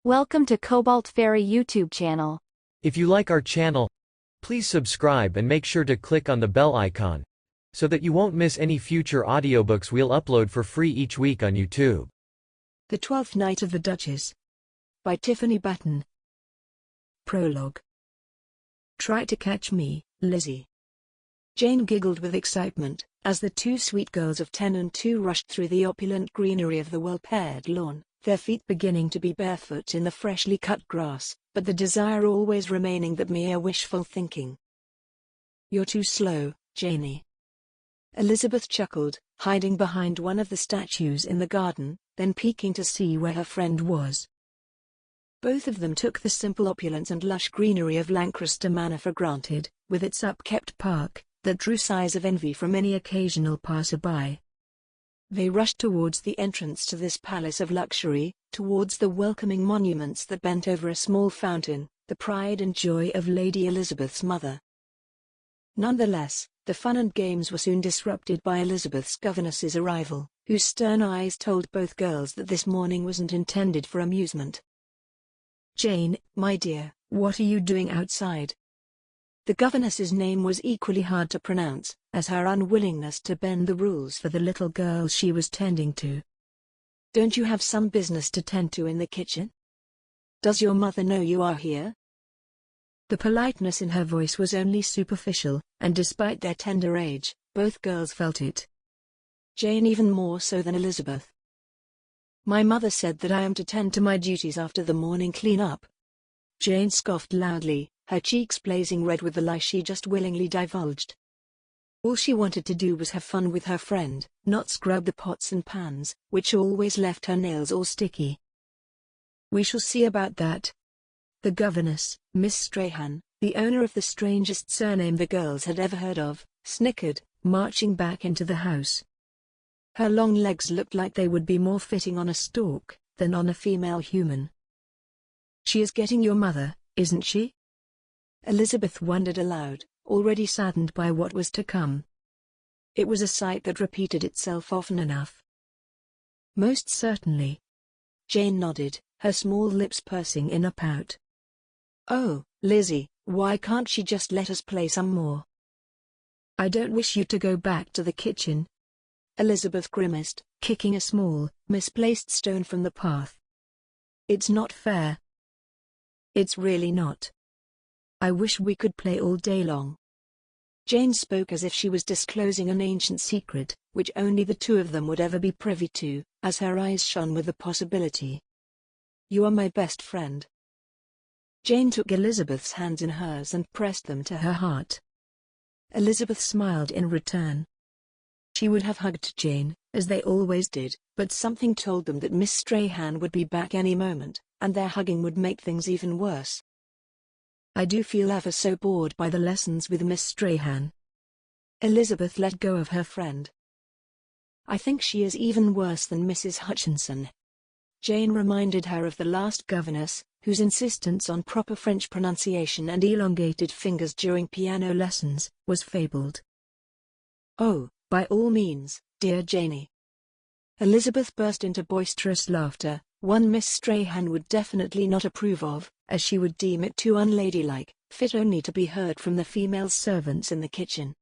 Welcome to Cobalt Fairy YouTube channel. If you like our channel, please subscribe and make sure to click on the bell icon, so that you won't miss any future audiobooks we'll upload for free each week on YouTube. The Twelfth Night of the Duchess by Tiffany Baton. Prologue. Try to catch me, Lizzie. Jane giggled with excitement, as the two sweet girls of 10 and 2 rushed through the opulent greenery of the well-pared lawn, their feet beginning to be barefoot in the freshly cut grass, but the desire always remaining that mere wishful thinking. "You're too slow, Janie." Elizabeth chuckled, hiding behind one of the statues in the garden, then peeking to see where her friend was. Both of them took the simple opulence and lush greenery of Lancaster Manor for granted, with its upkept park, that drew sighs of envy from any occasional passer-by. They rushed towards the entrance to this palace of luxury, towards the welcoming monuments that bent over a small fountain, the pride and joy of Lady Elizabeth's mother. Nonetheless, the fun and games were soon disrupted by Elizabeth's governess's arrival, whose stern eyes told both girls that this morning wasn't intended for amusement. "Jane, my dear, what are you doing outside?" The governess's name was equally hard to pronounce, as her unwillingness to bend the rules for the little girl she was tending to. "Don't you have some business to tend to in the kitchen? Does your mother know you are here?" The politeness in her voice was only superficial, and despite their tender age, both girls felt it. Jane even more so than Elizabeth. "My mother said that I am to tend to my duties after the morning clean-up." Jane scoffed loudly, her cheeks blazing red with the lie she just willingly divulged. All she wanted to do was have fun with her friend, not scrub the pots and pans, which always left her nails all sticky. "We shall see about that." The governess, Miss Strahan, the owner of the strangest surname the girls had ever heard of, snickered, marching back into the house. Her long legs looked like they would be more fitting on a stork than on a female human. "She is getting your mother, isn't she?" Elizabeth wondered aloud, already saddened by what was to come. It was a sight that repeated itself often enough. "Most certainly." Jane nodded, her small lips pursing in a pout. "Oh, Lizzie, why can't she just let us play some more?" "I don't wish you to go back to the kitchen." Elizabeth grimaced, kicking a small, misplaced stone from the path. "It's not fair." "It's really not. I wish we could play all day long." Jane spoke as if she was disclosing an ancient secret, which only the two of them would ever be privy to, as her eyes shone with the possibility. "You are my best friend." Jane took Elizabeth's hands in hers and pressed them to her heart. Elizabeth smiled in return. She would have hugged Jane, as they always did, but something told them that Miss Strahan would be back any moment, and their hugging would make things even worse. "I do feel ever so bored by the lessons with Miss Strahan." Elizabeth let go of her friend. "I think she is even worse than Mrs. Hutchinson." Jane reminded her of the last governess, whose insistence on proper French pronunciation and elongated fingers during piano lessons was fabled. "Oh, by all means, dear Janie." Elizabeth burst into boisterous laughter, one Miss Strahan would definitely not approve of, as she would deem it too unladylike, fit only to be heard from the female servants in the kitchen.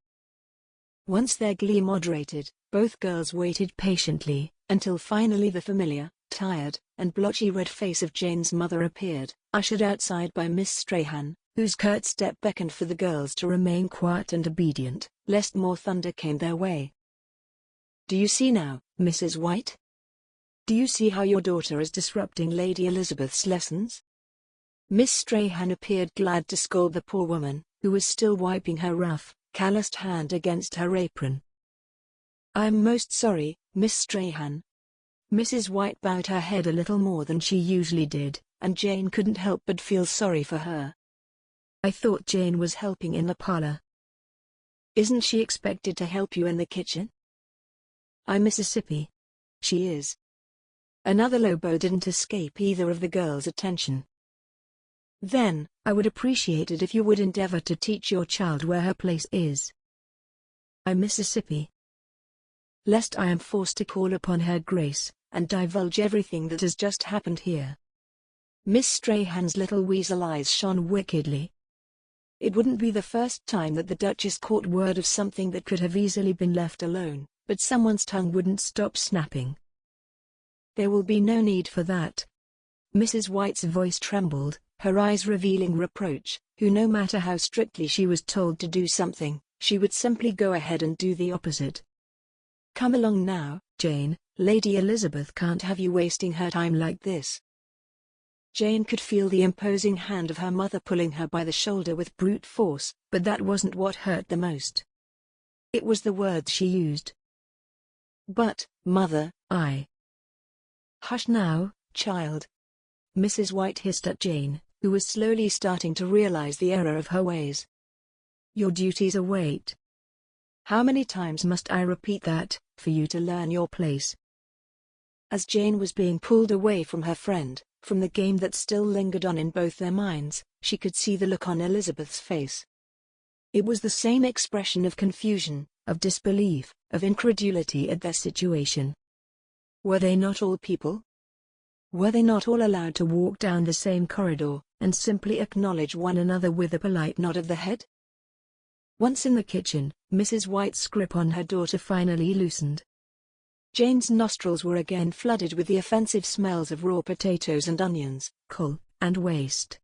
Once their glee moderated, both girls waited patiently, until finally the familiar, tired, and blotchy red face of Jane's mother appeared, ushered outside by Miss Strahan, whose curt step beckoned for the girls to remain quiet and obedient, lest more thunder came their way. "Do you see now, Mrs. White? Do you see how your daughter is disrupting Lady Elizabeth's lessons?" Miss Strahan appeared glad to scold the poor woman, who was still wiping her rough, calloused hand against her apron. "I am most sorry, Miss Strahan." Mrs. White bowed her head a little more than she usually did, and Jane couldn't help but feel sorry for her. "I thought Jane was helping in the parlor." "Isn't she expected to help you in the kitchen?" "I'm Mississippi." "She is." Another low bow didn't escape either of the girls' attention. "Then, I would appreciate it if you would endeavor to teach your child where her place is." "I'm Mississippi." "Lest I am forced to call upon her grace, and divulge everything that has just happened here." Miss Strahan's little weasel eyes shone wickedly. It wouldn't be the first time that the Duchess caught word of something that could have easily been left alone, but someone's tongue wouldn't stop snapping. There will be no need for that. Mrs. White's voice trembled, her eyes revealing reproach, who no matter how strictly she was told to do something, she would simply go ahead and do the opposite. Come along now, Jane, Lady Elizabeth can't have you wasting her time like this. Jane could feel the imposing hand of her mother pulling her by the shoulder with brute force, but that wasn't what hurt the most. It was the words she used. But, Mother, I... Hush now, child. Mrs. White hissed at Jane, who was slowly starting to realize the error of her ways. Your duties await. How many times must I repeat that, for you to learn your place? As Jane was being pulled away from her friend, from the game that still lingered on in both their minds, she could see the look on Elizabeth's face. It was the same expression of confusion, of disbelief, of incredulity at their situation. Were they not all people? Were they not all allowed to walk down the same corridor, and simply acknowledge one another with a polite nod of the head? Once in the kitchen, Mrs. White's grip on her daughter finally loosened. Jane's nostrils were again flooded with the offensive smells of raw potatoes and onions, coal, and waste.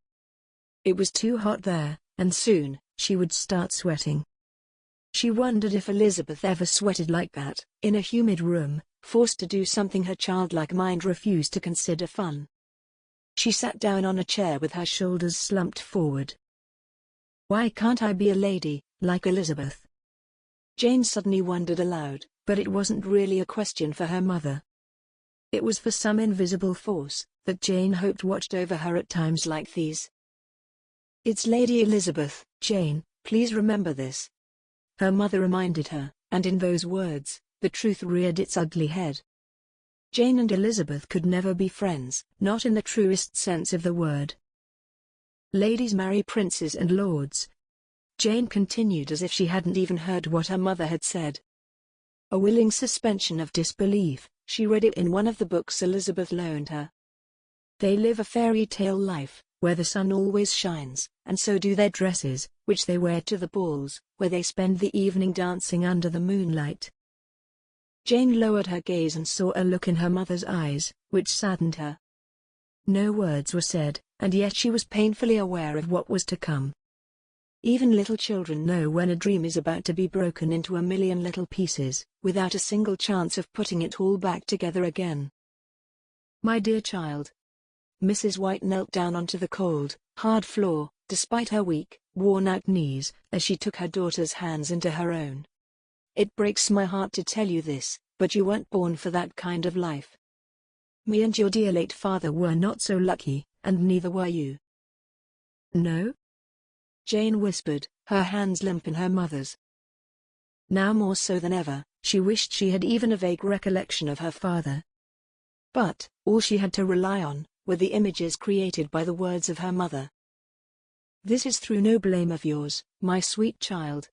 It was too hot there, and soon, she would start sweating. She wondered if Elizabeth ever sweated like that, in a humid room, forced to do something her childlike mind refused to consider fun. She sat down on a chair with her shoulders slumped forward. Why can't I be a lady, like Elizabeth? Jane suddenly wondered aloud, but it wasn't really a question for her mother. It was for some invisible force, that Jane hoped watched over her at times like these. It's Lady Elizabeth, Jane, please remember this. Her mother reminded her, and in those words, the truth reared its ugly head. Jane and Elizabeth could never be friends, not in the truest sense of the word. Ladies marry princes and lords. Jane continued as if she hadn't even heard what her mother had said. A willing suspension of disbelief, she read it in one of the books Elizabeth loaned her. They live a fairy tale life, where the sun always shines, and so do their dresses, which they wear to the balls, where they spend the evening dancing under the moonlight. Jane lowered her gaze and saw a look in her mother's eyes, which saddened her. No words were said, and yet she was painfully aware of what was to come. Even little children know when a dream is about to be broken into a million little pieces, without a single chance of putting it all back together again. My dear child. Mrs. White knelt down onto the cold, hard floor, despite her weak, worn-out knees, as she took her daughter's hands into her own. It breaks my heart to tell you this, but you weren't born for that kind of life. Me and your dear late father were not so lucky, and neither were you. No? Jane whispered, her hands limp in her mother's. Now more so than ever, she wished she had even a vague recollection of her father. But, all she had to rely on, were the images created by the words of her mother. This is through no blame of yours, my sweet child.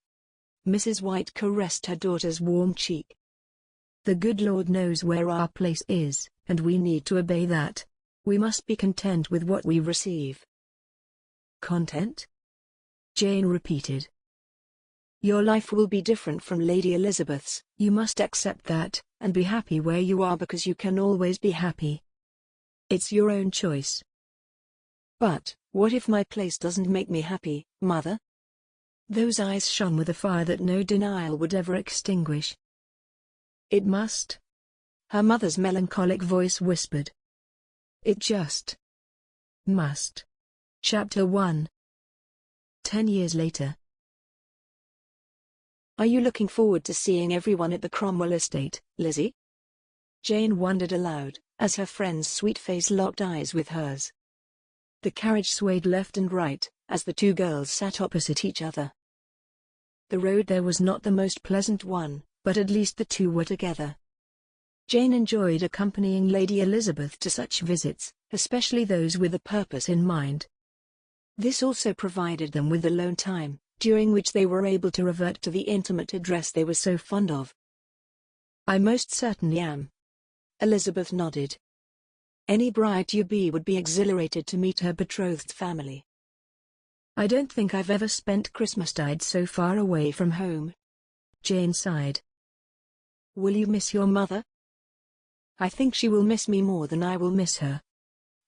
Mrs. White caressed her daughter's warm cheek. The good Lord knows where our place is, and we need to obey that. We must be content with what we receive. Content? Jane repeated. Your life will be different from Lady Elizabeth's. You must accept that, and be happy where you are because you can always be happy. It's your own choice. But, what if my place doesn't make me happy, Mother? Those eyes shone with a fire that no denial would ever extinguish. It must. Her mother's melancholic voice whispered. It just must. Chapter 1. 10 years later. Are you looking forward to seeing everyone at the Cromwell estate, Lizzie? Jane wondered aloud, as her friend's sweet face locked eyes with hers. The carriage swayed left and right, as the two girls sat opposite each other. The road there was not the most pleasant one, but at least the two were together. Jane enjoyed accompanying Lady Elizabeth to such visits, especially those with a purpose in mind. This also provided them with alone time, during which they were able to revert to the intimate address they were so fond of. I most certainly am. Elizabeth nodded. Any bride-to-be would be exhilarated to meet her betrothed family. I don't think I've ever spent Christmastide so far away from home. Jane sighed. Will you miss your mother? I think she will miss me more than I will miss her.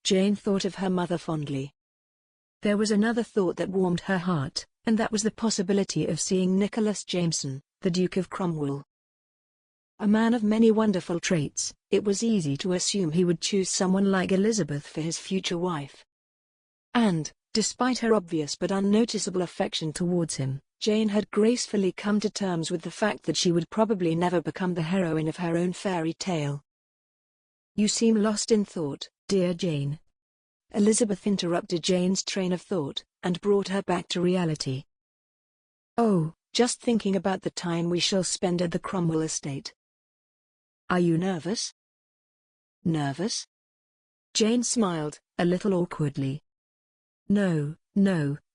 Jane thought of her mother fondly. There was another thought that warmed her heart, and that was the possibility of seeing Nicholas Jameson, the Duke of Cromwell. A man of many wonderful traits, it was easy to assume he would choose someone like Elizabeth for his future wife. And, despite her obvious but unnoticeable affection towards him, Jane had gracefully come to terms with the fact that she would probably never become the heroine of her own fairy tale. You seem lost in thought, dear Jane. Elizabeth interrupted Jane's train of thought, and brought her back to reality. Oh, just thinking about the time we shall spend at the Cromwell estate. Are you nervous? Nervous? Jane smiled, a little awkwardly. No,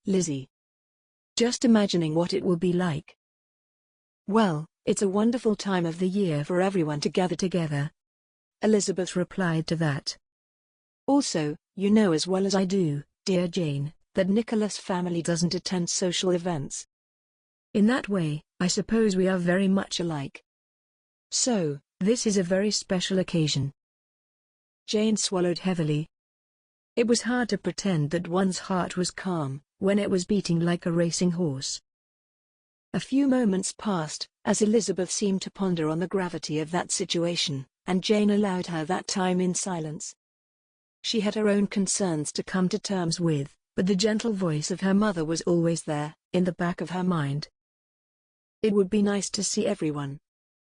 Lizzie. Just imagining what it will be like. Well, it's a wonderful time of the year for everyone to gather together. Elizabeth replied to that. Also, you know as well as I do, dear Jane, that Nicholas' family doesn't attend social events. In that way, I suppose we are very much alike. So, this is a very special occasion. Jane swallowed heavily. It was hard to pretend that one's heart was calm, when it was beating like a racing horse. A few moments passed, as Elizabeth seemed to ponder on the gravity of that situation, and Jane allowed her that time in silence. She had her own concerns to come to terms with, but the gentle voice of her mother was always there, in the back of her mind. It would be nice to see everyone,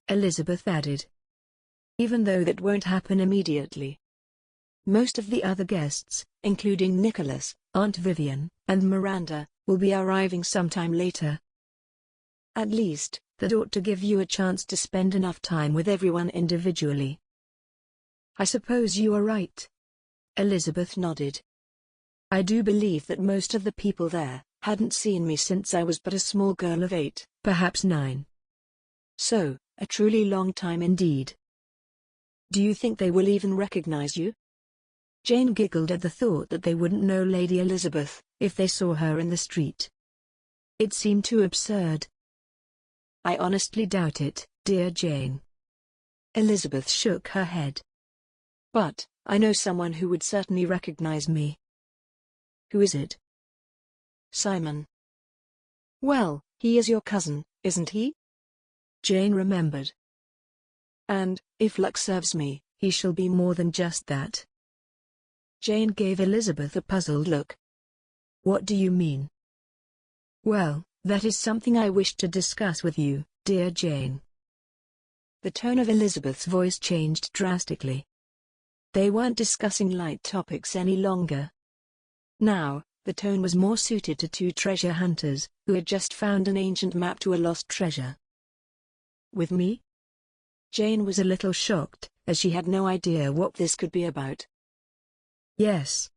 Elizabeth added. Even though that won't happen immediately. Most of the other guests, including Nicholas, Aunt Vivian, and Miranda, will be arriving sometime later. At least, that ought to give you a chance to spend enough time with everyone individually. I suppose you are right. Elizabeth nodded. I do believe that most of the people there hadn't seen me since I was but a small girl of 8, perhaps 9. So, a truly long time indeed. Do you think they will even recognize you? Jane giggled at the thought that they wouldn't know Lady Elizabeth, if they saw her in the street. It seemed too absurd. I honestly doubt it, dear Jane. Elizabeth shook her head. But, I know someone who would certainly recognize me. Who is it? Simon. Well, he is your cousin, isn't he? Jane remembered. And, if luck serves me, he shall be more than just that. Jane gave Elizabeth a puzzled look. What do you mean? Well, that is something I wish to discuss with you, dear Jane. The tone of Elizabeth's voice changed drastically. They weren't discussing light topics any longer. Now, the tone was more suited to two treasure hunters, who had just found an ancient map to a lost treasure. With me? Jane was a little shocked, as she had no idea what this could be about. Yes.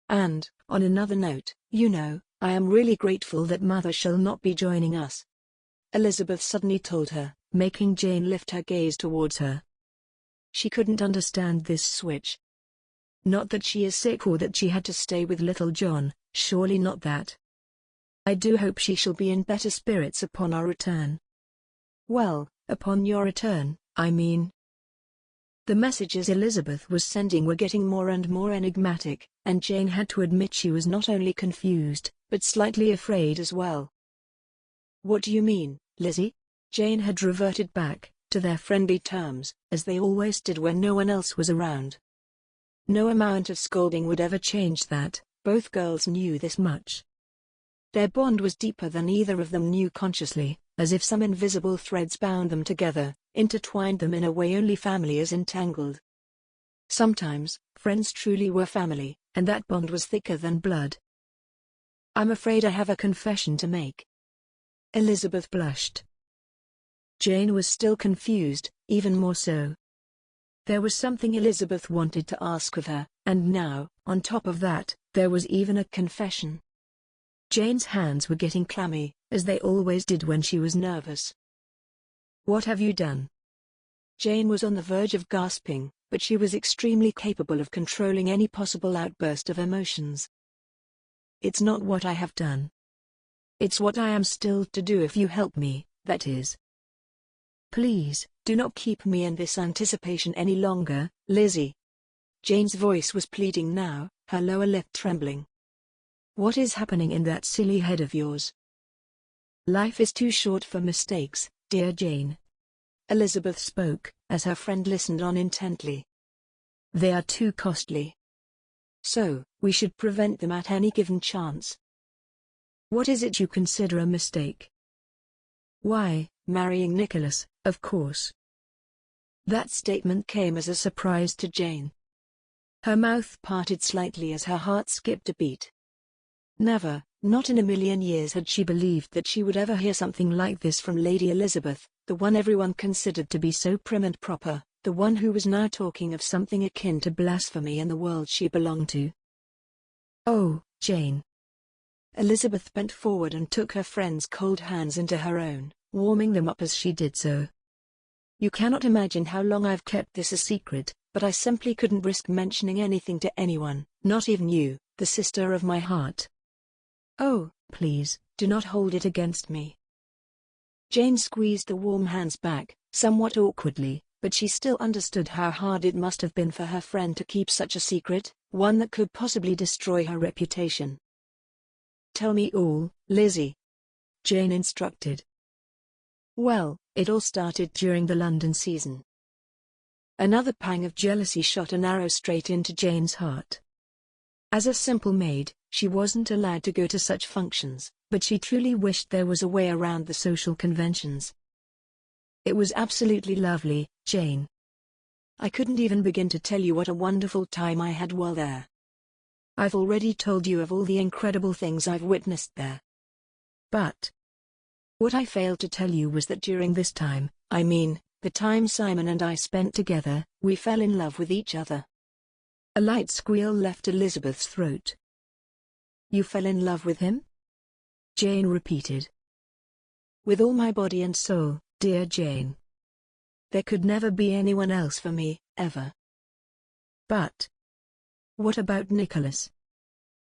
And, on another note, you know, I am really grateful that Mother shall not be joining us. Elizabeth suddenly told her, making Jane lift her gaze towards her. She couldn't understand this switch. Not that she is sick or that she had to stay with little John, surely not that. I do hope she shall be in better spirits upon our return. Well, upon your return, I mean. The messages Elizabeth was sending were getting more and more enigmatic, and Jane had to admit she was not only confused, but slightly afraid as well. What do you mean, Lizzie? Jane had reverted back to their friendly terms, as they always did when no one else was around. No amount of scolding would ever change that, both girls knew this much. Their bond was deeper than either of them knew consciously, as if some invisible threads bound them together, intertwined them in a way only family is entangled. Sometimes, friends truly were family, and that bond was thicker than blood. I'm afraid I have a confession to make. Elizabeth blushed. Jane was still confused, even more so. There was something Elizabeth wanted to ask of her, and now, on top of that, there was even a confession. Jane's hands were getting clammy, as they always did when she was nervous. What have you done? Jane was on the verge of gasping, but she was extremely capable of controlling any possible outburst of emotions. It's not what I have done. It's what I am still to do if you help me, that is. Please, do not keep me in this anticipation any longer, Lizzie. Jane's voice was pleading now, her lower lip trembling. What is happening in that silly head of yours? Life is too short for mistakes, dear Jane. Elizabeth spoke, as her friend listened on intently. They are too costly. So, we should prevent them at any given chance. What is it you consider a mistake? Why, marrying Nicholas, of course. That statement came as a surprise to Jane. Her mouth parted slightly as her heart skipped a beat. Never, not in a million years had she believed that she would ever hear something like this from Lady Elizabeth, the one everyone considered to be so prim and proper, the one who was now talking of something akin to blasphemy in the world she belonged to. Oh, Jane. Elizabeth bent forward and took her friend's cold hands into her own, warming them up as she did so. You cannot imagine how long I've kept this a secret, but I simply couldn't risk mentioning anything to anyone, not even you, the sister of my heart. Oh, please, do not hold it against me. Jane squeezed the warm hands back, somewhat awkwardly, but she still understood how hard it must have been for her friend to keep such a secret, one that could possibly destroy her reputation. Tell me all, Lizzie. Jane instructed. Well, it all started during the London season. Another pang of jealousy shot an arrow straight into Jane's heart. As a simple maid, she wasn't allowed to go to such functions, but she truly wished there was a way around the social conventions. It was absolutely lovely, Jane. I couldn't even begin to tell you what a wonderful time I had while there. I've already told you of all the incredible things I've witnessed there. But what I failed to tell you was that during this time, I mean, the time Simon and I spent together, we fell in love with each other. A light squeal left Elizabeth's throat. You fell in love with him? Jane repeated. With all my body and soul, dear Jane. There could never be anyone else for me, ever. But what about Nicholas?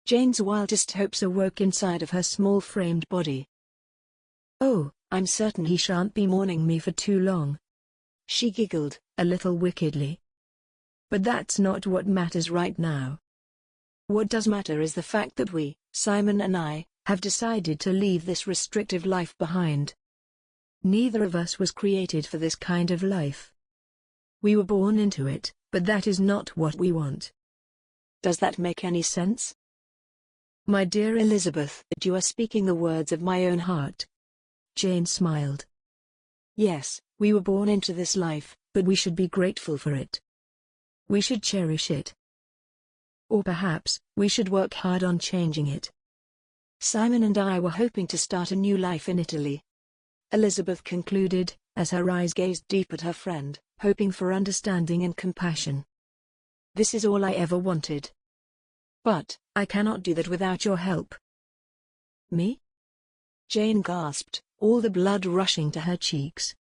Jane's wildest hopes awoke inside of her small-framed body. Oh, I'm certain he shan't be mourning me for too long. She giggled, a little wickedly. But that's not what matters right now. What does matter is the fact that we, Simon and I, have decided to leave this restrictive life behind. Neither of us was created for this kind of life. We were born into it, but that is not what we want. Does that make any sense? My dear Elizabeth, you are speaking the words of my own heart. Jane smiled. Yes, we were born into this life, but we should be grateful for it. We should cherish it. Or perhaps, we should work hard on changing it. Simon and I were hoping to start a new life in Italy. Elizabeth concluded, as her eyes gazed deep at her friend, hoping for understanding and compassion. This is all I ever wanted. But I cannot do that without your help. Me? Jane gasped, all the blood rushing to her cheeks.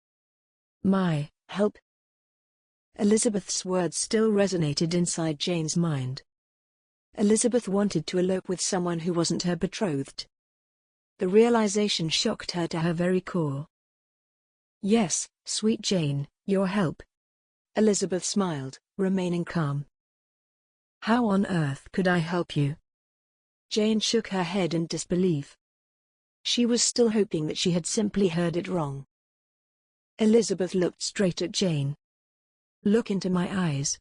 My help? Elizabeth's words still resonated inside Jane's mind. Elizabeth wanted to elope with someone who wasn't her betrothed. The realization shocked her to her very core. Yes, sweet Jane, your help. Elizabeth smiled, remaining calm. How on earth could I help you? Jane shook her head in disbelief. She was still hoping that she had simply heard it wrong. Elizabeth looked straight at Jane. Look into my eyes.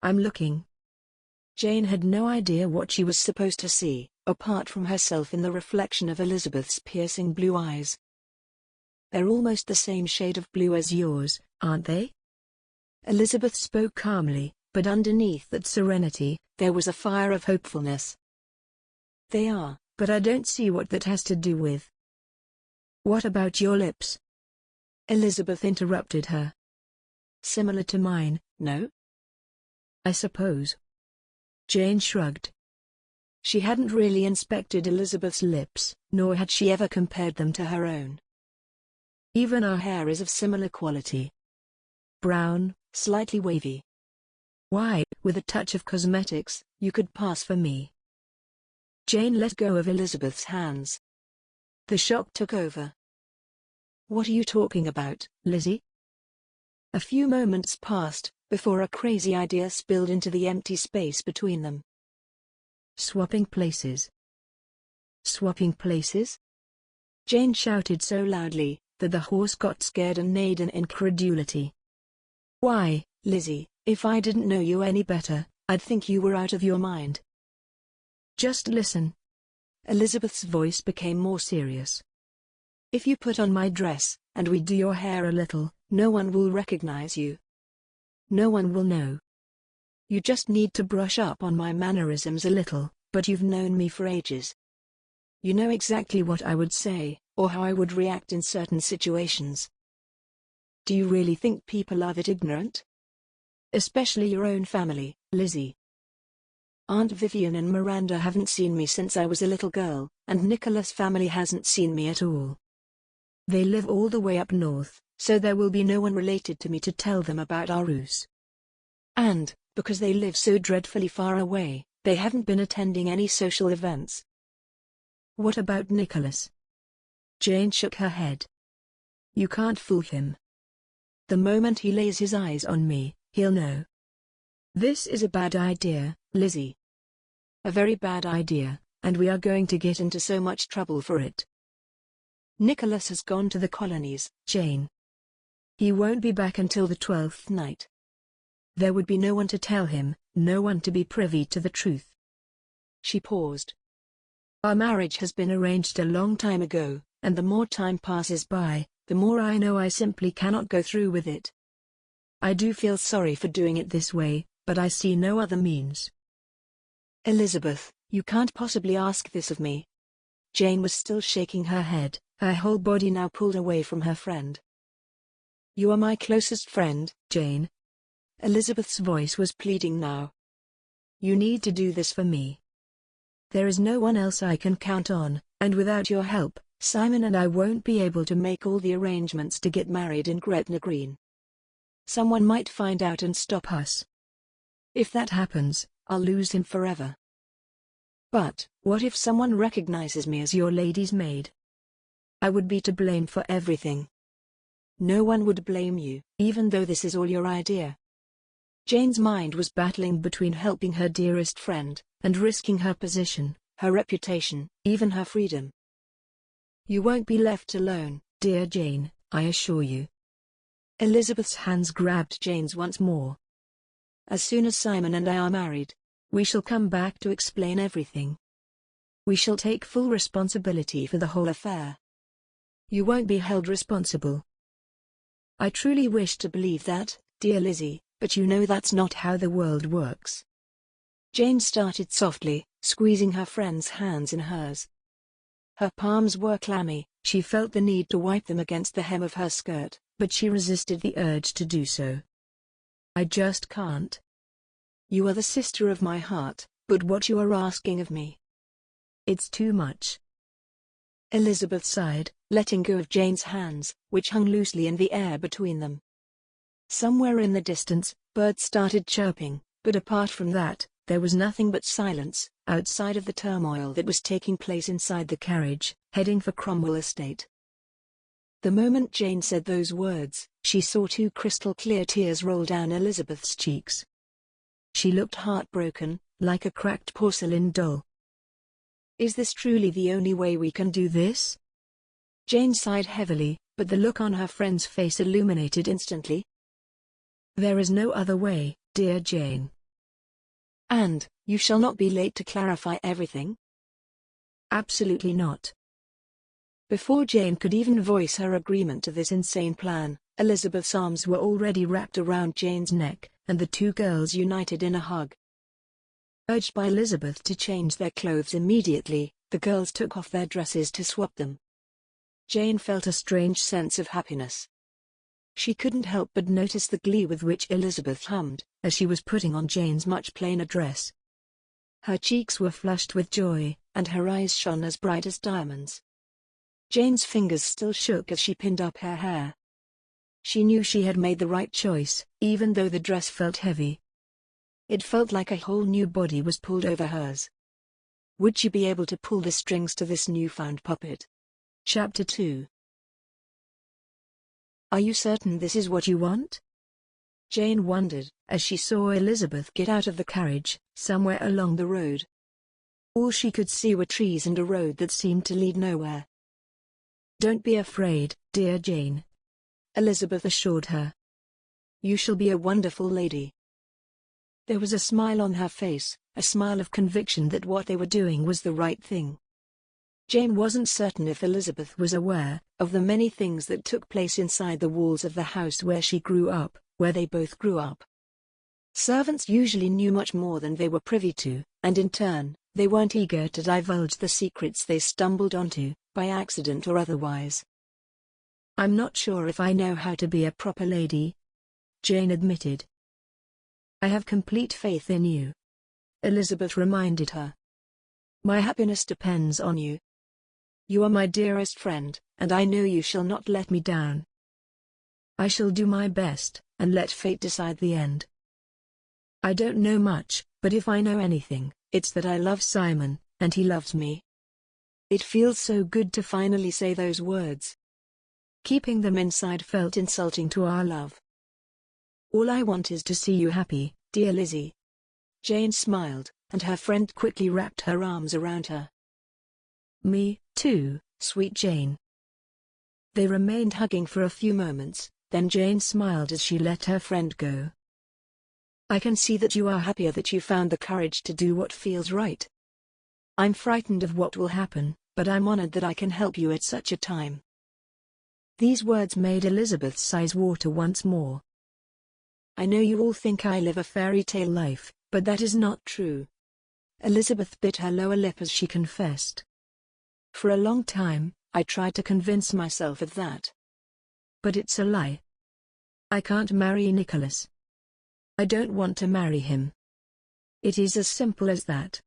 I'm looking. Jane had no idea what she was supposed to see, apart from herself in the reflection of Elizabeth's piercing blue eyes. They're almost the same shade of blue as yours, aren't they? Elizabeth spoke calmly, but underneath that serenity, there was a fire of hopefulness. They are, but I don't see what that has to do with. What about your lips? Elizabeth interrupted her. Similar to mine, no? I suppose. Jane shrugged. She hadn't really inspected Elizabeth's lips, nor had she ever compared them to her own. Even our hair is of similar quality. Brown, slightly wavy. Why, with a touch of cosmetics, you could pass for me. Jane let go of Elizabeth's hands. The shock took over. What are you talking about, Lizzie? A few moments passed, before a crazy idea spilled into the empty space between them. Swapping places. Swapping places? Jane shouted so loudly, that the horse got scared and neighed in incredulity. Why, Lizzie, if I didn't know you any better, I'd think you were out of your mind. Just listen. Elizabeth's voice became more serious. If you put on my dress, and we do your hair a little, no one will recognize you. No one will know. You just need to brush up on my mannerisms a little, but you've known me for ages. You know exactly what I would say, or how I would react in certain situations. Do you really think people are that ignorant? Especially your own family, Lizzie. Aunt Vivian and Miranda haven't seen me since I was a little girl, and Nicholas' family hasn't seen me at all. They live all the way up north, so there will be no one related to me to tell them about our ruse. And, because they live so dreadfully far away, they haven't been attending any social events. What about Nicholas? Jane shook her head. You can't fool him. The moment he lays his eyes on me, he'll know. This is a bad idea, Lizzie. A very bad idea, and we are going to get into so much trouble for it. Nicholas has gone to the colonies, Jane. He won't be back until the 12th night. There would be no one to tell him, no one to be privy to the truth. She paused. Our marriage has been arranged a long time ago, and the more time passes by, the more I know I simply cannot go through with it. I do feel sorry for doing it this way, but I see no other means. Elizabeth, you can't possibly ask this of me. Jane was still shaking her head, her whole body now pulled away from her friend. You are my closest friend, Jane. Elizabeth's voice was pleading now. You need to do this for me. There is no one else I can count on, and without your help, Simon and I won't be able to make all the arrangements to get married in Gretna Green. Someone might find out and stop us. If that happens, I'll lose him forever. But, what if someone recognizes me as your lady's maid? I would be to blame for everything. No one would blame you, even though this is all your idea. Jane's mind was battling between helping her dearest friend, and risking her position, her reputation, even her freedom. You won't be left alone, dear Jane, I assure you. Elizabeth's hands grabbed Jane's once more. As soon as Simon and I are married, we shall come back to explain everything. We shall take full responsibility for the whole affair. You won't be held responsible. I truly wish to believe that, dear Lizzie, but you know that's not how the world works. Jane started softly, squeezing her friend's hands in hers. Her palms were clammy, she felt the need to wipe them against the hem of her skirt, but she resisted the urge to do so. I just can't. You are the sister of my heart, but what you are asking of me, it's too much. Elizabeth sighed, letting go of Jane's hands, which hung loosely in the air between them. Somewhere in the distance, birds started chirping, but apart from that, there was nothing but silence, outside of the turmoil that was taking place inside the carriage, heading for Cromwell Estate. The moment Jane said those words, she saw two crystal-clear tears roll down Elizabeth's cheeks. She looked heartbroken, like a cracked porcelain doll. Is this truly the only way we can do this? Jane sighed heavily, but the look on her friend's face illuminated instantly. There is no other way, dear Jane. And, you shall not be late to clarify everything? Absolutely not. Before Jane could even voice her agreement to this insane plan, Elizabeth's arms were already wrapped around Jane's neck, and the two girls united in a hug. Urged by Elizabeth to change their clothes immediately, the girls took off their dresses to swap them. Jane felt a strange sense of happiness. She couldn't help but notice the glee with which Elizabeth hummed, as she was putting on Jane's much plainer dress. Her cheeks were flushed with joy, and her eyes shone as bright as diamonds. Jane's fingers still shook as she pinned up her hair. She knew she had made the right choice, even though the dress felt heavy. It felt like a whole new body was pulled over hers. Would she be able to pull the strings to this newfound puppet? Chapter 2. Are you certain this is what you want? Jane wondered, as she saw Elizabeth get out of the carriage, somewhere along the road. All she could see were trees and a road that seemed to lead nowhere. Don't be afraid, dear Jane, Elizabeth assured her. You shall be a wonderful lady. There was a smile on her face, a smile of conviction that what they were doing was the right thing. Jane wasn't certain if Elizabeth was aware of the many things that took place inside the walls of the house where she grew up, where they both grew up. Servants usually knew much more than they were privy to, and in turn, they weren't eager to divulge the secrets they stumbled onto, by accident or otherwise. I'm not sure if I know how to be a proper lady, Jane admitted. I have complete faith in you, Elizabeth reminded her. My happiness depends on you. You are my dearest friend, and I know you shall not let me down. I shall do my best, and let fate decide the end. I don't know much, but if I know anything, it's that I love Simon, and he loves me. It feels so good to finally say those words. Keeping them inside felt insulting to our love. All I want is to see you happy, dear Lizzie. Jane smiled, and her friend quickly wrapped her arms around her. Me, too, sweet Jane. They remained hugging for a few moments, then Jane smiled as she let her friend go. I can see that you are happier that you found the courage to do what feels right. I'm frightened of what will happen, but I'm honored that I can help you at such a time. These words made Elizabeth's eyes water once more. I know you all think I live a fairy tale life, but that is not true. Elizabeth bit her lower lip as she confessed. For a long time, I tried to convince myself of that. But it's a lie. I can't marry Nicholas. I don't want to marry him. It is as simple as that.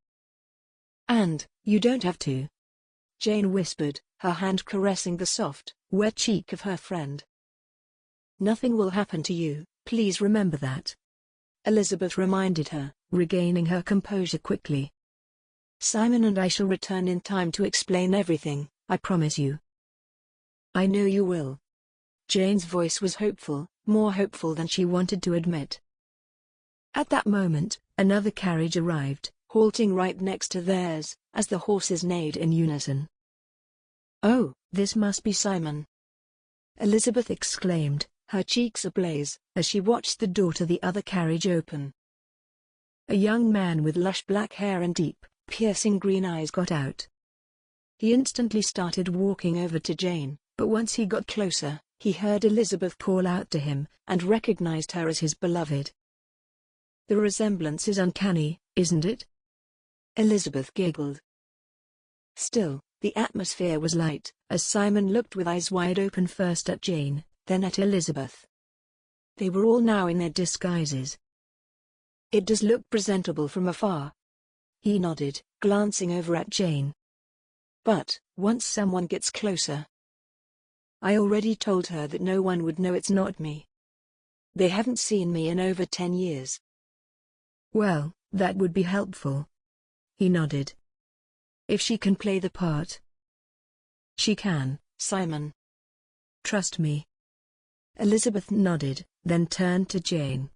And, you don't have to, Jane whispered, her hand caressing the soft, wet cheek of her friend. Nothing will happen to you, please remember that, Elizabeth reminded her, regaining her composure quickly. Simon and I shall return in time to explain everything, I promise you. I know you will. Jane's voice was hopeful, more hopeful than she wanted to admit. At that moment, another carriage arrived, halting right next to theirs, as the horses neighed in unison. Oh, this must be Simon, Elizabeth exclaimed, her cheeks ablaze, as she watched the door to the other carriage open. A young man with lush black hair and deep, piercing green eyes got out. He instantly started walking over to Jane, but once he got closer, he heard Elizabeth call out to him, and recognized her as his beloved. The resemblance is uncanny, isn't it? Elizabeth giggled. Still, the atmosphere was light, as Simon looked with eyes wide open first at Jane, then at Elizabeth. They were all now in their disguises. It does look presentable from afar, he nodded, glancing over at Jane. But, once someone gets closer. I already told her that no one would know it's not me. They haven't seen me in over 10 years. Well, that would be helpful, he nodded. If she can play the part. She can, Simon. Trust me. Elizabeth nodded, then turned to Jane.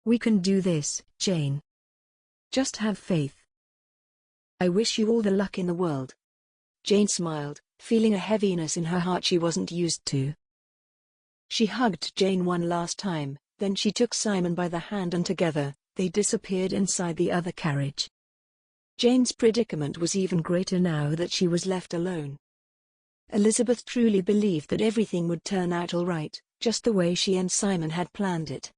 We can do this, Jane. Just have faith. I wish you all the luck in the world. Jane smiled, feeling a heaviness in her heart she wasn't used to. She hugged Jane one last time, then she took Simon by the hand and together, they disappeared inside the other carriage. Jane's predicament was even greater now that she was left alone. Elizabeth truly believed that everything would turn out all right, just the way she and Simon had planned it.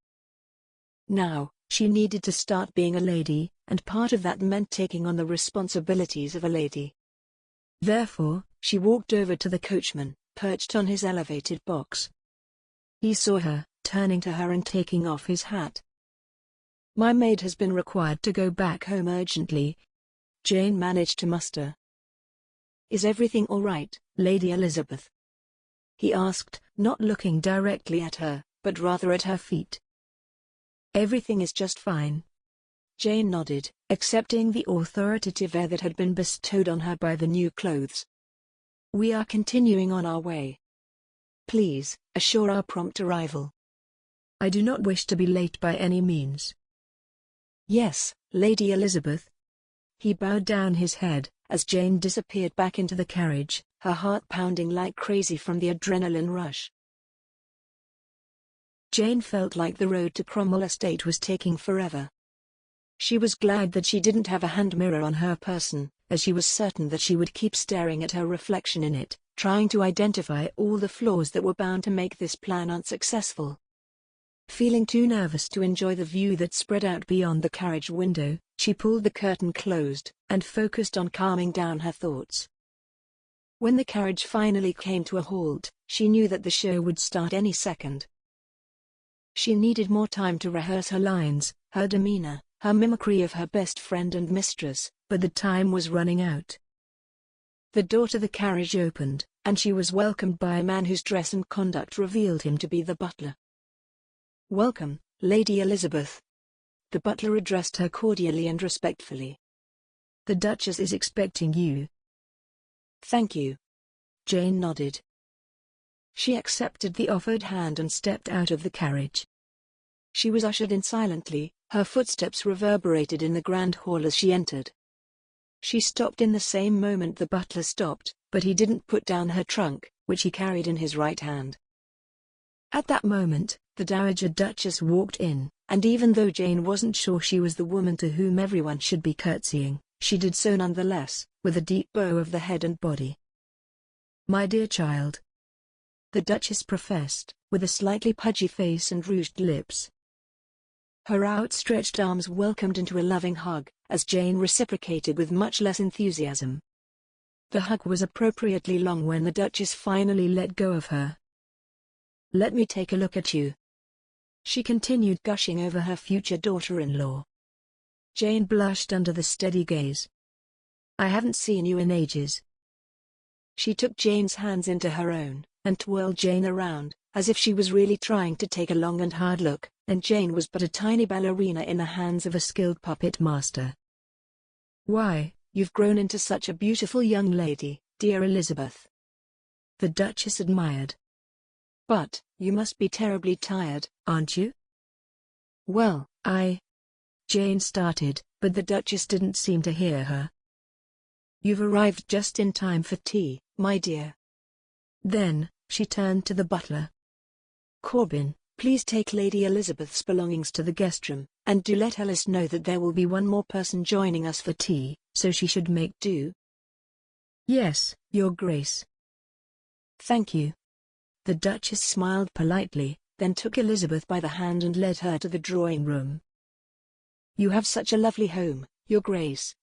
Now, she needed to start being a lady, and part of that meant taking on the responsibilities of a lady. Therefore, she walked over to the coachman, perched on his elevated box. He saw her, turning to her and taking off his hat. My maid has been required to go back home urgently, Jane managed to muster. Is everything all right, Lady Elizabeth? He asked, not looking directly at her, but rather at her feet. Everything is just fine, Jane nodded, accepting the authoritative air that had been bestowed on her by the new clothes. "We are continuing on our way. Please, assure our prompt arrival." "I do not wish to be late by any means." "Yes, Lady Elizabeth." He bowed down his head, as Jane disappeared back into the carriage, her heart pounding like crazy from the adrenaline rush. Jane felt like the road to Cromwell Estate was taking forever. She was glad that she didn't have a hand mirror on her person, as she was certain that she would keep staring at her reflection in it, trying to identify all the flaws that were bound to make this plan unsuccessful. Feeling too nervous to enjoy the view that spread out beyond the carriage window, she pulled the curtain closed, and focused on calming down her thoughts. When the carriage finally came to a halt, she knew that the show would start any second. She needed more time to rehearse her lines, her demeanor, her mimicry of her best friend and mistress, but the time was running out. The door to the carriage opened, and she was welcomed by a man whose dress and conduct revealed him to be the butler. "Welcome, Lady Elizabeth." The butler addressed her cordially and respectfully. "The Duchess is expecting you." "Thank you." Jane nodded. She accepted the offered hand and stepped out of the carriage. She was ushered in silently, her footsteps reverberated in the grand hall as she entered. She stopped in the same moment the butler stopped, but he didn't put down her trunk, which he carried in his right hand. At that moment, the Dowager Duchess walked in, and even though Jane wasn't sure she was the woman to whom everyone should be curtsying, she did so nonetheless, with a deep bow of the head and body. "My dear child," the Duchess professed, with a slightly pudgy face and rouged lips. Her outstretched arms welcomed into a loving hug, as Jane reciprocated with much less enthusiasm. The hug was appropriately long when the Duchess finally let go of her. "Let me take a look at you," she continued, gushing over her future daughter-in-law. Jane blushed under the steady gaze. "I haven't seen you in ages." She took Jane's hands into her own, and twirled Jane around, as if she was really trying to take a long and hard look, and Jane was but a tiny ballerina in the hands of a skilled puppet master. "Why, you've grown into such a beautiful young lady, dear Elizabeth," the Duchess admired. "But, you must be terribly tired, aren't you?" "Well, Jane started, but the Duchess didn't seem to hear her. "You've arrived just in time for tea, my dear." Then, she turned to the butler. "Corbin, please take Lady Elizabeth's belongings to the guest room, and do let Alice know that there will be one more person joining us for tea, so she should make do." "Yes, Your Grace." "Thank you." The Duchess smiled politely, then took Elizabeth by the hand and led her to the drawing room. "You have such a lovely home, Your Grace."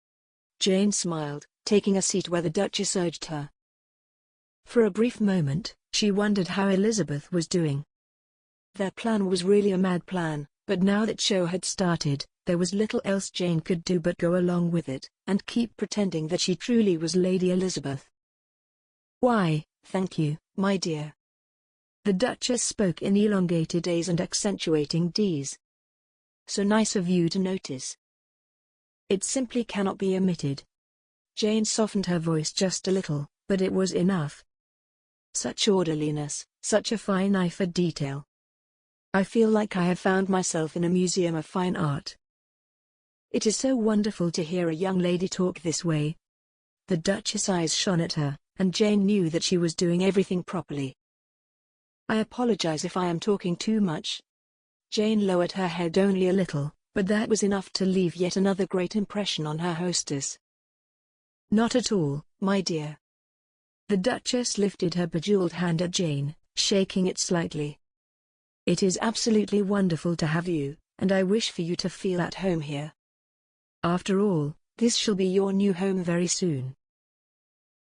Jane smiled, taking a seat where the Duchess urged her. For a brief moment, she wondered how Elizabeth was doing. Their plan was really a mad plan, but now that show had started, there was little else Jane could do but go along with it, and keep pretending that she truly was Lady Elizabeth. "Why, thank you, my dear." The Duchess spoke in elongated A's and accentuating D's. "So nice of you to notice. It simply cannot be omitted." Jane softened her voice just a little, but it was enough. "Such orderliness, such a fine eye for detail. I feel like I have found myself in a museum of fine art." "It is so wonderful to hear a young lady talk this way." The Duchess' eyes shone at her, and Jane knew that she was doing everything properly. "I apologize if I am talking too much." Jane lowered her head only a little, but that was enough to leave yet another great impression on her hostess. "Not at all, my dear." The Duchess lifted her bejeweled hand at Jane, shaking it slightly. "It is absolutely wonderful to have you, and I wish for you to feel at home here. After all, this shall be your new home very soon."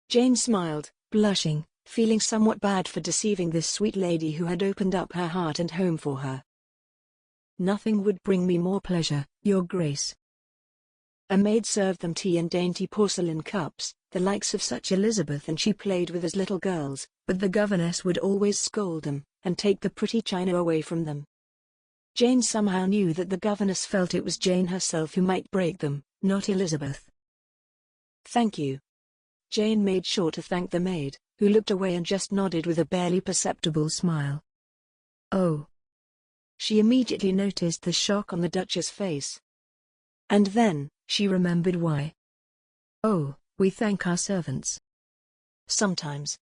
Jane smiled, blushing, feeling somewhat bad for deceiving this sweet lady who had opened up her heart and home for her. "Nothing would bring me more pleasure, Your Grace." A maid served them tea in dainty porcelain cups, the likes of such Elizabeth and she played with as little girls, but the governess would always scold them, and take the pretty china away from them. Jane somehow knew that the governess felt it was Jane herself who might break them, not Elizabeth. "Thank you." Jane made sure to thank the maid, who looked away and just nodded with a barely perceptible smile. "Oh." She immediately noticed the shock on the Duchess' face. And then, she remembered why. "Oh, we thank our servants. Sometimes.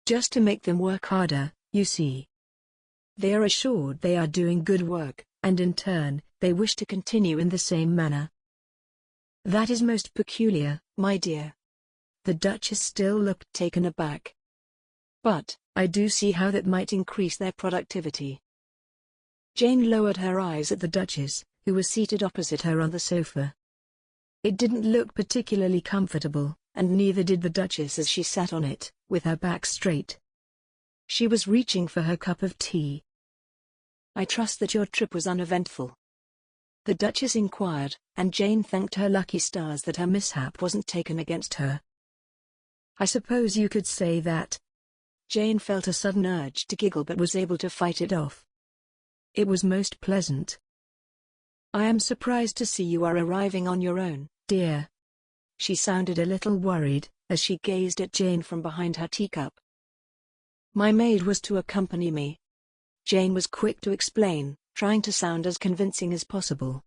Just to make them work harder, you see. They are assured they are doing good work, and in turn, they wish to continue in the same manner." "That is most peculiar, my dear." The Duchess still looked taken aback. "But, I do see how that might increase their productivity." Jane lowered her eyes at the Duchess, who was seated opposite her on the sofa. It didn't look particularly comfortable, and neither did the Duchess as she sat on it, with her back straight. She was reaching for her cup of tea. "I trust that your trip was uneventful?" the Duchess inquired, and Jane thanked her lucky stars that her mishap wasn't taken against her. "I suppose you could say that." Jane felt a sudden urge to giggle but was able to fight it off. "It was most pleasant." "I am surprised to see you are arriving on your own, dear." She sounded a little worried, as she gazed at Jane from behind her teacup. "My maid was to accompany me." Jane was quick to explain, trying to sound as convincing as possible.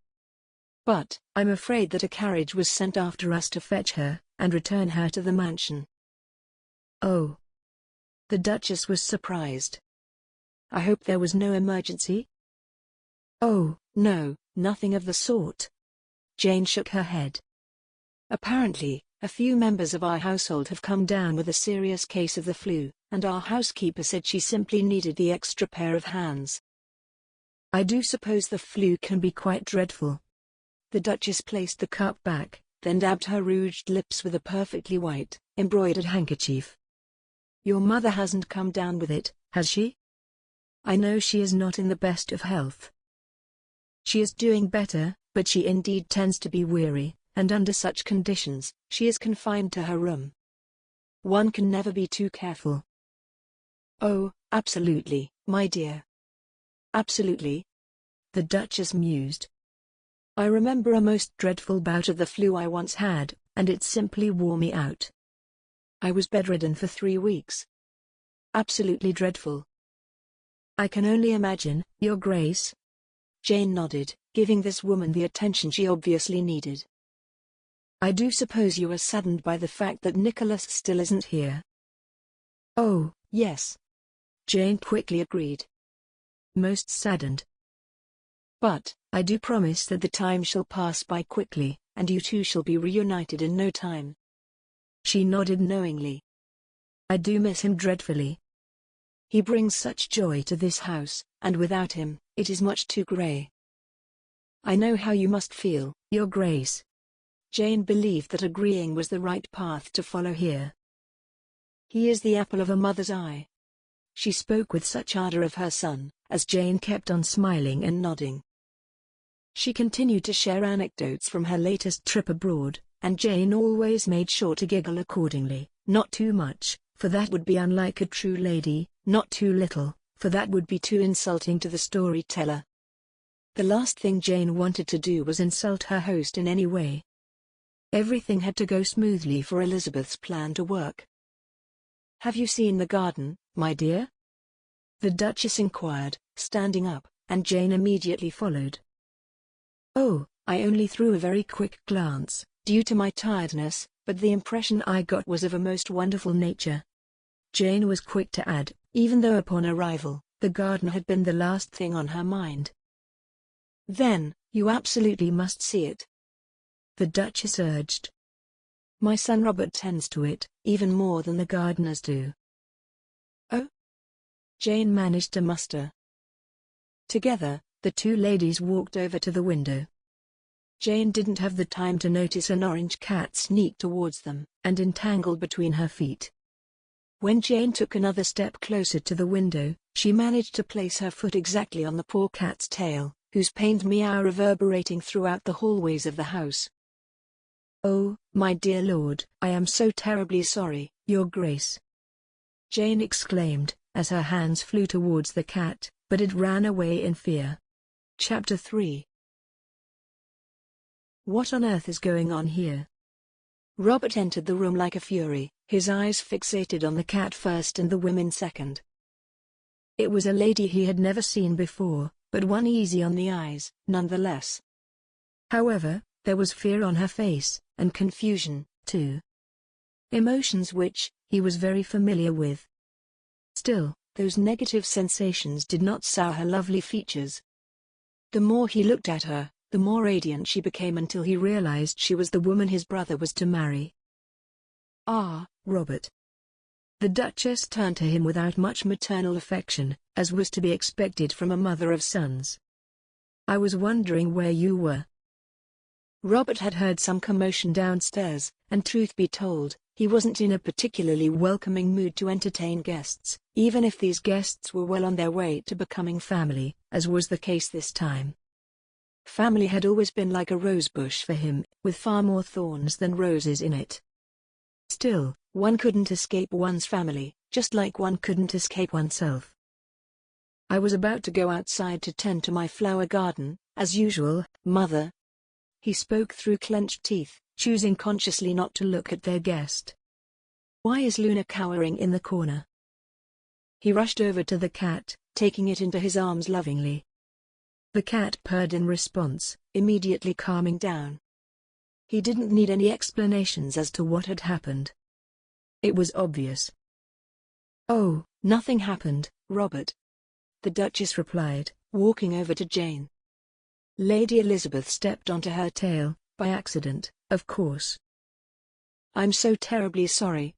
"But, I'm afraid that a carriage was sent after us to fetch her, and return her to the mansion." "Oh." The Duchess was surprised. "I hope there was no emergency?" "Oh, no, nothing of the sort." Jane shook her head. "Apparently, a few members of our household have come down with a serious case of the flu, and our housekeeper said she simply needed the extra pair of hands." "I do suppose the flu can be quite dreadful." The Duchess placed the cup back, then dabbed her rouged lips with a perfectly white, embroidered handkerchief. "Your mother hasn't come down with it, has she? I know she is not in the best of health." "She is doing better, but she indeed tends to be weary, and under such conditions, she is confined to her room. One can never be too careful." "Oh, absolutely, my dear. Absolutely." The Duchess mused. "I remember a most dreadful bout of the flu I once had, and it simply wore me out. I was bedridden for 3 weeks. Absolutely dreadful." "I can only imagine, Your Grace." Jane nodded, giving this woman the attention she obviously needed. "I do suppose you are saddened by the fact that Nicholas still isn't here." "Oh, yes." Jane quickly agreed. "Most saddened. But, I do promise that the time shall pass by quickly, and you two shall be reunited in no time." She nodded knowingly. "I do miss him dreadfully. He brings such joy to this house, and without him, it is much too grey." "I know how you must feel, Your Grace." Jane believed that agreeing was the right path to follow here. "He is the apple of a mother's eye." She spoke with such ardor of her son, as Jane kept on smiling and nodding. She continued to share anecdotes from her latest trip abroad, and Jane always made sure to giggle accordingly, not too much, for that would be unlike a true lady, not too little, for that would be too insulting to the storyteller. The last thing Jane wanted to do was insult her host in any way. Everything had to go smoothly for Elizabeth's plan to work. "Have you seen the garden, my dear?" the Duchess inquired, standing up, and Jane immediately followed. "Oh, I only threw a very quick glance, due to my tiredness, but the impression I got was of a most wonderful nature." Jane was quick to add, even though upon arrival, the garden had been the last thing on her mind. "Then, you absolutely must see it," the Duchess urged. "My son Robert tends to it, even more than the gardeners do." "Oh?" Jane managed to muster. Together, the two ladies walked over to the window. Jane didn't have the time to notice an orange cat sneak towards them, and entangled between her feet. When Jane took another step closer to the window, she managed to place her foot exactly on the poor cat's tail, whose pained meow reverberating throughout the hallways of the house. "Oh, my dear lord, I am so terribly sorry, Your Grace," Jane exclaimed, as her hands flew towards the cat, but it ran away in fear. Chapter 3. What on earth is going on here? Robert entered the room like a fury, his eyes fixated on the cat first and the women second. It was a lady he had never seen before, but one easy on the eyes, nonetheless. However, there was fear on her face, and confusion, too. Emotions which, he was very familiar with. Still, those negative sensations did not sour her lovely features. The more he looked at her, the more radiant she became until he realized she was the woman his brother was to marry. Ah, Robert. The Duchess turned to him without much maternal affection, as was to be expected from a mother of sons. I was wondering where you were. Robert had heard some commotion downstairs, and truth be told, he wasn't in a particularly welcoming mood to entertain guests, even if these guests were well on their way to becoming family, as was the case this time. Family had always been like a rosebush for him, with far more thorns than roses in it. Still, one couldn't escape one's family, just like one couldn't escape oneself. I was about to go outside to tend to my flower garden, as usual, Mother. He spoke through clenched teeth, choosing consciously not to look at their guest. Why is Luna cowering in the corner? He rushed over to the cat, taking it into his arms lovingly. The cat purred in response, immediately calming down. He didn't need any explanations as to what had happened. It was obvious. Oh, nothing happened, Robert. The Duchess replied, walking over to Jane. Lady Elizabeth stepped onto her tail, by accident, of course. I'm so terribly sorry,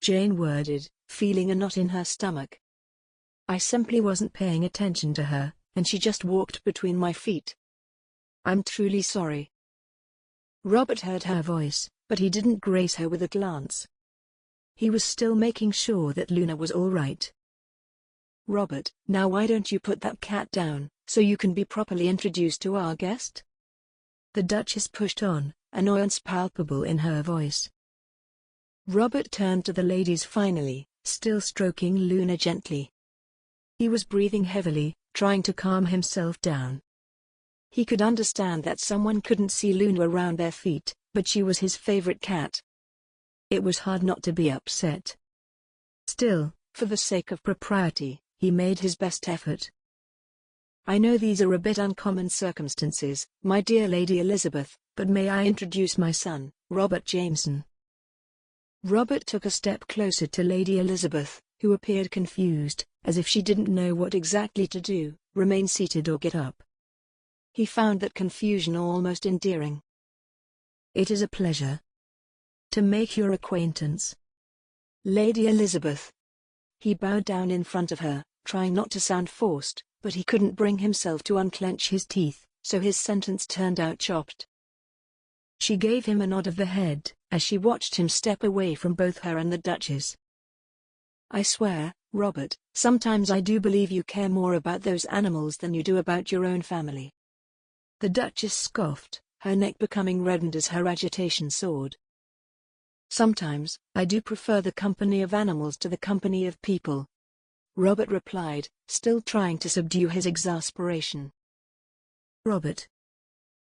Jane worded, feeling a knot in her stomach. I simply wasn't paying attention to her, and she just walked between my feet. I'm truly sorry. Robert heard her voice, but he didn't grace her with a glance. He was still making sure that Luna was all right. Robert, now why don't you put that cat down, so you can be properly introduced to our guest? The Duchess pushed on, annoyance palpable in her voice. Robert turned to the ladies finally, still stroking Luna gently. He was breathing heavily, trying to calm himself down. He could understand that someone couldn't see Luna around their feet, but she was his favorite cat. It was hard not to be upset. Still, for the sake of propriety, he made his best effort. I know these are a bit uncommon circumstances, my dear Lady Elizabeth, but may I introduce my son, Robert Jameson? Robert took a step closer to Lady Elizabeth, who appeared confused, as if she didn't know what exactly to do, remain seated or get up. He found that confusion almost endearing. It is a pleasure to make your acquaintance, Lady Elizabeth. He bowed down in front of her, trying not to sound forced, but he couldn't bring himself to unclench his teeth, so his sentence turned out chopped. She gave him a nod of the head, as she watched him step away from both her and the Duchess. I swear, Robert, sometimes I do believe you care more about those animals than you do about your own family. The Duchess scoffed, her neck becoming reddened as her agitation soared. Sometimes, I do prefer the company of animals to the company of people, Robert replied, still trying to subdue his exasperation. Robert,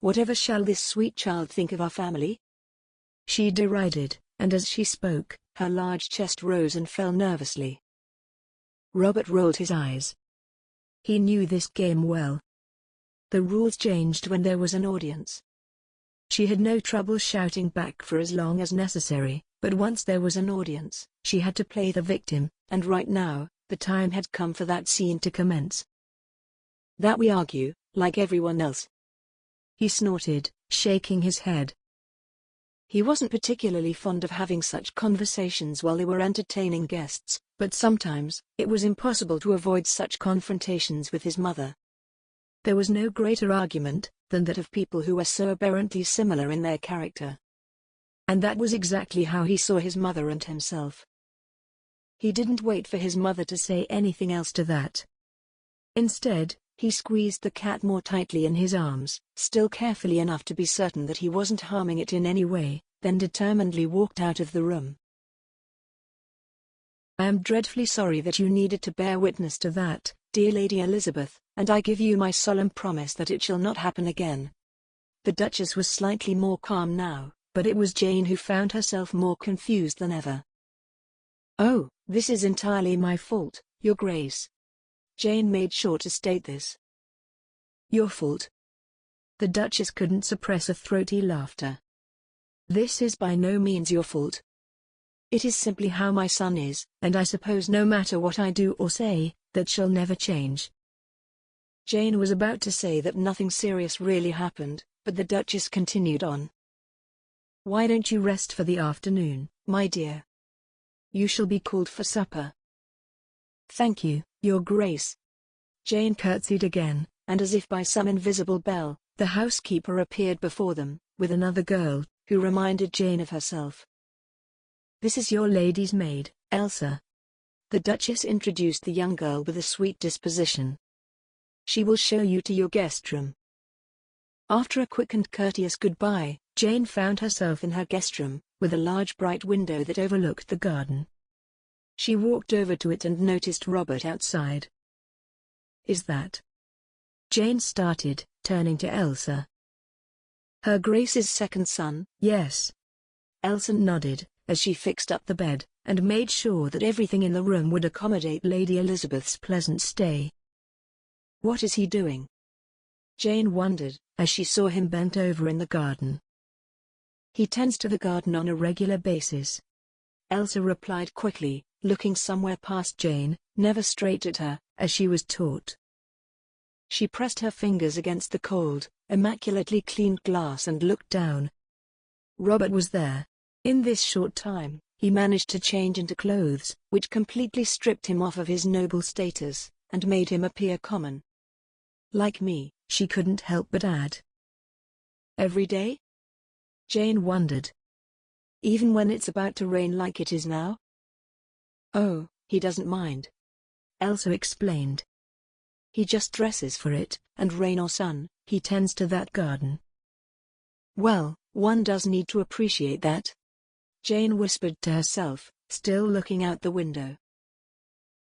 whatever shall this sweet child think of our family? She derided, and as she spoke, her large chest rose and fell nervously. Robert rolled his eyes. He knew this game well. The rules changed when there was an audience. She had no trouble shouting back for as long as necessary, but once there was an audience, she had to play the victim, and right now, the time had come for that scene to commence. That we argue, like everyone else. He snorted, shaking his head. He wasn't particularly fond of having such conversations while they were entertaining guests, but sometimes, it was impossible to avoid such confrontations with his mother. There was no greater argument than that of people who were so aberrantly similar in their character. And that was exactly how he saw his mother and himself. He didn't wait for his mother to say anything else to that. Instead, he squeezed the cat more tightly in his arms, still carefully enough to be certain that he wasn't harming it in any way, then determinedly walked out of the room. I am dreadfully sorry that you needed to bear witness to that, Dear Lady Elizabeth, and I give you my solemn promise that it shall not happen again." The Duchess was slightly more calm now, but it was Jane who found herself more confused than ever. "Oh, this is entirely my fault, Your Grace." Jane made sure to state this. "Your fault?" The Duchess couldn't suppress a throaty laughter. "This is by no means your fault. It is simply how my son is, and I suppose no matter what I do or say, that shall never change." Jane was about to say that nothing serious really happened, but the Duchess continued on. "Why don't you rest for the afternoon, my dear? You shall be called for supper." "Thank you, Your Grace." Jane curtsied again, and as if by some invisible bell, the housekeeper appeared before them, with another girl, who reminded Jane of herself. "This is your lady's maid, Elsa." The Duchess introduced the young girl with a sweet disposition. "She will show you to your guest room." After a quick and courteous goodbye, Jane found herself in her guest room, with a large bright window that overlooked the garden. She walked over to it and noticed Robert outside. "Is that?" Jane started, turning to Elsa. "Her Grace's second son?" "Yes." Elsa nodded, as she fixed up the bed, and made sure that everything in the room would accommodate Lady Elizabeth's pleasant stay. "What is he doing?" Jane wondered, as she saw him bent over in the garden. "He tends to the garden on a regular basis." Elsa replied quickly, looking somewhere past Jane, never straight at her, as she was taught. She pressed her fingers against the cold, immaculately cleaned glass and looked down. Robert was there. In this short time, he managed to change into clothes, which completely stripped him off of his noble status, and made him appear common. "Like me," she couldn't help but add. "Every day?" Jane wondered. "Even when it's about to rain like it is now?" "Oh, he doesn't mind," Elsa explained. "He just dresses for it, and rain or sun, he tends to that garden." "Well, one does need to appreciate that," Jane whispered to herself, still looking out the window.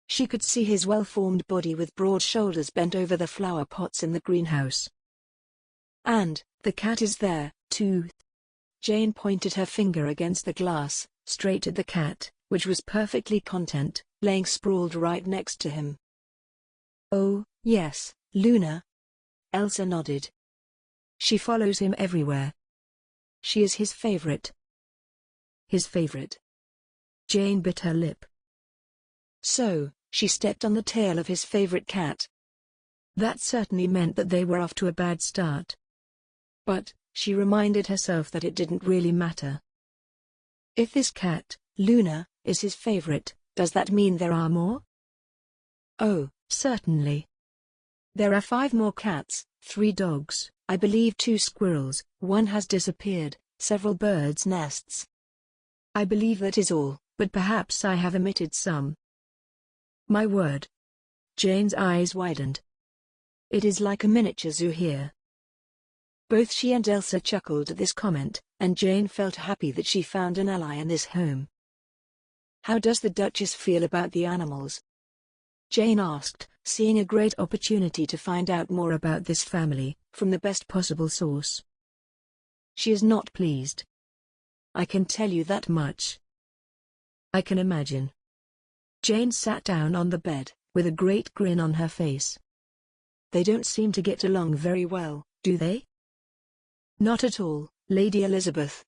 She could see his well-formed body with broad shoulders bent over the flower pots in the greenhouse. "And, the cat is there, too." Jane pointed her finger against the glass, straight at the cat, which was perfectly content, laying sprawled right next to him. "Oh, yes, Luna." Elsa nodded. "She follows him everywhere. She is his favorite." "His favorite?" Jane bit her lip. So, she stepped on the tail of his favorite cat. That certainly meant that they were off to a bad start. But, she reminded herself that it didn't really matter. If this cat, Luna, is his favorite, does that mean there are more? Oh, certainly. There are 5 more cats, 3 dogs, I believe 2 squirrels, 1 has disappeared, several birds' nests. I believe that is all, but perhaps I have omitted some. My word. Jane's eyes widened. It is like a miniature zoo here. Both she and Elsa chuckled at this comment, and Jane felt happy that she found an ally in this home. "How does the Duchess feel about the animals?" Jane asked, seeing a great opportunity to find out more about this family, from the best possible source. "She is not pleased. I can tell you that much." "I can imagine." Jane sat down on the bed, with a great grin on her face. "They don't seem to get along very well, do they?" "Not at all, Lady Elizabeth."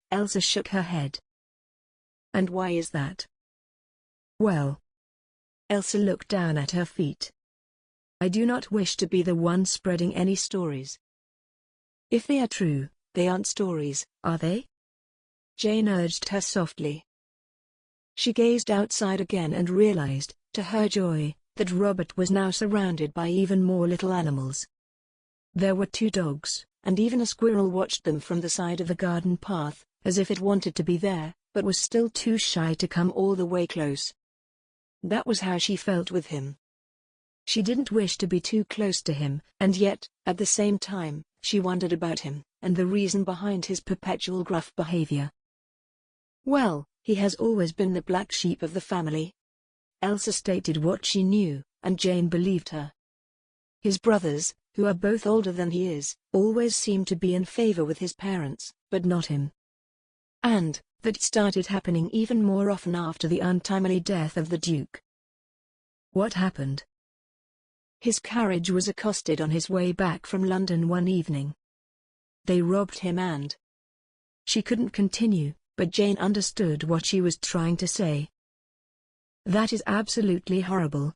Elsa shook her head. "And why is that?" "Well." Elsa looked down at her feet. "I do not wish to be the one spreading any stories." "If they are true, they aren't stories, are they?" Jane urged her softly. She gazed outside again and realized, to her joy, that Robert was now surrounded by even more little animals. There were 2 dogs, and even a squirrel watched them from the side of the garden path, as if it wanted to be there, but was still too shy to come all the way close. That was how she felt with him. She didn't wish to be too close to him, and yet, at the same time, she wondered about him, and the reason behind his perpetual gruff behavior. "Well, he has always been the black sheep of the family." Elsa stated what she knew, and Jane believed her. His brothers, who are both older than he is, always seem to be in favor with his parents, but not him. And that started happening even more often after the untimely death of the Duke. What happened? His carriage was accosted on his way back from London one evening. They robbed him and... She couldn't continue, but Jane understood what she was trying to say. That is absolutely horrible.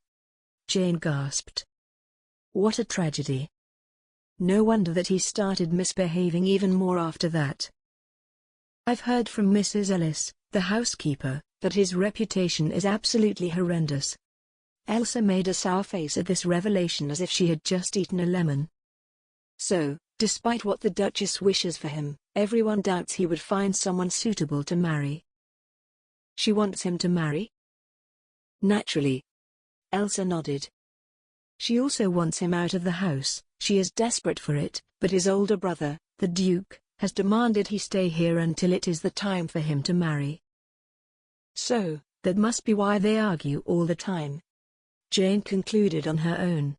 Jane gasped. What a tragedy. No wonder that he started misbehaving even more after that. I've heard from Mrs. Ellis, the housekeeper, that his reputation is absolutely horrendous. Elsa made a sour face at this revelation as if she had just eaten a lemon. So, despite what the Duchess wishes for him, everyone doubts he would find someone suitable to marry. She wants him to marry? Naturally. Elsa nodded. She also wants him out of the house. She is desperate for it, but his older brother, the Duke, has demanded he stay here until it is the time for him to marry. So, that must be why they argue all the time. Jane concluded on her own.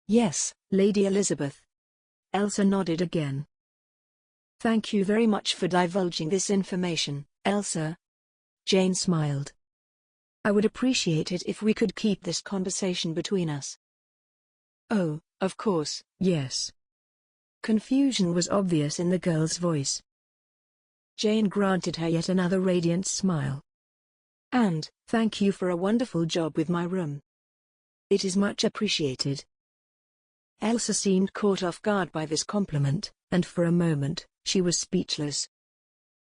Yes, Lady Elizabeth. Elsa nodded again. Thank you very much for divulging this information, Elsa. Jane smiled. I would appreciate it if we could keep this conversation between us. Oh, of course, yes. Confusion was obvious in the girl's voice. Jane granted her yet another radiant smile. And, thank you for a wonderful job with my room. It is much appreciated. Elsa seemed caught off guard by this compliment, and for a moment, she was speechless.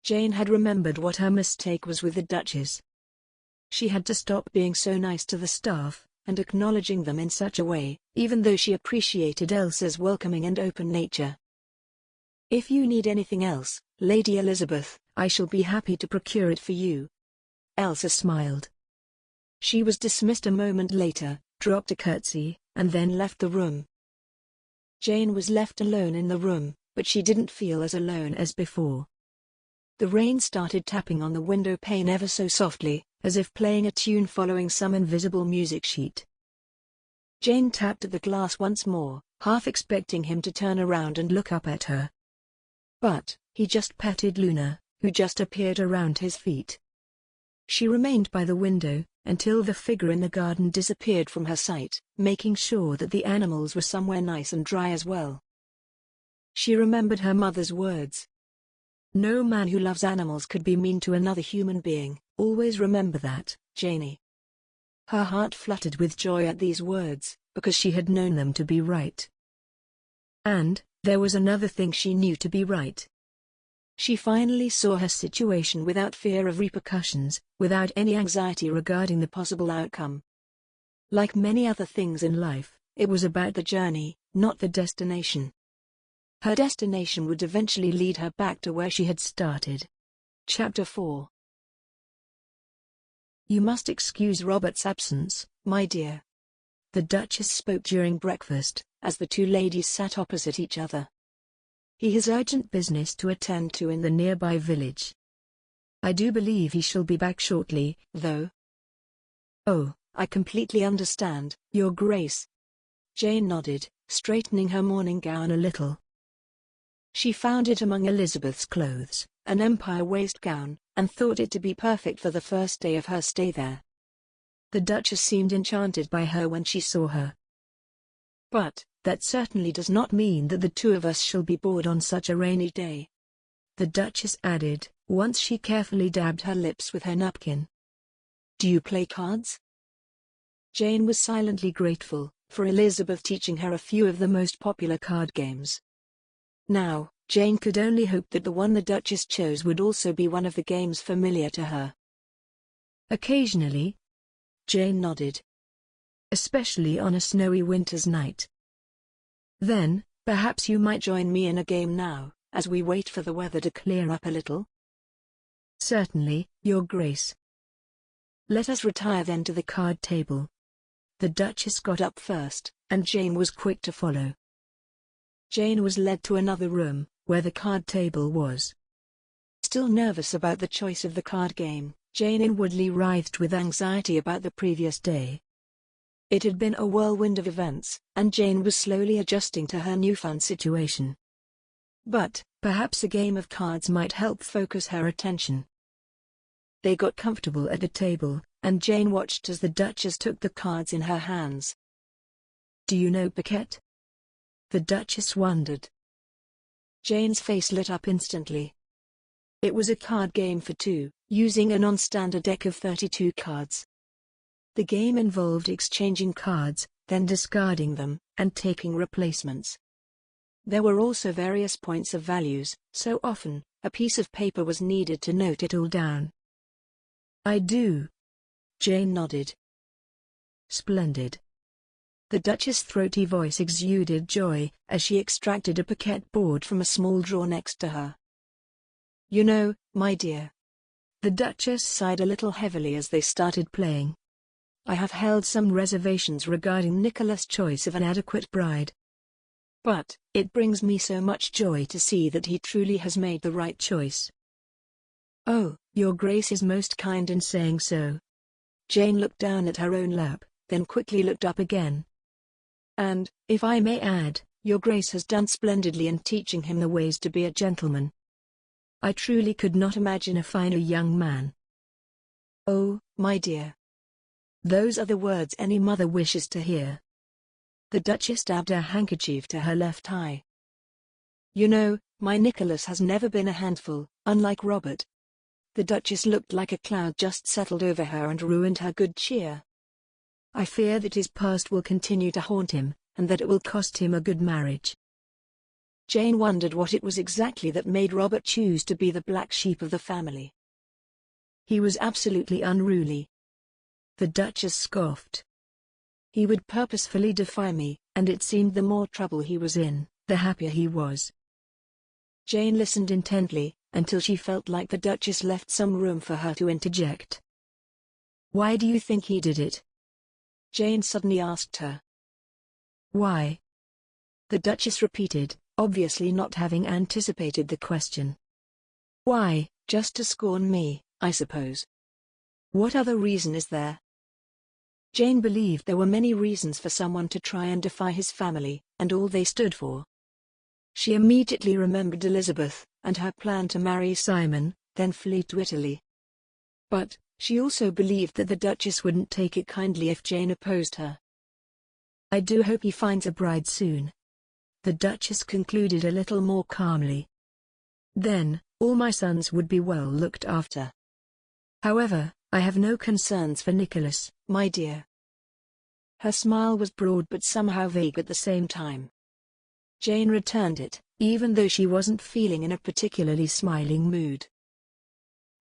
Jane had remembered what her mistake was with the Duchess. She had to stop being so nice to the staff, and acknowledging them in such a way, even though she appreciated Elsa's welcoming and open nature. If you need anything else, Lady Elizabeth, I shall be happy to procure it for you. Elsa smiled. She was dismissed a moment later, dropped a curtsy, and then left the room. Jane was left alone in the room, but she didn't feel as alone as before. The rain started tapping on the window pane ever so softly, as if playing a tune following some invisible music sheet. Jane tapped at the glass once more, half expecting him to turn around and look up at her. But he just petted Luna, who just appeared around his feet. She remained by the window, until the figure in the garden disappeared from her sight, making sure that the animals were somewhere nice and dry as well. She remembered her mother's words. No man who loves animals could be mean to another human being, always remember that, Janie. Her heart fluttered with joy at these words, because she had known them to be right. And there was another thing she knew to be right. She finally saw her situation without fear of repercussions, without any anxiety regarding the possible outcome. Like many other things in life, it was about the journey, not the destination. Her destination would eventually lead her back to where she had started. Chapter 4. You must excuse Robert's absence, my dear. The Duchess spoke during breakfast, as the two ladies sat opposite each other. He has urgent business to attend to in the nearby village. I do believe he shall be back shortly, though. Oh, I completely understand, Your Grace. Jane nodded, straightening her morning gown a little. She found it among Elizabeth's clothes, an Empire waist gown, and thought it to be perfect for the first day of her stay there. The Duchess seemed enchanted by her when she saw her. But that certainly does not mean that the two of us shall be bored on such a rainy day, the Duchess added, once she carefully dabbed her lips with her napkin. Do you play cards? Jane was silently grateful for Elizabeth teaching her a few of the most popular card games. Now, Jane could only hope that the one the Duchess chose would also be one of the games familiar to her. Occasionally. Jane nodded. Especially on a snowy winter's night. Then, perhaps you might join me in a game now, as we wait for the weather to clear up a little? Certainly, Your Grace. Let us retire then to the card table. The Duchess got up first, and Jane was quick to follow. Jane was led to another room, where the card table was. Still nervous about the choice of the card game, Jane inwardly writhed with anxiety about the previous day. It had been a whirlwind of events, and Jane was slowly adjusting to her newfound situation. But, perhaps a game of cards might help focus her attention. They got comfortable at a table, and Jane watched as the Duchess took the cards in her hands. "Do you know piquet?" the Duchess wondered. Jane's face lit up instantly. It was a card game for two, using a non-standard deck of 32 cards. The game involved exchanging cards, then discarding them, and taking replacements. There were also various points of values, so often, a piece of paper was needed to note it all down. "I do." Jane nodded. "Splendid." The Duchess' throaty voice exuded joy, as she extracted a piquet board from a small drawer next to her. "You know, my dear." The Duchess sighed a little heavily as they started playing. "I have held some reservations regarding Nicholas' choice of an adequate bride. But, it brings me so much joy to see that he truly has made the right choice." "Oh, your Grace is most kind in saying so." Jane looked down at her own lap, then quickly looked up again. "And, if I may add, your Grace has done splendidly in teaching him the ways to be a gentleman. I truly could not imagine a finer young man." "Oh, my dear. Those are the words any mother wishes to hear." The Duchess dabbed her handkerchief to her left eye. "You know, my Nicholas has never been a handful, unlike Robert." The Duchess looked like a cloud just settled over her and ruined her good cheer. "I fear that his past will continue to haunt him, and that it will cost him a good marriage." Jane wondered what it was exactly that made Robert choose to be the black sheep of the family. "He was absolutely unruly." The Duchess scoffed. "He would purposefully defy me, and it seemed the more trouble he was in, the happier he was." Jane listened intently, until she felt like the Duchess left some room for her to interject. "Why do you think he did it?" Jane suddenly asked her. "Why?" the Duchess repeated, obviously not having anticipated the question. "Why, just to scorn me, I suppose. What other reason is there?" Jane believed there were many reasons for someone to try and defy his family, and all they stood for. She immediately remembered Elizabeth, and her plan to marry Simon, then flee to Italy. But, she also believed that the Duchess wouldn't take it kindly if Jane opposed her. "I do hope he finds a bride soon," the Duchess concluded a little more calmly. "Then, all my sons would be well looked after. However, I have no concerns for Nicholas, my dear." Her smile was broad but somehow vague at the same time. Jane returned it, even though she wasn't feeling in a particularly smiling mood.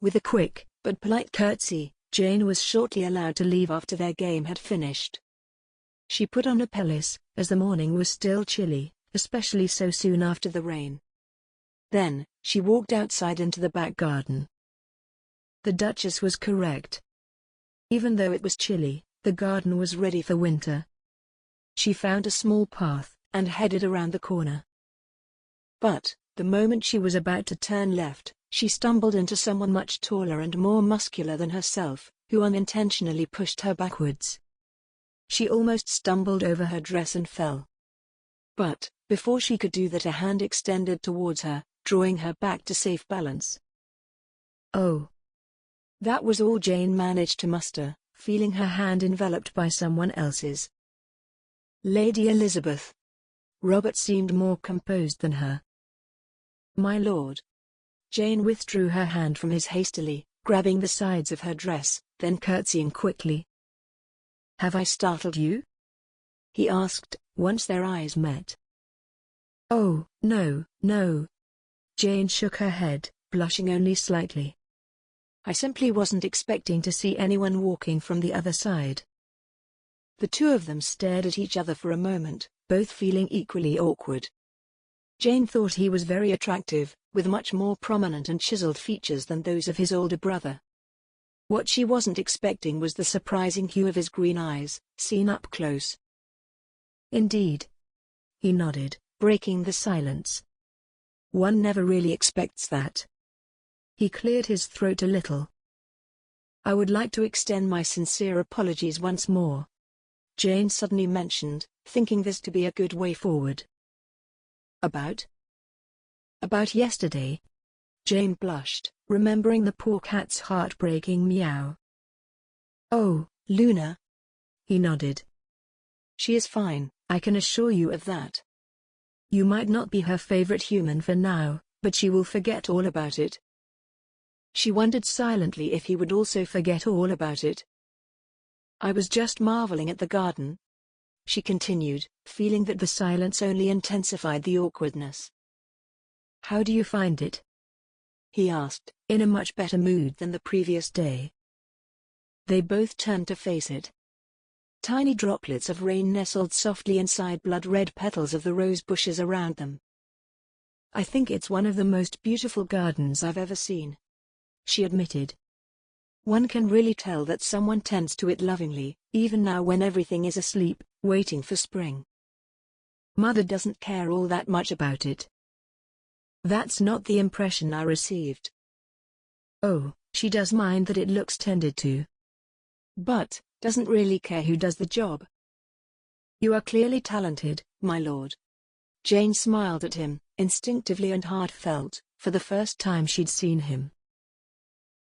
With a quick, but polite curtsy, Jane was shortly allowed to leave after their game had finished. She put on a pelisse, as the morning was still chilly, especially so soon after the rain. Then, she walked outside into the back garden. The Duchess was correct. Even though it was chilly, the garden was ready for winter. She found a small path, and headed around the corner. But, the moment she was about to turn left, she stumbled into someone much taller and more muscular than herself, who unintentionally pushed her backwards. She almost stumbled over her dress and fell. But, before she could do that, a hand extended towards her, drawing her back to safe balance. "Oh." That was all Jane managed to muster, feeling her hand enveloped by someone else's. "Lady Elizabeth." Robert seemed more composed than her. "My lord." Jane withdrew her hand from his hastily, grabbing the sides of her dress, then curtsying quickly. "Have I startled you?" he asked, once their eyes met. "Oh, no, no." Jane shook her head, blushing only slightly. "I simply wasn't expecting to see anyone walking from the other side." The two of them stared at each other for a moment, both feeling equally awkward. Jane thought he was very attractive, with much more prominent and chiseled features than those of his older brother. What she wasn't expecting was the surprising hue of his green eyes, seen up close. "Indeed." He nodded, breaking the silence. "One never really expects that." He cleared his throat a little. "I would like to extend my sincere apologies once more." Jane suddenly mentioned, thinking this to be a good way forward. About? About yesterday. Jane blushed, remembering the poor cat's heartbreaking meow. Oh, Luna. He nodded. She is fine, I can assure you of that. You might not be her favorite human for now, but she will forget all about it. She wondered silently if he would also forget all about it. I was just marveling at the garden, she continued, feeling that the silence only intensified the awkwardness. How do you find it? He asked, in a much better mood than the previous day. They both turned to face it. Tiny droplets of rain nestled softly inside blood-red petals of the rose bushes around them. I think it's one of the most beautiful gardens I've ever seen, she admitted. One can really tell that someone tends to it lovingly, even now when everything is asleep, waiting for spring. Mother doesn't care all that much about it. That's not the impression I received. Oh, she does mind that it looks tended to. But, doesn't really care who does the job. You are clearly talented, my lord. Jane smiled at him, instinctively and heartfelt, for the first time she'd seen him.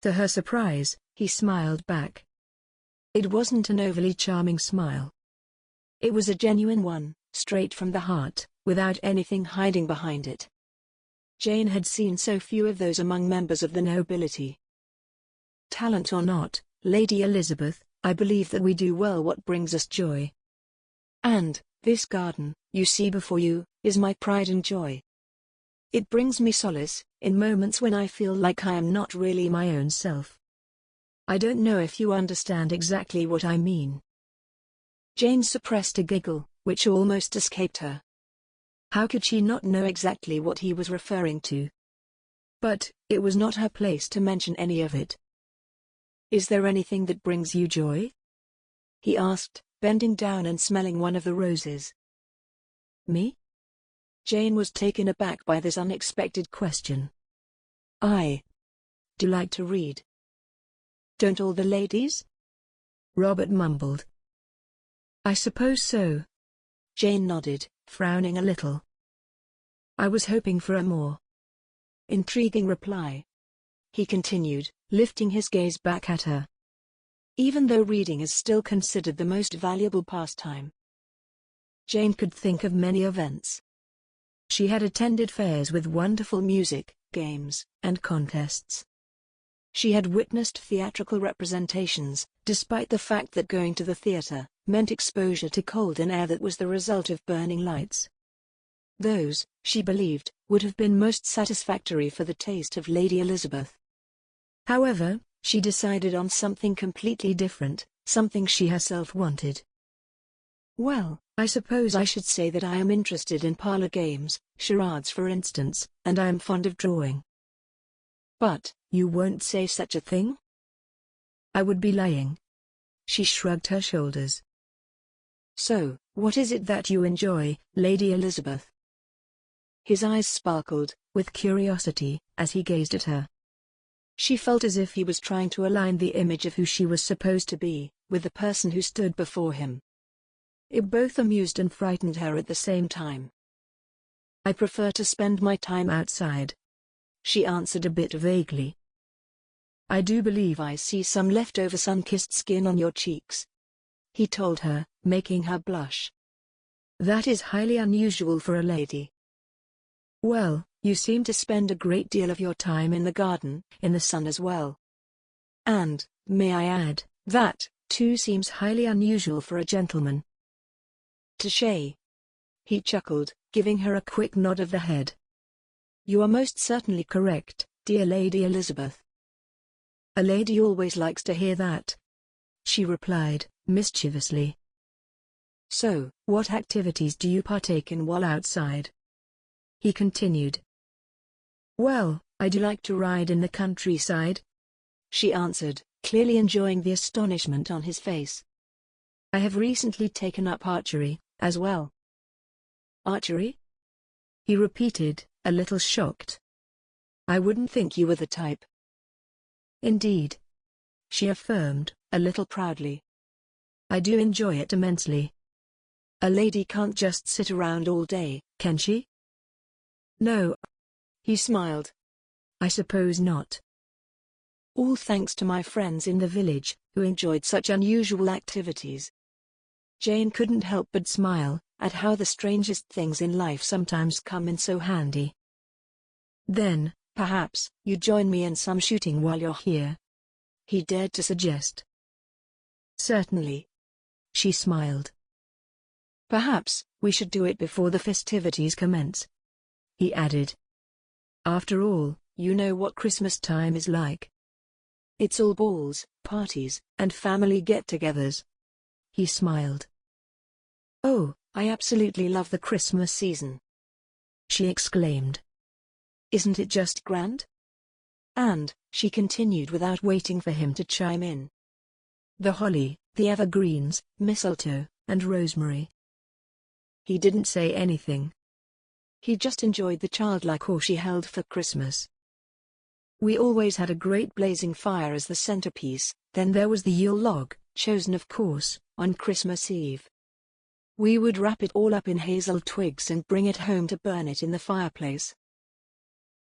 To her surprise, he smiled back. It wasn't an overly charming smile. It was a genuine one, straight from the heart, without anything hiding behind it. Jane had seen so few of those among members of the nobility. Talent or not, Lady Elizabeth, I believe that we do well what brings us joy. And, this garden, you see before you, is my pride and joy. It brings me solace, in moments when I feel like I am not really my own self. I don't know if you understand exactly what I mean. Jane suppressed a giggle, which almost escaped her. How could she not know exactly what he was referring to? But, it was not her place to mention any of it. Is there anything that brings you joy? He asked, bending down and smelling one of the roses. Me? Jane was taken aback by this unexpected question. I do like to read. Don't all the ladies? Robert mumbled. I suppose so. Jane nodded, frowning a little. I was hoping for a more intriguing reply. He continued, lifting his gaze back at her. Even though reading is still considered the most valuable pastime. Jane could think of many events. She had attended fairs with wonderful music, games, and contests. She had witnessed theatrical representations, despite the fact that going to the theater meant exposure to cold and air that was the result of burning lights. Those, she believed, would have been most satisfactory for the taste of Lady Elizabeth. However, she decided on something completely different, something she herself wanted. Well, I suppose I should say that I am interested in parlor games, charades for instance, and I am fond of drawing. But, you won't say such a thing? I would be lying. She shrugged her shoulders. So, what is it that you enjoy, Lady Elizabeth? His eyes sparkled, with curiosity, as he gazed at her. She felt as if he was trying to align the image of who she was supposed to be, with the person who stood before him. It both amused and frightened her at the same time. I prefer to spend my time outside, she answered a bit vaguely. I do believe I see some leftover sun-kissed skin on your cheeks, he told her, making her blush. That is highly unusual for a lady. Well, you seem to spend a great deal of your time in the garden, in the sun as well. And, may I add, that, too seems highly unusual for a gentleman. Touché. He chuckled, giving her a quick nod of the head. You are most certainly correct, dear Lady Elizabeth. A lady always likes to hear that, she replied, mischievously. So, what activities do you partake in while outside? He continued. Well, I do like to ride in the countryside, she answered, clearly enjoying the astonishment on his face. I have recently taken up archery, as well. Archery? He repeated, a little shocked. I wouldn't think you were the type. Indeed, she affirmed, a little proudly. I do enjoy it immensely. A lady can't just sit around all day, can she? No. He smiled. I suppose not. All thanks to my friends in the village, who enjoyed such unusual activities. Jane couldn't help but smile at how the strangest things in life sometimes come in so handy. Then, perhaps, you join me in some shooting while you're here? He dared to suggest. Certainly. She smiled. Perhaps, we should do it before the festivities commence. He added. After all, you know what Christmas time is like. It's all balls, parties, and family get-togethers. He smiled. Oh, I absolutely love the Christmas season. She exclaimed. Isn't it just grand? And, she continued without waiting for him to chime in. The holly, the evergreens, mistletoe, and rosemary. He didn't say anything. He just enjoyed the childlike awe she held for Christmas. We always had a great blazing fire as the centerpiece, then there was the Yule log, chosen of course, on Christmas Eve. We would wrap it all up in hazel twigs and bring it home to burn it in the fireplace.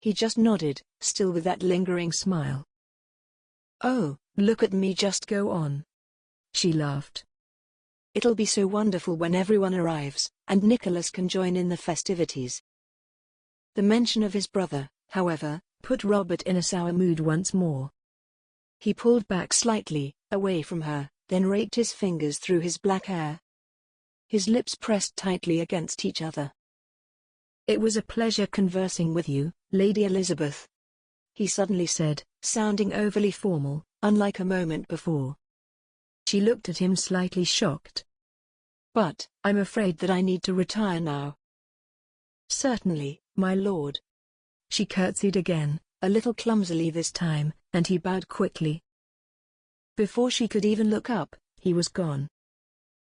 He just nodded, still with that lingering smile. Oh, look at me just go on. She laughed. It'll be so wonderful when everyone arrives, and Nicholas can join in the festivities. The mention of his brother, however, put Robert in a sour mood once more. He pulled back slightly, away from her, then raked his fingers through his black hair. His lips pressed tightly against each other. It was a pleasure conversing with you, Lady Elizabeth. He suddenly said, sounding overly formal, unlike a moment before. She looked at him slightly shocked. But, I'm afraid that I need to retire now. Certainly, my lord. She curtsied again, a little clumsily this time, and he bowed quickly. Before she could even look up, he was gone.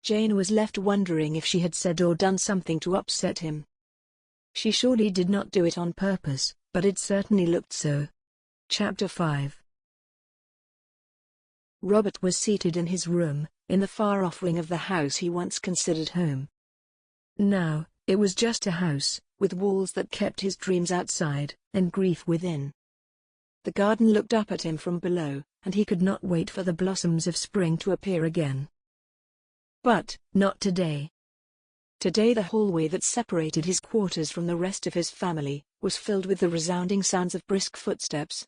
Jane was left wondering if she had said or done something to upset him. She surely did not do it on purpose, but it certainly looked so. Chapter 5. Robert was seated in his room, in the far-off wing of the house he once considered home. Now, it was just a house, with walls that kept his dreams outside, and grief within. The garden looked up at him from below, and he could not wait for the blossoms of spring to appear again. But, not today. Today the hallway that separated his quarters from the rest of his family, was filled with the resounding sounds of brisk footsteps.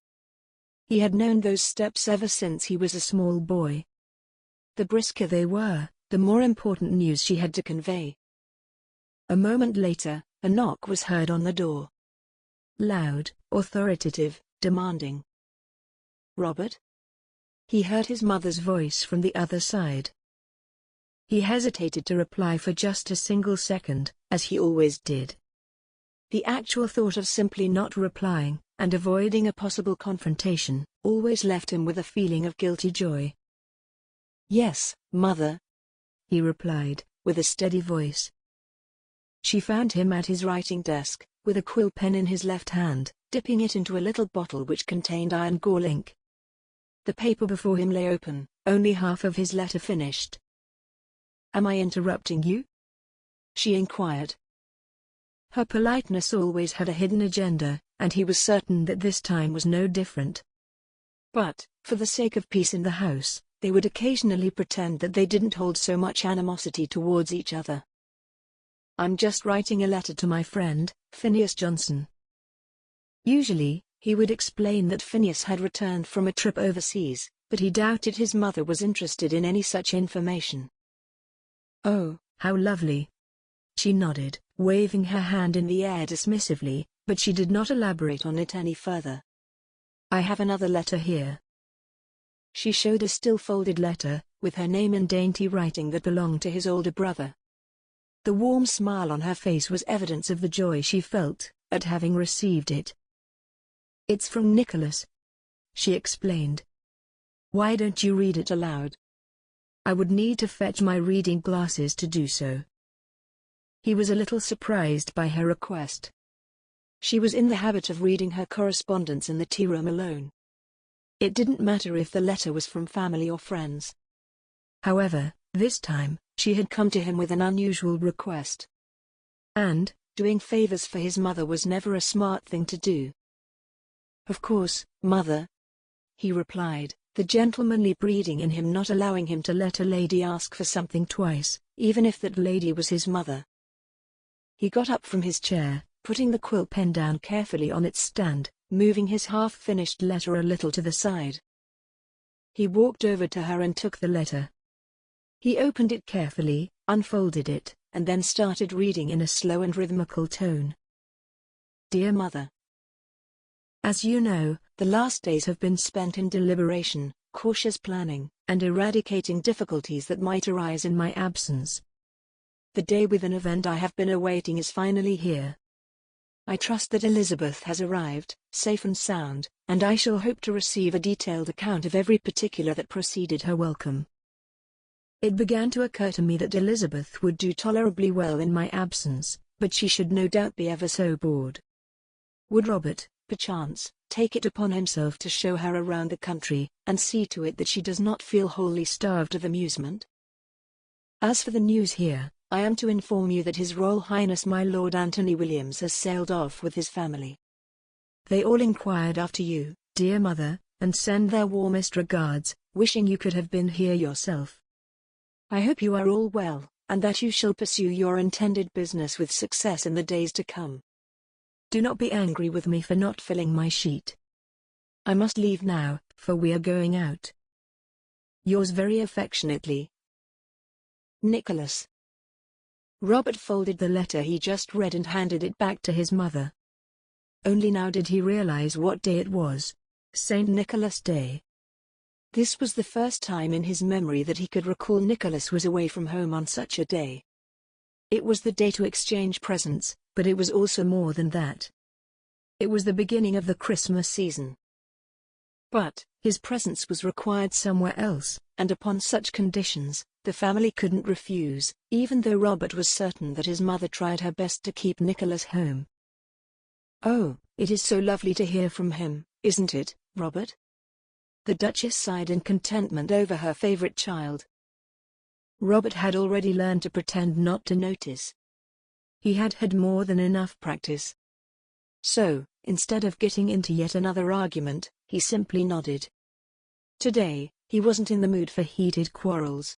He had known those steps ever since he was a small boy. The brisker they were, the more important news she had to convey. A moment later, a knock was heard on the door. Loud, authoritative, demanding. Robert? He heard his mother's voice from the other side. He hesitated to reply for just a single second, as he always did. The actual thought of simply not replying, and avoiding a possible confrontation, always left him with a feeling of guilty joy. Yes, mother, he replied, with a steady voice. She found him at his writing desk, with a quill pen in his left hand, dipping it into a little bottle which contained iron gall ink. The paper before him lay open, only half of his letter finished. Am I interrupting you? She inquired. Her politeness always had a hidden agenda, and he was certain that this time was no different. But, for the sake of peace in the house, they would occasionally pretend that they didn't hold so much animosity towards each other. I'm just writing a letter to my friend, Phineas Johnson. Usually, he would explain that Phineas had returned from a trip overseas, but he doubted his mother was interested in any such information. Oh, how lovely. She nodded, waving her hand in the air dismissively, but she did not elaborate on it any further. I have another letter here. She showed a still-folded letter, with her name in dainty writing that belonged to his older brother. The warm smile on her face was evidence of the joy she felt at having received it. It's from Nicholas, she explained. Why don't you read it aloud? I would need to fetch my reading glasses to do so. He was a little surprised by her request. She was in the habit of reading her correspondence in the tea room alone. It didn't matter if the letter was from family or friends. However, This time, she had come to him with an unusual request. And, doing favors for his mother was never a smart thing to do. "Of course, mother," he replied, the gentlemanly breeding in him not allowing him to let a lady ask for something twice, even if that lady was his mother. He got up from his chair, putting the quill pen down carefully on its stand, moving his half-finished letter a little to the side. He walked over to her and took the letter. He opened it carefully, unfolded it, and then started reading in a slow and rhythmical tone. "Dear Mother, as you know, the last days have been spent in deliberation, cautious planning, and eradicating difficulties that might arise in my absence. The day with an event I have been awaiting is finally here. I trust that Elizabeth has arrived, safe and sound, and I shall hope to receive a detailed account of every particular that preceded her welcome. It began to occur to me that Elizabeth would do tolerably well in my absence, but she should no doubt be ever so bored. Would Robert, perchance, take it upon himself to show her around the country, and see to it that she does not feel wholly starved of amusement? As for the news here, I am to inform you that His Royal Highness my Lord Anthony Williams has sailed off with his family. They all inquired after you, dear mother, and send their warmest regards, wishing you could have been here yourself. I hope you are all well, and that you shall pursue your intended business with success in the days to come. Do not be angry with me for not filling my sheet. I must leave now, for we are going out. Yours very affectionately, Nicholas." Robert folded the letter he just read and handed it back to his mother. Only now did he realize what day it was. St. Nicholas Day. This was the first time in his memory that he could recall Nicholas was away from home on such a day. It was the day to exchange presents, but it was also more than that. It was the beginning of the Christmas season. But his presence was required somewhere else, and upon such conditions, the family couldn't refuse, even though Robert was certain that his mother tried her best to keep Nicholas home. "Oh, it is so lovely to hear from him, isn't it, Robert?" The Duchess sighed in contentment over her favorite child. Robert had already learned to pretend not to notice. He had had more than enough practice. So, instead of getting into yet another argument, he simply nodded. Today, he wasn't in the mood for heated quarrels.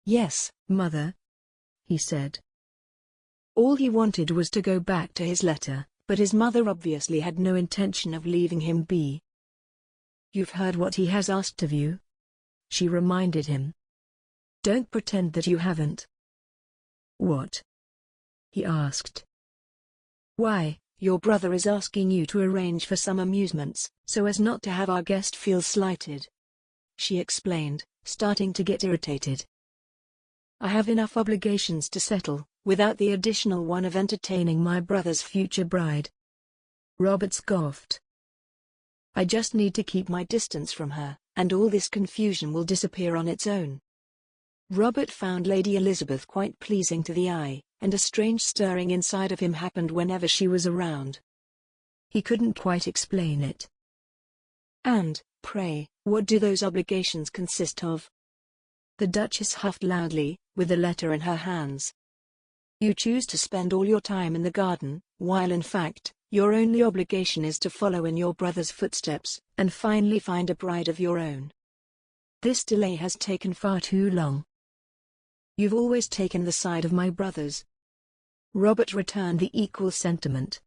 "Yes, mother," he said. All he wanted was to go back to his letter, but his mother obviously had no intention of leaving him be. "You've heard what he has asked of you?" she reminded him. "Don't pretend that you haven't." "What?" he asked. "Why, your brother is asking you to arrange for some amusements, so as not to have our guest feel slighted," she explained, starting to get irritated. "I have enough obligations to settle, without the additional one of entertaining my brother's future bride." Robert scoffed. "I just need to keep my distance from her, and all this confusion will disappear on its own." Robert found Lady Elizabeth quite pleasing to the eye, and a strange stirring inside of him happened whenever she was around. He couldn't quite explain it. "And, pray, what do those obligations consist of?" The Duchess huffed loudly, with the letter in her hands. "You choose to spend all your time in the garden, while in fact, your only obligation is to follow in your brother's footsteps, and finally find a bride of your own. This delay has taken far too long." "You've always taken the side of my brothers." Robert returned the equal sentiment.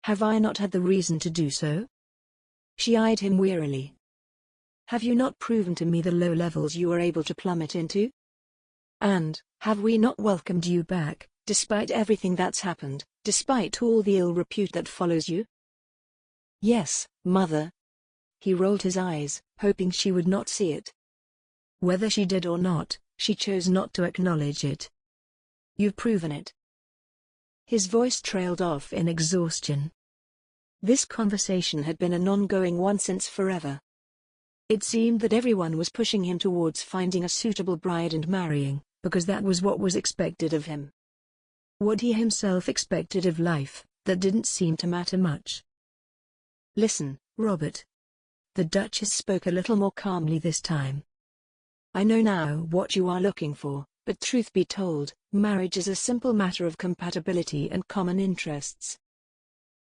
"Have I not had the reason to do so?" She eyed him wearily. "Have you not proven to me the low levels you are able to plummet into? And, have we not welcomed you back, despite everything that's happened, despite all the ill repute that follows you?" "Yes, mother." He rolled his eyes, hoping she would not see it. Whether she did or not, she chose not to acknowledge it. "You've proven it." His voice trailed off in exhaustion. This conversation had been an ongoing one since forever. It seemed that everyone was pushing him towards finding a suitable bride and marrying, because that was what was expected of him. What he himself expected of life, that didn't seem to matter much. "Listen, Robert." The Duchess spoke a little more calmly this time. I know now what you are looking for, but truth be told, marriage is a simple matter of compatibility and common interests.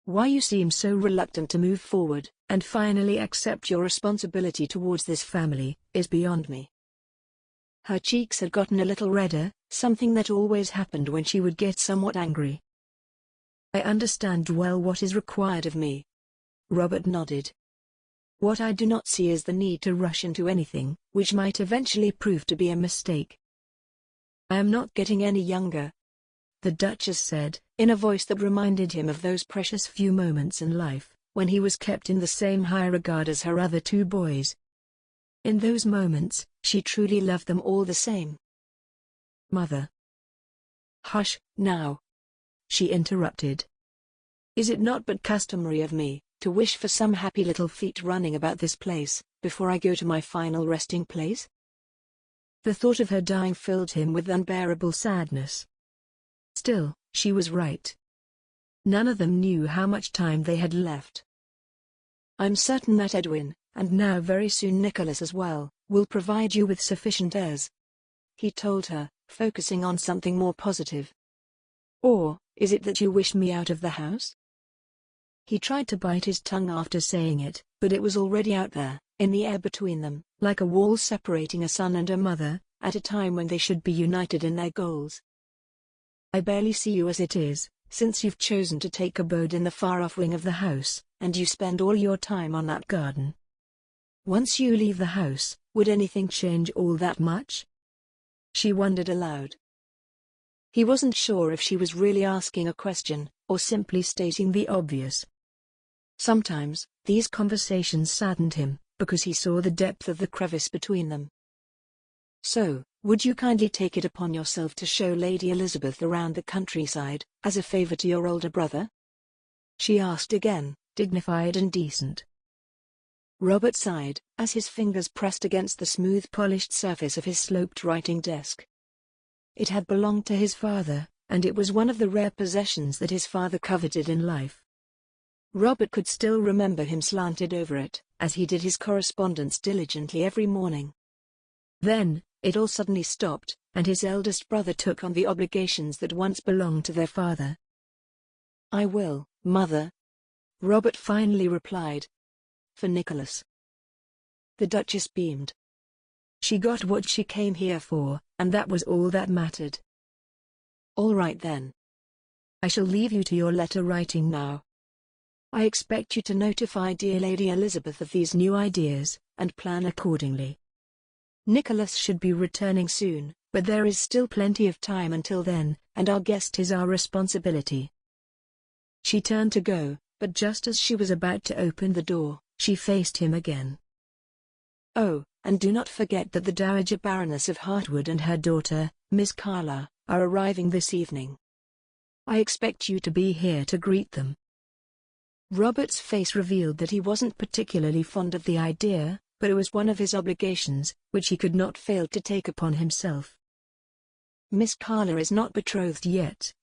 Why you seem so reluctant to move forward, and finally accept your responsibility towards this family, is beyond me." Her cheeks had gotten a little redder, something that always happened when she would get somewhat angry. "I understand well what is required of me." Robert nodded. "What I do not see is the need to rush into anything, which might eventually prove to be a mistake." "I am not getting any younger," the Duchess said, in a voice that reminded him of those precious few moments in life, when he was kept in the same high regard as her other two boys. In those moments, she truly loved them all the same. "Mother." "Hush, now," she interrupted. "Is it not but customary of me to wish for some happy little feet running about this place, before I go to my final resting place?" The thought of her dying filled him with unbearable sadness. Still, she was right. None of them knew how much time they had left. "I'm certain that Edwin, and now very soon Nicholas as well, will provide you with sufficient heirs," he told her, focusing on something more positive. "Or, is it that you wish me out of the house?" He tried to bite his tongue after saying it, but it was already out there, in the air between them, like a wall separating a son and a mother, at a time when they should be united in their goals. "I barely see you as it is, since you've chosen to take abode in the far-off wing of the house, and you spend all your time on that garden. Once you leave the house, would anything change all that much?" she wondered aloud. He wasn't sure if she was really asking a question, or simply stating the obvious. Sometimes, these conversations saddened him, because he saw the depth of the crevice between them. "So, would you kindly take it upon yourself to show Lady Elizabeth around the countryside, as a favor to your older brother?" she asked again, dignified and decent. Robert sighed, as his fingers pressed against the smooth polished surface of his sloped writing desk. It had belonged to his father, and it was one of the rare possessions that his father coveted in life. Robert could still remember him slanted over it, as he did his correspondence diligently every morning. Then, it all suddenly stopped, and his eldest brother took on the obligations that once belonged to their father. "I will, mother," Robert finally replied. "For Nicholas." The Duchess beamed. She got what she came here for, and that was all that mattered. "All right then. I shall leave you to your letter writing now. I expect you to notify dear Lady Elizabeth of these new ideas, and plan accordingly. Nicholas should be returning soon, but there is still plenty of time until then, and our guest is our responsibility." She turned to go, but just as she was about to open the door, she faced him again. "Oh, and do not forget that the Dowager Baroness of Hartwood and her daughter, Miss Carla, are arriving this evening. I expect you to be here to greet them." Robert's face revealed that he wasn't particularly fond of the idea, but it was one of his obligations, which he could not fail to take upon himself. "Miss Carla is not betrothed yet,"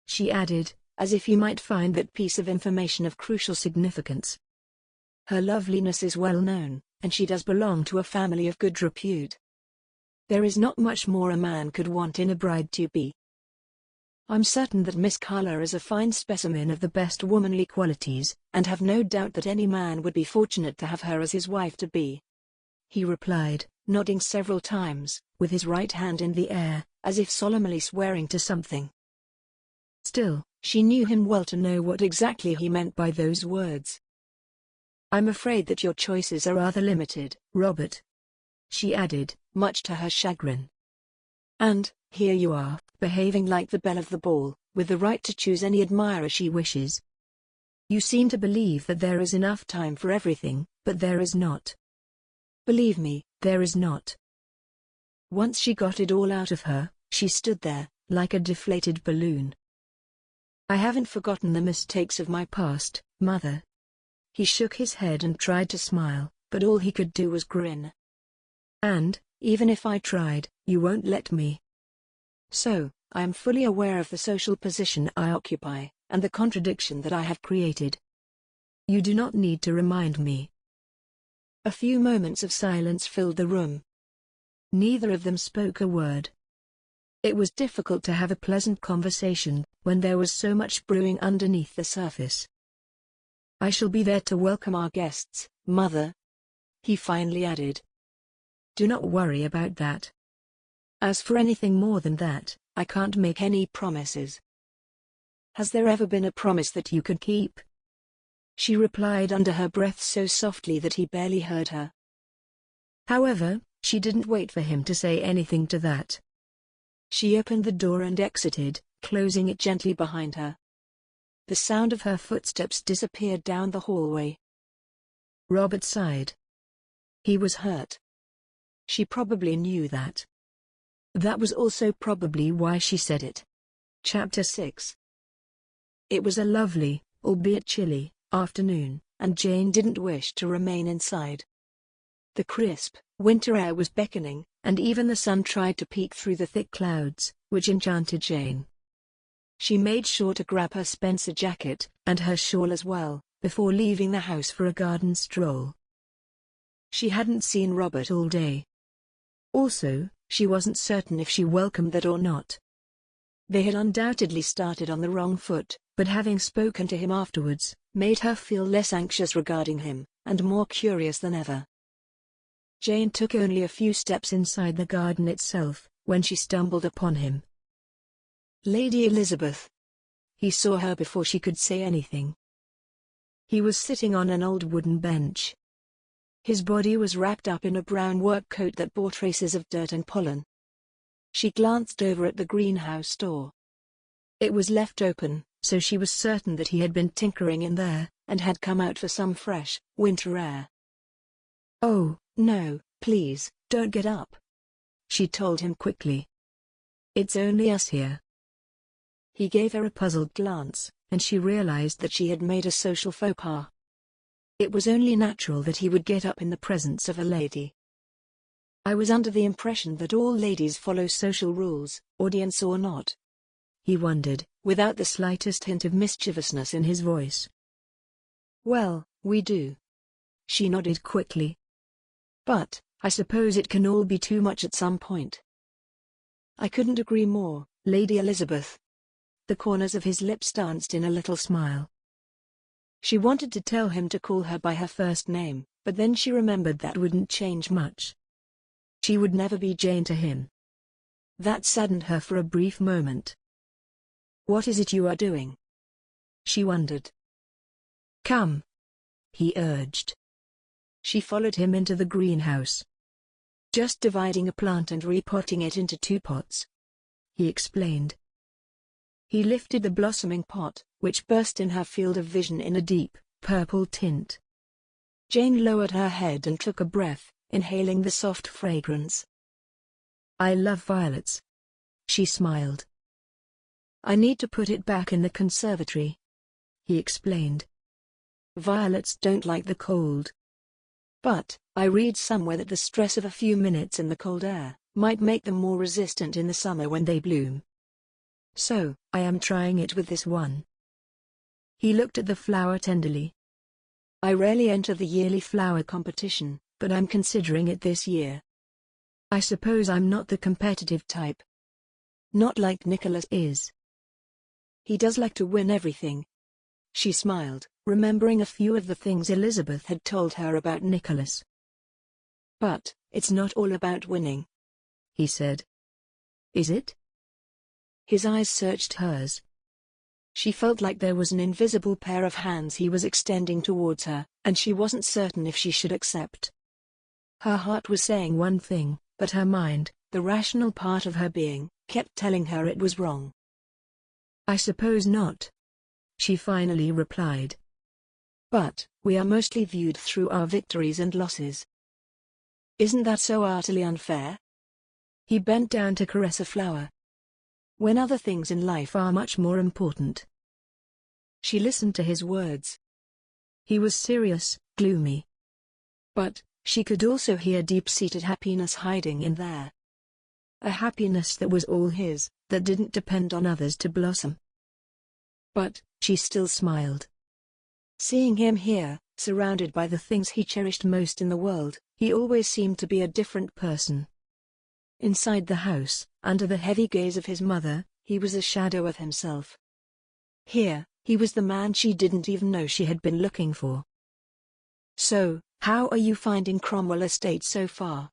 she added, as if he might find that piece of information of crucial significance. "Her loveliness is well known, and she does belong to a family of good repute. There is not much more a man could want in a bride-to-be. I'm certain that Miss Carla is a fine specimen of the best womanly qualities, and have no doubt that any man would be fortunate to have her as his wife-to-be," he replied, nodding several times, with his right hand in the air, as if solemnly swearing to something. Still, she knew him well to know what exactly he meant by those words. "I'm afraid that your choices are rather limited, Robert," she added, much to her chagrin. "And, here you are, behaving like the belle of the ball, with the right to choose any admirer she wishes. You seem to believe that there is enough time for everything, but there is not. Believe me, there is not." Once she got it all out of her, she stood there, like a deflated balloon. "I haven't forgotten the mistakes of my past, Mother." He shook his head and tried to smile, but all he could do was grin. "And, even if I tried, you won't let me. So, I am fully aware of the social position I occupy, and the contradiction that I have created. You do not need to remind me." A few moments of silence filled the room. Neither of them spoke a word. It was difficult to have a pleasant conversation when there was so much brewing underneath the surface. "I shall be there to welcome our guests, Mother," he finally added. "Do not worry about that. As for anything more than that, I can't make any promises." "Has there ever been a promise that you could keep?" she replied under her breath so softly that he barely heard her. However, she didn't wait for him to say anything to that. She opened the door and exited, closing it gently behind her. The sound of her footsteps disappeared down the hallway. Robert sighed. He was hurt. She probably knew that. That was also probably why she said it. Chapter 6. It was a lovely, albeit chilly, afternoon, and Jane didn't wish to remain inside. The crisp, winter air was beckoning, and even the sun tried to peek through the thick clouds, which enchanted Jane. She made sure to grab her Spencer jacket, and her shawl as well, before leaving the house for a garden stroll. She hadn't seen Robert all day. Also, she wasn't certain if she welcomed that or not. They had undoubtedly started on the wrong foot, but having spoken to him afterwards, made her feel less anxious regarding him, and more curious than ever. Jane took only a few steps inside the garden itself, when she stumbled upon him. "Lady Elizabeth." He saw her before she could say anything. He was sitting on an old wooden bench. His body was wrapped up in a brown work coat that bore traces of dirt and pollen. She glanced over at the greenhouse door. It was left open, so she was certain that he had been tinkering in there, and had come out for some fresh, winter air. "Oh, no, please, don't get up," she told him quickly. "It's only us here." He gave her a puzzled glance, and she realized that she had made a social faux pas. It was only natural that he would get up in the presence of a lady. "I was under the impression that all ladies follow social rules, audience or not," he wondered, without the slightest hint of mischievousness in his voice. "Well, we do." She nodded quickly. "But, I suppose it can all be too much at some point." "I couldn't agree more, Lady Elizabeth." The corners of his lips danced in a little smile. She wanted to tell him to call her by her first name, but then she remembered that wouldn't change much. She would never be Jane to him. That saddened her for a brief moment. "What is it you are doing?" she wondered. "Come," he urged. She followed him into the greenhouse. "Just dividing a plant and repotting it into 2 pots," he explained. He lifted the blossoming pot, which burst in her field of vision in a deep, purple tint. Jane lowered her head and took a breath, inhaling the soft fragrance. "I love violets," she smiled. "I need to put it back in the conservatory," he explained. "Violets don't like the cold. But, I read somewhere that the stress of a few minutes in the cold air might make them more resistant in the summer when they bloom. So, I am trying it with this one." He looked at the flower tenderly. "I rarely enter the yearly flower competition, but I'm considering it this year. I suppose I'm not the competitive type. Not like Nicholas is. He does like to win everything." She smiled, remembering a few of the things Elizabeth had told her about Nicholas. "But, it's not all about winning," he said. "Is it?" His eyes searched hers. She felt like there was an invisible pair of hands he was extending towards her, and she wasn't certain if she should accept. Her heart was saying one thing, but her mind, the rational part of her being, kept telling her it was wrong. "I suppose not," she finally replied. "But, we are mostly viewed through our victories and losses. Isn't that so utterly unfair?" He bent down to caress a flower. "When other things in life are much more important." She listened to his words. He was serious, gloomy. But, she could also hear deep-seated happiness hiding in there. A happiness that was all his, that didn't depend on others to blossom. But, she still smiled. Seeing him here, surrounded by the things he cherished most in the world, he always seemed to be a different person. Inside the house, under the heavy gaze of his mother, he was a shadow of himself. Here, he was the man she didn't even know she had been looking for. "So, how are you finding Cromwell Estate so far?"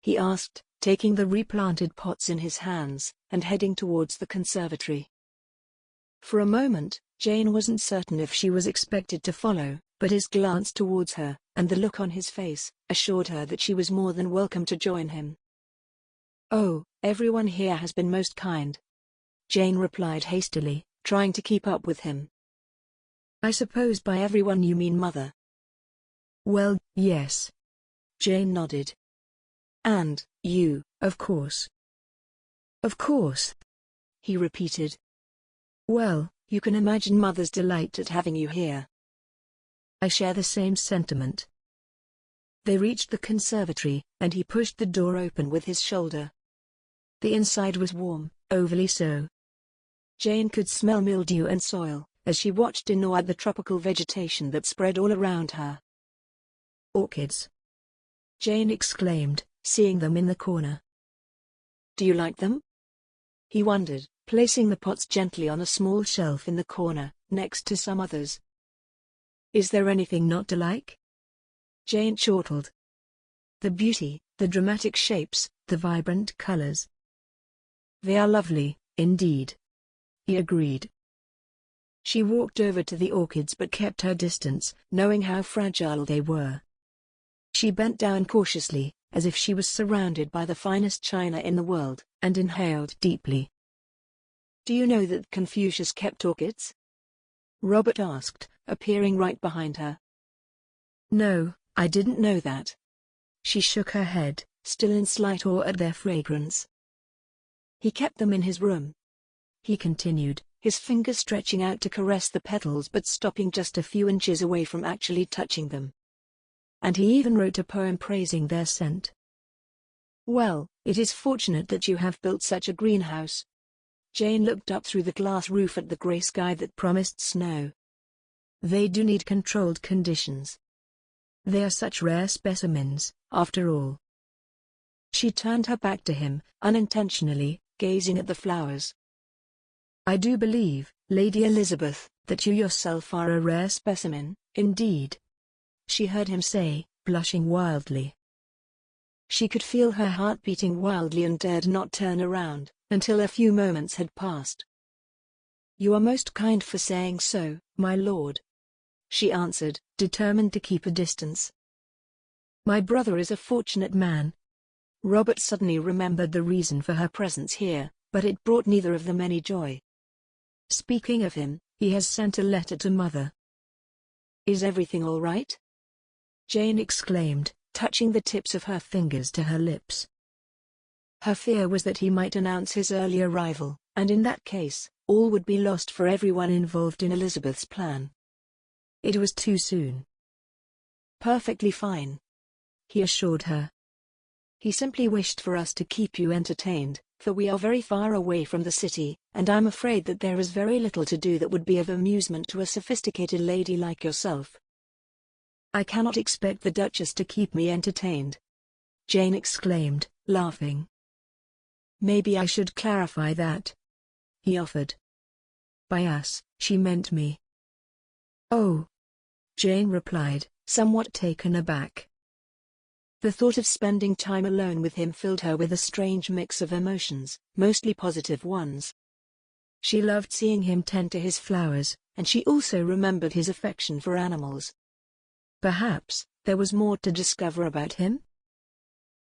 he asked, taking the replanted pots in his hands, and heading towards the conservatory. For a moment, Jane wasn't certain if she was expected to follow, but his glance towards her, and the look on his face, assured her that she was more than welcome to join him. "Oh, everyone here has been most kind," Jane replied hastily, trying to keep up with him. "I suppose by everyone you mean Mother." "Well, yes." Jane nodded. "And you, of course." "Of course," he repeated. "Well, you can imagine Mother's delight at having you here." "I share the same sentiment." They reached the conservatory, and he pushed the door open with his shoulder. The inside was warm, overly so. Jane could smell mildew and soil, as she watched in awe at the tropical vegetation that spread all around her. "Orchids!" Jane exclaimed, seeing them in the corner. "Do you like them?" he wondered, placing the pots gently on a small shelf in the corner, next to some others. "Is there anything not to like?" Jane chortled. "The beauty, the dramatic shapes, the vibrant colors. They are lovely, indeed," he agreed. She walked over to the orchids but kept her distance, knowing how fragile they were. She bent down cautiously, as if she was surrounded by the finest china in the world, and inhaled deeply. "Do you know that Confucius kept orchids?" Robert asked, appearing right behind her. "No, I didn't know that." She shook her head, still in slight awe at their fragrance. "He kept them in his room," he continued, his fingers stretching out to caress the petals but stopping just a few inches away from actually touching them. "And he even wrote a poem praising their scent." "Well, it is fortunate that you have built such a greenhouse." Jane looked up through the glass roof at the grey sky that promised snow. "They do need controlled conditions. They are such rare specimens, after all." She turned her back to him, unintentionally, gazing at the flowers. "I do believe, Lady Elizabeth, that you yourself are a rare specimen, indeed," she heard him say, blushing wildly. She could feel her heart beating wildly and dared not turn around, until a few moments had passed. "You are most kind for saying so, my lord," she answered, determined to keep a distance. "My brother is a fortunate man." Robert suddenly remembered the reason for her presence here, but it brought neither of them any joy. "Speaking of him, he has sent a letter to Mother." "Is everything all right?" Jane exclaimed, touching the tips of her fingers to her lips. Her fear was that he might announce his early arrival, and in that case, all would be lost for everyone involved in Elizabeth's plan. It was too soon. "Perfectly fine," he assured her. "He simply wished for us to keep you entertained, for we are very far away from the city, and I'm afraid that there is very little to do that would be of amusement to a sophisticated lady like yourself." "I cannot expect the Duchess to keep me entertained," Jane exclaimed, laughing. "Maybe I should clarify that," he offered. "By us, she meant me." "Oh," Jane replied, somewhat taken aback. The thought of spending time alone with him filled her with a strange mix of emotions, mostly positive ones. She loved seeing him tend to his flowers, and she also remembered his affection for animals. Perhaps there was more to discover about him?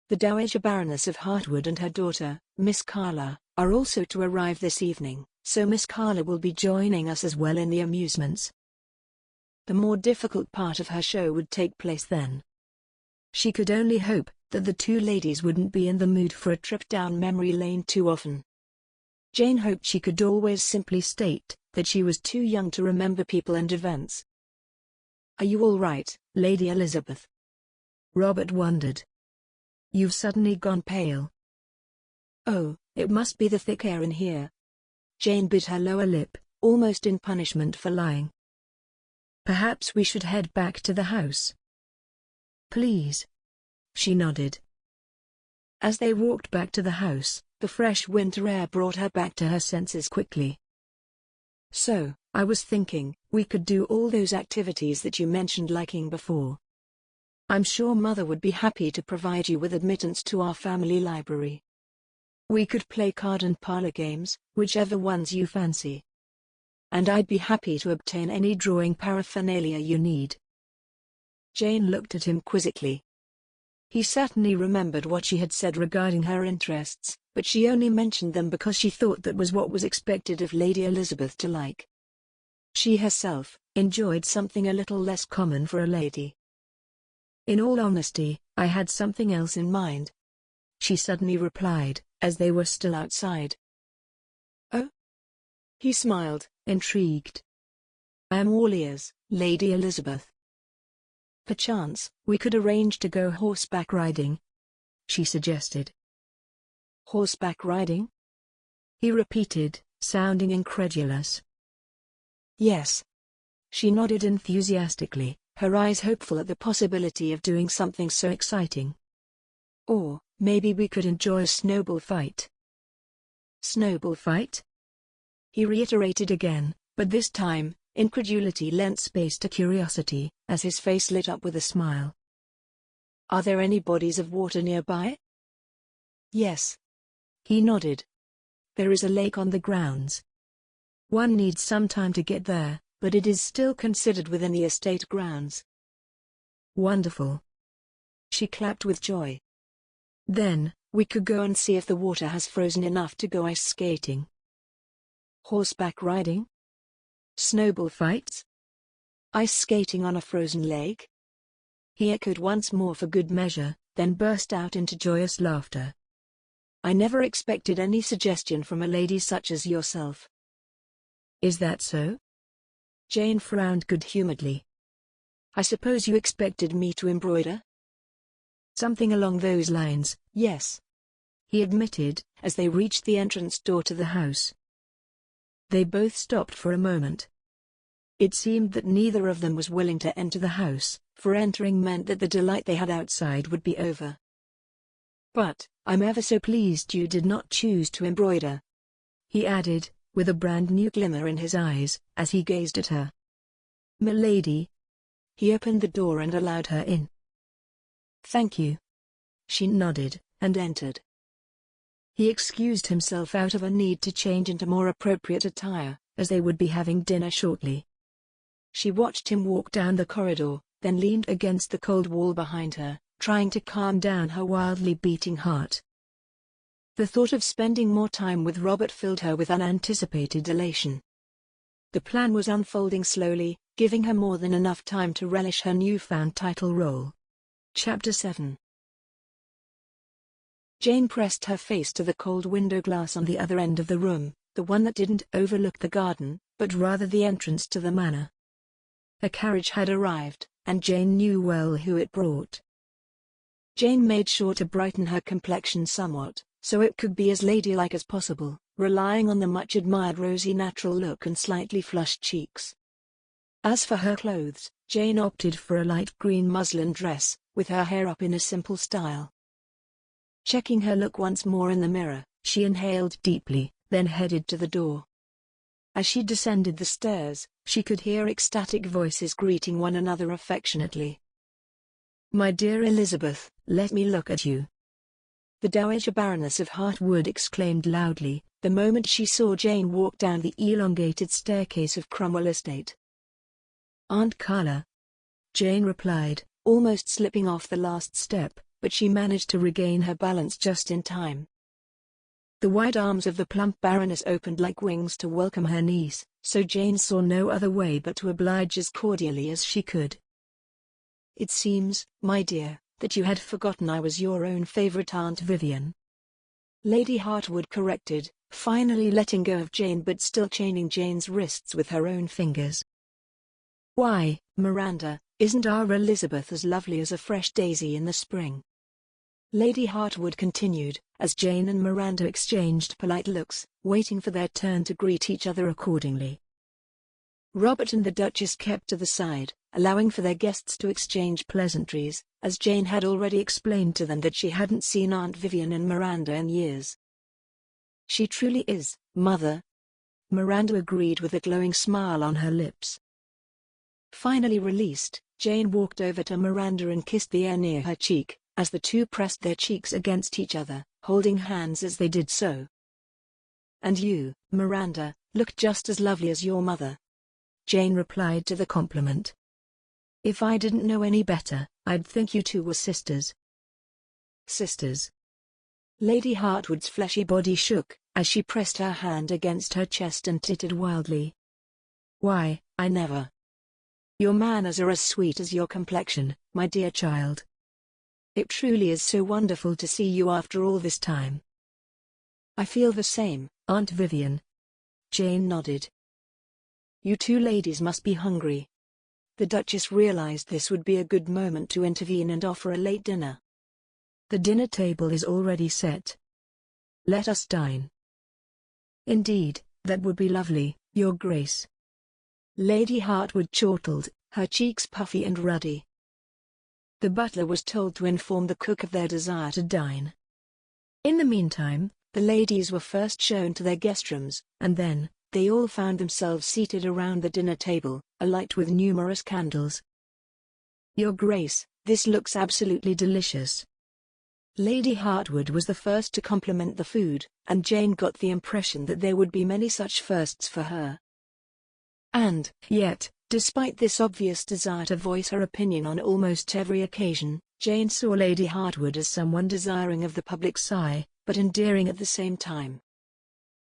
The Dowager Baroness of Hartwood and her daughter, Miss Carla, are also to arrive this evening, so Miss Carla will be joining us as well in the amusements. The more difficult part of her show would take place then. She could only hope that the two ladies wouldn't be in the mood for a trip down memory lane too often. Jane hoped she could always simply state that she was too young to remember people and events. "Are you all right, Lady Elizabeth?" Robert wondered. "You've suddenly gone pale." "Oh, it must be the thick air in here." Jane bit her lower lip, almost in punishment for lying. "Perhaps we should head back to the house." "Please." She nodded. As they walked back to the house, the fresh winter air brought her back to her senses quickly. "So, I was thinking, we could do all those activities that you mentioned liking before. I'm sure Mother would be happy to provide you with admittance to our family library. We could play card and parlor games, whichever ones you fancy. And I'd be happy to obtain any drawing paraphernalia you need." Jane looked at him quizzically. He certainly remembered what she had said regarding her interests, but she only mentioned them because she thought that was what was expected of Lady Elizabeth to like. She herself enjoyed something a little less common for a lady. "In all honesty, I had something else in mind," she suddenly replied, as they were still outside. "Oh?" He smiled, intrigued. "I am all ears, Lady Elizabeth." "Perchance, we could arrange to go horseback riding," she suggested. "Horseback riding?" he repeated, sounding incredulous. "Yes." She nodded enthusiastically, her eyes hopeful at the possibility of doing something so exciting. "Or, maybe we could enjoy a snowball fight." "Snowball fight?" he reiterated again, but this time, incredulity lent space to curiosity, as his face lit up with a smile. "Are there any bodies of water nearby?" "Yes." He nodded. "There is a lake on the grounds. One needs some time to get there, but it is still considered within the estate grounds." "Wonderful." She clapped with joy. "Then, we could go and see if the water has frozen enough to go ice skating." "Horseback riding? Snowball fights? Ice skating on a frozen lake?" He echoed once more for good measure, then burst out into joyous laughter. "I never expected any suggestion from a lady such as yourself." "Is that so?" Jane frowned good-humoredly. "I suppose you expected me to embroider?" "Something along those lines, yes," he admitted, as they reached the entrance door to the house. They both stopped for a moment. It seemed that neither of them was willing to enter the house, for entering meant that the delight they had outside would be over. "But, I'm ever so pleased you did not choose to embroider," he added, with a brand new glimmer in his eyes, as he gazed at her. "Milady." He opened the door and allowed her in. "Thank you." She nodded, and entered. He excused himself out of a need to change into more appropriate attire, as they would be having dinner shortly. She watched him walk down the corridor, then leaned against the cold wall behind her, trying to calm down her wildly beating heart. The thought of spending more time with Robert filled her with unanticipated elation. The plan was unfolding slowly, giving her more than enough time to relish her newfound title role. Chapter 7. Jane pressed her face to the cold window glass on the other end of the room, the one that didn't overlook the garden, but rather the entrance to the manor. A carriage had arrived, and Jane knew well who it brought. Jane made sure to brighten her complexion somewhat, so it could be as ladylike as possible, relying on the much-admired rosy natural look and slightly flushed cheeks. As for her clothes, Jane opted for a light green muslin dress, with her hair up in a simple style. Checking her look once more in the mirror, she inhaled deeply, then headed to the door. As she descended the stairs, she could hear ecstatic voices greeting one another affectionately. "My dear Elizabeth, let me look at you," the Dowager Baroness of Hartwood exclaimed loudly, the moment she saw Jane walk down the elongated staircase of Cromwell Estate. "Aunt Carla," Jane replied, almost slipping off the last step, but she managed to regain her balance just in time. The wide arms of the plump Baroness opened like wings to welcome her niece, so Jane saw no other way but to oblige as cordially as she could. "It seems, my dear, that you had forgotten I was your own favorite Aunt Vivian," Lady Hartwood corrected, finally letting go of Jane but still chaining Jane's wrists with her own fingers. "Why, Miranda, isn't our Elizabeth as lovely as a fresh daisy in the spring?" Lady Hartwood continued, as Jane and Miranda exchanged polite looks, waiting for their turn to greet each other accordingly. Robert and the Duchess kept to the side, allowing for their guests to exchange pleasantries, as Jane had already explained to them that she hadn't seen Aunt Vivian and Miranda in years. "She truly is, Mother," Miranda agreed with a glowing smile on her lips. Finally released, Jane walked over to Miranda and kissed the air near her cheek, as the two pressed their cheeks against each other, holding hands as they did so. "And you, Miranda, look just as lovely as your mother," Jane replied to the compliment. "If I didn't know any better, I'd think you two were sisters." "Sisters?" Lady Hartwood's fleshy body shook, as she pressed her hand against her chest and tittered wildly. "Why, I never. Your manners are as sweet as your complexion, my dear child. It truly is so wonderful to see you after all this time." "I feel the same, Aunt Vivian." Jane nodded. "You two ladies must be hungry." The Duchess realized this would be a good moment to intervene and offer a late dinner. "The dinner table is already set. Let us dine." "Indeed, that would be lovely, Your Grace." Lady Hartwood chortled, her cheeks puffy and ruddy. The butler was told to inform the cook of their desire to dine. In the meantime, the ladies were first shown to their guest rooms, and then, they all found themselves seated around the dinner table, alight with numerous candles. "Your Grace, this looks absolutely delicious." Lady Hartwood was the first to compliment the food, and Jane got the impression that there would be many such firsts for her. And, yet, despite this obvious desire to voice her opinion on almost every occasion, Jane saw Lady Hartwood as someone desiring of the public's eye, but endearing at the same time.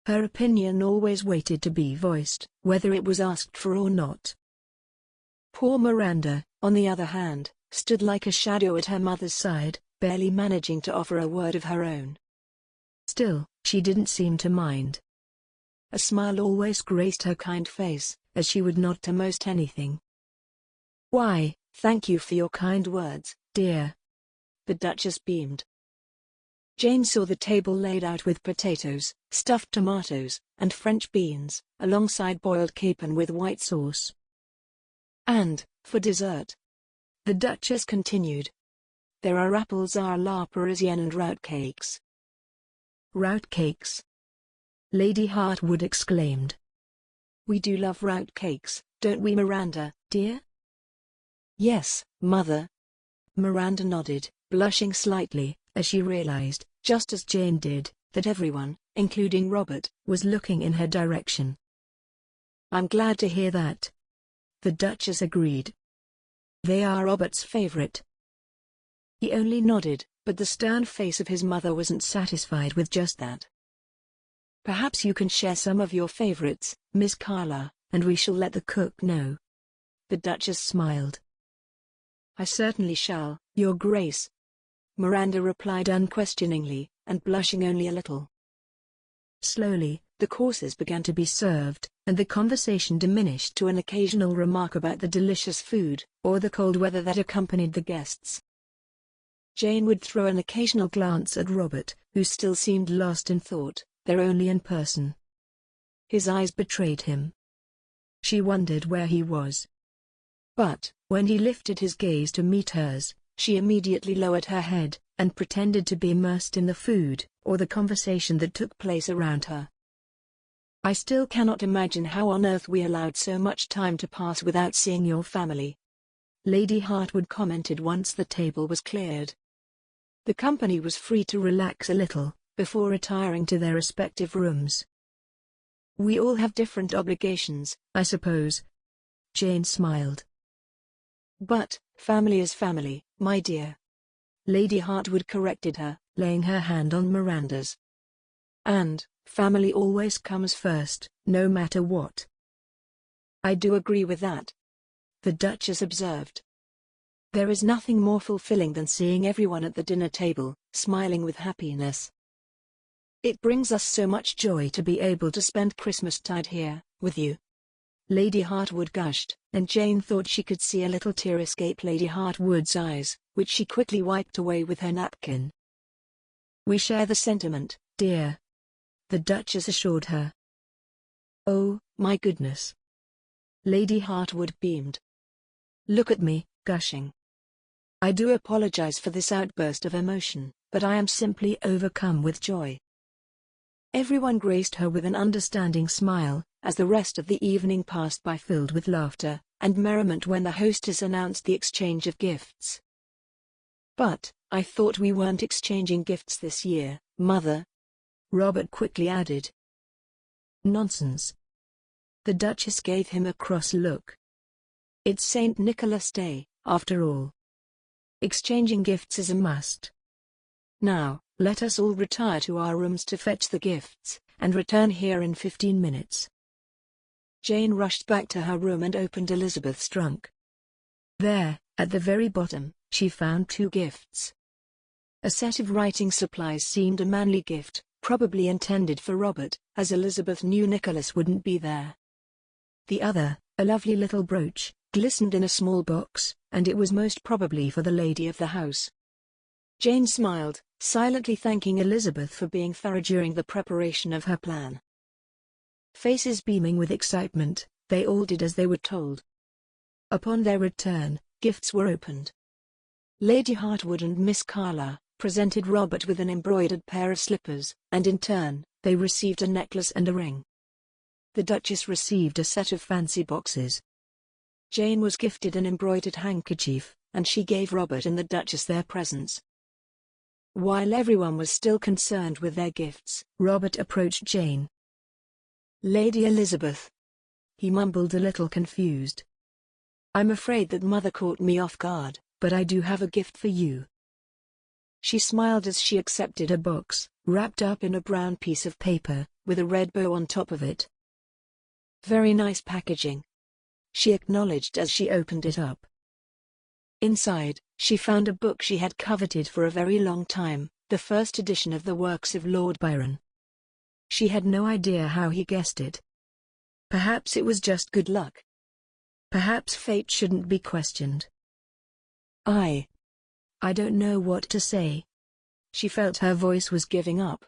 Her opinion always waited to be voiced, whether it was asked for or not. Poor Miranda, on the other hand, stood like a shadow at her mother's side, barely managing to offer a word of her own. Still, she didn't seem to mind. A smile always graced her kind face, as she would nod to most anything. "Why, thank you for your kind words, dear." The Duchess beamed. Jane saw the table laid out with potatoes, stuffed tomatoes, and French beans, alongside boiled capon with white sauce. "And, for dessert," the Duchess continued, "there are apples à la Parisienne and rout cakes." "Rout cakes?" Lady Hartwood exclaimed. "We do love rout cakes, don't we, Miranda, dear?" "Yes, Mother." Miranda nodded, blushing slightly, as she realized, just as Jane did, that everyone, including Robert, was looking in her direction. "I'm glad to hear that." The Duchess agreed. "They are Robert's favorite." He only nodded, but the stern face of his mother wasn't satisfied with just that. "Perhaps you can share some of your favorites, Miss Carla, and we shall let the cook know." The Duchess smiled. "I certainly shall, Your Grace," Miranda replied unquestioningly, and blushing only a little. Slowly, the courses began to be served, and the conversation diminished to an occasional remark about the delicious food, or the cold weather that accompanied the guests. Jane would throw an occasional glance at Robert, who still seemed lost in thought, there only in person. His eyes betrayed him. She wondered where he was. But, when he lifted his gaze to meet hers, she immediately lowered her head, and pretended to be immersed in the food, or the conversation that took place around her. "I still cannot imagine how on earth we allowed so much time to pass without seeing your family," Lady Hartwood commented once the table was cleared. The company was free to relax a little, before retiring to their respective rooms. "We all have different obligations, I suppose." Jane smiled. "But, family is family, my dear," Lady Hartwood corrected her, laying her hand on Miranda's. "And, family always comes first, no matter what." "I do agree with that," the Duchess observed. "There is nothing more fulfilling than seeing everyone at the dinner table, smiling with happiness. It brings us so much joy to be able to spend Christmastide here, with you." Lady Hartwood gushed, and Jane thought she could see a little tear escape Lady Hartwood's eyes, which she quickly wiped away with her napkin. "We share the sentiment, dear," the Duchess assured her. "Oh, my goodness." Lady Hartwood beamed. Look at me, gushing. I do apologize for this outburst of emotion, but I am simply overcome with joy. Everyone graced her with an understanding smile, as the rest of the evening passed by filled with laughter and merriment when the hostess announced the exchange of gifts. But, I thought we weren't exchanging gifts this year, Mother, Robert quickly added. Nonsense. The Duchess gave him a cross look. It's St. Nicholas Day, after all. Exchanging gifts is a must. Now, let us all retire to our rooms to fetch the gifts, and return here in 15 minutes. Jane rushed back to her room and opened Elizabeth's trunk. There, at the very bottom, she found 2 gifts. A set of writing supplies seemed a manly gift, probably intended for Robert, as Elizabeth knew Nicholas wouldn't be there. The other, a lovely little brooch, glistened in a small box, and it was most probably for the lady of the house. Jane smiled, silently thanking Elizabeth for being thorough during the preparation of her plan. Faces beaming with excitement, they all did as they were told. Upon their return, gifts were opened. Lady Hartwood and Miss Carla presented Robert with an embroidered pair of slippers, and in turn, they received a necklace and a ring. The Duchess received a set of fancy boxes. Jane was gifted an embroidered handkerchief, and she gave Robert and the Duchess their presents. While everyone was still concerned with their gifts, Robert approached Jane. Lady Elizabeth. He mumbled a little confused. I'm afraid that Mother caught me off guard, but I do have a gift for you. She smiled as she accepted a box, wrapped up in a brown piece of paper, with a red bow on top of it. Very nice packaging, she acknowledged as she opened it up. Inside, she found a book she had coveted for a very long time, the first edition of the works of Lord Byron. She had no idea how he guessed it. Perhaps it was just good luck. Perhaps fate shouldn't be questioned. I don't know what to say. She felt her voice was giving up.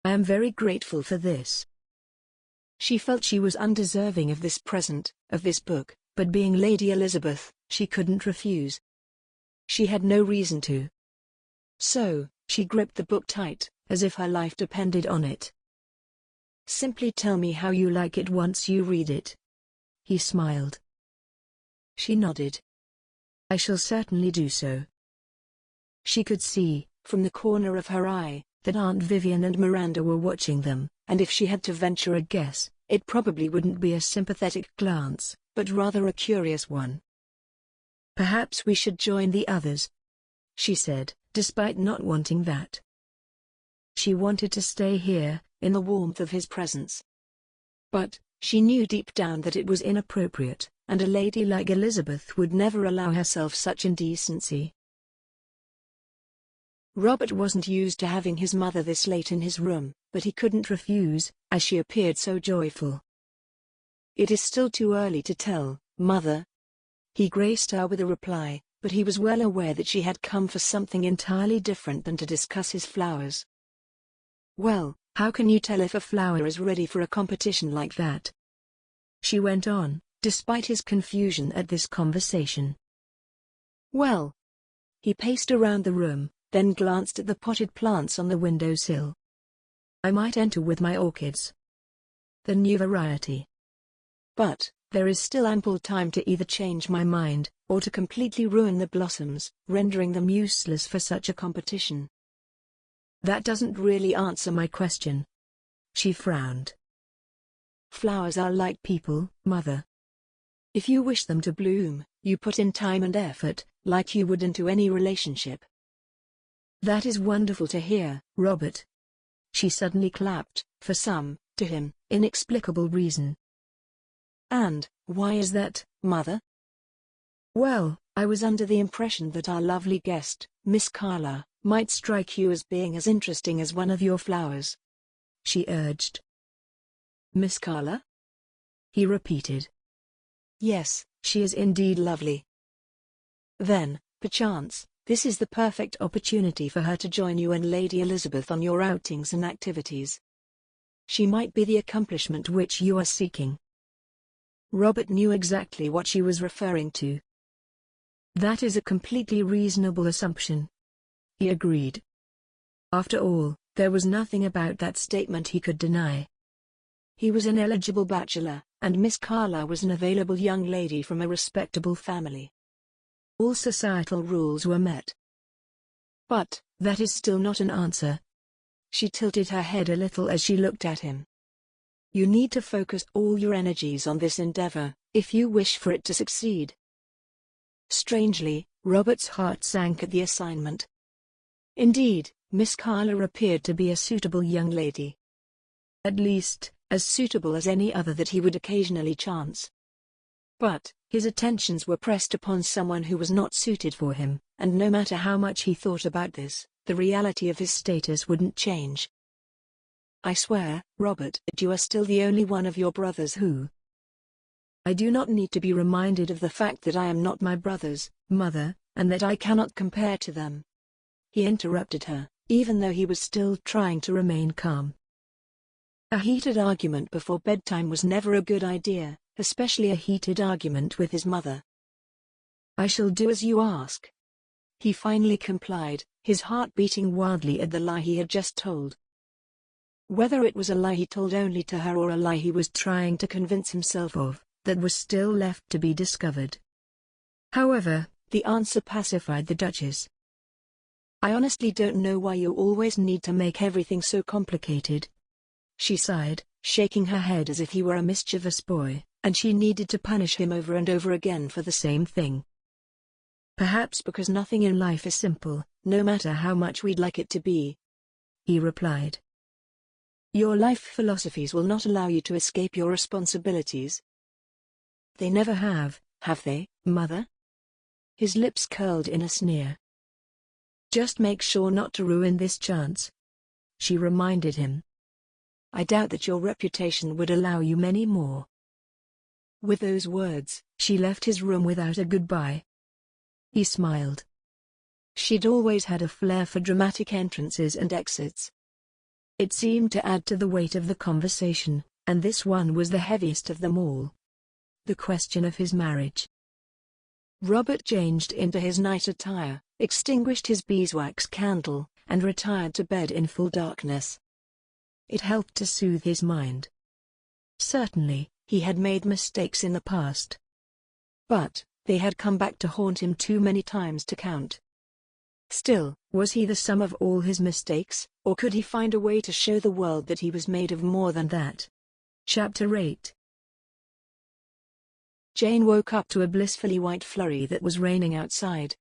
I am very grateful for this. She felt she was undeserving of this present, of this book, but being Lady Elizabeth, she couldn't refuse. She had no reason to. So, she gripped the book tight, as if her life depended on it. Simply tell me how you like it once you read it. He smiled. She nodded. I shall certainly do so. She could see, from the corner of her eye, that Aunt Vivian and Miranda were watching them, and if she had to venture a guess, it probably wouldn't be a sympathetic glance, but rather a curious one. Perhaps we should join the others, she said, despite not wanting that. She wanted to stay here, in the warmth of his presence. But, she knew deep down that it was inappropriate, and a lady like Elizabeth would never allow herself such indecency. Robert wasn't used to having his mother this late in his room, but he couldn't refuse, as she appeared so joyful. It is still too early to tell, Mother. He graced her with a reply, but he was well aware that she had come for something entirely different than to discuss his flowers. Well, how can you tell if a flower is ready for a competition like that? She went on, despite his confusion at this conversation. Well. He paced around the room, then glanced at the potted plants on the windowsill. I might enter with my orchids. The new variety. But, there is still ample time to either change my mind, or to completely ruin the blossoms, rendering them useless for such a competition. That doesn't really answer my question. She frowned. Flowers are like people, Mother. If you wish them to bloom, you put in time and effort, like you would into any relationship. That is wonderful to hear, Robert. She suddenly clapped, for some, to him, inexplicable reason. And, why is that, Mother? Well, I was under the impression that our lovely guest, Miss Carla, might strike you as being as interesting as one of your flowers. She urged. Miss Carla? He repeated. Yes, she is indeed lovely. Then, perchance, this is the perfect opportunity for her to join you and Lady Elizabeth on your outings and activities. She might be the accomplishment which you are seeking. Robert knew exactly what she was referring to. That is a completely reasonable assumption. He agreed. After all, there was nothing about that statement he could deny. He was an eligible bachelor, and Miss Carla was an available young lady from a respectable family. All societal rules were met. But, that is still not an answer. She tilted her head a little as she looked at him. You need to focus all your energies on this endeavor, if you wish for it to succeed. Strangely, Robert's heart sank at the assignment. Indeed, Miss Carla appeared to be a suitable young lady. At least, as suitable as any other that he would occasionally chance. But, his attentions were pressed upon someone who was not suited for him, and no matter how much he thought about this, the reality of his status wouldn't change. I swear, Robert, that you are still the only one of your brothers who... I do not need to be reminded of the fact that I am not my brothers, mother, and that I cannot compare to them. He interrupted her, even though he was still trying to remain calm. A heated argument before bedtime was never a good idea, especially a heated argument with his mother. I shall do as you ask. He finally complied, his heart beating wildly at the lie he had just told. Whether it was a lie he told only to her or a lie he was trying to convince himself of, that was still left to be discovered. However, the answer pacified the Duchess. I honestly don't know why you always need to make everything so complicated. She sighed, shaking her head as if he were a mischievous boy, and she needed to punish him over and over again for the same thing. Perhaps because nothing in life is simple, no matter how much we'd like it to be. He replied. Your life philosophies will not allow you to escape your responsibilities. They never have they, Mother? His lips curled in a sneer. Just make sure not to ruin this chance. She reminded him. I doubt that your reputation would allow you many more. With those words, she left his room without a goodbye. He smiled. She'd always had a flair for dramatic entrances and exits. It seemed to add to the weight of the conversation, and this one was the heaviest of them all. The question of his marriage. Robert changed into his night attire, extinguished his beeswax candle, and retired to bed in full darkness. It helped to soothe his mind. Certainly, he had made mistakes in the past. But, they had come back to haunt him too many times to count. Still, was he the sum of all his mistakes, or could he find a way to show the world that he was made of more than that? Chapter 8. Jane woke up to a blissfully white flurry that was raining outside.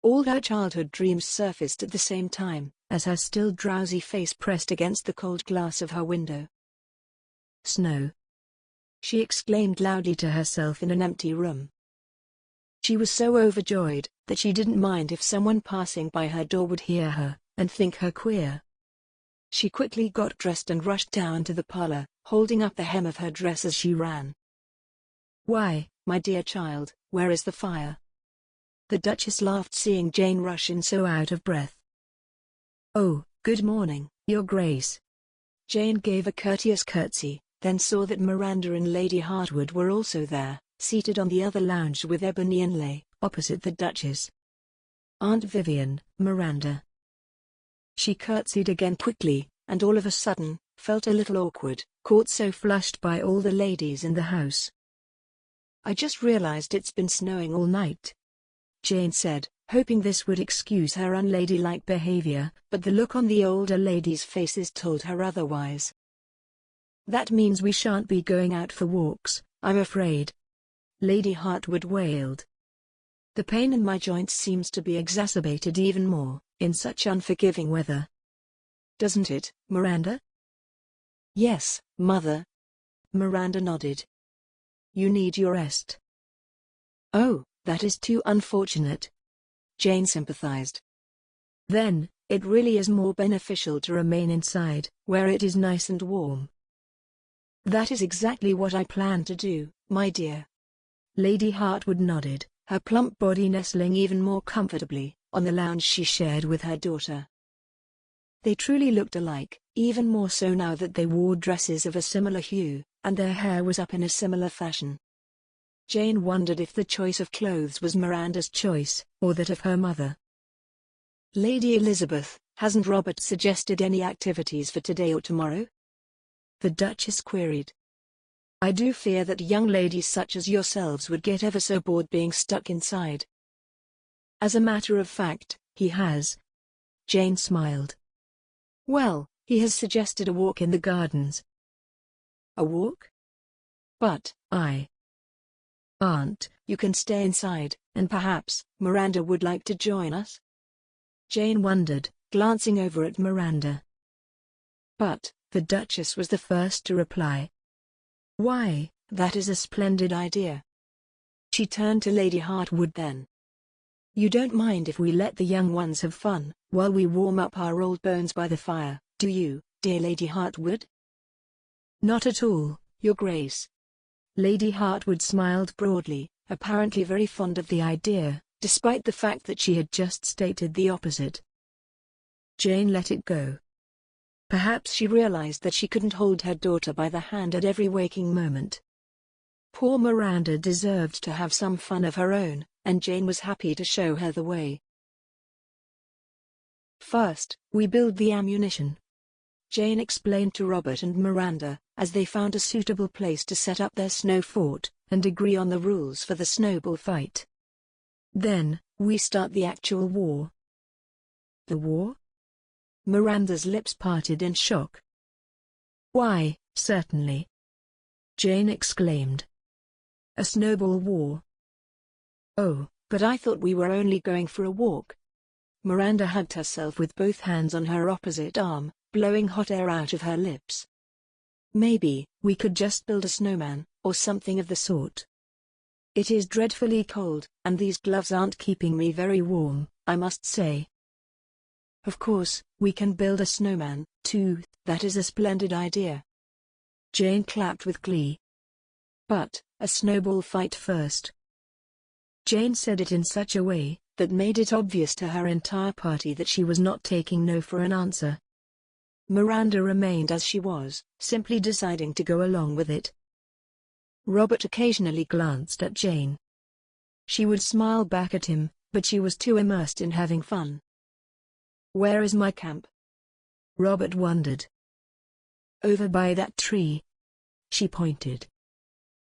All her childhood dreams surfaced at the same time, as her still drowsy face pressed against the cold glass of her window. Snow. She exclaimed loudly to herself in an empty room. She was so overjoyed that she didn't mind if someone passing by her door would hear her and think her queer. She quickly got dressed and rushed down to the parlor, holding up the hem of her dress as she ran. Why, my dear child, where is the fire? The Duchess laughed, seeing Jane rush in so out of breath. Oh, good morning, Your Grace. Jane gave a courteous curtsy, then saw that Miranda and Lady Hartwood were also there, seated on the other lounge with ebony inlay, opposite the Duchess. Aunt Vivian, Miranda. She curtsied again quickly, and all of a sudden, felt a little awkward, caught so flushed by all the ladies in the house. I just realized it's been snowing all night, Jane said, hoping this would excuse her unladylike behavior, but the look on the older ladies' faces told her otherwise. That means we shan't be going out for walks, I'm afraid. Lady Hartwood wailed. The pain in my joints seems to be exacerbated even more, in such unforgiving weather. Doesn't it, Miranda? Yes, Mother. Miranda nodded. You need your rest. Oh, that is too unfortunate. Jane sympathized. Then, it really is more beneficial to remain inside, where it is nice and warm. That is exactly what I plan to do, my dear. Lady Hartwood nodded, her plump body nestling even more comfortably on the lounge she shared with her daughter. They truly looked alike, even more so now that they wore dresses of a similar hue, and their hair was up in a similar fashion. Jane wondered if the choice of clothes was Miranda's choice, or that of her mother. "Lady Elizabeth, hasn't Robert suggested any activities for today or tomorrow?" the Duchess queried. "I do fear that young ladies such as yourselves would get ever so bored being stuck inside." "As a matter of fact, he has." Jane smiled. "Well, he has suggested a walk in the gardens." "A walk? But Aunt, you can stay inside, and perhaps Miranda would like to join us?" Jane wondered, glancing over at Miranda. But the Duchess was the first to reply. "Why, that is a splendid idea." She turned to Lady Hartwood then. "You don't mind if we let the young ones have fun, while we warm up our old bones by the fire, do you, dear Lady Hartwood?" "Not at all, Your Grace." Lady Hartwood smiled broadly, apparently very fond of the idea, despite the fact that she had just stated the opposite. Jane let it go. Perhaps she realized that she couldn't hold her daughter by the hand at every waking moment. Poor Miranda deserved to have some fun of her own, and Jane was happy to show her the way. "First, we build the ammunition," Jane explained to Robert and Miranda, as they found a suitable place to set up their snow fort, and agree on the rules for the snowball fight. "Then, we start the actual war." "The war?" Miranda's lips parted in shock. "Why, certainly," Jane exclaimed. "A snowball war." "Oh, but I thought we were only going for a walk." Miranda hugged herself with both hands on her opposite arm, blowing hot air out of her lips. "Maybe we could just build a snowman, or something of the sort. It is dreadfully cold, and these gloves aren't keeping me very warm, I must say." "Of course, we can build a snowman, too, that is a splendid idea." Jane clapped with glee. "But a snowball fight first." Jane said it in such a way that made it obvious to her entire party that she was not taking no for an answer. Miranda remained as she was, simply deciding to go along with it. Robert occasionally glanced at Jane. She would smile back at him, but she was too immersed in having fun. "Where is my camp?" Robert wondered. "Over by that tree." She pointed.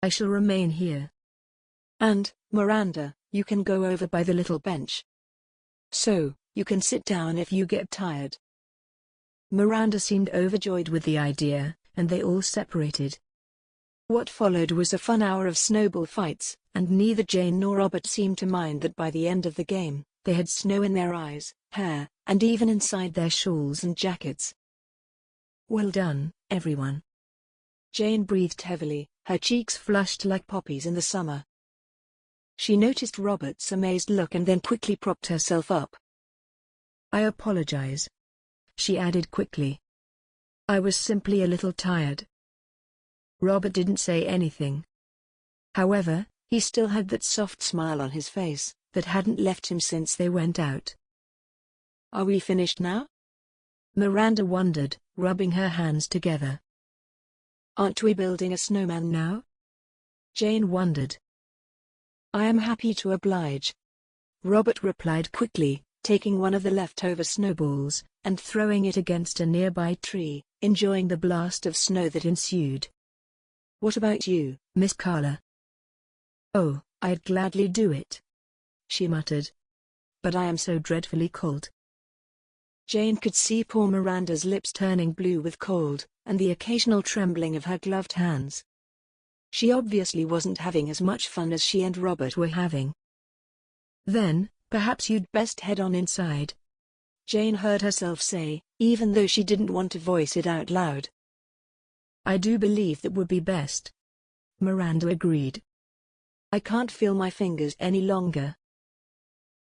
"I shall remain here. And, Miranda, you can go over by the little bench. So, you can sit down if you get tired." Miranda seemed overjoyed with the idea, and they all separated. What followed was a fun hour of snowball fights, and neither Jane nor Robert seemed to mind that by the end of the game, they had snow in their eyes, hair, and even inside their shawls and jackets. "Well done, everyone." Jane breathed heavily, her cheeks flushed like poppies in the summer. She noticed Robert's amazed look and then quickly propped herself up. "I apologize," she added quickly. "I was simply a little tired." Robert didn't say anything. However, he still had that soft smile on his face that hadn't left him since they went out. "Are we finished now?" Miranda wondered, rubbing her hands together. "Aren't we building a snowman now?" Jane wondered. "I am happy to oblige," Robert replied quickly, taking one of the leftover snowballs and throwing it against a nearby tree, enjoying the blast of snow that ensued. "What about you, Miss Carla?" "Oh, I'd gladly do it," she muttered. "But I am so dreadfully cold." Jane could see poor Miranda's lips turning blue with cold, and the occasional trembling of her gloved hands. She obviously wasn't having as much fun as she and Robert were having. "Then, perhaps you'd best head on inside," Jane heard herself say, even though she didn't want to voice it out loud. "I do believe that would be best," Miranda agreed. "I can't feel my fingers any longer."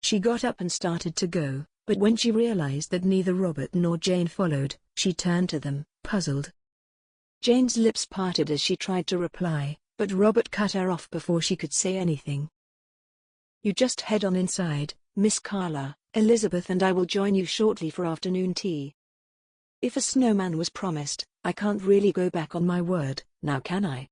She got up and started to go, but when she realized that neither Robert nor Jane followed, she turned to them, puzzled. Jane's lips parted as she tried to reply, but Robert cut her off before she could say anything. "You just head on inside, Miss Carla. Elizabeth and I will join you shortly for afternoon tea. If a snowman was promised, I can't really go back on my word, now can I?"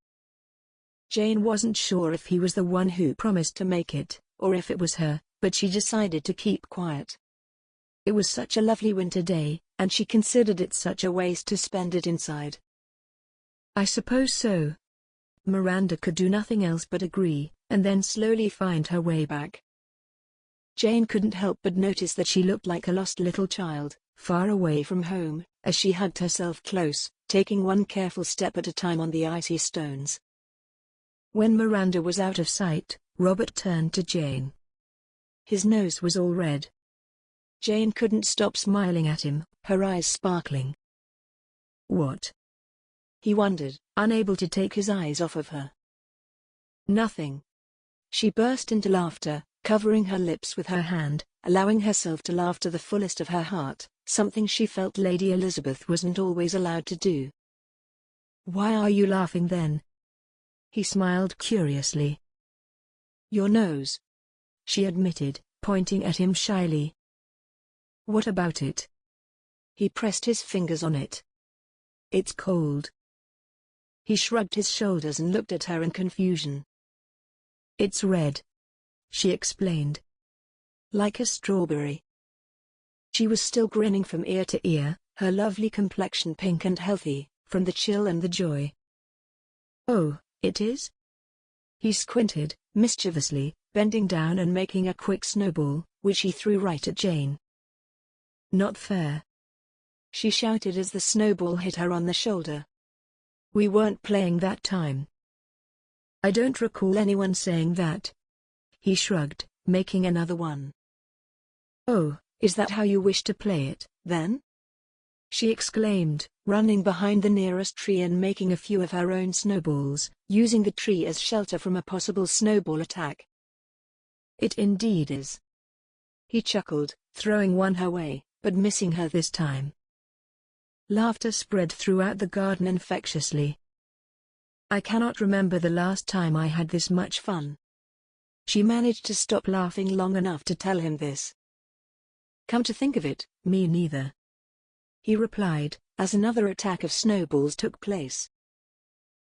Jane wasn't sure if he was the one who promised to make it, or if it was her, but she decided to keep quiet. It was such a lovely winter day, and she considered it such a waste to spend it inside. I suppose so. Miranda could do nothing else but agree, and then slowly find her way back. Jane couldn't help but notice that she looked like a lost little child, far away from home, as she hugged herself close, taking one careful step at a time on the icy stones. When Miranda was out of sight, Robert turned to Jane. His nose was all red. Jane couldn't stop smiling at him, her eyes sparkling. What? He wondered, unable to take his eyes off of her. Nothing. She burst into laughter, covering her lips with her hand, allowing herself to laugh to the fullest of her heart, something she felt Lady Elizabeth wasn't always allowed to do. Why are you laughing then? He smiled curiously. Your nose, she admitted, pointing at him shyly. What about it? He pressed his fingers on it. It's cold. He shrugged his shoulders and looked at her in confusion. It's red, she explained. Like a strawberry. She was still grinning from ear to ear, her lovely complexion pink and healthy, from the chill and the joy. Oh, it is? He squinted, mischievously, bending down and making a quick snowball, which he threw right at Jane. Not fair, she shouted as the snowball hit her on the shoulder. We weren't playing that time. I don't recall anyone saying that. He shrugged, making another one. Oh, is that how you wish to play it, then? She exclaimed, running behind the nearest tree and making a few of her own snowballs, using the tree as shelter from a possible snowball attack. It indeed is. He chuckled, throwing one her way, but missing her this time. Laughter spread throughout the garden infectiously. I cannot remember the last time I had this much fun. She managed to stop laughing long enough to tell him this. Come to think of it, me neither, he replied, as another attack of snowballs took place.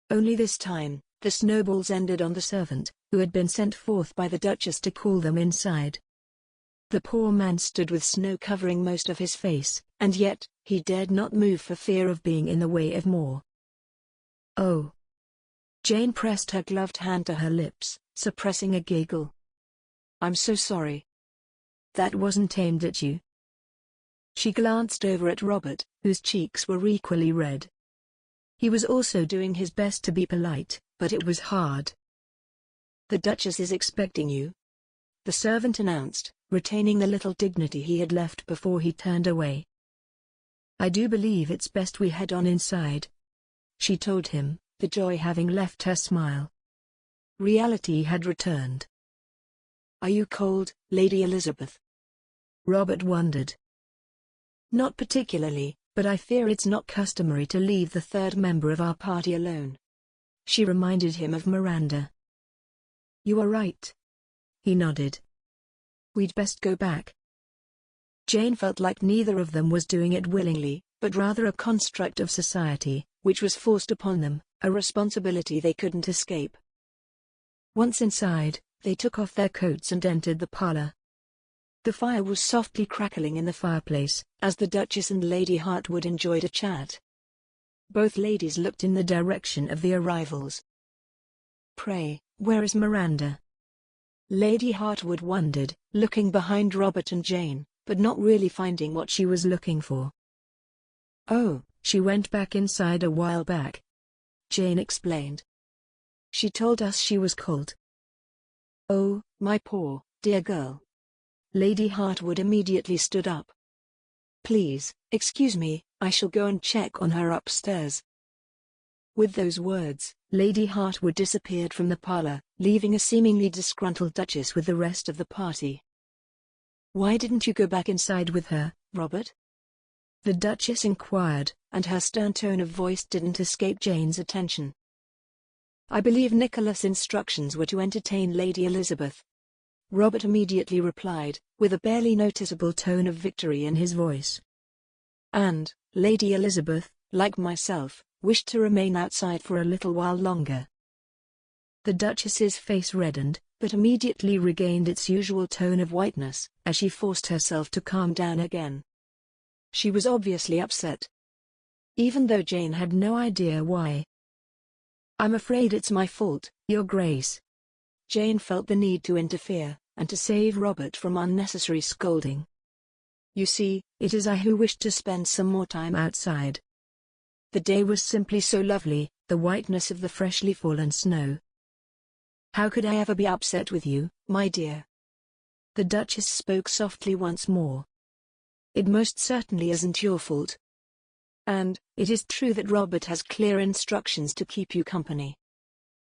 Only this time, the snowballs ended on the servant, who had been sent forth by the Duchess to call them inside. The poor man stood with snow covering most of his face, and yet, he dared not move for fear of being in the way of more. Oh. Jane pressed her gloved hand to her lips, suppressing a giggle. I'm so sorry. That wasn't aimed at you. She glanced over at Robert, whose cheeks were equally red. He was also doing his best to be polite, but it was hard. The Duchess is expecting you, the servant announced, retaining the little dignity he had left before he turned away. I do believe it's best we head on inside, she told him, the joy having left her smile. Reality had returned. Are you cold, Lady Elizabeth? Robert wondered. Not particularly, but I fear it's not customary to leave the third member of our party alone. She reminded him of Miranda. You are right. He nodded. We'd best go back. Jane felt like neither of them was doing it willingly, but rather a construct of society, which was forced upon them, a responsibility they couldn't escape. Once inside, they took off their coats and entered the parlor. The fire was softly crackling in the fireplace, as the Duchess and Lady Hartwood enjoyed a chat. Both ladies looked in the direction of the arrivals. Pray, where is Miranda? Lady Hartwood wondered, looking behind Robert and Jane, but not really finding what she was looking for. Oh, she went back inside a while back, Jane explained. She told us she was cold. Oh, my poor, dear girl. Lady Hartwood immediately stood up. Please, excuse me, I shall go and check on her upstairs. With those words, Lady Hartwood disappeared from the parlor, leaving a seemingly disgruntled Duchess with the rest of the party. Why didn't you go back inside with her, Robert? The Duchess inquired, and her stern tone of voice didn't escape Jane's attention. I believe Nicholas' instructions were to entertain Lady Elizabeth, Robert immediately replied, with a barely noticeable tone of victory in his voice. And, Lady Elizabeth, like myself, wished to remain outside for a little while longer. The Duchess's face reddened, but immediately regained its usual tone of whiteness, as she forced herself to calm down again. She was obviously upset, even though Jane had no idea why. "I'm afraid it's my fault, Your Grace." Jane felt the need to interfere, and to save Robert from unnecessary scolding. "You see, it is I who wished to spend some more time outside. The day was simply so lovely, the whiteness of the freshly fallen snow." "How could I ever be upset with you, my dear?" The Duchess spoke softly once more. "It most certainly isn't your fault. And, it is true that Robert has clear instructions to keep you company.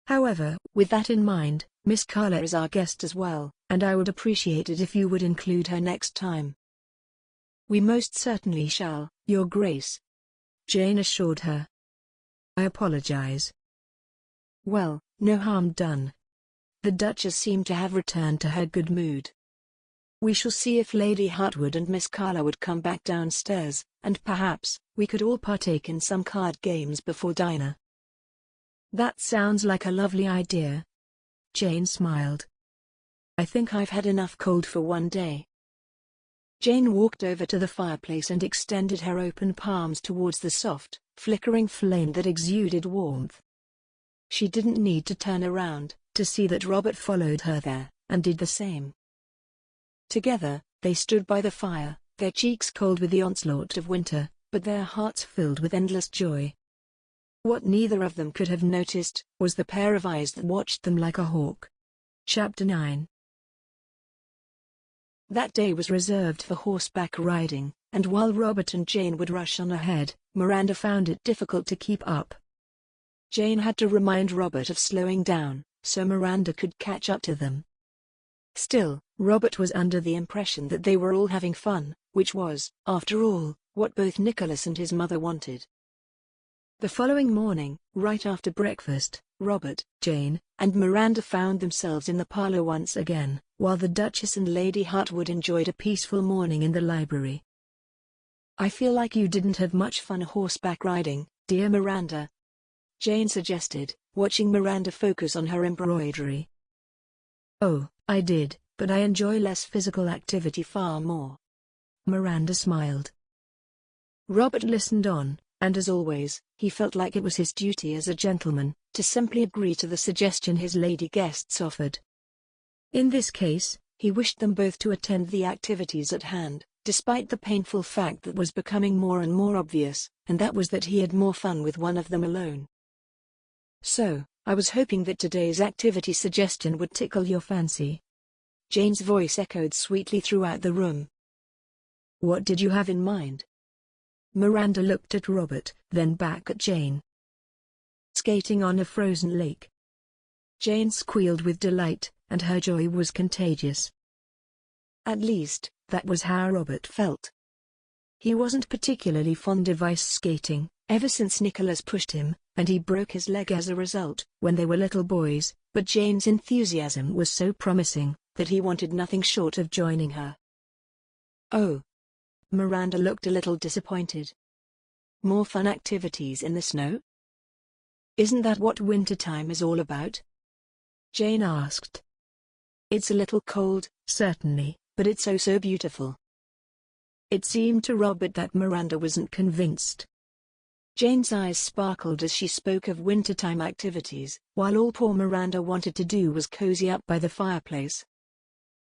However, with that in mind, Miss Carla is our guest as well, and I would appreciate it if you would include her next time." "We most certainly shall, Your Grace," Jane assured her. "I apologize." "Well, no harm done." The Duchess seemed to have returned to her good mood. "We shall see if Lady Hartwood and Miss Carla would come back downstairs, and perhaps we could all partake in some card games before dinner." "That sounds like a lovely idea." Jane smiled. "I think I've had enough cold for one day." Jane walked over to the fireplace and extended her open palms towards the soft, flickering flame that exuded warmth. She didn't need to turn around to see that Robert followed her there, and did the same. Together, they stood by the fire, their cheeks cold with the onslaught of winter, but their hearts filled with endless joy. What neither of them could have noticed was the pair of eyes that watched them like a hawk. Chapter 9. That day was reserved for horseback riding, and while Robert and Jane would rush on ahead, Miranda found it difficult to keep up. Jane had to remind Robert of slowing down, so Miranda could catch up to them. Still, Robert was under the impression that they were all having fun, which was, after all, what both Nicholas and his mother wanted. The following morning, right after breakfast, Robert, Jane, and Miranda found themselves in the parlor once again, while the Duchess and Lady Hartwood enjoyed a peaceful morning in the library. "I feel like you didn't have much fun horseback riding, dear Miranda," Jane suggested, watching Miranda focus on her embroidery. "Oh, I did, but I enjoy less physical activity far more." Miranda smiled. Robert listened on, and as always, he felt like it was his duty as a gentleman to simply agree to the suggestion his lady guests offered. In this case, he wished them both to attend the activities at hand, despite the painful fact that was becoming more and more obvious, and that was that he had more fun with one of them alone. "So, I was hoping that today's activity suggestion would tickle your fancy." Jane's voice echoed sweetly throughout the room. "What did you have in mind?" Miranda looked at Robert, then back at Jane. "Skating on a frozen lake." Jane squealed with delight, and her joy was contagious. At least, that was how Robert felt. He wasn't particularly fond of ice skating, ever since Nicholas pushed him, and he broke his leg as a result, when they were little boys, but Jane's enthusiasm was so promising that he wanted nothing short of joining her. "Oh." Miranda looked a little disappointed. "More fun activities in the snow? Isn't that what wintertime is all about?" Jane asked. "It's a little cold, certainly, but it's oh so beautiful." It seemed to Robert that Miranda wasn't convinced. Jane's eyes sparkled as she spoke of wintertime activities, while all poor Miranda wanted to do was cozy up by the fireplace.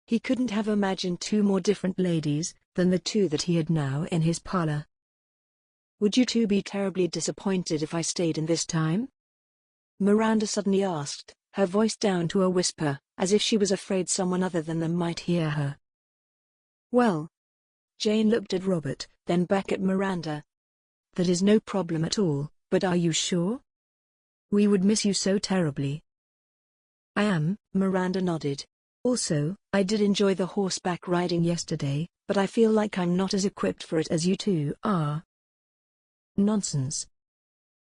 He couldn't have imagined two more different ladies than the two that he had now in his parlor. "Would you two be terribly disappointed if I stayed in this time?" Miranda suddenly asked, her voice down to a whisper, as if she was afraid someone other than them might hear her. "Well." Jane looked at Robert, then back at Miranda. "That is no problem at all, but are you sure? We would miss you so terribly." "I am," Miranda nodded. "Also, I did enjoy the horseback riding yesterday, but I feel like I'm not as equipped for it as you two are." "Nonsense,"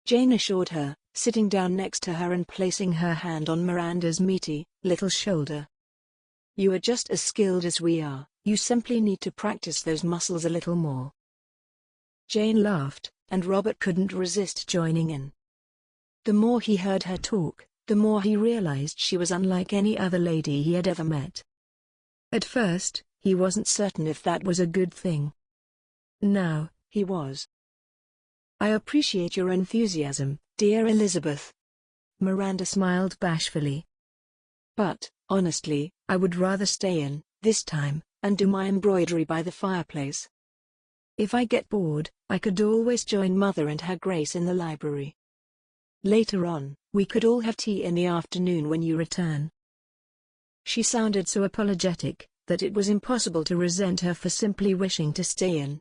Jane assured her, sitting down next to her and placing her hand on Miranda's meaty, little shoulder. "You are just as skilled as we are, you simply need to practice those muscles a little more." Jane laughed, and Robert couldn't resist joining in. The more he heard her talk, the more he realized she was unlike any other lady he had ever met. At first, he wasn't certain if that was a good thing. Now, he was. "I appreciate your enthusiasm, dear Elizabeth." Miranda smiled bashfully. "But, honestly, I would rather stay in, this time, and do my embroidery by the fireplace. If I get bored, I could always join Mother and Her Grace in the library. Later on, we could all have tea in the afternoon when you return." She sounded so apologetic that it was impossible to resent her for simply wishing to stay in.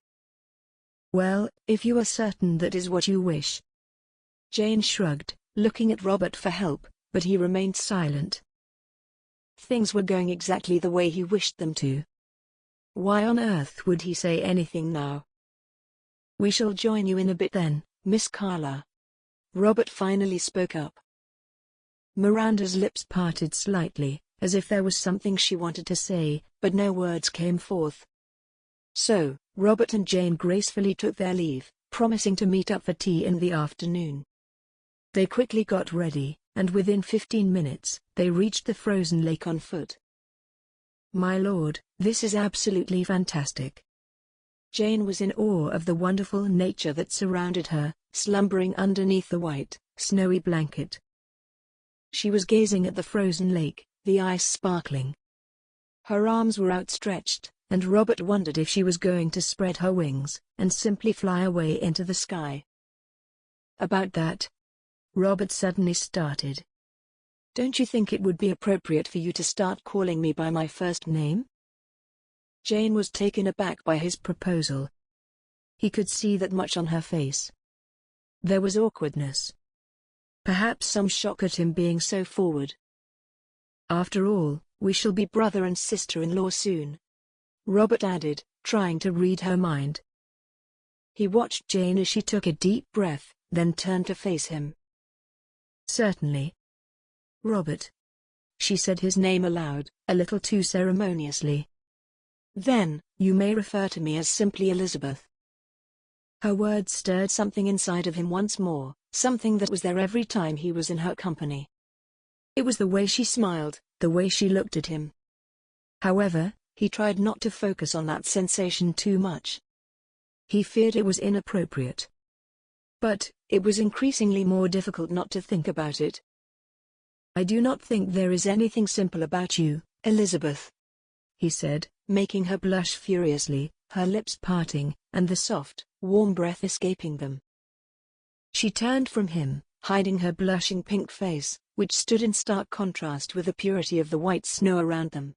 "Well, if you are certain that is what you wish." Jane shrugged, looking at Robert for help, but he remained silent. Things were going exactly the way he wished them to. Why on earth would he say anything now? "We shall join you in a bit then, Miss Carla." Robert finally spoke up. Miranda's lips parted slightly, as if there was something she wanted to say, but no words came forth. So, Robert and Jane gracefully took their leave, promising to meet up for tea in the afternoon. They quickly got ready, and within 15 minutes, they reached the frozen lake on foot. "My lord, this is absolutely fantastic." Jane was in awe of the wonderful nature that surrounded her, slumbering underneath the white, snowy blanket. She was gazing at the frozen lake, the ice sparkling. Her arms were outstretched, and Robert wondered if she was going to spread her wings and simply fly away into the sky. "About that," Robert suddenly started. "Don't you think it would be appropriate for you to start calling me by my first name?" Jane was taken aback by his proposal. He could see that much on her face. There was awkwardness. Perhaps some shock at him being so forward. "After all, we shall be brother and sister-in-law soon," Robert added, trying to read her mind. He watched Jane as she took a deep breath, then turned to face him. "Certainly. Robert." She said his name aloud, a little too ceremoniously. "Then, you may refer to me as simply Elizabeth." Her words stirred something inside of him once more, something that was there every time he was in her company. It was the way she smiled, the way she looked at him. However, he tried not to focus on that sensation too much. He feared it was inappropriate. But, it was increasingly more difficult not to think about it. "I do not think there is anything simple about you, Elizabeth," he said, making her blush furiously, her lips parting, and the soft, warm breath escaping them. She turned from him, hiding her blushing pink face, which stood in stark contrast with the purity of the white snow around them.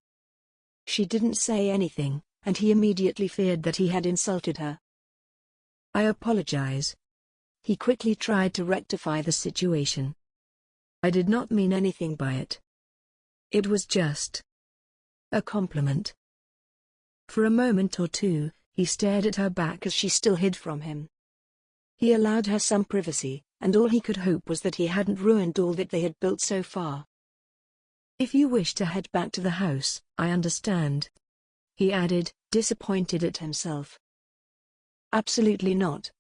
She didn't say anything, and he immediately feared that he had insulted her. "I apologize." He quickly tried to rectify the situation. "I did not mean anything by it. It was just a compliment." For a moment or two, he stared at her back as she still hid from him. He allowed her some privacy, and all he could hope was that he hadn't ruined all that they had built so far. "If you wish to head back to the house, I understand," he added, disappointed at himself. "Absolutely not."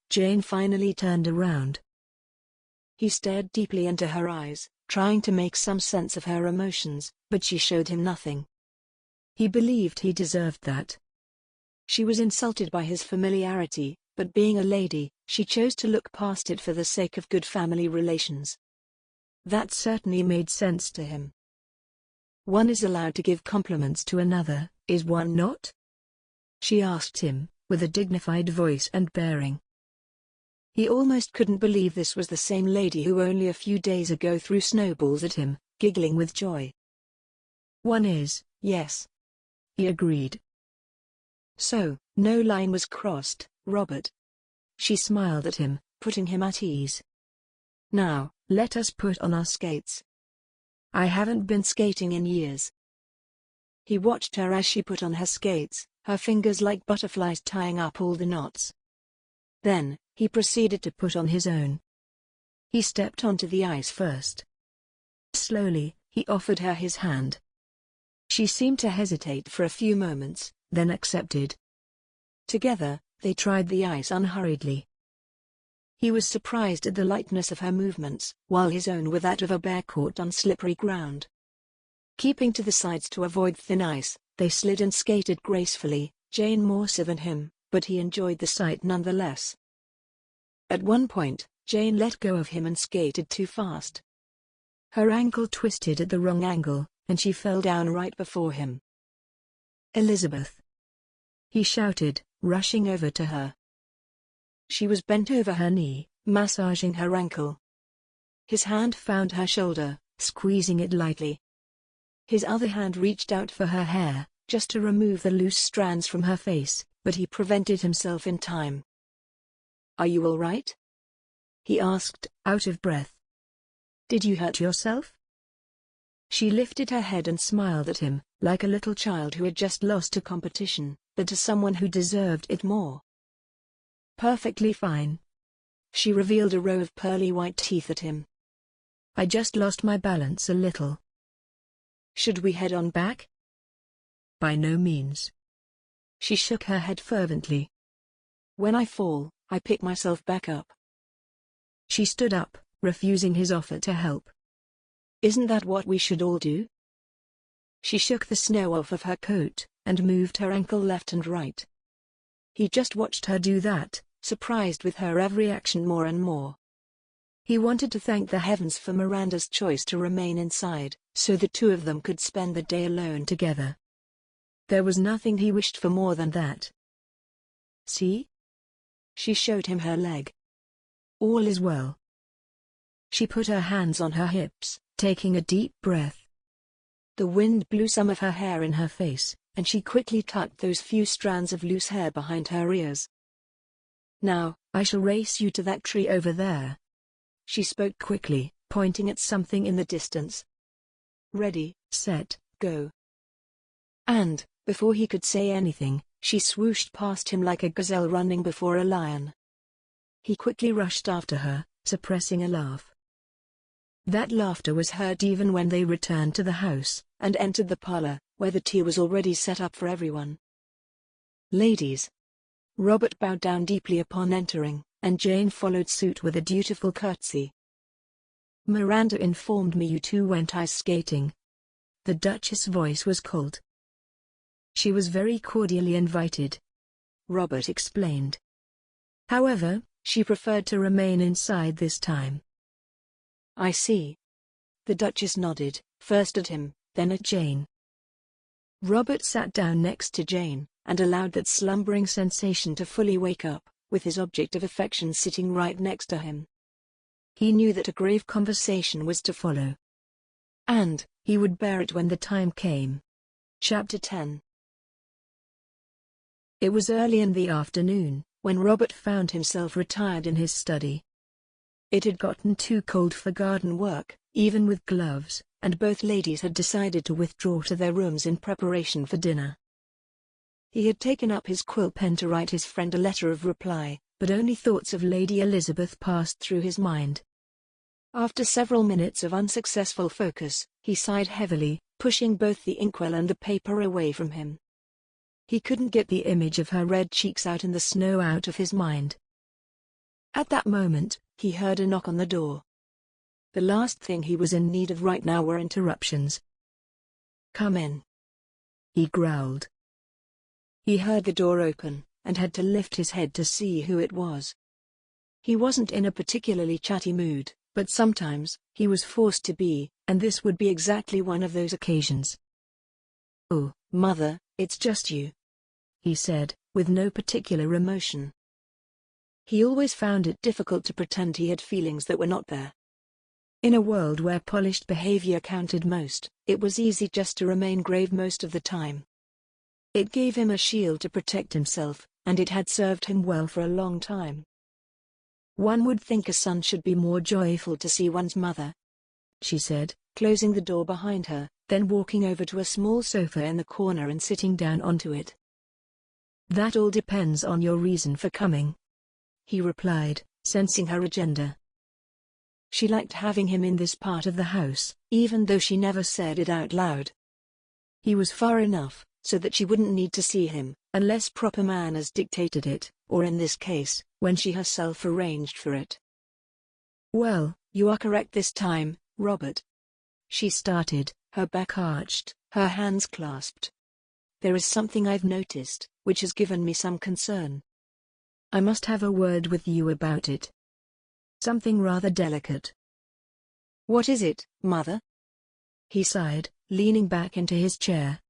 Jane finally turned around. He stared deeply into her eyes, trying to make some sense of her emotions, but she showed him nothing. He believed he deserved that. She was insulted by his familiarity, but being a lady, she chose to look past it for the sake of good family relations. That certainly made sense to him. "One is allowed to give compliments to another, is one not?" she asked him, with a dignified voice and bearing. He almost couldn't believe this was the same lady who only a few days ago threw snowballs at him, giggling with joy. "One is, yes," he agreed. "So, no line was crossed, Robert." She smiled at him, putting him at ease. "Now, let us put on our skates. I haven't been skating in years." He watched her as she put on her skates, her fingers like butterflies tying up all the knots. Then, he proceeded to put on his own. He stepped onto the ice first. Slowly, he offered her his hand. She seemed to hesitate for a few moments, then accepted. Together, they tried the ice unhurriedly. He was surprised at the lightness of her movements, while his own were that of a bear caught on slippery ground. Keeping to the sides to avoid thin ice, they slid and skated gracefully, Jane more so than him, but he enjoyed the sight nonetheless. At one point, Jane let go of him and skated too fast. Her ankle twisted at the wrong angle, and she fell down right before him. "Elizabeth!" he shouted, rushing over to her. She was bent over her knee, massaging her ankle. His hand found her shoulder, squeezing it lightly. His other hand reached out for her hair, just to remove the loose strands from her face, but he prevented himself in time. "Are you all right?" he asked, out of breath. "Did you hurt yourself?" She lifted her head and smiled at him, like a little child who had just lost a competition, but to someone who deserved it more. "Perfectly fine." She revealed a row of pearly white teeth at him. "I just lost my balance a little." "Should we head on back?" "By no means." She shook her head fervently. "When I fall, I pick myself back up." She stood up, refusing his offer to help. "Isn't that what we should all do?" She shook the snow off of her coat, and moved her ankle left and right. He just watched her do that, surprised with her every action more and more. He wanted to thank the heavens for Miranda's choice to remain inside, so the two of them could spend the day alone together. There was nothing he wished for more than that. "See?" She showed him her leg. "All is well." She put her hands on her hips, taking a deep breath. The wind blew some of her hair in her face, and she quickly tucked those few strands of loose hair behind her ears. "Now, I shall race you to that tree over there." She spoke quickly, pointing at something in the distance. "Ready, set, go." And, before he could say anything, she swooshed past him like a gazelle running before a lion. He quickly rushed after her, suppressing a laugh. That laughter was heard even when they returned to the house, and entered the parlor, where the tea was already set up for everyone. "Ladies." Robert bowed down deeply upon entering, and Jane followed suit with a dutiful curtsy. "Miranda informed me you two went ice skating." The Duchess' voice was cold. "She was very cordially invited," Robert explained. "However, she preferred to remain inside this time." "I see." The Duchess nodded, first at him, then at Jane. Robert sat down next to Jane, and allowed that slumbering sensation to fully wake up, with his object of affection sitting right next to him. He knew that a grave conversation was to follow. And, he would bear it when the time came. Chapter 10. It was early in the afternoon, when Robert found himself retired in his study. It had gotten too cold for garden work, even with gloves, and both ladies had decided to withdraw to their rooms in preparation for dinner. He had taken up his quill pen to write his friend a letter of reply, but only thoughts of Lady Elizabeth passed through his mind. After several minutes of unsuccessful focus, he sighed heavily, pushing both the inkwell and the paper away from him. He couldn't get the image of her red cheeks out in the snow out of his mind. At that moment, he heard a knock on the door. The last thing he was in need of right now were interruptions. "Come in," he growled. He heard the door open, and had to lift his head to see who it was. He wasn't in a particularly chatty mood, but sometimes, he was forced to be, and this would be exactly one of those occasions. "Oh, Mother, it's just you," he said, with no particular emotion. He always found it difficult to pretend he had feelings that were not there. In a world where polished behavior counted most, it was easy just to remain grave most of the time. It gave him a shield to protect himself, and it had served him well for a long time. "One would think a son should be more joyful to see one's mother," she said, closing the door behind her, then walking over to a small sofa in the corner and sitting down onto it. "That all depends on your reason for coming," he replied, sensing her agenda. She liked having him in this part of the house, even though she never said it out loud. He was far enough, so that she wouldn't need to see him, unless proper manners dictated it, or in this case, when she herself arranged for it. "Well, you are correct this time, Robert," she started, her back arched, her hands clasped. "There is something I've noticed, which has given me some concern. I must have a word with you about it. Something rather delicate." "What is it, Mother?" he sighed, leaning back into his chair.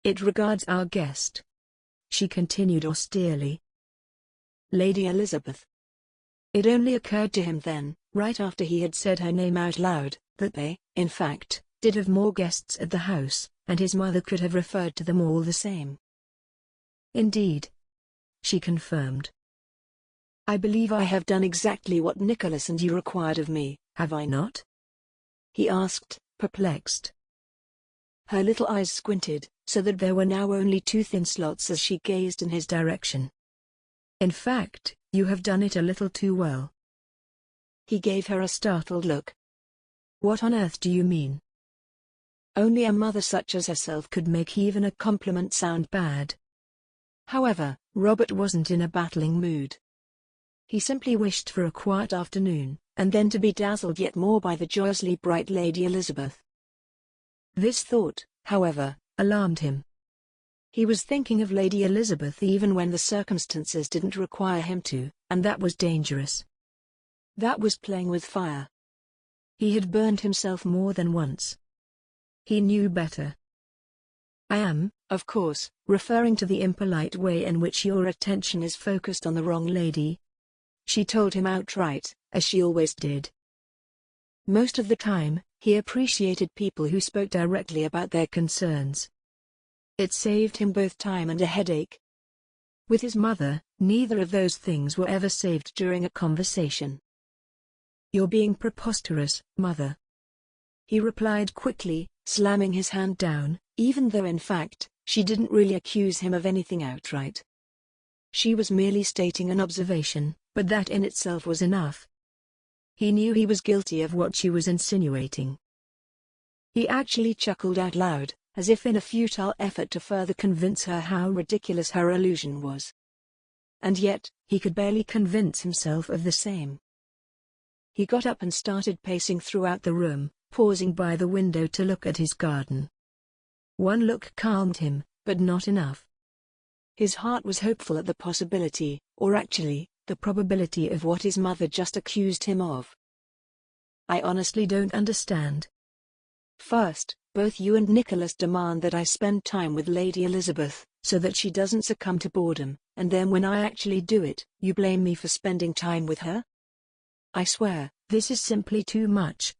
"It regards our guest," she continued austerely. "Lady Elizabeth." It only occurred to him then, right after he had said her name out loud, that they, in fact, did have more guests at the house, and his mother could have referred to them all the same. "Indeed," she confirmed. "I believe I have done exactly what Nicholas and you required of me, have I not?" he asked, perplexed. Her little eyes squinted, so that there were now only two thin slots as she gazed in his direction. "In fact, you have done it a little too well." He gave her a startled look. "What on earth do you mean?" Only a mother such as herself could make even a compliment sound bad. However, Robert wasn't in a battling mood. He simply wished for a quiet afternoon, and then to be dazzled yet more by the joyously bright Lady Elizabeth. This thought, however, alarmed him. He was thinking of Lady Elizabeth even when the circumstances didn't require him to, and that was dangerous. That was playing with fire. He had burned himself more than once. He knew better. "I am, of course, referring to the impolite way in which your attention is focused on the wrong lady," she told him outright, as she always did. Most of the time, he appreciated people who spoke directly about their concerns. It saved him both time and a headache. With his mother, neither of those things were ever saved during a conversation. "You're being preposterous, Mother," he replied quickly, slamming his hand down, even though in fact, she didn't really accuse him of anything outright. She was merely stating an observation, but that in itself was enough. He knew he was guilty of what she was insinuating. He actually chuckled out loud, as if in a futile effort to further convince her how ridiculous her allusion was. And yet, he could barely convince himself of the same. He got up and started pacing throughout the room, pausing by the window to look at his garden. One look calmed him, but not enough. His heart was hopeful at the possibility, or actually, the probability of what his mother just accused him of. "I honestly don't understand. First, both you and Nicholas demand that I spend time with Lady Elizabeth, so that she doesn't succumb to boredom, and then when I actually do it, you blame me for spending time with her? I swear, this is simply too much."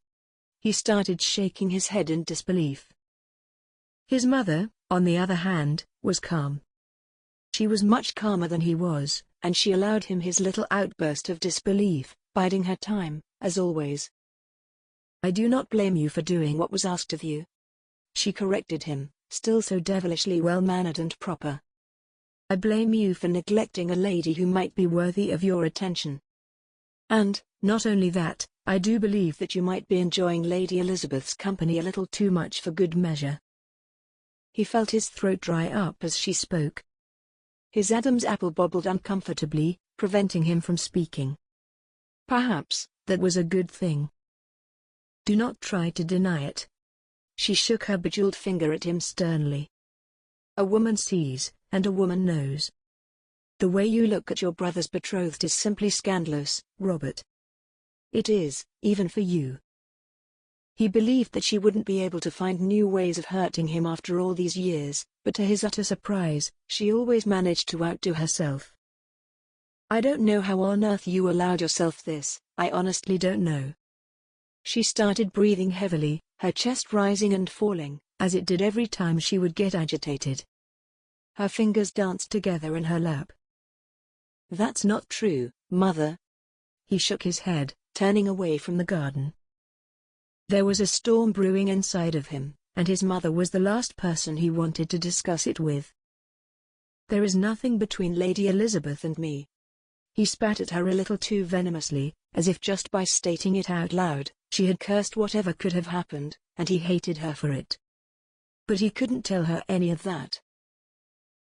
He started shaking his head in disbelief. His mother, on the other hand, was calm. She was much calmer than he was, and she allowed him his little outburst of disbelief, biding her time, as always. "I do not blame you for doing what was asked of you," she corrected him, still so devilishly well-mannered and proper. "I blame you for neglecting a lady who might be worthy of your attention. And, not only that, I do believe that you might be enjoying Lady Elizabeth's company a little too much for good measure." He felt his throat dry up as she spoke. His Adam's apple bobbled uncomfortably, preventing him from speaking. Perhaps, that was a good thing. "Do not try to deny it." She shook her bejeweled finger at him sternly. "A woman sees, and a woman knows. The way you look at your brother's betrothed is simply scandalous, Robert. It is, even for you." He believed that she wouldn't be able to find new ways of hurting him after all these years, but to his utter surprise, she always managed to outdo herself. "I don't know how on earth you allowed yourself this, I honestly don't know." She started breathing heavily, her chest rising and falling, as it did every time she would get agitated. Her fingers danced together in her lap. "That's not true, Mother." He shook his head, turning away from the garden. There was a storm brewing inside of him, and his mother was the last person he wanted to discuss it with. "There is nothing between Lady Elizabeth and me." He spat at her a little too venomously, as if just by stating it out loud, she had cursed whatever could have happened, and he hated her for it. But he couldn't tell her any of that.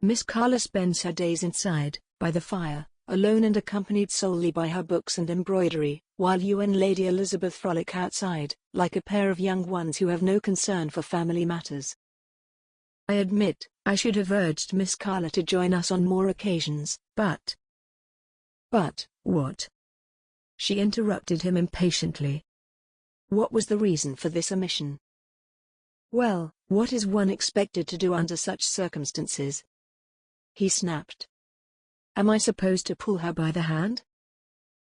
Miss Carla spends her days inside, by the fire, alone and accompanied solely by her books and embroidery, while you and Lady Elizabeth frolic outside, like a pair of young ones who have no concern for family matters. I admit, I should have urged Miss Carla to join us on more occasions, but... But, what? She interrupted him impatiently. What was the reason for this omission? Well, what is one expected to do under such circumstances? He snapped. Am I supposed to pull her by the hand?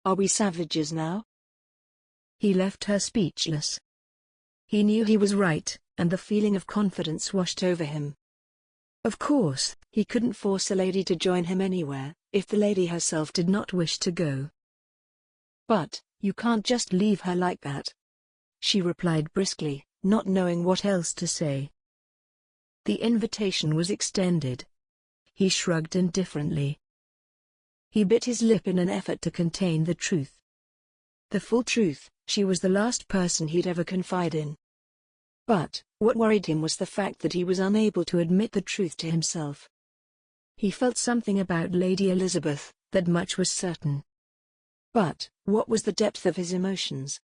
Are we savages now? He left her speechless. He knew he was right, and the feeling of confidence washed over him. Of course, he couldn't force a lady to join him anywhere, if the lady herself did not wish to go. But, you can't just leave her like that, she replied briskly, not knowing what else to say. The invitation was extended. He shrugged indifferently. He bit his lip in an effort to contain the truth. The full truth: she was the last person he'd ever confide in. But, what worried him was the fact that he was unable to admit the truth to himself. He felt something about Lady Elizabeth, that much was certain. But, what was the depth of his emotions?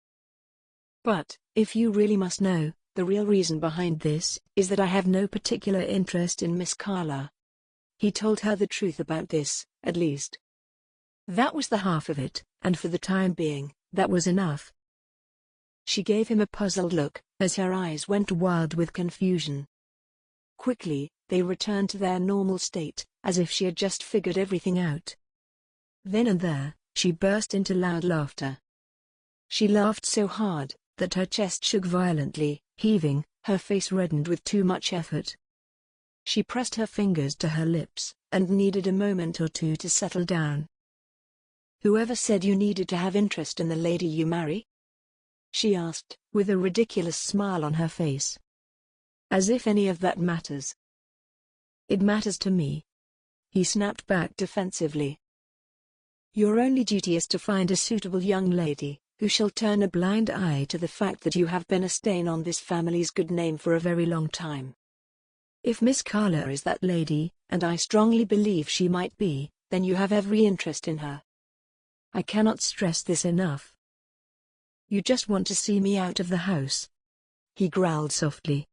But, if you really must know, the real reason behind this is that I have no particular interest in Miss Carla. He told her the truth about this, at least. That was the half of it, and for the time being, that was enough. She gave him a puzzled look, as her eyes went wild with confusion. Quickly, they returned to their normal state, as if she had just figured everything out. Then and there, she burst into loud laughter. She laughed so hard, that her chest shook violently, heaving, her face reddened with too much effort. She pressed her fingers to her lips, and needed a moment or two to settle down. Whoever said you needed to have interest in the lady you marry? She asked, with a ridiculous smile on her face. As if any of that matters. It matters to me. He snapped back defensively. Your only duty is to find a suitable young lady, who shall turn a blind eye to the fact that you have been a stain on this family's good name for a very long time. If Miss Carla is that lady, and I strongly believe she might be, then you have every interest in her. I cannot stress this enough. You just want to see me out of the house, he growled softly.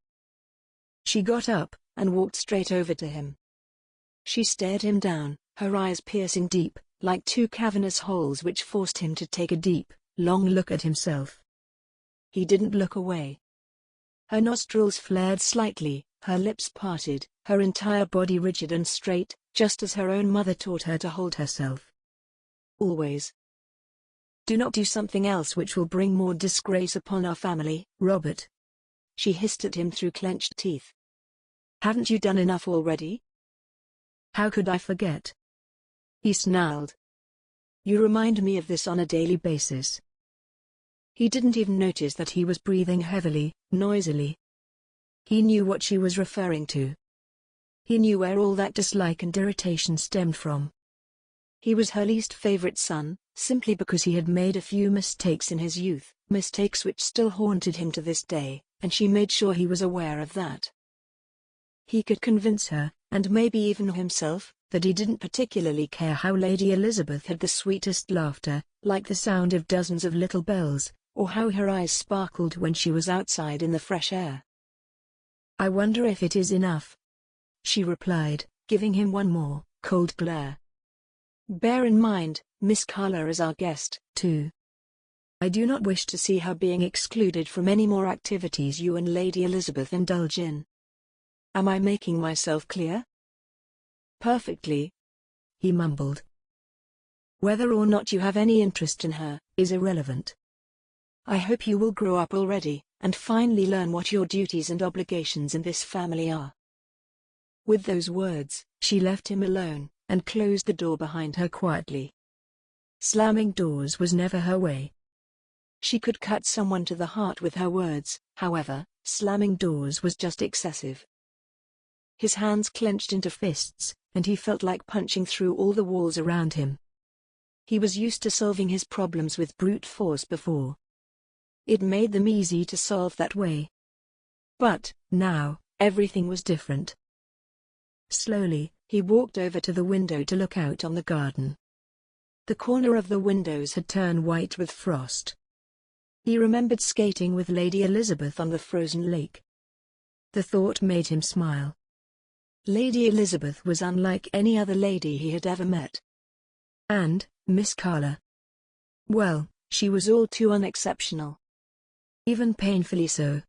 She got up, and walked straight over to him. She stared him down, her eyes piercing deep, like two cavernous holes which forced him to take a deep, long look at himself. He didn't look away. Her nostrils flared slightly, her lips parted, her entire body rigid and straight, just as her own mother taught her to hold herself. Always. Do not do something else which will bring more disgrace upon our family, Robert. She hissed at him through clenched teeth. Haven't you done enough already? How could I forget? He snarled. You remind me of this on a daily basis. He didn't even notice that he was breathing heavily, noisily. He knew what she was referring to. He knew where all that dislike and irritation stemmed from. He was her least favorite son, simply because he had made a few mistakes in his youth, mistakes which still haunted him to this day, and she made sure he was aware of that. He could convince her, and maybe even himself, that he didn't particularly care how Lady Elizabeth had the sweetest laughter, like the sound of dozens of little bells, or how her eyes sparkled when she was outside in the fresh air. I wonder if it is enough, she replied, giving him one more, cold glare. Bear in mind, Miss Carla is our guest, too. I do not wish to see her being excluded from any more activities you and Lady Elizabeth indulge in. Am I making myself clear? Perfectly, he mumbled. Whether or not you have any interest in her, is irrelevant. I hope you will grow up already, and finally learn what your duties and obligations in this family are. With those words, she left him alone, and closed the door behind her quietly. Slamming doors was never her way. She could cut someone to the heart with her words, however, slamming doors was just excessive. His hands clenched into fists, and he felt like punching through all the walls around him. He was used to solving his problems with brute force before. It made them easy to solve that way. But, now, everything was different. Slowly, He walked over to the window to look out on the garden. The corner of the windows had turned white with frost. He remembered skating with Lady Elizabeth on the frozen lake. The thought made him smile. Lady Elizabeth was unlike any other lady he had ever met. And, Miss Carla. Well, she was all too unexceptional. Even painfully so.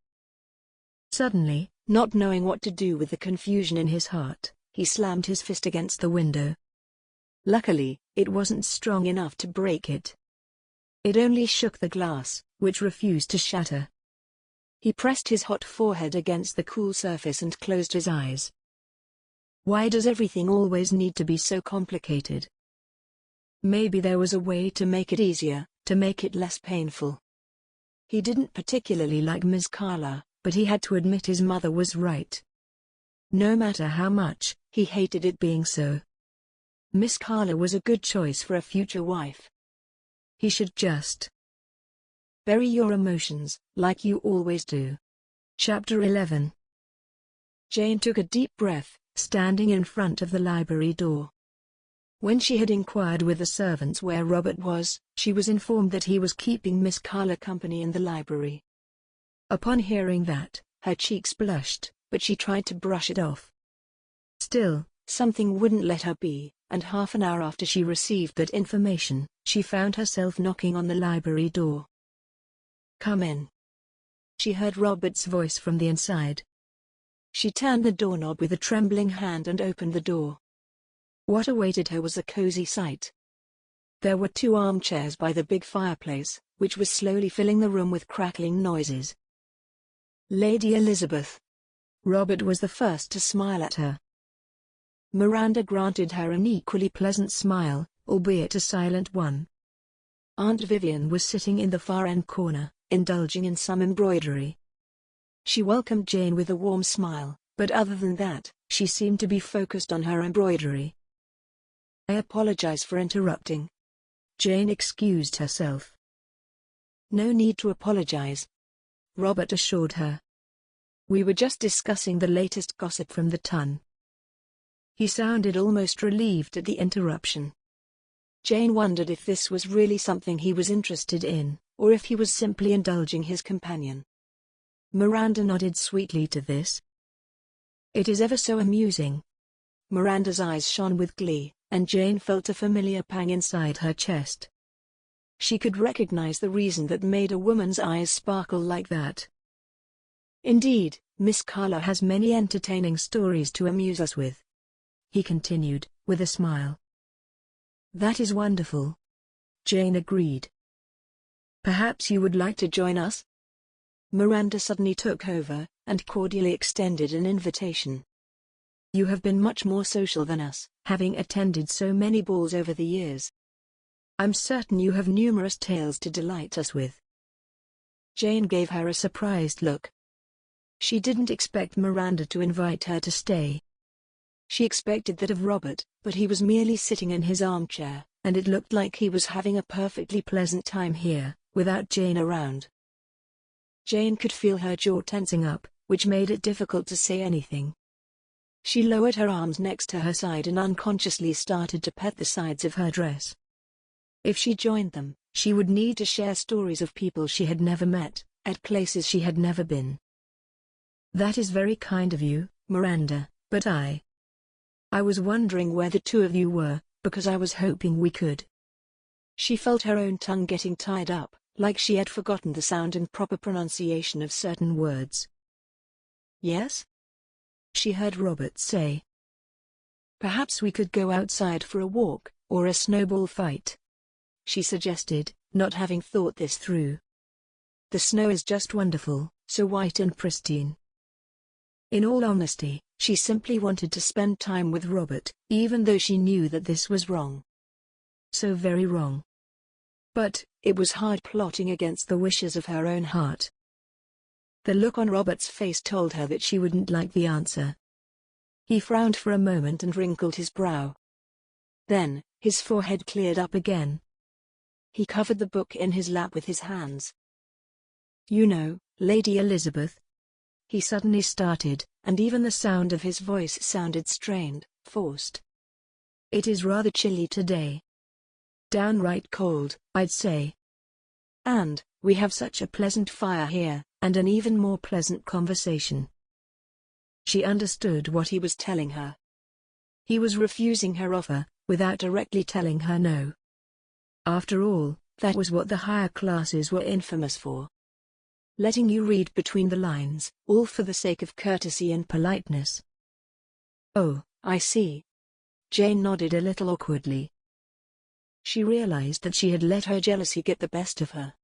Suddenly, not knowing what to do with the confusion in his heart, he slammed his fist against the window. Luckily, it wasn't strong enough to break it. It only shook the glass, which refused to shatter. He pressed his hot forehead against the cool surface and closed his eyes. Why does everything always need to be so complicated? Maybe there was a way to make it easier, to make it less painful. He didn't particularly like Miss Carla, but he had to admit his mother was right. No matter how much, he hated it being so. Miss Carla was a good choice for a future wife. He should just bury your emotions, like you always do. Chapter 11. Jane took a deep breath, standing in front of the library door. When she had inquired with the servants where Robert was, she was informed that he was keeping Miss Carla company in the library. Upon hearing that, her cheeks blushed, but she tried to brush it off. Still, something wouldn't let her be, and half an hour after she received that information, she found herself knocking on the library door. "Come in." She heard Robert's voice from the inside. She turned the doorknob with a trembling hand and opened the door. What awaited her was a cozy sight. There were 2 armchairs by the big fireplace, which was slowly filling the room with crackling noises. Lady Elizabeth. Robert was the first to smile at her. Miranda granted her an equally pleasant smile, albeit a silent one. Aunt Vivian was sitting in the far end corner, indulging in some embroidery. She welcomed Jane with a warm smile, but other than that, she seemed to be focused on her embroidery. "I apologize for interrupting." Jane excused herself. "No need to apologize," Robert assured her. "We were just discussing the latest gossip from the Ton." He sounded almost relieved at the interruption. Jane wondered if this was really something he was interested in, or if he was simply indulging his companion. Miranda nodded sweetly to this. "It is ever so amusing." Miranda's eyes shone with glee, and Jane felt a familiar pang inside her chest. She could recognize the reason that made a woman's eyes sparkle like that. "Indeed, Miss Carla has many entertaining stories to amuse us with," he continued, with a smile. "That is wonderful," Jane agreed. "Perhaps you would like to join us?" Miranda suddenly took over, and cordially extended an invitation. "You have been much more social than us, having attended so many balls over the years. I'm certain you have numerous tales to delight us with." Jane gave her a surprised look. She didn't expect Miranda to invite her to stay. She expected that of Robert, but he was merely sitting in his armchair, and it looked like he was having a perfectly pleasant time here, without Jane around. Jane could feel her jaw tensing up, which made it difficult to say anything. She lowered her arms next to her side and unconsciously started to pet the sides of her dress. If she joined them, she would need to share stories of people she had never met, at places she had never been. "That is very kind of you, Miranda, but I was wondering where the 2 of you were, because I was hoping we could." She felt her own tongue getting tied up, like she had forgotten the sound and proper pronunciation of certain words. "Yes?" she heard Robert say. "Perhaps we could go outside for a walk, or a snowball fight," she suggested, not having thought this through. "The snow is just wonderful, so white and pristine." In all honesty, she simply wanted to spend time with Robert, even though she knew that this was wrong. So very wrong. But, it was hard plotting against the wishes of her own heart. The look on Robert's face told her that she wouldn't like the answer. He frowned for a moment and wrinkled his brow. Then, his forehead cleared up again. He covered the book in his lap with his hands. "You know, Lady Elizabeth," he suddenly started, and even the sound of his voice sounded strained, Forced. It is rather chilly today. Downright cold, I'd say. And we have such a pleasant fire here, and an even more pleasant conversation. She understood what he was telling her. He was refusing her offer, without directly telling her no. After all, that was what the higher classes were infamous for. Letting you read between the lines, all for the sake of courtesy and politeness. Oh, I see. Jane nodded a little awkwardly. She realized that she had let her jealousy get the best of her.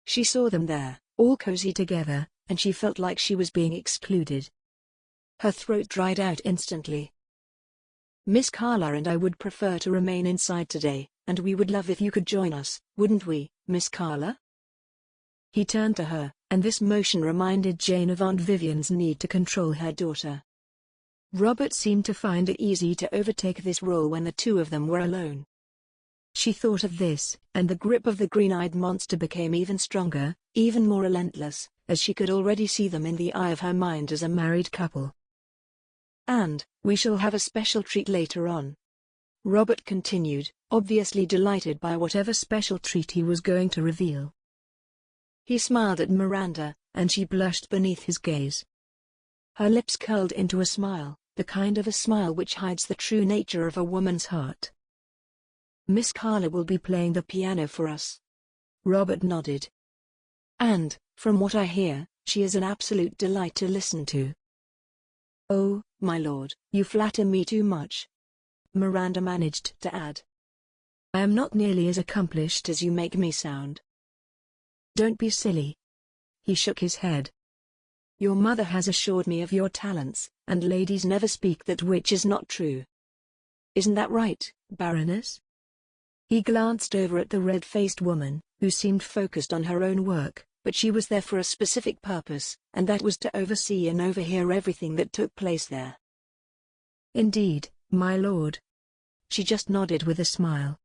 She saw them there, all cozy together, and she felt like she was being excluded. Her throat dried out instantly. Miss Carla and I would prefer to remain inside today, and we would love if you could join us, wouldn't we, Miss Carla? He turned to her, and this motion reminded Jane of Aunt Vivian's need to control her daughter. Robert seemed to find it easy to overtake this role when the two of them were alone. She thought of this, and the grip of the green-eyed monster became even stronger, even more relentless, as she could already see them in the eye of her mind as a married couple. And we shall have a special treat later on. Robert continued, obviously delighted by whatever special treat he was going to reveal. He smiled at Miranda, and she blushed beneath his gaze. Her lips curled into a smile, the kind of a smile which hides the true nature of a woman's heart. Miss Carla will be playing the piano for us. Robert nodded. And, from what I hear, she is an absolute delight to listen to. Oh, my lord, you flatter me too much. Miranda managed to add. I am not nearly as accomplished as you make me sound. Don't be silly. He shook his head. Your mother has assured me of your talents, and ladies never speak that which is not true. Isn't that right, Baroness? He glanced over at the red-faced woman, who seemed focused on her own work, but she was there for a specific purpose, and that was to oversee and overhear everything that took place there. Indeed, my lord. She just nodded with a smile.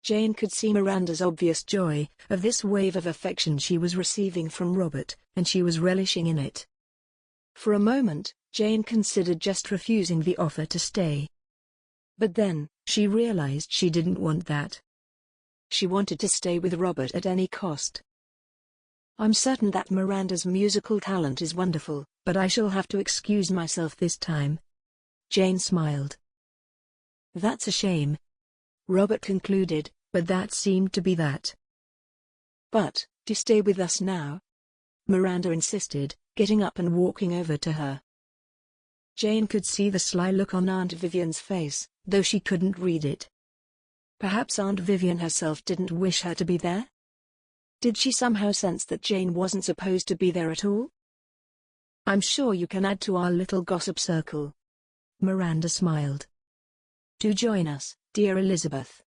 Jane could see Miranda's obvious joy of this wave of affection she was receiving from Robert, and she was relishing in it. For a moment, Jane considered just refusing the offer to stay. But then, she realized she didn't want that. She wanted to stay with Robert at any cost. I'm certain that Miranda's musical talent is wonderful, but I shall have to excuse myself this time. Jane smiled. That's a shame. Robert concluded, but that seemed to be that. But, to stay with us now? Miranda insisted, getting up and walking over to her. Jane could see the sly look on Aunt Vivian's face, though she couldn't read it. Perhaps Aunt Vivian herself didn't wish her to be there? Did she somehow sense that Jane wasn't supposed to be there at all? I'm sure you can add to our little gossip circle. Miranda smiled. Do join us, dear Elizabeth.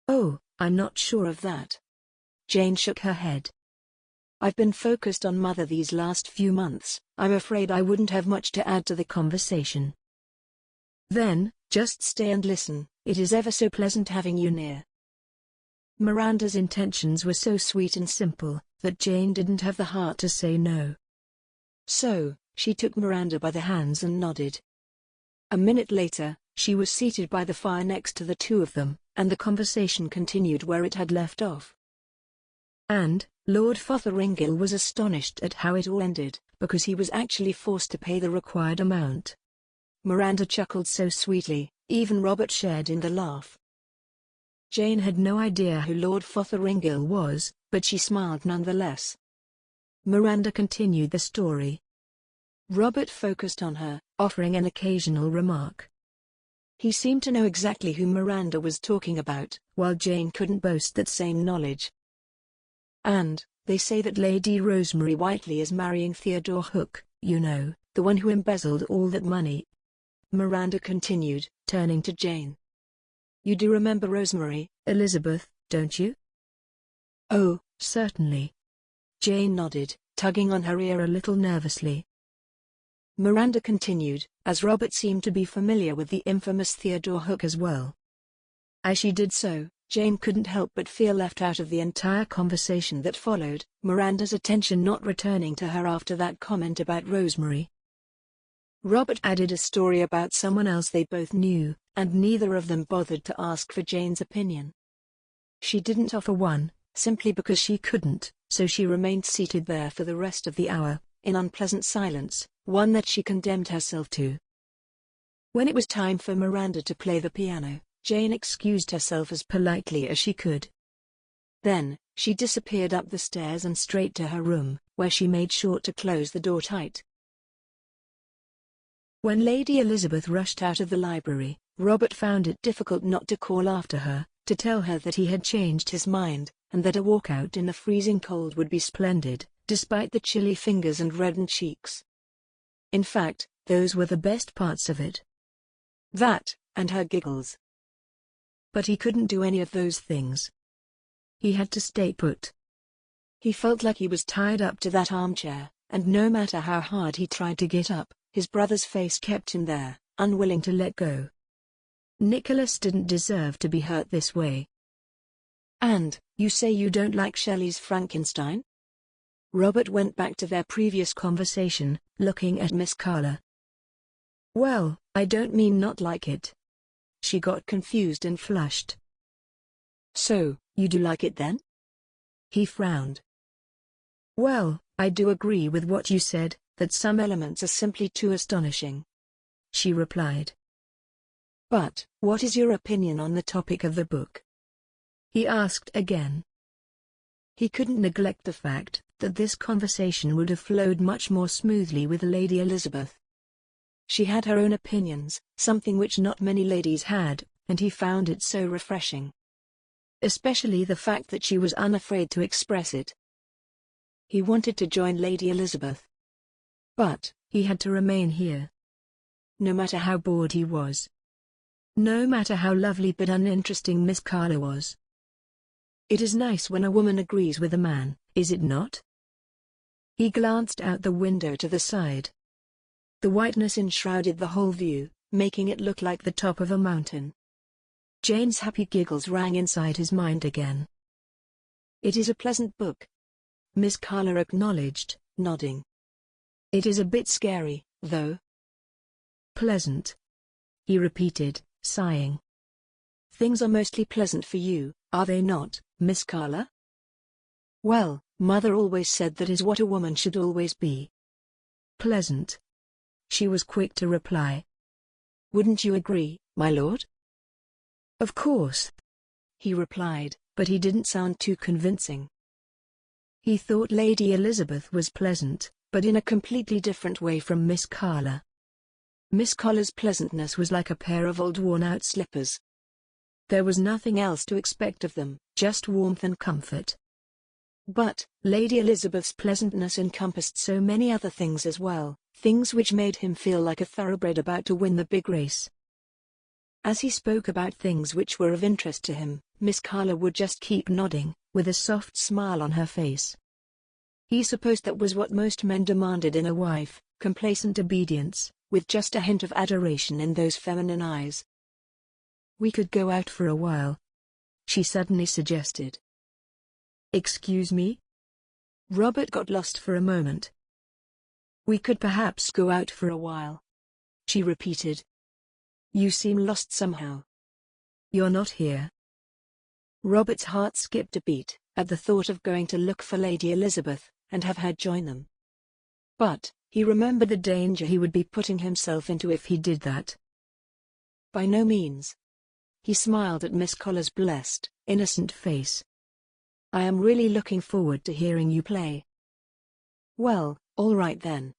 Oh, I'm not sure of that. Jane shook her head. I've been focused on Mother these last few months. I'm afraid I wouldn't have much to add to the conversation. Then, just stay and listen. It is ever so pleasant having you near. Miranda's intentions were so sweet and simple, that Jane didn't have the heart to say no. So, she took Miranda by the hands and nodded. A minute later, she was seated by the fire next to the two of them, and the conversation continued where it had left off. And, Lord Fotheringay was astonished at how it all ended, because he was actually forced to pay the required amount. Miranda chuckled so sweetly, even Robert shared in the laugh. Jane had no idea who Lord Fotheringay was, but she smiled nonetheless. Miranda continued the story. Robert focused on her, offering an occasional remark. He seemed to know exactly who Miranda was talking about, while Jane couldn't boast that same knowledge. And, they say that Lady Rosemary Whiteley is marrying Theodore Hook, you know, the one who embezzled all that money. Miranda continued, turning to Jane. You do remember Rosemary, Elizabeth, don't you? Oh, certainly. Jane nodded, tugging on her ear a little nervously. Miranda continued, as Robert seemed to be familiar with the infamous Theodore Hook as well. As she did so, Jane couldn't help but feel left out of the entire conversation that followed, Miranda's attention not returning to her after that comment about Rosemary. Robert added a story about someone else they both knew, and neither of them bothered to ask for Jane's opinion. She didn't offer one, simply because she couldn't, so she remained seated there for the rest of the hour, in unpleasant silence, one that she condemned herself to. When it was time for Miranda to play the piano, Jane excused herself as politely as she could. Then, she disappeared up the stairs and straight to her room, where she made sure to close the door tight. When Lady Elizabeth rushed out of the library, Robert found it difficult not to call after her, to tell her that he had changed his mind, and that a walk out in the freezing cold would be splendid, despite the chilly fingers and reddened cheeks. In fact, those were the best parts of it. That, and her giggles. But he couldn't do any of those things. He had to stay put. He felt like he was tied up to that armchair, and no matter how hard he tried to get up, his brother's face kept him there, unwilling to let go. Nicholas didn't deserve to be hurt this way. "And, you say you don't like Shelley's Frankenstein?" Robert went back to their previous conversation, looking at Miss Carla. "Well, I don't mean not like it." She got confused and flushed. "So, you do like it then?" He frowned. "Well, I do agree with what you said, that some elements are simply too astonishing," she replied. "But, what is your opinion on the topic of the book?" he asked again. He couldn't neglect the fact that this conversation would have flowed much more smoothly with Lady Elizabeth. She had her own opinions, something which not many ladies had, and he found it so refreshing. Especially the fact that she was unafraid to express it. He wanted to join Lady Elizabeth. But, he had to remain here. No matter how bored he was. No matter how lovely but uninteresting Miss Carla was. It is nice when a woman agrees with a man, is it not? He glanced out the window to the side. The whiteness enshrouded the whole view, making it look like the top of a mountain. Jane's happy giggles rang inside his mind again. "It is a pleasant book," Miss Carla acknowledged, nodding. "It is a bit scary, though." "Pleasant," he repeated, sighing. "Things are mostly pleasant for you, are they not, Miss Carla?" "Well, Mother always said that is what a woman should always be." "Pleasant," she was quick to reply. "Wouldn't you agree, my lord?" "Of course," he replied, but he didn't sound too convincing. He thought Lady Elizabeth was pleasant, but in a completely different way from Miss Carla. Miss Carla's pleasantness was like a pair of old worn-out slippers. There was nothing else to expect of them, just warmth and comfort. But, Lady Elizabeth's pleasantness encompassed so many other things as well, things which made him feel like a thoroughbred about to win the big race. As he spoke about things which were of interest to him, Miss Carla would just keep nodding, with a soft smile on her face. He supposed that was what most men demanded in a wife, complacent obedience, with just a hint of adoration in those feminine eyes. "We could go out for a while," she suddenly suggested. "Excuse me?" Robert got lost for a moment. "We could perhaps go out for a while," she repeated. "You seem lost somehow. You're not here." Robert's heart skipped a beat at the thought of going to look for Lady Elizabeth, and have her join them. But, he remembered the danger he would be putting himself into if he did that. "By no means." He smiled at Miss Carla's blessed, innocent face. "I am really looking forward to hearing you play." "Well, all right then."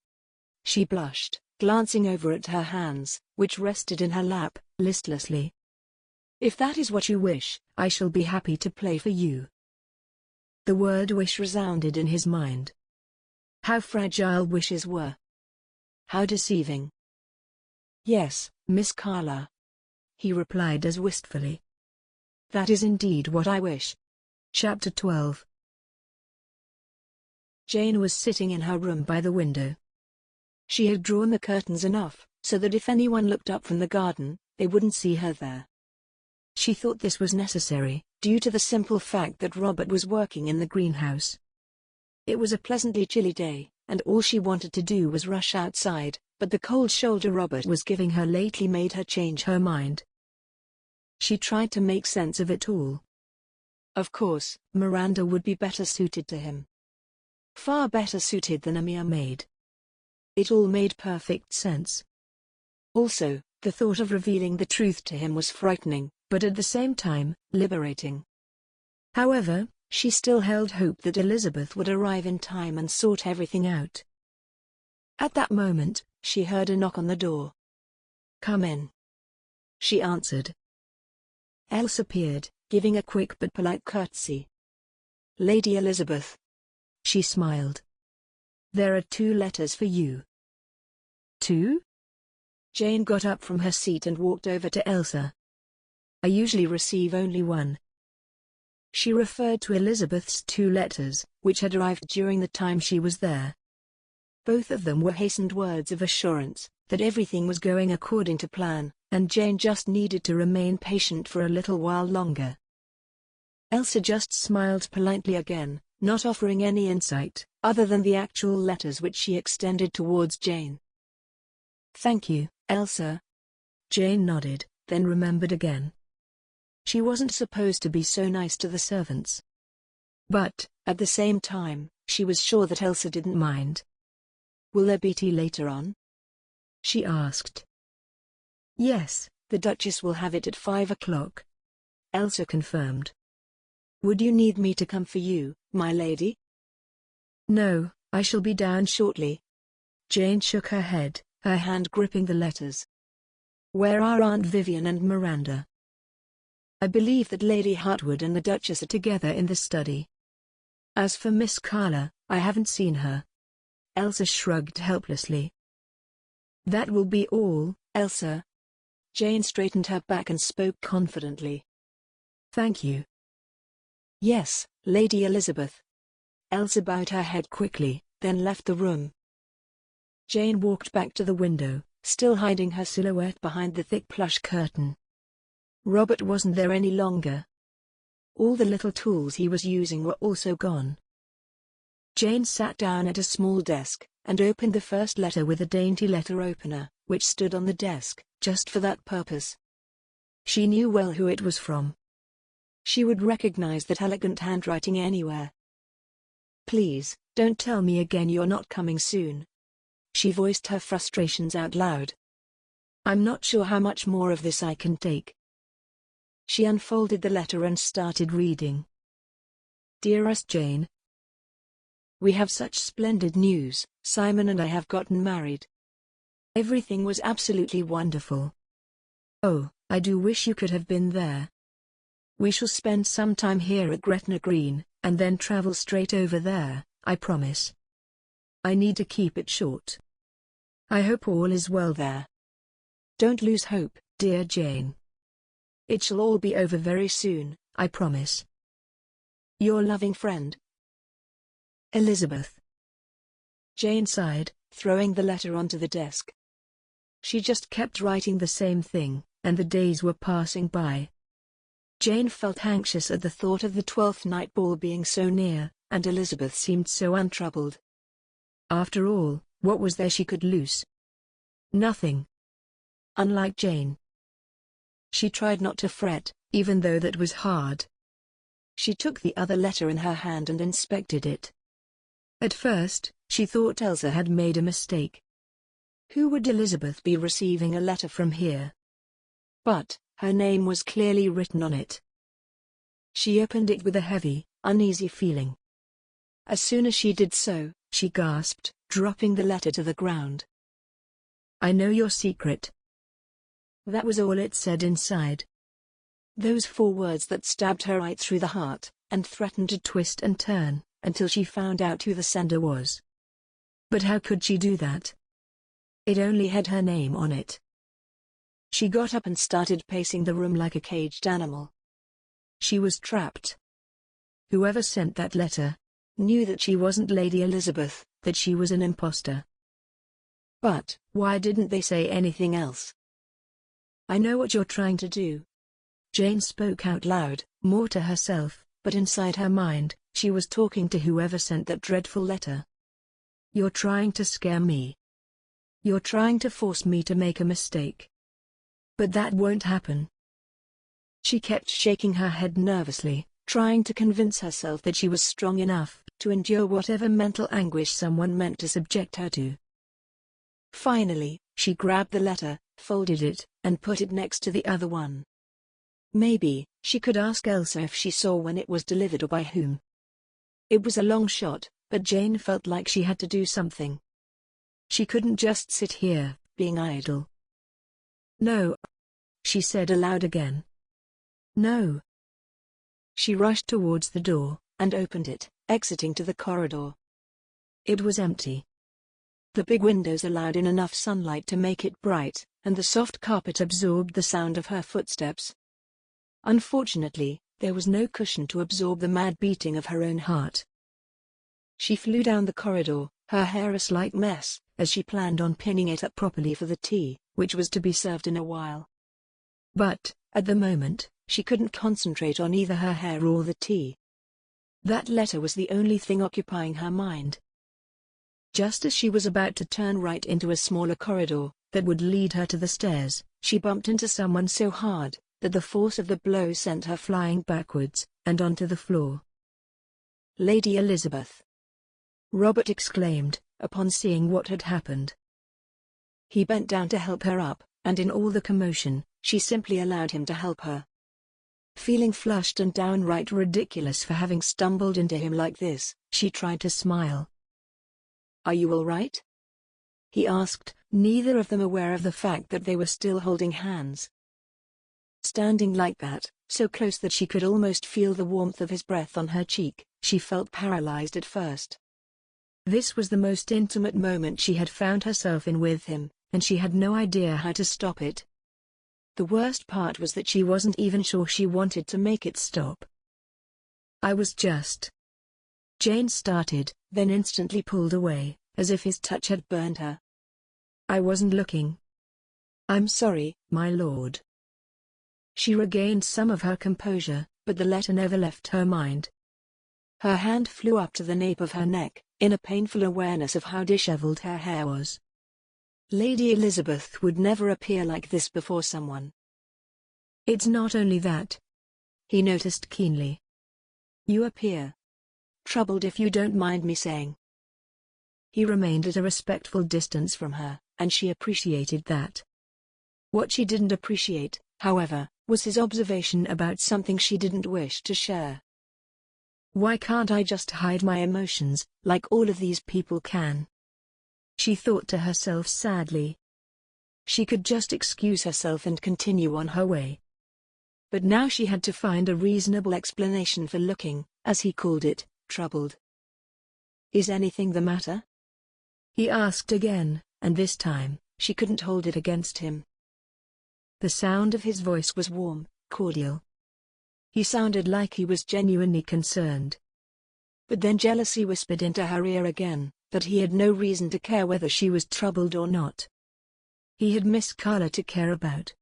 She blushed, glancing over at her hands, which rested in her lap, listlessly. "If that is what you wish, I shall be happy to play for you." The word wish resounded in his mind. How fragile wishes were. How deceiving. "Yes, Miss Carla," he replied as wistfully. "That is indeed what I wish." Chapter 12. Jane was sitting in her room by the window. She had drawn the curtains enough, so that if anyone looked up from the garden, they wouldn't see her there. She thought this was necessary, due to the simple fact that Robert was working in the greenhouse. It was a pleasantly chilly day, and all she wanted to do was rush outside, but the cold shoulder Robert was giving her lately made her change her mind. She tried to make sense of it all. Of course, Miranda would be better suited to him. Far better suited than a mere maid. It all made perfect sense. Also, the thought of revealing the truth to him was frightening, but at the same time, liberating. However, she still held hope that Elizabeth would arrive in time and sort everything out. At that moment, she heard a knock on the door. "Come in," she answered. Else appeared, giving a quick but polite curtsy. "Lady Elizabeth." She smiled. "There are 2 letters for you." 2? Jane got up from her seat and walked over to Elsa. "I usually receive only 1." She referred to Elizabeth's 2 letters, which had arrived during the time she was there. Both of them were hastened words of assurance that everything was going according to plan, and Jane just needed to remain patient for a little while longer. Elsa just smiled politely again, not offering any insight, other than the actual letters which she extended towards Jane. "Thank you, Elsa." Jane nodded, then remembered again. She wasn't supposed to be so nice to the servants. But, at the same time, she was sure that Elsa didn't mind. "Will there be tea later on?" she asked. "Yes, the Duchess will have it at 5 o'clock. Elsa confirmed. "Would you need me to come for you, my lady?" "No, I shall be down shortly." Jane shook her head, her hand gripping the letters. "Where are Aunt Vivian and Miranda?" "I believe that Lady Hartwood and the Duchess are together in the study. As for Miss Carla, I haven't seen her." Elsa shrugged helplessly. "That will be all, Elsa." Jane straightened her back and spoke confidently. "Thank you." "Yes, Lady Elizabeth." Elsa bowed her head quickly, then left the room. Jane walked back to the window, still hiding her silhouette behind the thick plush curtain. Robert wasn't there any longer. All the little tools he was using were also gone. Jane sat down at a small desk, and opened the first letter with a dainty letter opener, which stood on the desk, just for that purpose. She knew well who it was from. She would recognize that elegant handwriting anywhere. "Please, don't tell me again you're not coming soon." She voiced her frustrations out loud. "I'm not sure how much more of this I can take." She unfolded the letter and started reading. "Dearest Jane, we have such splendid news. Simon and I have gotten married. Everything was absolutely wonderful. Oh, I do wish you could have been there. We shall spend some time here at Gretna Green, and then travel straight over there, I promise. I need to keep it short. I hope all is well there. Don't lose hope, dear Jane. It shall all be over very soon, I promise. Your loving friend, Elizabeth." Jane sighed, throwing the letter onto the desk. She just kept writing the same thing, and the days were passing by. Jane felt anxious at the thought of the 12th night ball being so near, and Elizabeth seemed so untroubled. After all, what was there she could lose? Nothing. Unlike Jane. She tried not to fret, even though that was hard. She took the other letter in her hand and inspected it. At first, she thought Elsa had made a mistake. Who would Elizabeth be receiving a letter from here? But, her name was clearly written on it. She opened it with a heavy, uneasy feeling. As soon as she did so, she gasped, dropping the letter to the ground. "I know your secret." That was all it said inside. Those 4 words that stabbed her right through the heart, and threatened to twist and turn, until she found out who the sender was. But how could she do that? It only had her name on it. She got up and started pacing the room like a caged animal. She was trapped. Whoever sent that letter knew that she wasn't Lady Elizabeth, that she was an imposter. But, why didn't they say anything else? "I know what you're trying to do." Jane spoke out loud, more to herself, but inside her mind, she was talking to whoever sent that dreadful letter. "You're trying to scare me." You're trying to force me to make a mistake. But that won't happen. She kept shaking her head nervously, trying to convince herself that she was strong enough to endure whatever mental anguish someone meant to subject her to. Finally, she grabbed the letter, folded it, and put it next to the other one. Maybe she could ask Elsa if she saw when it was delivered or by whom. It was a long shot, but Jane felt like she had to do something. She couldn't just sit here, being idle. No, she said aloud again. No. She rushed towards the door, and opened it, exiting to the corridor. It was empty. The big windows allowed in enough sunlight to make it bright, and the soft carpet absorbed the sound of her footsteps. Unfortunately, there was no cushion to absorb the mad beating of her own heart. She flew down the corridor, her hair a slight mess, as she planned on pinning it up properly for the tea, which was to be served in a while. But, at the moment, she couldn't concentrate on either her hair or the tea. That letter was the only thing occupying her mind. Just as she was about to turn right into a smaller corridor that would lead her to the stairs, she bumped into someone so hard that the force of the blow sent her flying backwards and onto the floor. "Lady Elizabeth!" Robert exclaimed, upon seeing what had happened. He bent down to help her up, and in all the commotion, she simply allowed him to help her. Feeling flushed and downright ridiculous for having stumbled into him like this, she tried to smile. "Are you all right?" he asked, neither of them aware of the fact that they were still holding hands. Standing like that, so close that she could almost feel the warmth of his breath on her cheek, she felt paralyzed at first. This was the most intimate moment she had found herself in with him, and she had no idea how to stop it. The worst part was that she wasn't even sure she wanted to make it stop. "I was just..." Jane started, then instantly pulled away, as if his touch had burned her. "I wasn't looking." "I'm sorry, my lord." She regained some of her composure, but the letter never left her mind. Her hand flew up to the nape of her neck, in a painful awareness of how disheveled her hair was. Lady Elizabeth would never appear like this before someone. "It's not only that," he noticed keenly. "You appear troubled, if you don't mind me saying." He remained at a respectful distance from her, and she appreciated that. What she didn't appreciate, however, was his observation about something she didn't wish to share. "Why can't I just hide my emotions, like all of these people can?" she thought to herself sadly. She could just excuse herself and continue on her way. But now she had to find a reasonable explanation for looking, as he called it, troubled. "Is anything the matter?" he asked again, and this time, she couldn't hold it against him. The sound of his voice was warm, cordial. He sounded like he was genuinely concerned. But then jealousy whispered into her ear again, that he had no reason to care whether she was troubled or not. He had Miss Carla to care about.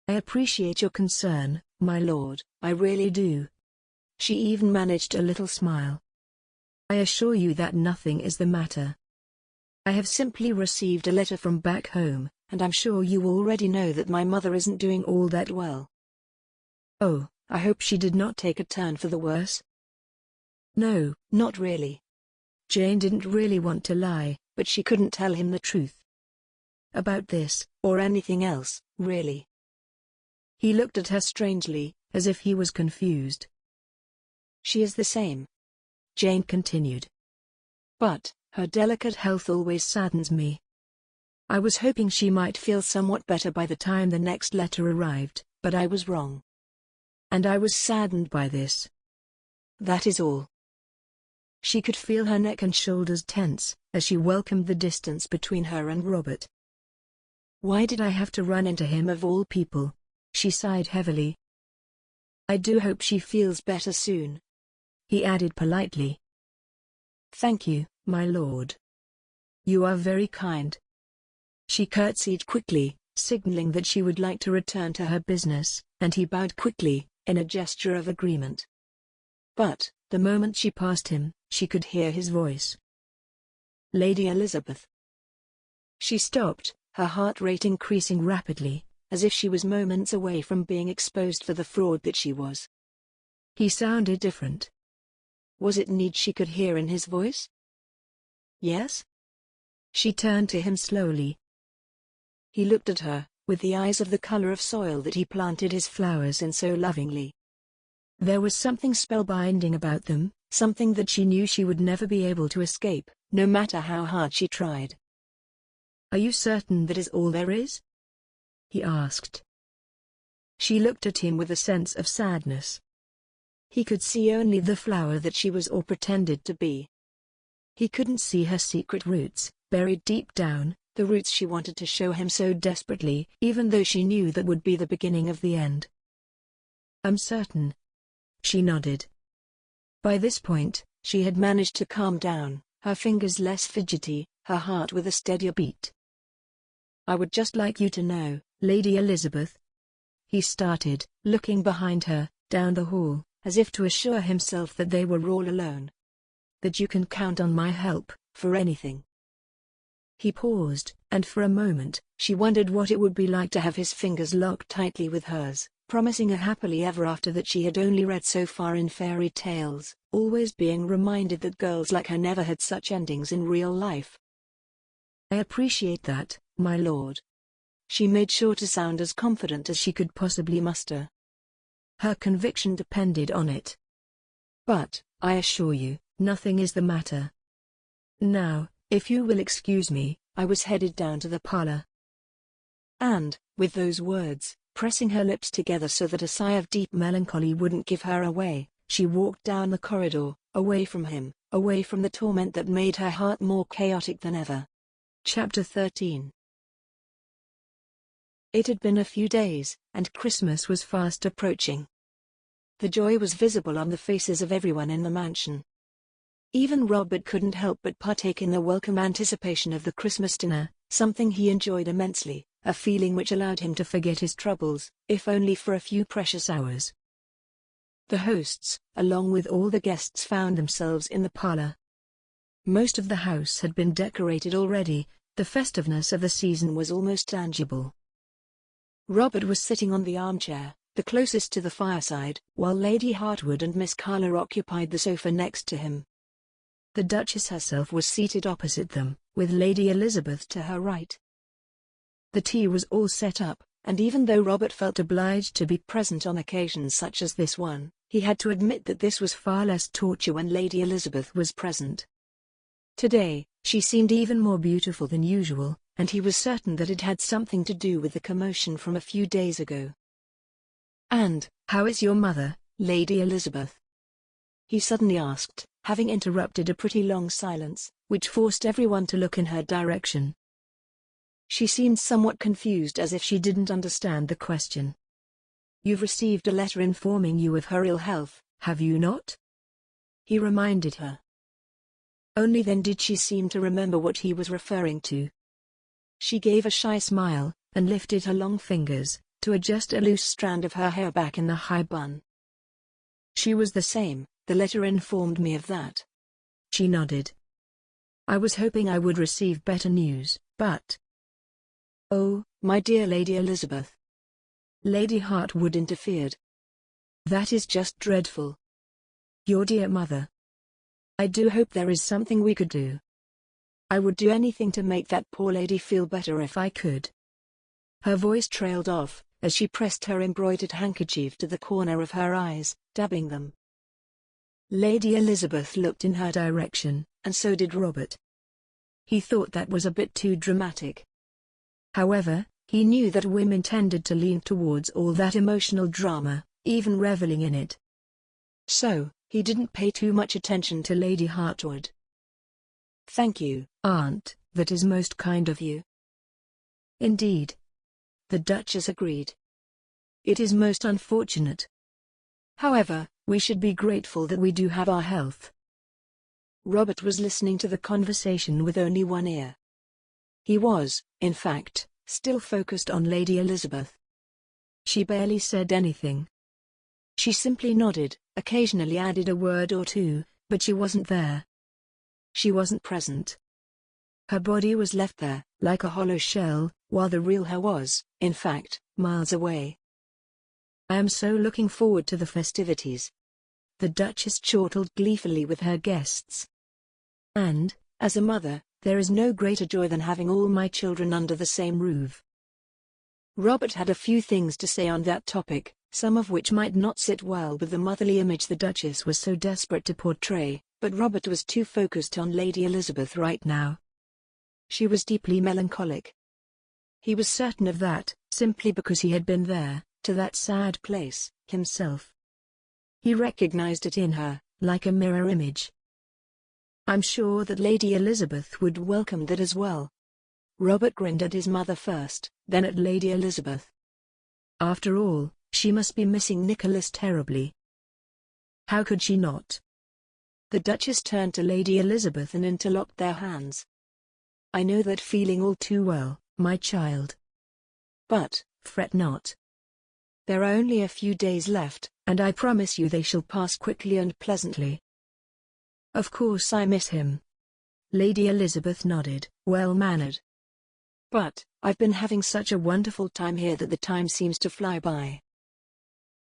"I appreciate your concern, my lord, I really do." She even managed a little smile. "I assure you that nothing is the matter. I have simply received a letter from back home, and I'm sure you already know that my mother isn't doing all that well." "Oh, I hope she did not take a turn for the worse." "No, not really." Jane didn't really want to lie, but she couldn't tell him the truth. "About this, or anything else, really." He looked at her strangely, as if he was confused. "She is the same," Jane continued. "But her delicate health always saddens me. I was hoping she might feel somewhat better by the time the next letter arrived, but I was wrong. And I was saddened by this. That is all." She could feel her neck and shoulders tense, as she welcomed the distance between her and Robert. "Why did I have to run into him of all people?" she sighed heavily. "I do hope she feels better soon," he added politely. "Thank you, my lord. You are very kind." She curtsied quickly, signaling that she would like to return to her business, and he bowed quickly, in a gesture of agreement. But, the moment she passed him, she could hear his voice. "Lady Elizabeth." She stopped, her heart rate increasing rapidly, as if she was moments away from being exposed for the fraud that she was. He sounded different. Was it need she could hear in his voice? Yes? She turned to him slowly. He looked at her, with the eyes of the color of soil that he planted his flowers in so lovingly. There was something spellbinding about them, something that she knew she would never be able to escape, no matter how hard she tried. "Are you certain that is all there is?" he asked. She looked at him with a sense of sadness. He could see only the flower that she was or pretended to be. He couldn't see her secret roots, buried deep down, the roots she wanted to show him so desperately, even though she knew that would be the beginning of the end. "I'm certain." She nodded. By this point, she had managed to calm down, her fingers less fidgety, her heart with a steadier beat. "I would just like you to know, Lady Elizabeth," he started, looking behind her, down the hall, as if to assure himself that they were all alone, "that you can count on my help, for anything." He paused, and for a moment, she wondered what it would be like to have his fingers locked tightly with hers, promising a happily ever after that she had only read so far in fairy tales, always being reminded that girls like her never had such endings in real life. "I appreciate that, my lord." She made sure to sound as confident as she could possibly muster. Her conviction depended on it. "But, I assure you, nothing is the matter. Now, if you will excuse me, I was headed down to the parlor." And, with those words, pressing her lips together so that a sigh of deep melancholy wouldn't give her away, she walked down the corridor, away from him, away from the torment that made her heart more chaotic than ever. Chapter 13. It had been a few days, and Christmas was fast approaching. The joy was visible on the faces of everyone in the mansion. Even Robert couldn't help but partake in the welcome anticipation of the Christmas dinner, something he enjoyed immensely, a feeling which allowed him to forget his troubles, if only for a few precious hours. The hosts, along with all the guests, found themselves in the parlor. Most of the house had been decorated already, the festiveness of the season was almost tangible. Robert was sitting on the armchair, the closest to the fireside, while Lady Hartwood and Miss Carla occupied the sofa next to him. The Duchess herself was seated opposite them, with Lady Elizabeth to her right. The tea was all set up, and even though Robert felt obliged to be present on occasions such as this one, he had to admit that this was far less torture when Lady Elizabeth was present. Today, she seemed even more beautiful than usual, and he was certain that it had something to do with the commotion from a few days ago. "And, how is your mother, Lady Elizabeth?" he suddenly asked, having interrupted a pretty long silence, which forced everyone to look in her direction. She seemed somewhat confused, as if she didn't understand the question. "You've received a letter informing you of her ill health, have you not?" he reminded her. Only then did she seem to remember what he was referring to. She gave a shy smile, and lifted her long fingers, to adjust a loose strand of her hair back in the high bun. "She was the same, the letter informed me of that." She nodded. "I was hoping I would receive better news, but—" "Oh, my dear Lady Elizabeth," Lady Hartwood interfered. "That is just dreadful. Your dear mother. I do hope there is something we could do. I would do anything to make that poor lady feel better if I could." Her voice trailed off, as she pressed her embroidered handkerchief to the corner of her eyes, dabbing them. Lady Elizabeth looked in her direction, and so did Robert. He thought that was a bit too dramatic. However, he knew that women tended to lean towards all that emotional drama, even reveling in it. So, he didn't pay too much attention to Lady Hartwood. "Thank you, Aunt, that is most kind of you." "Indeed," the Duchess agreed. "It is most unfortunate. However, we should be grateful that we do have our health." Robert was listening to the conversation with only one ear. He was, in fact, still focused on Lady Elizabeth. She barely said anything. She simply nodded, occasionally added a word or two, but she wasn't there. She wasn't present. Her body was left there, like a hollow shell, while the real her was, in fact, miles away. I am so looking forward to the festivities. The Duchess chortled gleefully with her guests. And, as a mother, there is no greater joy than having all my children under the same roof. Robert had a few things to say on that topic, some of which might not sit well with the motherly image the Duchess was so desperate to portray, but Robert was too focused on Lady Elizabeth right now. She was deeply melancholic. He was certain of that, simply because he had been there, to that sad place, himself. He recognized it in her, like a mirror image. I'm sure that Lady Elizabeth would welcome that as well. Robert grinned at his mother first, then at Lady Elizabeth. After all, she must be missing Nicholas terribly. How could she not? The Duchess turned to Lady Elizabeth and interlocked their hands. I know that feeling all too well, my child. But, fret not. There are only a few days left, and I promise you they shall pass quickly and pleasantly. Of course I miss him. Lady Elizabeth nodded, well-mannered. But, I've been having such a wonderful time here that the time seems to fly by.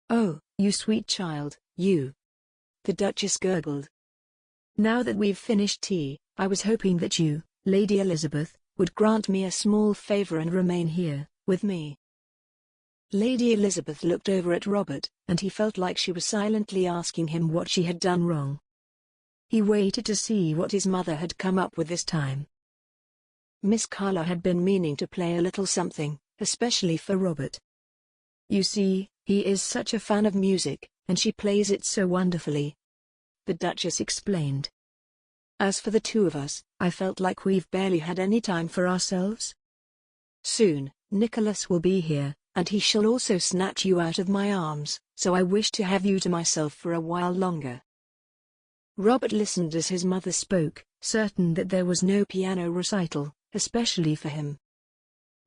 Oh, you sweet child, you. The Duchess gurgled. Now that we've finished tea, I was hoping that you, Lady Elizabeth, would grant me a small favor and remain here, with me. Lady Elizabeth looked over at Robert, and he felt like she was silently asking him what she had done wrong. He waited to see what his mother had come up with this time. Miss Carla had been meaning to play a little something, especially for Robert. You see, he is such a fan of music, and she plays it so wonderfully. The Duchess explained. As for the two of us, I felt like we've barely had any time for ourselves. Soon, Nicholas will be here, and he shall also snatch you out of my arms, so I wish to have you to myself for a while longer. Robert listened as his mother spoke, certain that there was no piano recital, especially for him.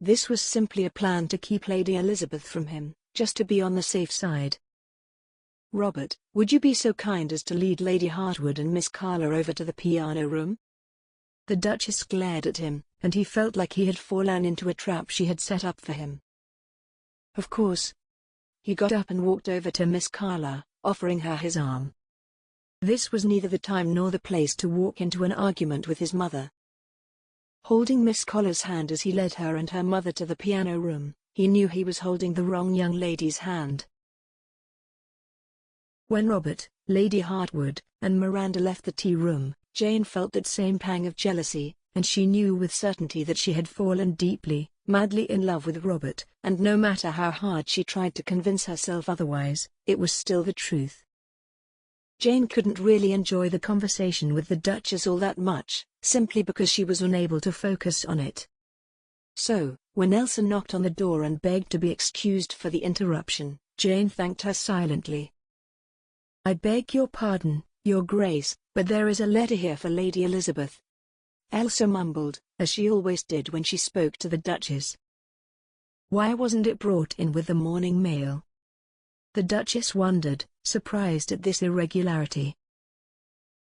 This was simply a plan to keep Lady Elizabeth from him, just to be on the safe side. Robert, would you be so kind as to lead Lady Hartwood and Miss Carla over to the piano room? The Duchess glared at him, and he felt like he had fallen into a trap she had set up for him. Of course. He got up and walked over to Miss Carla, offering her his arm. This was neither the time nor the place to walk into an argument with his mother. Holding Miss Carla's hand as he led her and her mother to the piano room, he knew he was holding the wrong young lady's hand. When Robert, Lady Hartwood, and Miranda left the tea room, Jane felt that same pang of jealousy, and she knew with certainty that she had fallen deeply, madly in love with Robert, and no matter how hard she tried to convince herself otherwise, it was still the truth. Jane couldn't really enjoy the conversation with the Duchess all that much, simply because she was unable to focus on it. So, when Elsa knocked on the door and begged to be excused for the interruption, Jane thanked her silently. I beg your pardon, Your Grace, but there is a letter here for Lady Elizabeth. Elsa mumbled, as she always did when she spoke to the Duchess. Why wasn't it brought in with the morning mail? The Duchess wondered, surprised at this irregularity.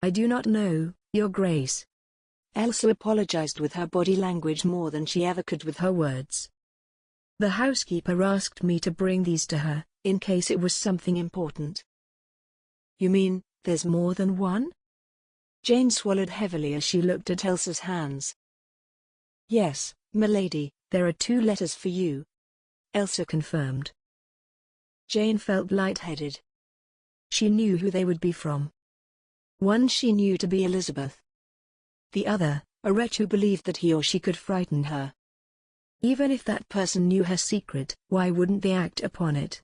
I do not know, Your Grace. Elsa apologized with her body language more than she ever could with her words. The housekeeper asked me to bring these to her, in case it was something important. You mean, there's more than one? Jane swallowed heavily as she looked at Elsa's hands. Yes, milady, there are 2 letters for you. Elsa confirmed. Jane felt lightheaded. She knew who they would be from. One she knew to be Elizabeth. The other, a wretch who believed that he or she could frighten her. Even if that person knew her secret, why wouldn't they act upon it?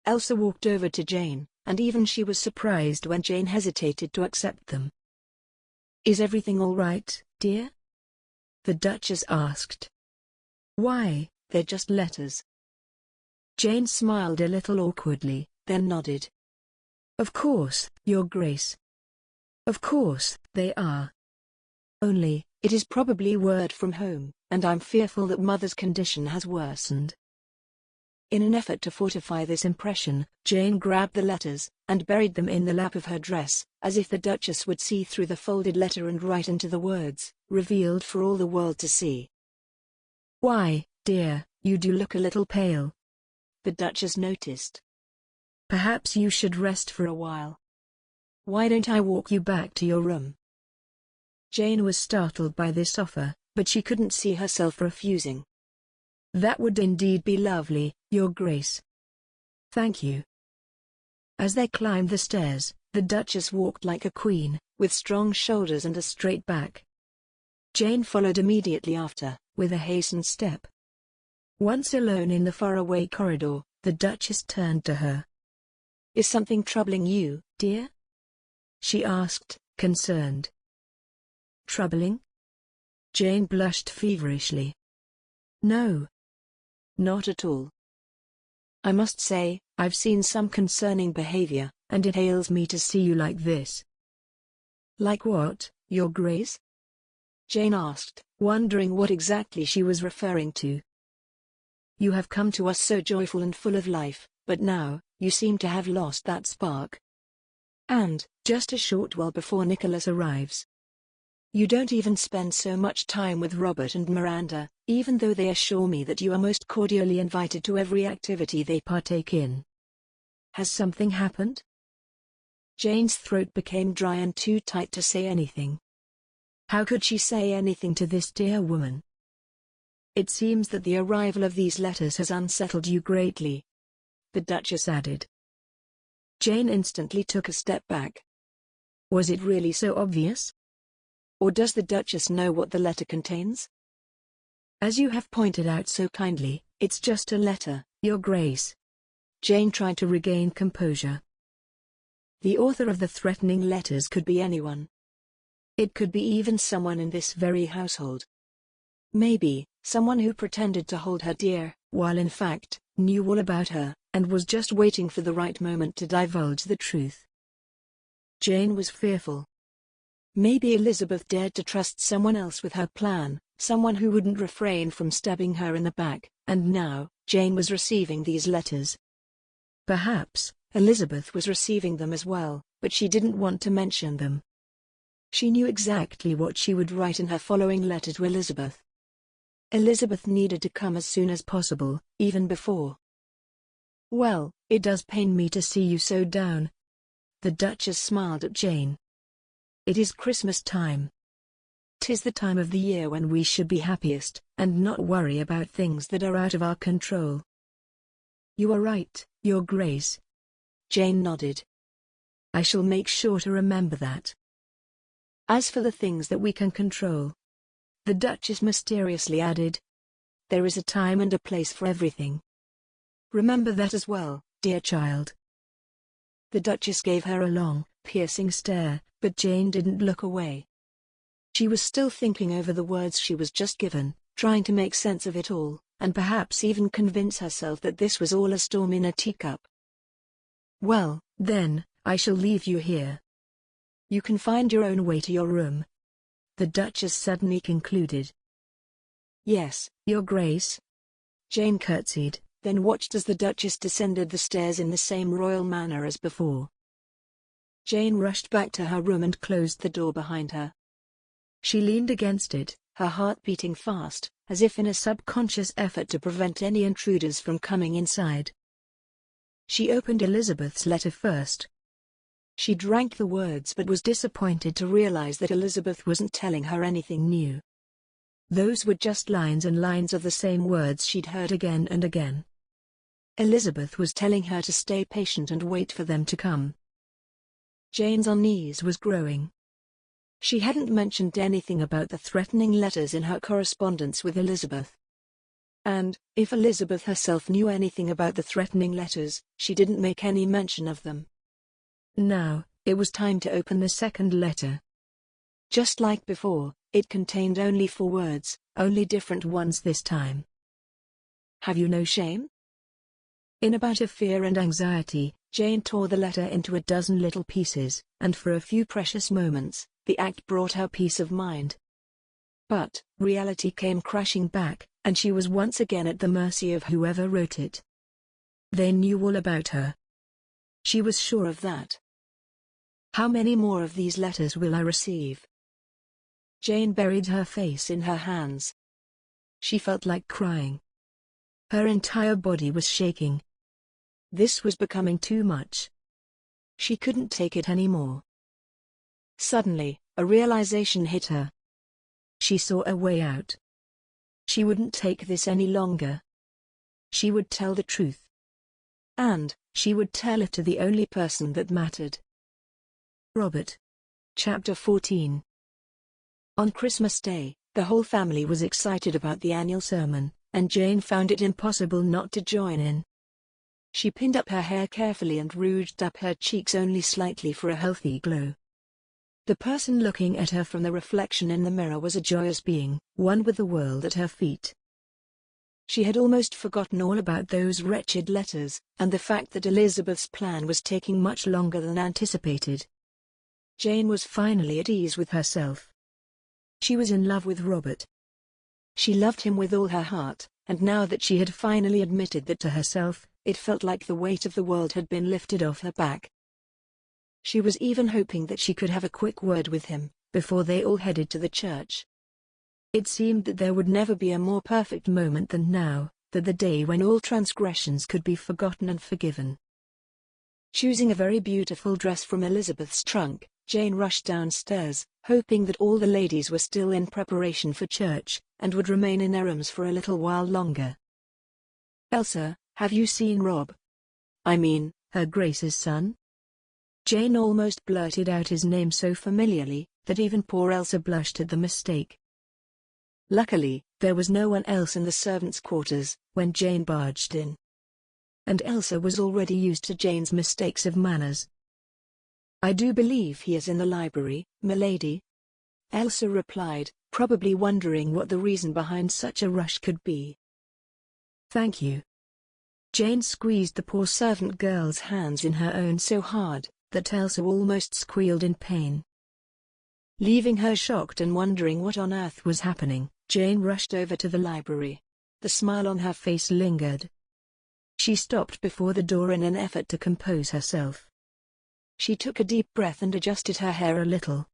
Elsa walked over to Jane, and even she was surprised when Jane hesitated to accept them. Is everything all right, dear? The Duchess asked. Why, they're just letters. Jane smiled a little awkwardly, then nodded. Of course, Your Grace. Of course, they are. Only, it is probably word from home, and I'm fearful that Mother's condition has worsened. In an effort to fortify this impression, Jane grabbed the letters, and buried them in the lap of her dress, as if the Duchess would see through the folded letter and write into the words, revealed for all the world to see. Why, dear, you do look a little pale. The Duchess noticed. Perhaps you should rest for a while. Why don't I walk you back to your room? Jane was startled by this offer, but she couldn't see herself refusing. That would indeed be lovely, Your Grace. Thank you. As they climbed the stairs, the Duchess walked like a queen, with strong shoulders and a straight back. Jane followed immediately after, with a hastened step. Once alone in the faraway corridor, the Duchess turned to her. Is something troubling you, dear? She asked, concerned. Troubling? Jane blushed feverishly. No. Not at all. I must say, I've seen some concerning behavior, and it ails me to see you like this. Like what, Your Grace? Jane asked, wondering what exactly she was referring to. You have come to us so joyful and full of life, but now, you seem to have lost that spark. And, just a short while before Nicholas arrives. You don't even spend so much time with Robert and Miranda, even though they assure me that you are most cordially invited to every activity they partake in. Has something happened? Jane's throat became dry and too tight to say anything. How could she say anything to this dear woman? It seems that the arrival of these letters has unsettled you greatly, the Duchess added. Jane instantly took a step back. Was it really so obvious? Or does the Duchess know what the letter contains? As you have pointed out so kindly, it's just a letter, Your Grace. Jane tried to regain composure. The author of the threatening letters could be anyone. It could be even someone in this very household. Maybe, someone who pretended to hold her dear, while in fact, knew all about her, and was just waiting for the right moment to divulge the truth. Jane was fearful. Maybe Elizabeth dared to trust someone else with her plan, someone who wouldn't refrain from stabbing her in the back, and now, Jane was receiving these letters. Perhaps, Elizabeth was receiving them as well, but she didn't want to mention them. She knew exactly what she would write in her following letter to Elizabeth. Elizabeth needed to come as soon as possible, even before. Well, it does pain me to see you so down. The Duchess smiled at Jane. It is Christmas time. 'Tis the time of the year when we should be happiest, and not worry about things that are out of our control. You are right, Your Grace. Jane nodded. I shall make sure to remember that. As for the things that we can control, the Duchess mysteriously added, there is a time and a place for everything. Remember that as well, dear child. The Duchess gave her a long, piercing stare, but Jane didn't look away. She was still thinking over the words she was just given, trying to make sense of it all, and perhaps even convince herself that this was all a storm in a teacup. Well, then, I shall leave you here. You can find your own way to your room, the Duchess suddenly concluded. Yes, Your Grace. Jane curtsied, then watched as the Duchess descended the stairs in the same royal manner as before. Jane rushed back to her room and closed the door behind her. She leaned against it, her heart beating fast, as if in a subconscious effort to prevent any intruders from coming inside. She opened Elizabeth's letter first. She drank the words but was disappointed to realize that Elizabeth wasn't telling her anything new. Those were just lines and lines of the same words she'd heard again and again. Elizabeth was telling her to stay patient and wait for them to come. Jane's unease was growing. She hadn't mentioned anything about the threatening letters in her correspondence with Elizabeth. And, if Elizabeth herself knew anything about the threatening letters, she didn't make any mention of them. Now, it was time to open the second letter. Just like before, it contained only 4 words, only different ones this time. Have you no shame? In a bout of fear and anxiety, Jane tore the letter into a dozen little pieces, and for a few precious moments, the act brought her peace of mind. But, reality came crashing back, and she was once again at the mercy of whoever wrote it. They knew all about her. She was sure of that. How many more of these letters will I receive? Jane buried her face in her hands. She felt like crying. Her entire body was shaking. This was becoming too much. She couldn't take it anymore. Suddenly, a realization hit her. She saw a way out. She wouldn't take this any longer. She would tell the truth. And she would tell it to the only person that mattered. Robert. Chapter 14. On Christmas Day, the whole family was excited about the annual sermon, and Jane found it impossible not to join in. She pinned up her hair carefully and rouged up her cheeks only slightly for a healthy glow. The person looking at her from the reflection in the mirror was a joyous being, one with the world at her feet. She had almost forgotten all about those wretched letters, and the fact that Elizabeth's plan was taking much longer than anticipated. Jane was finally at ease with herself. She was in love with Robert. She loved him with all her heart, and now that she had finally admitted that to herself, it felt like the weight of the world had been lifted off her back. She was even hoping that she could have a quick word with him, before they all headed to the church. It seemed that there would never be a more perfect moment than now, the day when all transgressions could be forgotten and forgiven. Choosing a very beautiful dress from Elizabeth's trunk, Jane rushed downstairs, hoping that all the ladies were still in preparation for church, and would remain in their rooms for a little while longer. "Elsa, have you seen Rob? I mean, Her Grace's son?" Jane almost blurted out his name so familiarly, that even poor Elsa blushed at the mistake. Luckily, there was no one else in the servants' quarters when Jane barged in. And Elsa was already used to Jane's mistakes of manners. "I do believe he is in the library, milady," Elsa replied, probably wondering what the reason behind such a rush could be. "Thank you." Jane squeezed the poor servant girl's hands in her own so hard, that Elsa almost squealed in pain. Leaving her shocked and wondering what on earth was happening, Jane rushed over to the library. The smile on her face lingered. She stopped before the door in an effort to compose herself. She took a deep breath and adjusted her hair a little.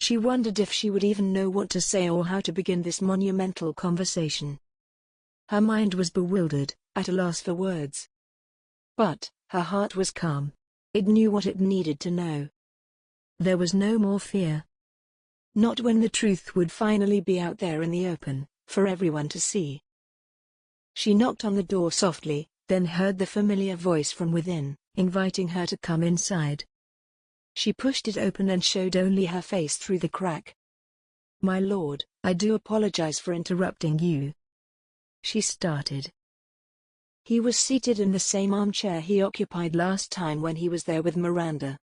She wondered if she would even know what to say or how to begin this monumental conversation. Her mind was bewildered, at a loss for words. But her heart was calm. It knew what it needed to know. There was no more fear. Not when the truth would finally be out there in the open, for everyone to see. She knocked on the door softly, then heard the familiar voice from within, inviting her to come inside. She pushed it open and showed only her face through the crack. "My lord, I do apologize for interrupting you," she started. He was seated in the same armchair he occupied last time when he was there with Miranda.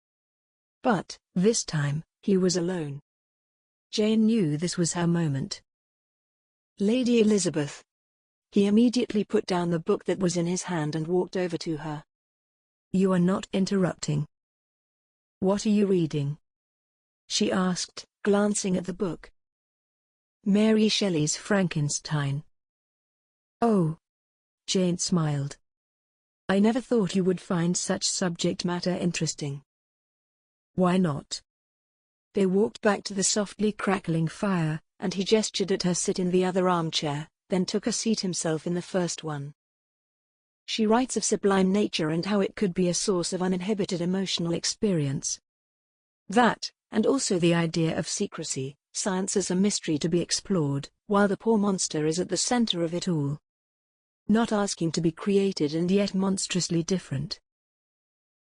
But, this time, he was alone. Jane knew this was her moment. "Lady Elizabeth." He immediately put down the book that was in his hand and walked over to her. "You are not interrupting. What are you reading?" she asked, glancing at the book. "Mary Shelley's Frankenstein." "Oh." Jane smiled. "I never thought you would find such subject matter interesting." "Why not?" They walked back to the softly crackling fire, and he gestured at her sit in the other armchair, then took a seat himself in the first one. "She writes of sublime nature and how it could be a source of uninhibited emotional experience. That, and also the idea of secrecy, science as a mystery to be explored, while the poor monster is at the center of it all. Not asking to be created and yet monstrously different."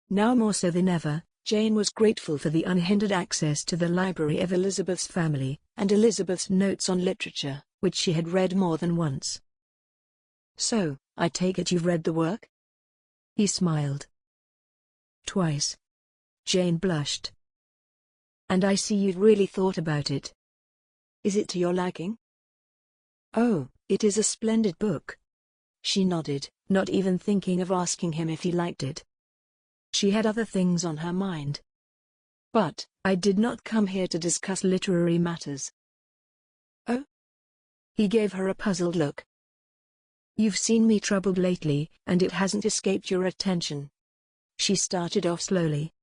Now more so than ever, Jane was grateful for the unhindered access to the library of Elizabeth's family, and Elizabeth's notes on literature, which she had read more than once. "So, I take it you've read the work?" He smiled. "Twice." Jane blushed. "And I see you've really thought about it. Is it to your liking?" "Oh, it is a splendid book." She nodded, not even thinking of asking him if he liked it. She had other things on her mind. "But, I did not come here to discuss literary matters." "Oh?" He gave her a puzzled look. "You've seen me troubled lately, and it hasn't escaped your attention." She started off slowly.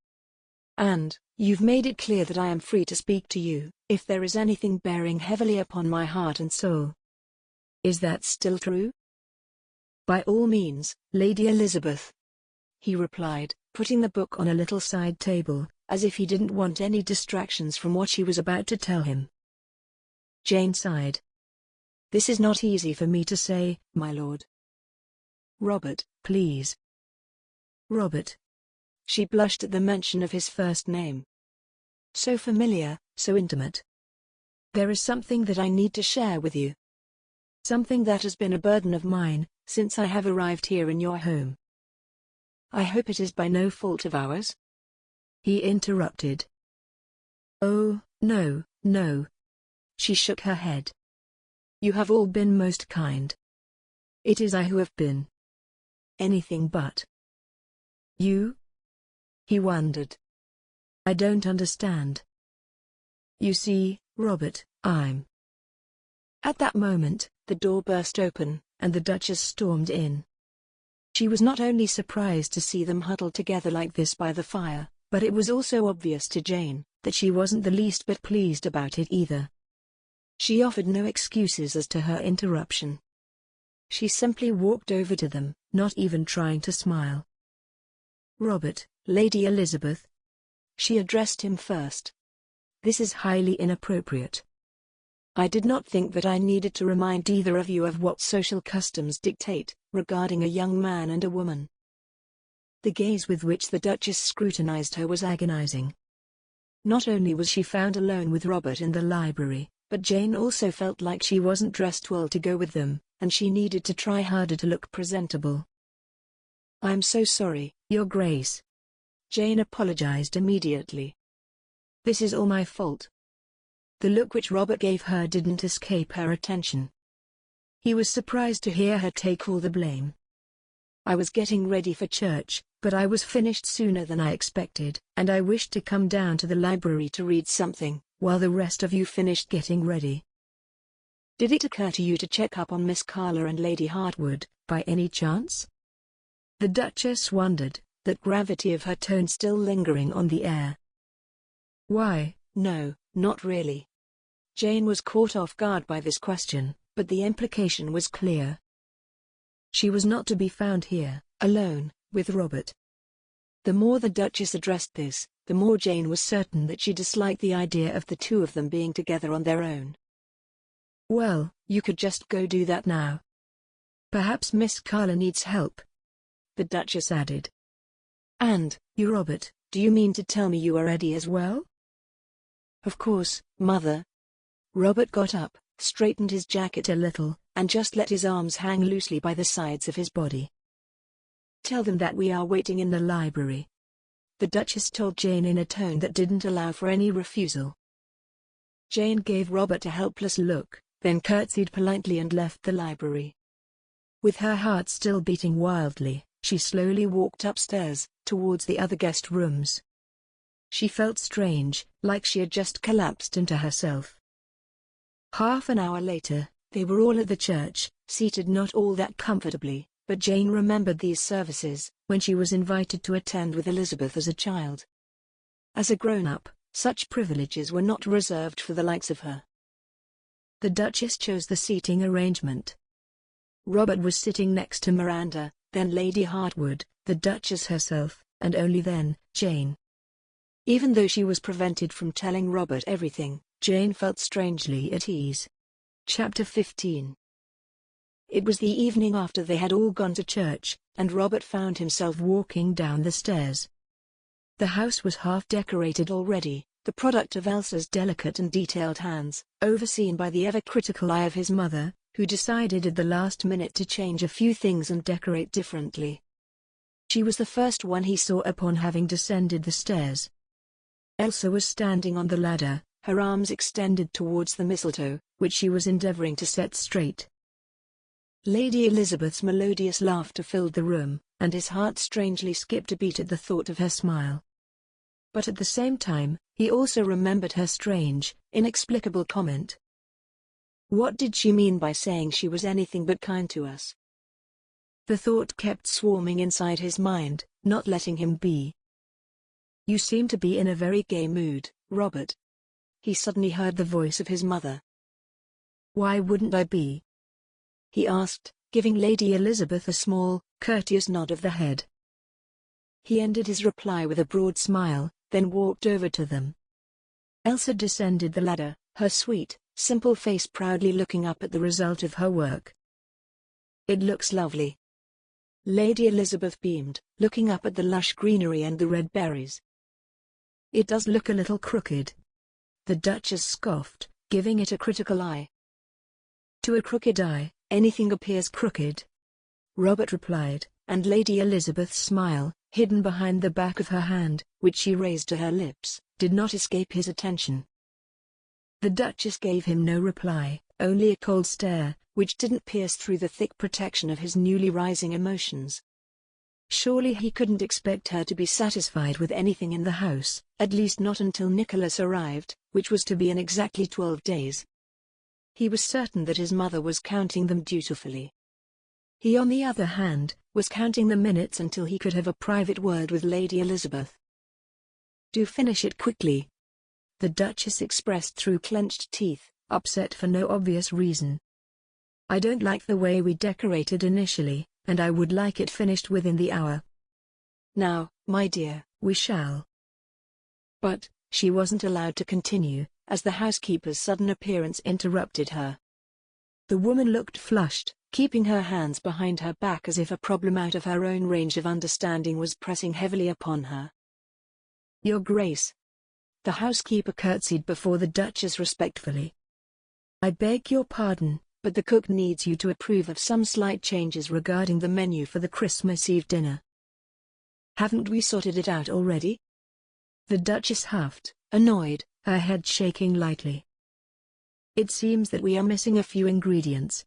"And, you've made it clear that I am free to speak to you, if there is anything bearing heavily upon my heart and soul." Is that still true? By all means, Lady Elizabeth, he replied, putting the book on a little side table, as if he didn't want any distractions from what she was about to tell him. Jane sighed. This is not easy for me to say, my lord. Robert, please. Robert. She blushed at the mention of his first name. So familiar, so intimate. There is something that I need to share with you. Something that has been a burden of mine, since I have arrived here in your home. I hope it is by no fault of ours? He interrupted. Oh, no, no. She shook her head. You have all been most kind. It is I who have been. Anything but. You? He wondered. I don't understand. You see, Robert, I'm. At that moment, the door burst open, and the Duchess stormed in. She was not only surprised to see them huddled together like this by the fire, but it was also obvious to Jane that she wasn't the least bit pleased about it either. She offered no excuses as to her interruption. She simply walked over to them, not even trying to smile. Robert, Lady Elizabeth. She addressed him first. This is highly inappropriate. I did not think that I needed to remind either of you of what social customs dictate regarding a young man and a woman. The gaze with which the Duchess scrutinized her was agonizing. Not only was she found alone with Robert in the library, but Jane also felt like she wasn't dressed well to go with them, and she needed to try harder to look presentable. I am so sorry, Your Grace. Jane apologized immediately. This is all my fault. The look which Robert gave her didn't escape her attention. He was surprised to hear her take all the blame. I was getting ready for church, but I was finished sooner than I expected, and I wished to come down to the library to read something, while the rest of you finished getting ready. Did it occur to you to check up on Miss Carla and Lady Hartwood, by any chance? The Duchess wondered, that gravity of her tone still lingering on the air. Why, no, not really. Jane was caught off guard by this question, but the implication was clear. She was not to be found here, alone, with Robert. The more the Duchess addressed this, the more Jane was certain that she disliked the idea of the two of them being together on their own. Well, you could just go do that now. Perhaps Miss Carla needs help, the Duchess added. And, you Robert, do you mean to tell me you are ready as well? Of course, Mother. Robert got up, straightened his jacket a little, and just let his arms hang loosely by the sides of his body. Tell them that we are waiting in the library, the Duchess told Jane in a tone that didn't allow for any refusal. Jane gave Robert a helpless look, then curtsied politely and left the library. With her heart still beating wildly, she slowly walked upstairs, towards the other guest rooms. She felt strange, like she had just collapsed into herself. Half an hour later, they were all at the church, seated not all that comfortably, but Jane remembered these services, when she was invited to attend with Elizabeth as a child. As a grown-up, such privileges were not reserved for the likes of her. The Duchess chose the seating arrangement. Robert was sitting next to Miranda, then Lady Hartwood, the Duchess herself, and only then, Jane. Even though she was prevented from telling Robert everything, Jane felt strangely at ease. Chapter 15. It was the evening after they had all gone to church, and Robert found himself walking down the stairs. The house was half decorated already, the product of Elsa's delicate and detailed hands, overseen by the ever-critical eye of his mother, who decided at the last minute to change a few things and decorate differently. She was the first one he saw upon having descended the stairs. Elsa was standing on the ladder, her arms extended towards the mistletoe, which she was endeavoring to set straight. Lady Elizabeth's melodious laughter filled the room, and his heart strangely skipped a beat at the thought of her smile. But at the same time, he also remembered her strange, inexplicable comment. What did she mean by saying she was anything but kind to us? The thought kept swarming inside his mind, not letting him be. You seem to be in a very gay mood, Robert. He suddenly heard the voice of his mother. Why wouldn't I be? he asked, giving Lady Elizabeth a small, courteous nod of the head. He ended his reply with a broad smile, then walked over to them. Elsa descended the ladder, her sweet, simple face proudly looking up at the result of her work. "It looks lovely." Lady Elizabeth beamed, looking up at the lush greenery and the red berries. "It does look a little crooked." The Duchess scoffed, giving it a critical eye. "To a crooked eye, anything appears crooked," Robert replied, and Lady Elizabeth's smile, hidden behind the back of her hand, which she raised to her lips, did not escape his attention. The Duchess gave him no reply, only a cold stare, which didn't pierce through the thick protection of his newly rising emotions. Surely he couldn't expect her to be satisfied with anything in the house, at least not until Nicholas arrived, which was to be in exactly 12 days. He was certain that his mother was counting them dutifully. He, on the other hand, was counting the minutes until he could have a private word with Lady Elizabeth. "Do finish it quickly," the Duchess expressed through clenched teeth, upset for no obvious reason. "I don't like the way we decorated initially, and I would like it finished within the hour." "Now, my dear, we shall." But she wasn't allowed to continue, as the housekeeper's sudden appearance interrupted her. The woman looked flushed, keeping her hands behind her back as if a problem out of her own range of understanding was pressing heavily upon her. "Your Grace." The housekeeper curtsied before the Duchess respectfully. "I beg your pardon, but the cook needs you to approve of some slight changes regarding the menu for the Christmas Eve dinner." "Haven't we sorted it out already?" The Duchess huffed, annoyed, her head shaking lightly. "It seems that we are missing a few ingredients,"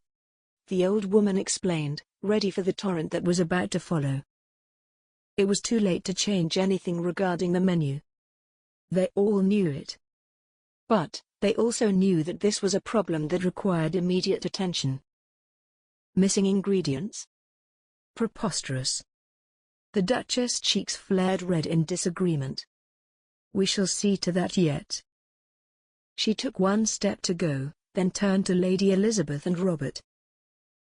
the old woman explained, ready for the torrent that was about to follow. It was too late to change anything regarding the menu. They all knew it. But they also knew that this was a problem that required immediate attention. Missing ingredients? Preposterous. The Duchess' cheeks flared red in disagreement. "We shall see to that yet." She took one step to go, then turned to Lady Elizabeth and Robert.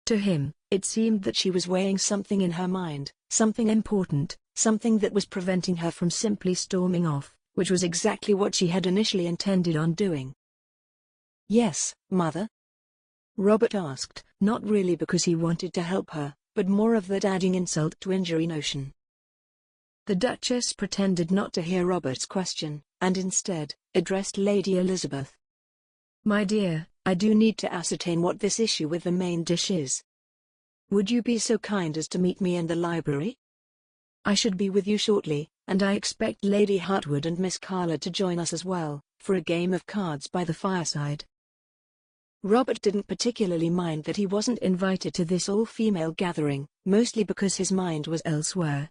To him, it seemed that she was weighing something in her mind, something important, something that was preventing her from simply storming off, which was exactly what she had initially intended on doing. "Yes, Mother?" Robert asked, not really because he wanted to help her, but more of that adding insult to injury notion. The Duchess pretended not to hear Robert's question, and instead, addressed Lady Elizabeth. "My dear, I do need to ascertain what this issue with the main dish is. Would you be so kind as to meet me in the library? I should be with you shortly, and I expect Lady Hartwood and Miss Carla to join us as well, for a game of cards by the fireside." Robert didn't particularly mind that he wasn't invited to this all-female gathering, mostly because his mind was elsewhere.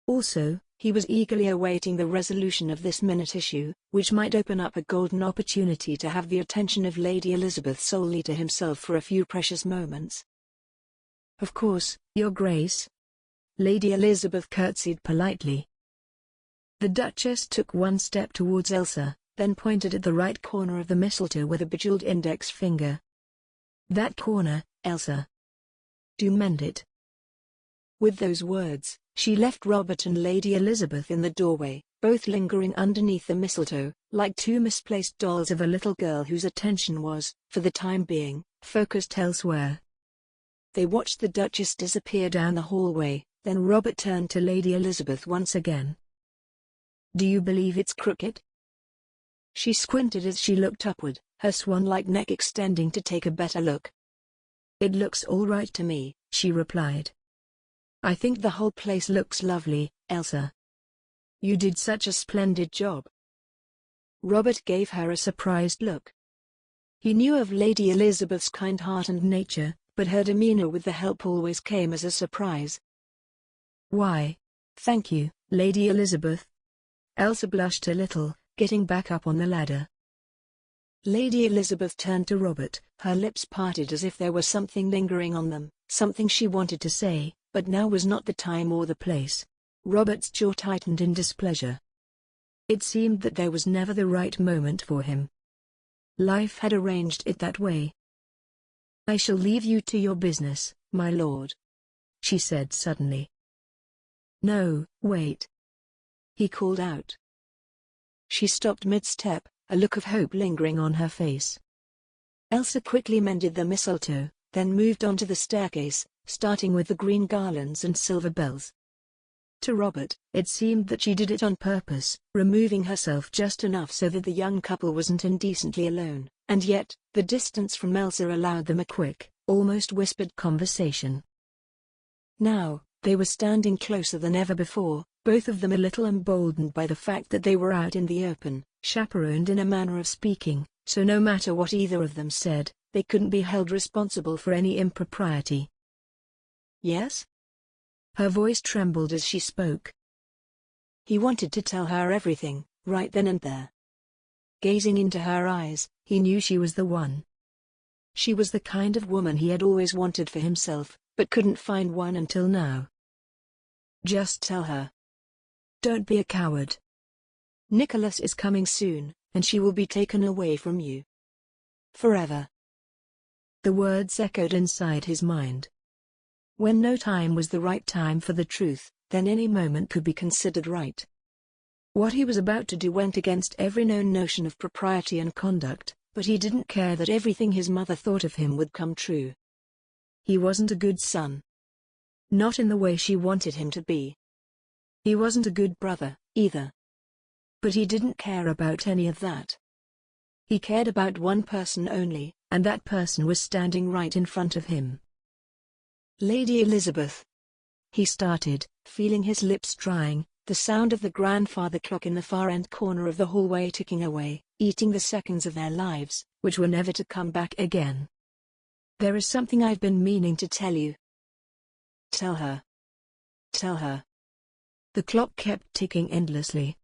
Also, he was eagerly awaiting the resolution of this minute issue, which might open up a golden opportunity to have the attention of Lady Elizabeth solely to himself for a few precious moments. "Of course, Your Grace." Lady Elizabeth curtsied politely. The Duchess took one step towards Elsa, then pointed at the right corner of the mistletoe with a bejeweled index finger. "That corner, Elsa. Do mend it." With those words, she left Robert and Lady Elizabeth in the doorway, both lingering underneath the mistletoe, like two misplaced dolls of a little girl whose attention was, for the time being, focused elsewhere. They watched the Duchess disappear down the hallway, then Robert turned to Lady Elizabeth once again. "Do you believe it's crooked?" She squinted as she looked upward, her swan-like neck extending to take a better look. "It looks all right to me," she replied. "I think the whole place looks lovely, Elsa. You did such a splendid job." Robert gave her a surprised look. He knew of Lady Elizabeth's kind heart and nature, but her demeanor with the help always came as a surprise. "Why, thank you, Lady Elizabeth." Elsa blushed a little, getting back up on the ladder. Lady Elizabeth turned to Robert, her lips parted as if there was something lingering on them, something she wanted to say, but now was not the time or the place. Robert's jaw tightened in displeasure. It seemed that there was never the right moment for him. Life had arranged it that way. I shall leave you to your business, my lord, she said suddenly. No, wait, he called out. She stopped mid-step, a look of hope lingering on her face. Elsa quickly mended the mistletoe, then moved on to the staircase, starting with the green garlands and silver bells. To Robert, it seemed that she did it on purpose, removing herself just enough so that the young couple wasn't indecently alone, and yet, the distance from Elsa allowed them a quick, almost whispered conversation. Now, they were standing closer than ever before, both of them a little emboldened by the fact that they were out in the open, chaperoned in a manner of speaking, so no matter what either of them said, they couldn't be held responsible for any impropriety. Yes? Her voice trembled as she spoke. He wanted to tell her everything, right then and there. Gazing into her eyes, he knew she was the one. She was the kind of woman he had always wanted for himself, but couldn't find one until now. Just tell her. Don't be a coward. Nicholas is coming soon, and she will be taken away from you. Forever. The words echoed inside his mind. When no time was the right time for the truth, then any moment could be considered right. What he was about to do went against every known notion of propriety and conduct, but he didn't care that everything his mother thought of him would come true. He wasn't a good son. Not in the way she wanted him to be. He wasn't a good brother, either. But he didn't care about any of that. He cared about one person only, and that person was standing right in front of him. Lady Elizabeth. He started, feeling his lips drying, the sound of the grandfather clock in the far-end corner of the hallway ticking away, eating the seconds of their lives, which were never to come back again. There is something I've been meaning to tell you. Tell her. Tell her. The clock kept ticking endlessly.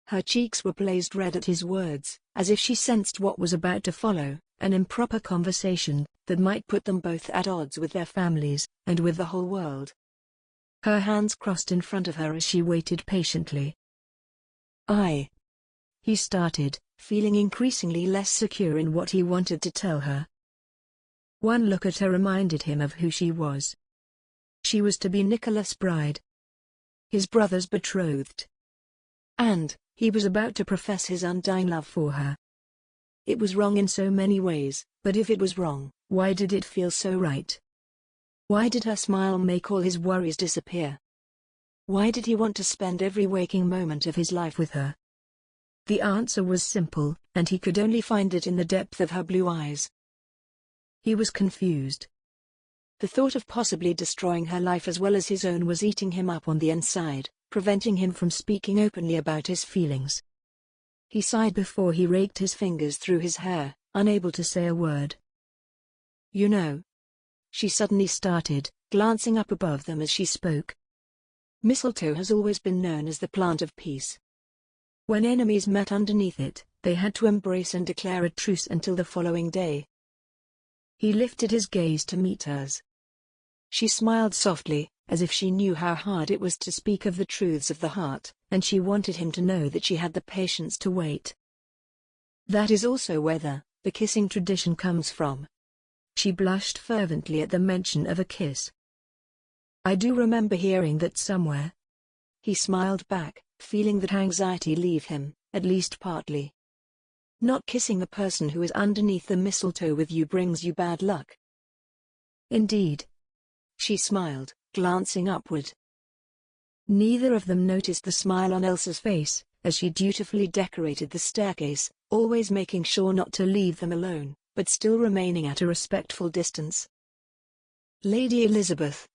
Her cheeks were blazed red at his words, as if she sensed what was about to follow, an improper conversation that might put them both at odds with their families, and with the whole world. Her hands crossed in front of her as she waited patiently. He started, feeling increasingly less secure in what he wanted to tell her. One look at her reminded him of who she was. She was to be Nicholas' bride. His brother's betrothed. And, he was about to profess his undying love for her. It was wrong in so many ways, but if it was wrong, why did it feel so right? Why did her smile make all his worries disappear? Why did he want to spend every waking moment of his life with her? The answer was simple, and he could only find it in the depth of her blue eyes. He was confused. The thought of possibly destroying her life as well as his own was eating him up on the inside, preventing him from speaking openly about his feelings. He sighed before he raked his fingers through his hair, unable to say a word. You know, she suddenly started, glancing up above them as she spoke. Mistletoe has always been known as the plant of peace. When enemies met underneath it, they had to embrace and declare a truce until the following day. He lifted his gaze to meet hers. She smiled softly, as if she knew how hard it was to speak of the truths of the heart, and she wanted him to know that she had the patience to wait. That is also where the kissing tradition comes from. She blushed fervently at the mention of a kiss. I do remember hearing that somewhere. He smiled back, feeling that anxiety leave him, at least partly. Not kissing the person who is underneath the mistletoe with you brings you bad luck. Indeed. She smiled, glancing upward. Neither of them noticed the smile on Elsa's face, as she dutifully decorated the staircase, always making sure not to leave them alone, but still remaining at a respectful distance. Lady Elizabeth.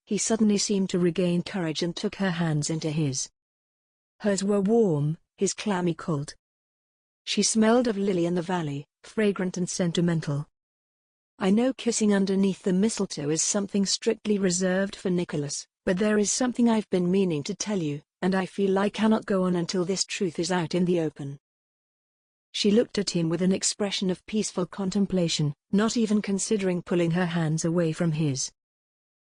He suddenly seemed to regain courage and took her hands into his. Hers were warm, his clammy cold. She smelled of lily in the valley, fragrant and sentimental. I know kissing underneath the mistletoe is something strictly reserved for Nicholas, but there is something I've been meaning to tell you, and I feel I cannot go on until this truth is out in the open. She looked at him with an expression of peaceful contemplation, not even considering pulling her hands away from his.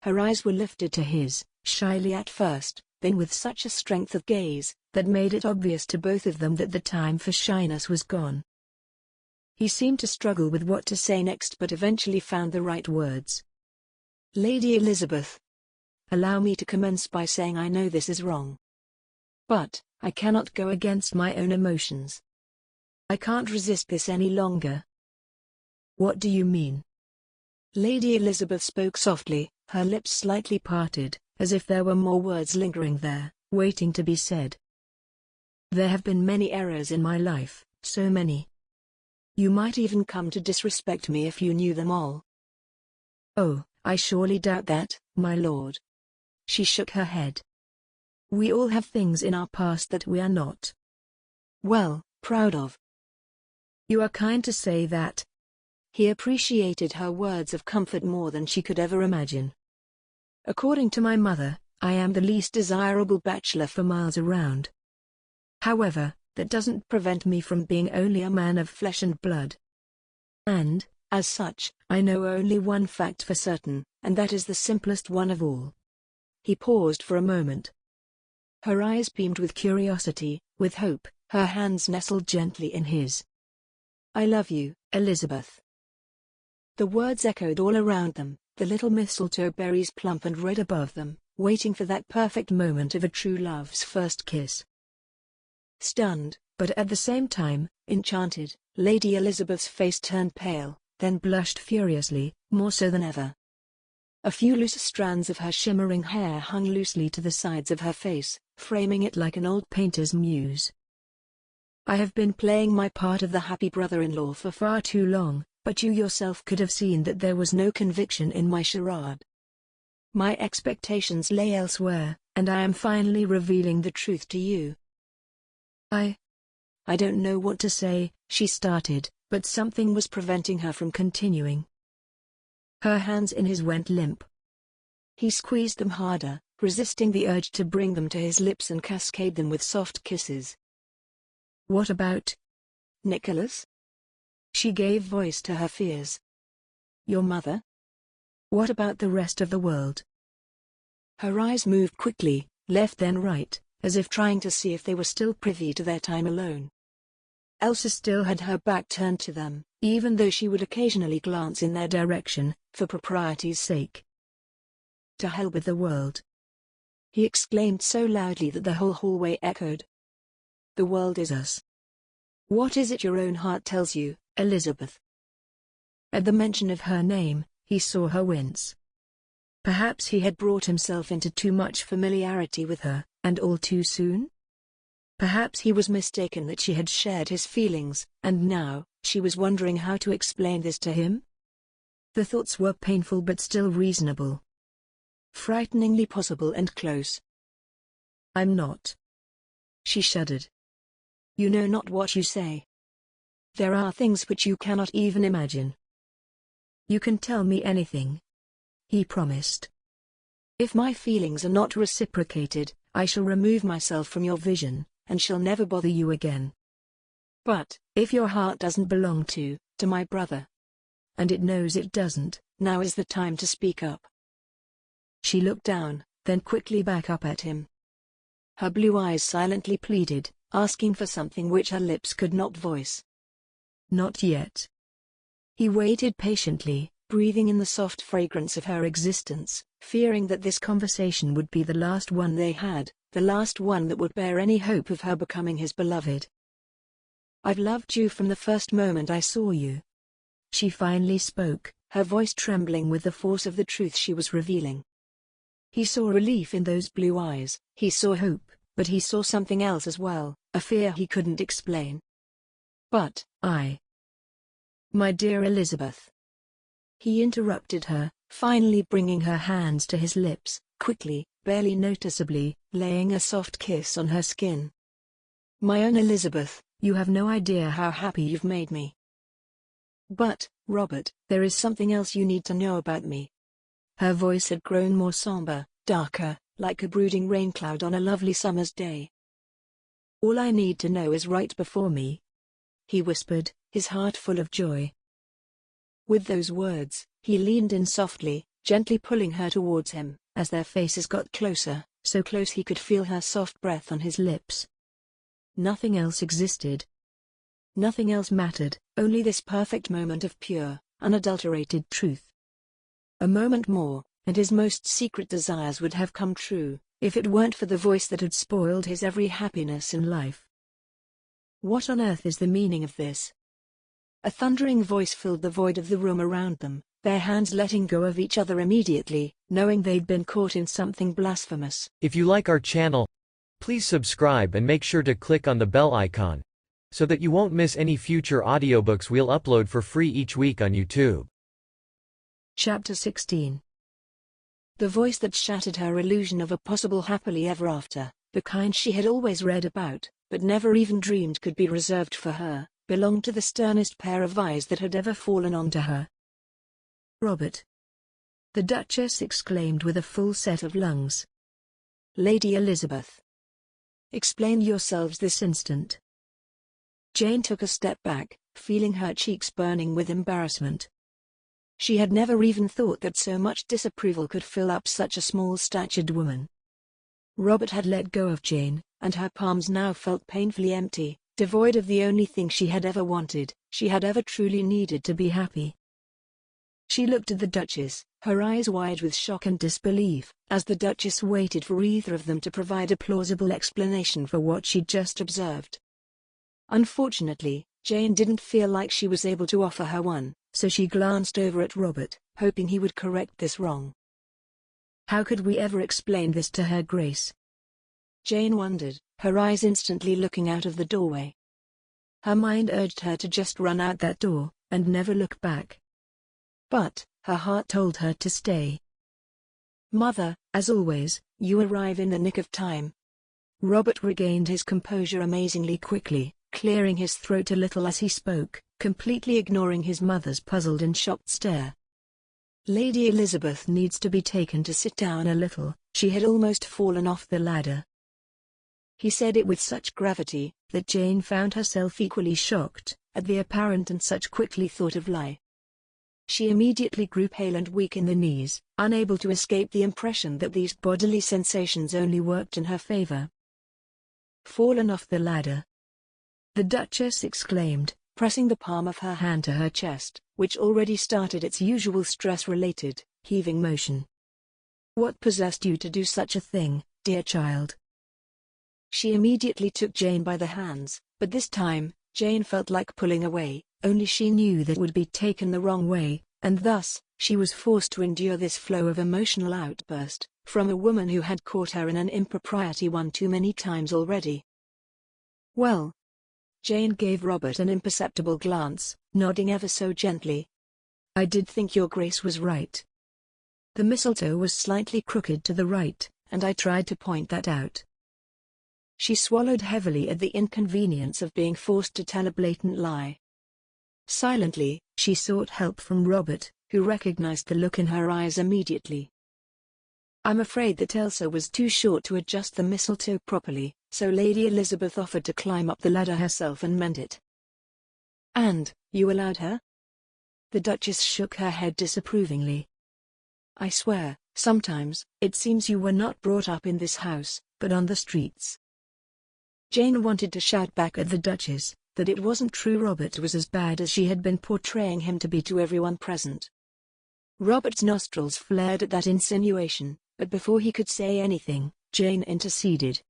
Her eyes were lifted to his, shyly at first, then with such a strength of gaze, that made it obvious to both of them that the time for shyness was gone. He seemed to struggle with what to say next but eventually found the right words. Lady Elizabeth. Allow me to commence by saying I know this is wrong. But, I cannot go against my own emotions. I can't resist this any longer. What do you mean? Lady Elizabeth spoke softly, her lips slightly parted, as if there were more words lingering there, waiting to be said. There have been many errors in my life, so many. You might even come to disrespect me if you knew them all. Oh, I surely doubt that, my lord. She shook her head. We all have things in our past that we are not, well, proud of. You are kind to say that. He appreciated her words of comfort more than she could ever imagine. According to my mother, I am the least desirable bachelor for miles around. However, that doesn't prevent me from being only a man of flesh and blood. And, as such, I know only one fact for certain, and that is the simplest one of all. He paused for a moment. Her eyes beamed with curiosity, with hope, her hands nestled gently in his. I love you, Elizabeth. The words echoed all around them, the little mistletoe berries plump and red above them, waiting for that perfect moment of a true love's first kiss. Stunned, but at the same time, enchanted, Lady Elizabeth's face turned pale, then blushed furiously, more so than ever. A few loose strands of her shimmering hair hung loosely to the sides of her face, framing it like an old painter's muse. I have been playing my part of the happy brother-in-law for far too long, but you yourself could have seen that there was no conviction in my charade. My expectations lay elsewhere, and I am finally revealing the truth to you. I don't know what to say, she started, but something was preventing her from continuing. Her hands in his went limp. He squeezed them harder, resisting the urge to bring them to his lips and cascade them with soft kisses. What about Nicholas? She gave voice to her fears. Your mother? What about the rest of the world? Her eyes moved quickly, left then right, as if trying to see if they were still privy to their time alone. Elsa still had her back turned to them, even though she would occasionally glance in their direction, for propriety's sake. To hell with the world! He exclaimed so loudly that the whole hallway echoed. The world is us. What is it your own heart tells you, Elizabeth? At the mention of her name, he saw her wince. Perhaps he had brought himself into too much familiarity with her, and all too soon? Perhaps he was mistaken that she had shared his feelings, and now, she was wondering how to explain this to him? The thoughts were painful but still reasonable. Frighteningly possible and close. I'm not. She shuddered. You know not what you say. There are things which you cannot even imagine. You can tell me anything, he promised. If my feelings are not reciprocated, I shall remove myself from your vision, and shall never bother you again. But, if your heart doesn't belong to my brother, and it knows it doesn't, now is the time to speak up. She looked down, then quickly back up at him. Her blue eyes silently pleaded, asking for something which her lips could not voice. Not yet. He waited patiently, breathing in the soft fragrance of her existence, fearing that this conversation would be the last one they had, the last one that would bear any hope of her becoming his beloved. I've loved you from the first moment I saw you. She finally spoke, her voice trembling with the force of the truth she was revealing. He saw relief in those blue eyes, he saw hope, but he saw something else as well, a fear he couldn't explain. But, my dear Elizabeth. He interrupted her, finally bringing her hands to his lips, quickly, barely noticeably, laying a soft kiss on her skin. My own Elizabeth, you have no idea how happy you've made me. But, Robert, there is something else you need to know about me. Her voice had grown more somber, darker, like a brooding rain cloud on a lovely summer's day. All I need to know is right before me, he whispered, his heart full of joy. With those words, he leaned in softly, gently pulling her towards him, as their faces got closer, so close he could feel her soft breath on his lips. Nothing else existed. Nothing else mattered, only this perfect moment of pure, unadulterated truth. A moment more, and his most secret desires would have come true, if it weren't for the voice that had spoiled his every happiness in life. What on earth is the meaning of this? A thundering voice filled the void of the room around them, their hands letting go of each other immediately, knowing they'd been caught in something blasphemous. If you like our channel, please subscribe and make sure to click on the bell icon, so that you won't miss any future audiobooks we'll upload for free each week on YouTube. Chapter 16. The voice that shattered her illusion of a possible happily ever after, the kind she had always read about, but never even dreamed could be reserved for her, belonged to the sternest pair of eyes that had ever fallen onto her. "Robert!" the Duchess exclaimed with a full set of lungs. "Lady Elizabeth! Explain yourselves this instant." Jane took a step back, feeling her cheeks burning with embarrassment. She had never even thought that so much disapproval could fill up such a small-statured woman. Robert had let go of Jane, and her palms now felt painfully empty, devoid of the only thing she had ever wanted, she had ever truly needed to be happy. She looked at the Duchess, her eyes wide with shock and disbelief, as the Duchess waited for either of them to provide a plausible explanation for what she'd just observed. Unfortunately, Jane didn't feel like she was able to offer her one, so she glanced over at Robert, hoping he would correct this wrong. How could we ever explain this to Her Grace? Jane wondered, her eyes instantly looking out of the doorway. Her mind urged her to just run out that door, and never look back. But, her heart told her to stay. "Mother, as always, you arrive in the nick of time." Robert regained his composure amazingly quickly, clearing his throat a little as he spoke, completely ignoring his mother's puzzled and shocked stare. "Lady Elizabeth needs to be taken to sit down a little, she had almost fallen off the ladder." He said it with such gravity, that Jane found herself equally shocked, at the apparent and such quickly thought-of lie. She immediately grew pale and weak in the knees, unable to escape the impression that these bodily sensations only worked in her favor. "Fallen off the ladder?" the Duchess exclaimed, pressing the palm of her hand to her chest, which already started its usual stress-related, heaving motion. "What possessed you to do such a thing, dear child?" She immediately took Jane by the hands, but this time, Jane felt like pulling away, only she knew that would be taken the wrong way, and thus, she was forced to endure this flow of emotional outburst, from a woman who had caught her in an impropriety one too many times already. "Well?" Jane gave Robert an imperceptible glance, nodding ever so gently. "I did think your Grace was right. The mistletoe was slightly crooked to the right, and I tried to point that out." She swallowed heavily at the inconvenience of being forced to tell a blatant lie. Silently, she sought help from Robert, who recognized the look in her eyes immediately. "I'm afraid that Elsa was too short to adjust the mistletoe properly, so Lady Elizabeth offered to climb up the ladder herself and mend it." "And, you allowed her?" The Duchess shook her head disapprovingly. "I swear, sometimes, it seems you were not brought up in this house, but on the streets." Jane wanted to shout back at the Duchess, that it wasn't true Robert was as bad as she had been portraying him to be to everyone present. Robert's nostrils flared at that insinuation, but before he could say anything, Jane interceded.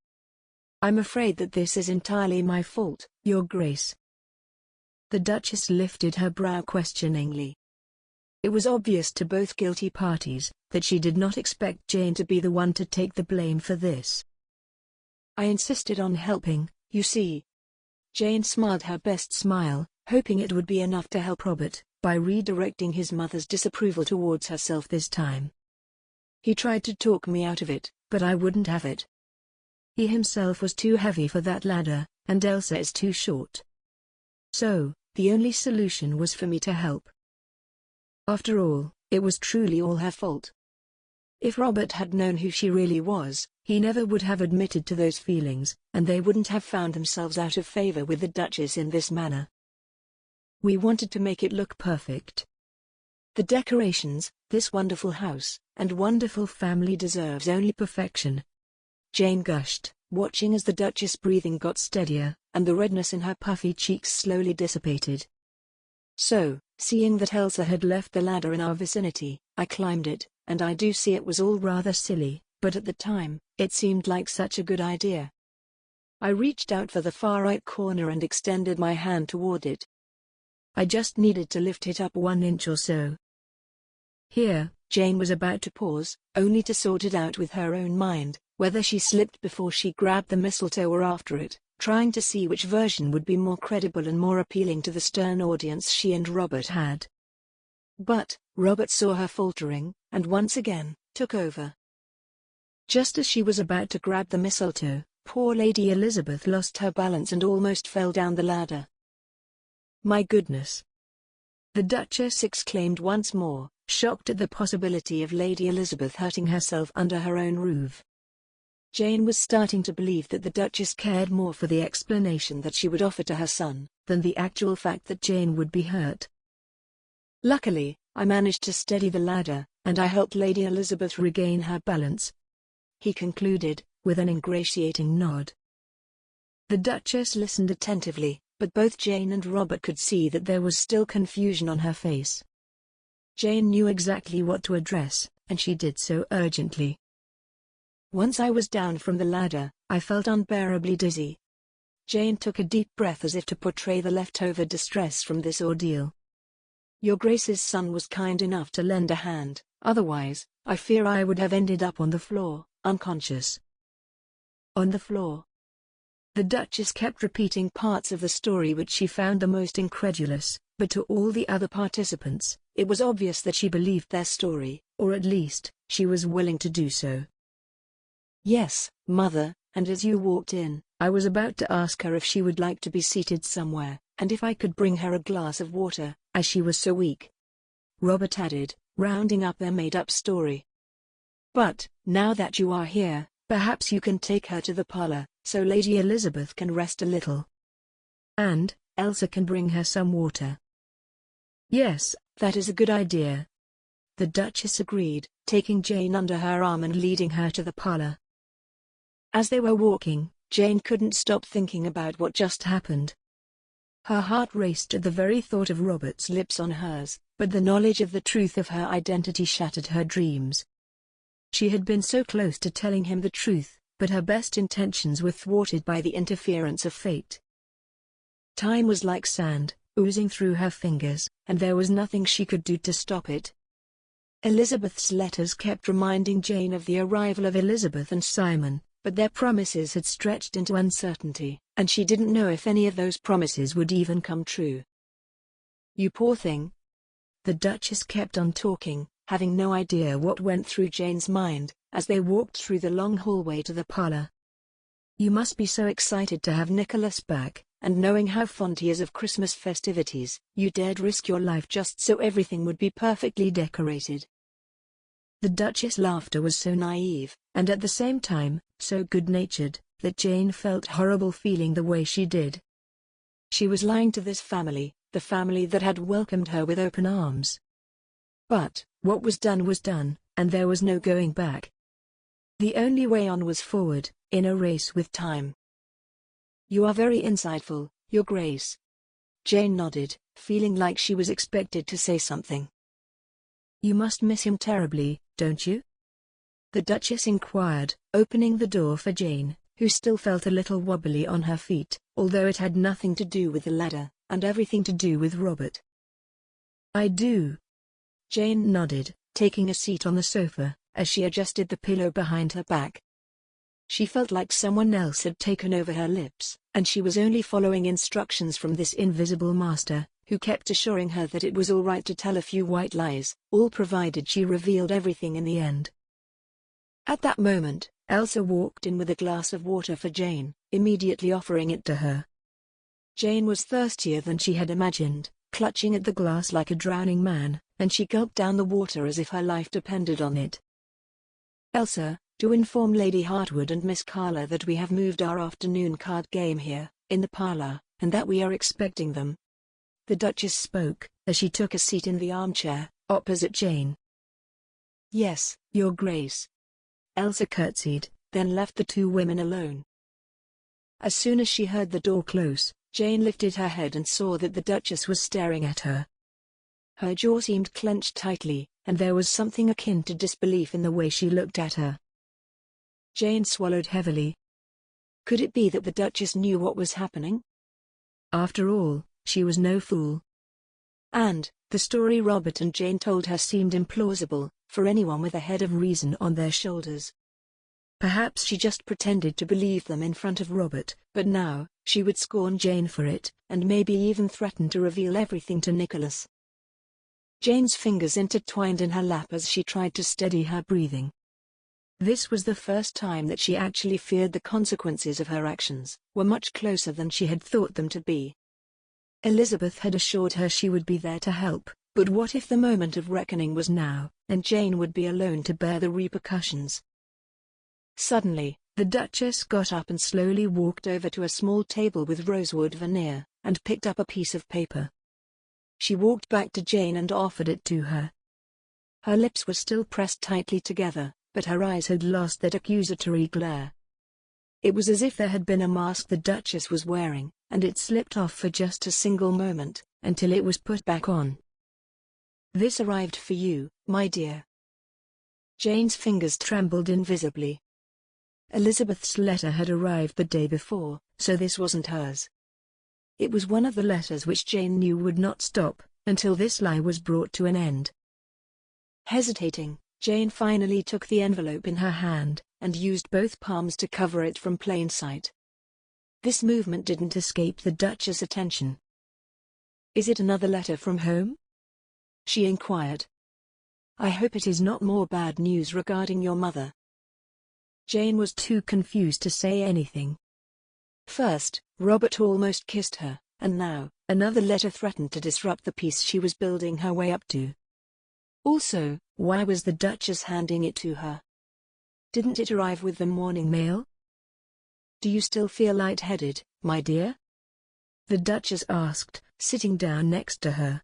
"I'm afraid that this is entirely my fault, Your Grace." The Duchess lifted her brow questioningly. It was obvious to both guilty parties, that she did not expect Jane to be the one to take the blame for this. "I insisted on helping, you see." Jane smiled her best smile, hoping it would be enough to help Robert, by redirecting his mother's disapproval towards herself this time. "He tried to talk me out of it, but I wouldn't have it. He himself was too heavy for that ladder, and Elsa is too short. So, the only solution was for me to help. After all, it was truly all her fault. If Robert had known who she really was, he never would have admitted to those feelings, and they wouldn't have found themselves out of favor with the Duchess in this manner. We wanted to make it look perfect. The decorations, this wonderful house, and wonderful family deserves only perfection." Jane gushed, watching as the Duchess' breathing got steadier, and the redness in her puffy cheeks slowly dissipated. So, seeing that Elsa had left the ladder in our vicinity, I climbed it, and I do see it was all rather silly, but at the time, it seemed like such a good idea. I reached out for the far right corner and extended my hand toward it. I just needed to lift it up 1 inch or so. Here, Jane was about to pause, only to sort it out with her own mind, whether she slipped before she grabbed the mistletoe or after it, trying to see which version would be more credible and more appealing to the stern audience she and Robert had. But, Robert saw her faltering, and once again, took over. Just as she was about to grab the mistletoe, poor Lady Elizabeth lost her balance and almost fell down the ladder. "My goodness!" the Duchess exclaimed once more, shocked at the possibility of Lady Elizabeth hurting herself under her own roof. Jane was starting to believe that the Duchess cared more for the explanation that she would offer to her son, than the actual fact that Jane would be hurt. "Luckily, I managed to steady the ladder, and I helped Lady Elizabeth regain her balance," he concluded, with an ingratiating nod. The Duchess listened attentively, but both Jane and Robert could see that there was still confusion on her face. Jane knew exactly what to address, and she did so urgently. "Once I was down from the ladder, I felt unbearably dizzy." Jane took a deep breath as if to portray the leftover distress from this ordeal. "Your Grace's son was kind enough to lend a hand, otherwise, I fear I would have ended up on the floor, unconscious." "On the floor?" The Duchess kept repeating parts of the story which she found the most incredulous, but to all the other participants, it was obvious that she believed their story, or at least, she was willing to do so. "Yes, Mother, and as you walked in, I was about to ask her if she would like to be seated somewhere, and if I could bring her a glass of water, as she was so weak," Robert added, rounding up their made-up story. "But, now that you are here, perhaps you can take her to the parlor, so Lady Elizabeth can rest a little. And, Elsa can bring her some water." "Yes, that is a good idea," the Duchess agreed, taking Jane under her arm and leading her to the parlor. As they were walking, Jane couldn't stop thinking about what just happened. Her heart raced at the very thought of Robert's lips on hers, but the knowledge of the truth of her identity shattered her dreams. She had been so close to telling him the truth, but her best intentions were thwarted by the interference of fate. Time was like sand, oozing through her fingers, and there was nothing she could do to stop it. Elizabeth's letters kept reminding Jane of the arrival of Elizabeth and Simon, but their promises had stretched into uncertainty, and she didn't know if any of those promises would even come true. "You poor thing." The Duchess kept on talking, having no idea what went through Jane's mind, as they walked through the long hallway to the parlor. "You must be so excited to have Nicholas back, and knowing how fond he is of Christmas festivities, you dared risk your life just so everything would be perfectly decorated." The Duchess' laughter was so naive, and at the same time, so good-natured, that Jane felt horrible feeling the way she did. She was lying to this family, the family that had welcomed her with open arms. But, what was done, and there was no going back. The only way on was forward, in a race with time. "You are very insightful, Your Grace." Jane nodded, feeling like she was expected to say something. "You must miss him terribly, don't you?" the Duchess inquired, opening the door for Jane, who still felt a little wobbly on her feet, although it had nothing to do with the ladder, and everything to do with Robert. "I do." Jane nodded, taking a seat on the sofa, as she adjusted the pillow behind her back. She felt like someone else had taken over her lips, and she was only following instructions from this invisible master, who kept assuring her that it was all right to tell a few white lies, all provided she revealed everything in the end. At that moment, Elsa walked in with a glass of water for Jane, immediately offering it to her. Jane was thirstier than she had imagined, clutching at the glass like a drowning man, and she gulped down the water as if her life depended on it. "Elsa, do inform Lady Hartwood and Miss Carla that we have moved our afternoon card game here, in the parlor, and that we are expecting them." The Duchess spoke, as she took a seat in the armchair, opposite Jane. "Yes, Your Grace." Elsa curtsied, then left the two women alone. As soon as she heard the door close, Jane lifted her head and saw that the Duchess was staring at her. Her jaw seemed clenched tightly, and there was something akin to disbelief in the way she looked at her. Jane swallowed heavily. Could it be that the Duchess knew what was happening? After all, she was no fool. And, the story Robert and Jane told her seemed implausible, for anyone with a head of reason on their shoulders. Perhaps she just pretended to believe them in front of Robert, but now, she would scorn Jane for it, and maybe even threaten to reveal everything to Nicholas. Jane's fingers intertwined in her lap as she tried to steady her breathing. This was the first time that she actually feared the consequences of her actions were much closer than she had thought them to be. Elizabeth had assured her she would be there to help, but what if the moment of reckoning was now, and Jane would be alone to bear the repercussions? Suddenly, the Duchess got up and slowly walked over to a small table with rosewood veneer, and picked up a piece of paper. She walked back to Jane and offered it to her. Her lips were still pressed tightly together, but her eyes had lost that accusatory glare. It was as if there had been a mask the Duchess was wearing, and it slipped off for just a single moment, until it was put back on. "This arrived for you, my dear." Jane's fingers trembled invisibly. Elizabeth's letter had arrived the day before, so this wasn't hers. It was one of the letters which Jane knew would not stop, until this lie was brought to an end. Hesitating, Jane finally took the envelope in her hand, and used both palms to cover it from plain sight. This movement didn't escape the Duchess' attention. "Is it another letter from home?" she inquired. "I hope it is not more bad news regarding your mother." Jane was too confused to say anything. First, Robert almost kissed her, and now, another letter threatened to disrupt the peace she was building her way up to. Also, why was the Duchess handing it to her? Didn't it arrive with the morning mail? "Do you still feel lightheaded, my dear?" the Duchess asked, sitting down next to her.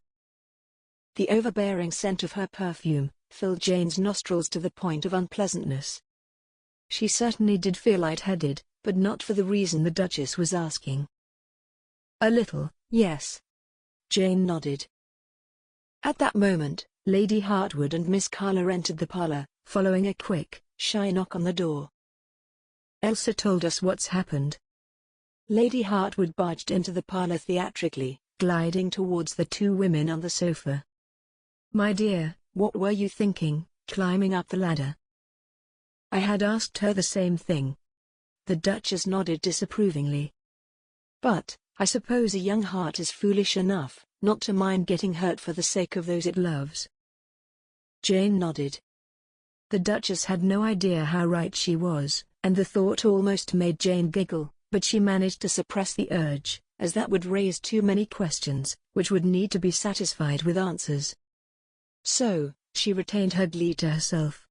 The overbearing scent of her perfume filled Jane's nostrils to the point of unpleasantness. She certainly did feel lightheaded, but not for the reason the Duchess was asking. "A little, yes." Jane nodded. At that moment, Lady Hartwood and Miss Carla entered the parlor, following a quick, shy knock on the door. "Elsa told us what's happened." Lady Hartwood barged into the parlor theatrically, gliding towards the two women on the sofa. "My dear, what were you thinking, climbing up the ladder?" I had asked her the same thing. The Duchess nodded disapprovingly. "But, I suppose a young heart is foolish enough not to mind getting hurt for the sake of those it loves." Jane nodded. The Duchess had no idea how right she was, and the thought almost made Jane giggle, but she managed to suppress the urge, as that would raise too many questions, which would need to be satisfied with answers. So, she retained her glee to herself.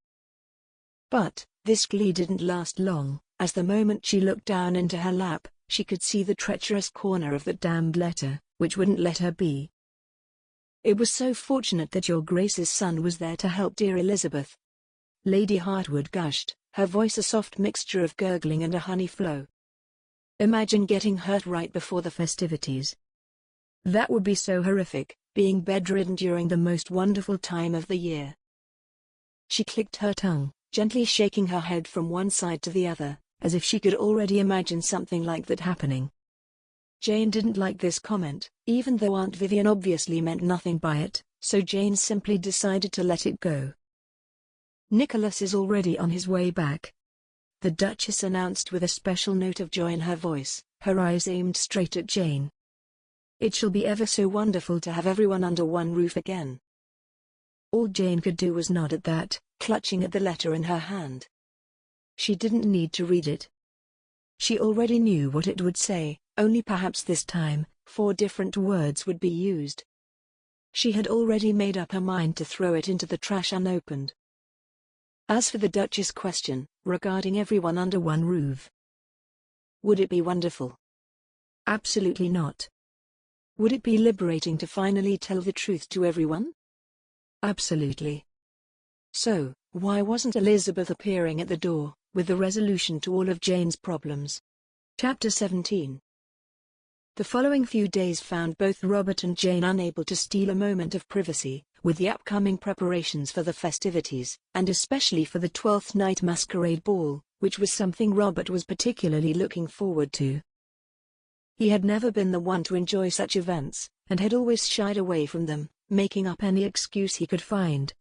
But, this glee didn't last long, as the moment she looked down into her lap, she could see the treacherous corner of that damned letter, which wouldn't let her be. "It was so fortunate that your Grace's son was there to help dear Elizabeth," Lady Hartwood gushed, her voice a soft mixture of gurgling and a honey flow. "Imagine getting hurt right before the festivities. That would be so horrific, being bedridden during the most wonderful time of the year." She clicked her tongue, gently shaking her head from one side to the other, as if she could already imagine something like that happening. Jane didn't like this comment, even though Aunt Vivian obviously meant nothing by it, so Jane simply decided to let it go. "Nicholas is already on his way back," the Duchess announced with a special note of joy in her voice, her eyes aimed straight at Jane. "It shall be ever so wonderful to have everyone under one roof again." All Jane could do was nod at that, clutching at the letter in her hand. She didn't need to read it. She already knew what it would say, only perhaps this time, 4 different words would be used. She had already made up her mind to throw it into the trash unopened. As for the Duchess' question, regarding everyone under one roof, would it be wonderful? Absolutely not. Would it be liberating to finally tell the truth to everyone? Absolutely. So, why wasn't Elizabeth appearing at the door, with the resolution to all of Jane's problems? Chapter 17. The following few days found both Robert and Jane unable to steal a moment of privacy, with the upcoming preparations for the festivities, and especially for the Twelfth Night masquerade ball, which was something Robert was particularly looking forward to. He had never been the one to enjoy such events, and had always shied away from them, making up any excuse he could find.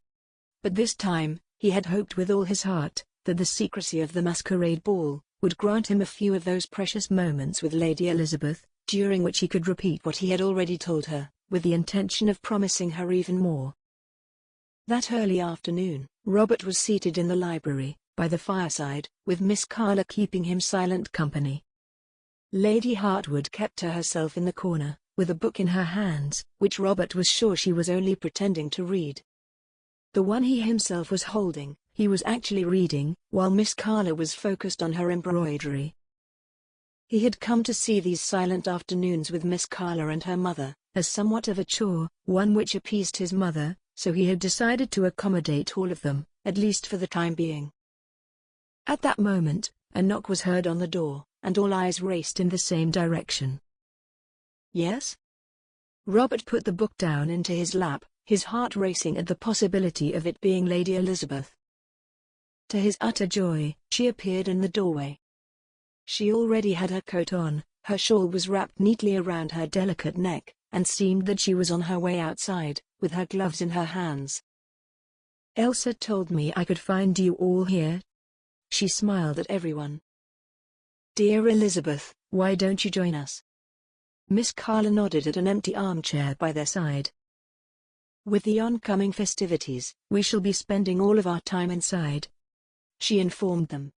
But this time, he had hoped with all his heart that the secrecy of the masquerade ball would grant him a few of those precious moments with Lady Elizabeth, during which he could repeat what he had already told her, with the intention of promising her even more. That early afternoon, Robert was seated in the library, by the fireside, with Miss Carla keeping him silent company. Lady Hartwood kept to herself in the corner, with a book in her hands, which Robert was sure she was only pretending to read. The one he himself was holding, he was actually reading, while Miss Carla was focused on her embroidery. He had come to see these silent afternoons with Miss Carla and her mother as somewhat of a chore, one which appeased his mother, so he had decided to accommodate all of them, at least for the time being. At that moment, a knock was heard on the door, and all eyes raced in the same direction. Yes? Robert put the book down into his lap, his heart racing at the possibility of it being Lady Elizabeth. To his utter joy, she appeared in the doorway. She already had her coat on, her shawl was wrapped neatly around her delicate neck, and seemed that she was on her way outside, with her gloves in her hands. "Elsa told me I could find you all here." She smiled at everyone. "Dear Elizabeth, why don't you join us?" Miss Carla nodded at an empty armchair by their side. "With the oncoming festivities, we shall be spending all of our time inside," she informed them.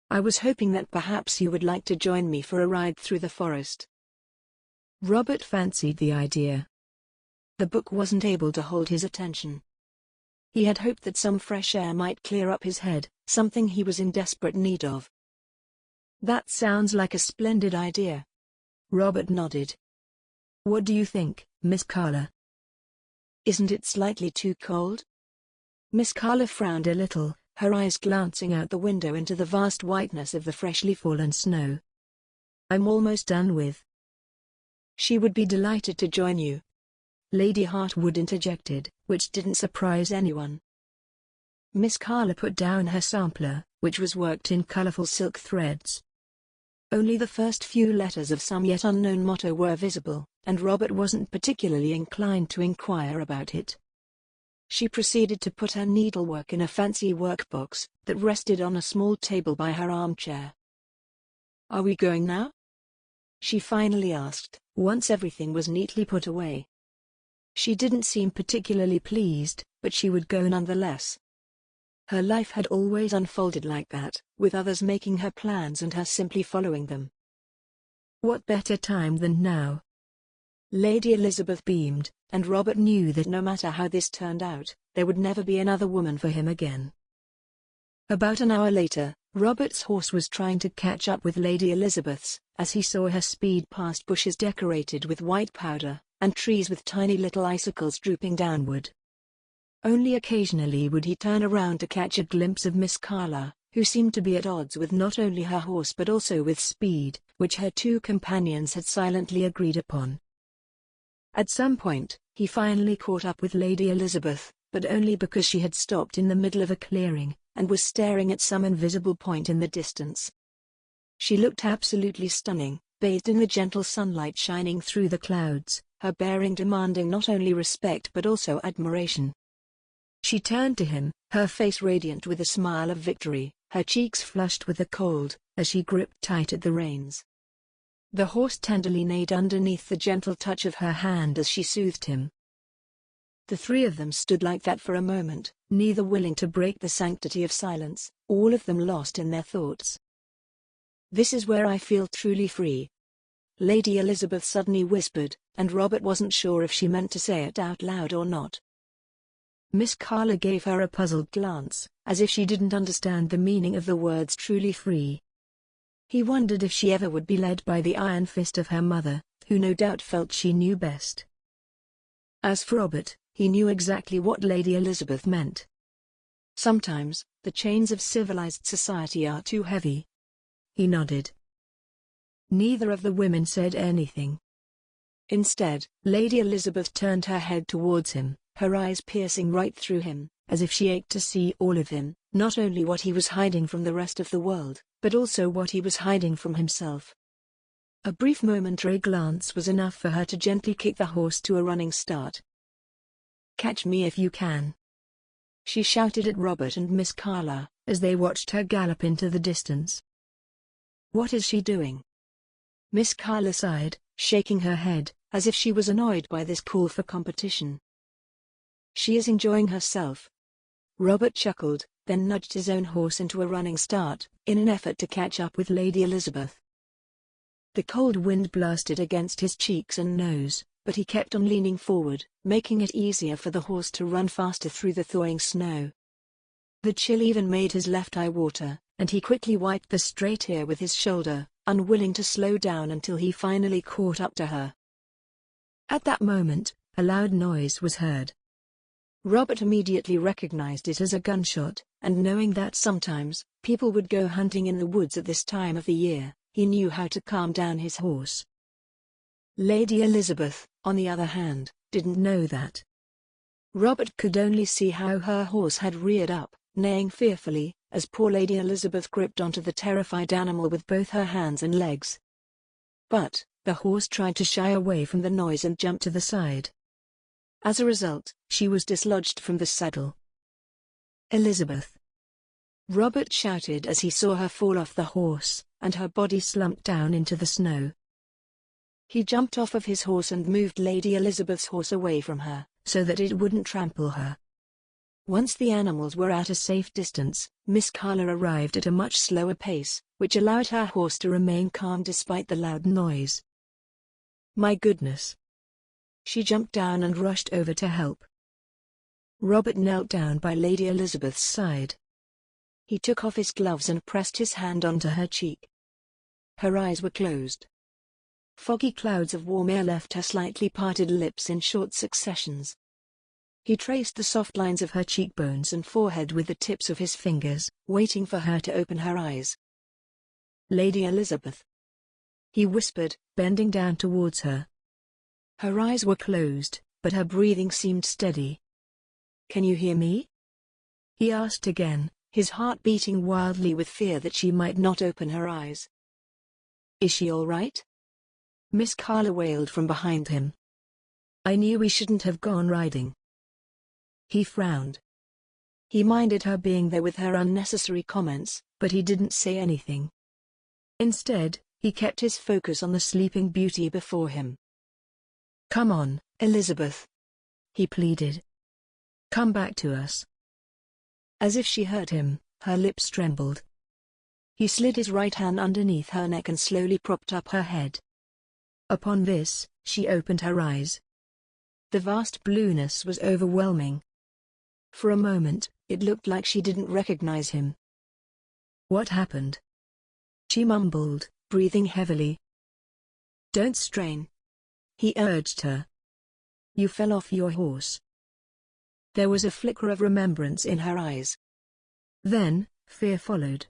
"I was hoping that perhaps you would like to join me for a ride through the forest." Robert fancied the idea. The book wasn't able to hold his attention. He had hoped that some fresh air might clear up his head, something he was in desperate need of. "That sounds like a splendid idea." Robert nodded. "What do you think, Miss Carla?" "Isn't it slightly too cold?" Miss Carla frowned a little, her eyes glancing out the window into the vast whiteness of the freshly fallen snow. "I'm almost done with." "She would be delighted to join you," Lady Hartwood interjected, which didn't surprise anyone. Miss Carla put down her sampler, which was worked in colorful silk threads. Only the first few letters of some yet unknown motto were visible, and Robert wasn't particularly inclined to inquire about it. She proceeded to put her needlework in a fancy workbox that rested on a small table by her armchair. "Are we going now?" she finally asked, once everything was neatly put away. She didn't seem particularly pleased, but she would go nonetheless. Her life had always unfolded like that, with others making her plans and her simply following them. What better time than now? Lady Elizabeth beamed, and Robert knew that no matter how this turned out, there would never be another woman for him again. About an hour later, Robert's horse was trying to catch up with Lady Elizabeth's, as he saw her speed past bushes decorated with white powder, and trees with tiny little icicles drooping downward. Only occasionally would he turn around to catch a glimpse of Miss Carla, who seemed to be at odds with not only her horse but also with speed, which her two companions had silently agreed upon. At some point, he finally caught up with Lady Elizabeth, but only because she had stopped in the middle of a clearing, and was staring at some invisible point in the distance. She looked absolutely stunning, bathed in the gentle sunlight shining through the clouds, her bearing demanding not only respect but also admiration. She turned to him, her face radiant with a smile of victory, her cheeks flushed with the cold, as she gripped tight at the reins. The horse tenderly neighed underneath the gentle touch of her hand as she soothed him. The three of them stood like that for a moment, neither willing to break the sanctity of silence, all of them lost in their thoughts. "This is where I feel truly free," Lady Elizabeth suddenly whispered, and Robert wasn't sure if she meant to say it out loud or not. Miss Carla gave her a puzzled glance, as if she didn't understand the meaning of the words truly free. He wondered if she ever would be led by the iron fist of her mother, who no doubt felt she knew best. As for Robert, he knew exactly what Lady Elizabeth meant. Sometimes, the chains of civilized society are too heavy. He nodded. Neither of the women said anything. Instead, Lady Elizabeth turned her head towards him, her eyes piercing right through him, as if she ached to see all of him, not only what he was hiding from the rest of the world, but also what he was hiding from himself. A brief momentary glance was enough for her to gently kick the horse to a running start. "Catch me if you can," she shouted at Robert and Miss Carla, as they watched her gallop into the distance. "What is she doing?" Miss Carla sighed, shaking her head, as if she was annoyed by this call for competition. "She is enjoying herself." Robert chuckled, then nudged his own horse into a running start, in an effort to catch up with Lady Elizabeth. The cold wind blasted against his cheeks and nose, but he kept on leaning forward, making it easier for the horse to run faster through the thawing snow. The chill even made his left eye water, and he quickly wiped the stray tear with his shoulder, unwilling to slow down until he finally caught up to her. At that moment, a loud noise was heard. Robert immediately recognized it as a gunshot, and knowing that sometimes people would go hunting in the woods at this time of the year, he knew how to calm down his horse. Lady Elizabeth, on the other hand, didn't know that. Robert could only see how her horse had reared up, neighing fearfully, as poor Lady Elizabeth gripped onto the terrified animal with both her hands and legs. But the horse tried to shy away from the noise and jumped to the side. As a result, she was dislodged from the saddle. "Elizabeth!" Robert shouted as he saw her fall off the horse, and her body slumped down into the snow. He jumped off of his horse and moved Lady Elizabeth's horse away from her, so that it wouldn't trample her. Once the animals were at a safe distance, Miss Carla arrived at a much slower pace, which allowed her horse to remain calm despite the loud noise. "My goodness!" She jumped down and rushed over to help. Robert knelt down by Lady Elizabeth's side. He took off his gloves and pressed his hand onto her cheek. Her eyes were closed. Foggy clouds of warm air left her slightly parted lips in short successions. He traced the soft lines of her cheekbones and forehead with the tips of his fingers, waiting for her to open her eyes. "Lady Elizabeth," he whispered, bending down towards her. Her eyes were closed, but her breathing seemed steady. "Can you hear me?" he asked again, his heart beating wildly with fear that she might not open her eyes. "Is she all right?" Miss Carla wailed from behind him. "I knew we shouldn't have gone riding." He frowned. He minded her being there with her unnecessary comments, but he didn't say anything. Instead, he kept his focus on the sleeping beauty before him. "Come on, Elizabeth," he pleaded. "Come back to us." As if she heard him, her lips trembled. He slid his right hand underneath her neck and slowly propped up her head. Upon this, she opened her eyes. The vast blueness was overwhelming. For a moment, it looked like she didn't recognize him. "What happened?" she mumbled, breathing heavily. "Don't strain," he urged her. "You fell off your horse." There was a flicker of remembrance in her eyes. Then, fear followed.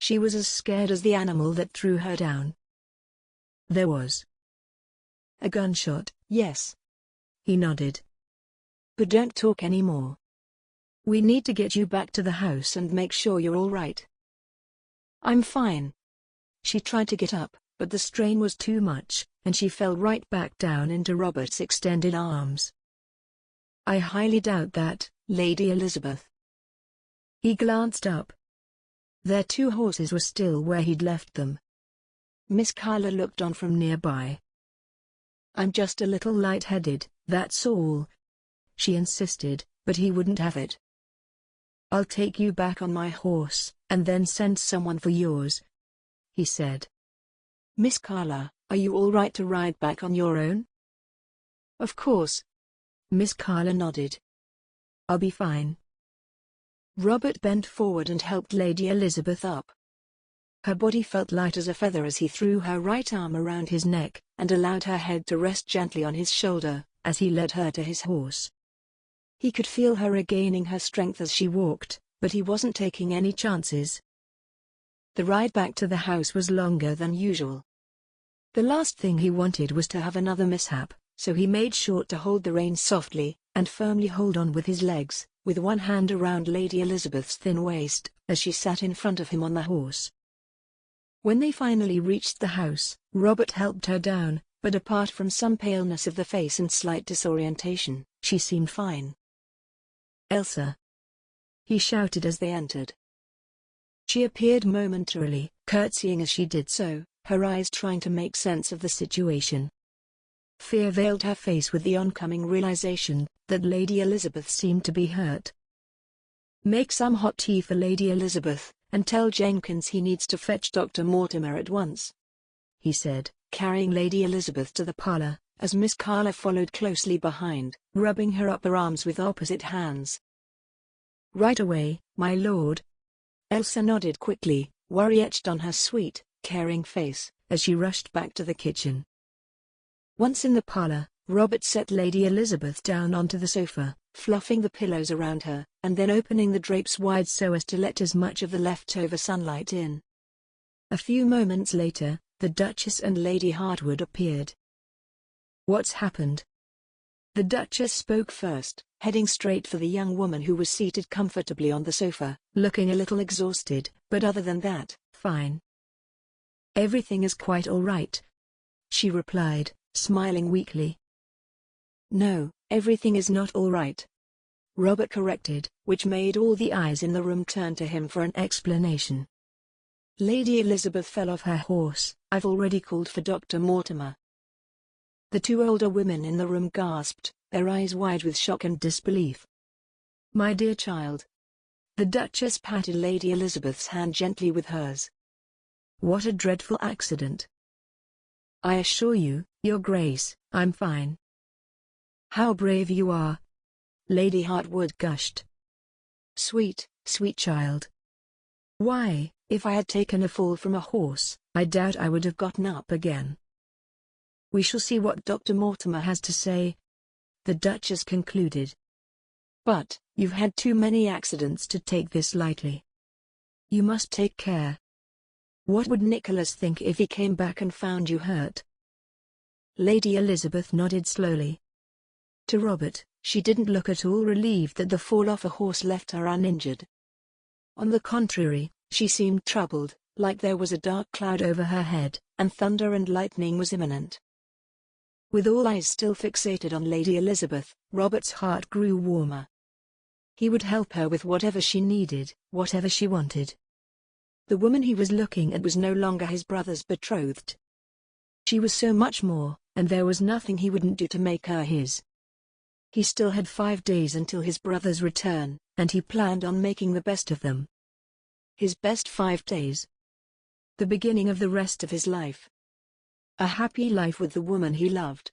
She was as scared as the animal that threw her down. There was a gunshot, yes. He nodded. "But don't talk anymore. We need to get you back to the house and make sure you're all right." "I'm fine." She tried to get up, but the strain was too much, and she fell right back down into Robert's extended arms. "I highly doubt that, Lady Elizabeth." He glanced up. Their two horses were still where he'd left them. Miss Carla looked on from nearby. "I'm just a little light-headed, that's all," she insisted, but he wouldn't have it. "I'll take you back on my horse, and then send someone for yours," he said. "Miss Carla, are you all right to ride back on your own?" "Of course." Miss Carla nodded. "I'll be fine." Robert bent forward and helped Lady Elizabeth up. Her body felt light as a feather as he threw her right arm around his neck, and allowed her head to rest gently on his shoulder, as he led her to his horse. He could feel her regaining her strength as she walked, but he wasn't taking any chances. The ride back to the house was longer than usual. The last thing he wanted was to have another mishap, so he made sure to hold the reins softly, and firmly hold on with his legs, with one hand around Lady Elizabeth's thin waist, as she sat in front of him on the horse. When they finally reached the house, Robert helped her down, but apart from some paleness of the face and slight disorientation, she seemed fine. "Elsa!" he shouted as they entered. She appeared momentarily, curtsying as she did so, her eyes trying to make sense of the situation. Fear veiled her face with the oncoming realization that Lady Elizabeth seemed to be hurt. "Make some hot tea for Lady Elizabeth, and tell Jenkins he needs to fetch Dr. Mortimer at once," he said, carrying Lady Elizabeth to the parlor, as Miss Carla followed closely behind, rubbing her upper arms with opposite hands. "Right away, my lord." Elsa nodded quickly, worry etched on her sweet, caring face, as she rushed back to the kitchen. Once in the parlor, Robert set Lady Elizabeth down onto the sofa, fluffing the pillows around her, and then opening the drapes wide so as to let as much of the leftover sunlight in. A few moments later, the Duchess and Lady Hartwood appeared. "What's happened?" The Duchess spoke first, heading straight for the young woman who was seated comfortably on the sofa, looking a little exhausted, but other than that, fine. "Everything is quite all right," she replied, smiling weakly. "No, everything is not all right," Robert corrected, which made all the eyes in the room turn to him for an explanation. "Lady Elizabeth fell off her horse. I've already called for Dr. Mortimer." The two older women in the room gasped, their eyes wide with shock and disbelief. "My dear child." The Duchess patted Lady Elizabeth's hand gently with hers. "What a dreadful accident." "I assure you, Your Grace, I'm fine." "How brave you are," Lady Hartwood gushed. "Sweet, sweet child. Why, if I had taken a fall from a horse, I doubt I would have gotten up again." "We shall see what Dr. Mortimer has to say," the Duchess concluded. "But, you've had too many accidents to take this lightly. You must take care. What would Nicholas think if he came back and found you hurt?" Lady Elizabeth nodded slowly. To Robert, she didn't look at all relieved that the fall off a horse left her uninjured. On the contrary, she seemed troubled, like there was a dark cloud over her head, and thunder and lightning was imminent. With all eyes still fixated on Lady Elizabeth, Robert's heart grew warmer. He would help her with whatever she needed, whatever she wanted. The woman he was looking at was no longer his brother's betrothed. She was so much more, and there was nothing he wouldn't do to make her his. He still had 5 days until his brother's return, and he planned on making the best of them. His best 5 days. The beginning of the rest of his life. A happy life with the woman he loved.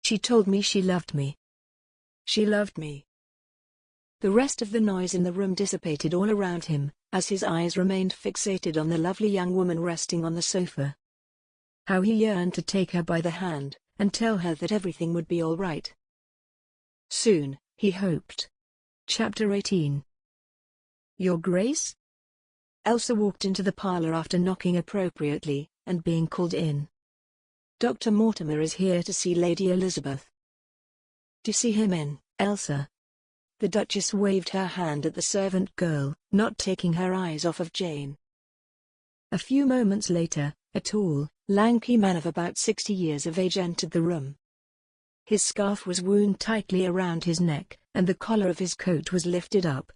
"She told me she loved me. She loved me." The rest of the noise in the room dissipated all around him, as his eyes remained fixated on the lovely young woman resting on the sofa. How he yearned to take her by the hand, and tell her that everything would be all right. Soon, he hoped. Chapter 18. "Your Grace?" Elsa walked into the parlor after knocking appropriately, and being called in. "Dr. Mortimer is here to see Lady Elizabeth." "To see him in, Elsa." The Duchess waved her hand at the servant girl, not taking her eyes off of Jane. A few moments later, a tall, lanky man of about 60 years of age entered the room. His scarf was wound tightly around his neck, and the collar of his coat was lifted up.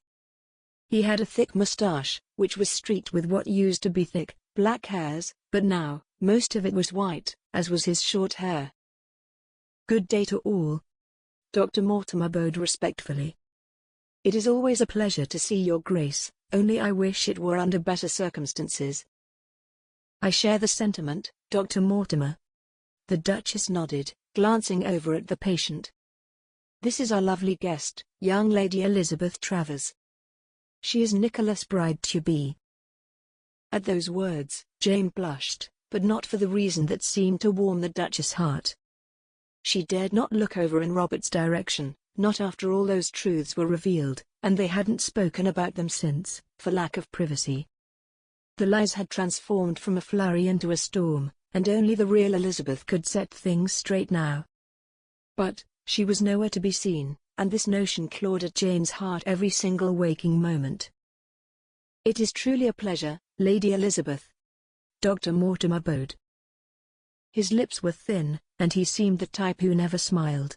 He had a thick mustache, which was streaked with what used to be thick, black hairs, but now, most of it was white, as was his short hair. "Good day to all." Dr. Mortimer bowed respectfully. "It is always a pleasure to see your Grace, only I wish it were under better circumstances." "I share the sentiment, Dr. Mortimer." The Duchess nodded, glancing over at the patient. "This is our lovely guest, young Lady Elizabeth Travers. She is Nicholas' bride-to-be." At those words, Jane blushed, but not for the reason that seemed to warm the Duchess' heart. She dared not look over in Robert's direction, not after all those truths were revealed, and they hadn't spoken about them since, for lack of privacy. The lies had transformed from a flurry into a storm, and only the real Elizabeth could set things straight now. But she was nowhere to be seen, and this notion clawed at Jane's heart every single waking moment. "It is truly a pleasure, Lady Elizabeth," Dr. Mortimer bowed. His lips were thin, and he seemed the type who never smiled.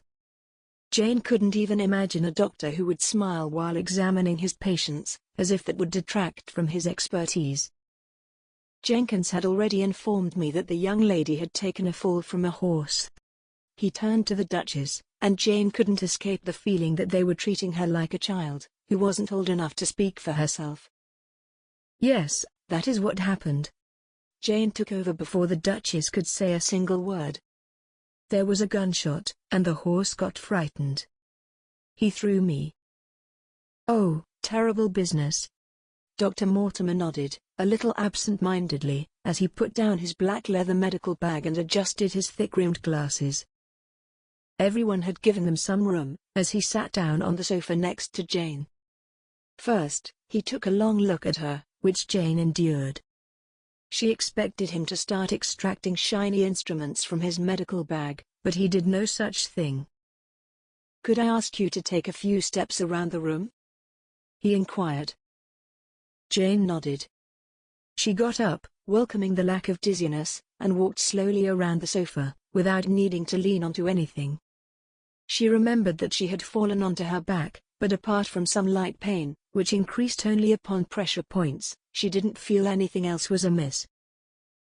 Jane couldn't even imagine a doctor who would smile while examining his patients, as if that would detract from his expertise. "Jenkins had already informed me that the young lady had taken a fall from a horse." He turned to the Duchess, and Jane couldn't escape the feeling that they were treating her like a child, who wasn't old enough to speak for herself. "Yes, that is what happened." Jane took over before the Duchess could say a single word. "There was a gunshot, and the horse got frightened. He threw me." "Oh, terrible business." Dr. Mortimer nodded, a little absent-mindedly, as he put down his black leather medical bag and adjusted his thick-rimmed glasses. Everyone had given them some room, as he sat down on the sofa next to Jane. First, he took a long look at her, which Jane endured. She expected him to start extracting shiny instruments from his medical bag, but he did no such thing. "Could I ask you to take a few steps around the room?" he inquired. Jane nodded. She got up, welcoming the lack of dizziness, and walked slowly around the sofa, without needing to lean onto anything. She remembered that she had fallen onto her back, but apart from some light pain, which increased only upon pressure points, she didn't feel anything else was amiss.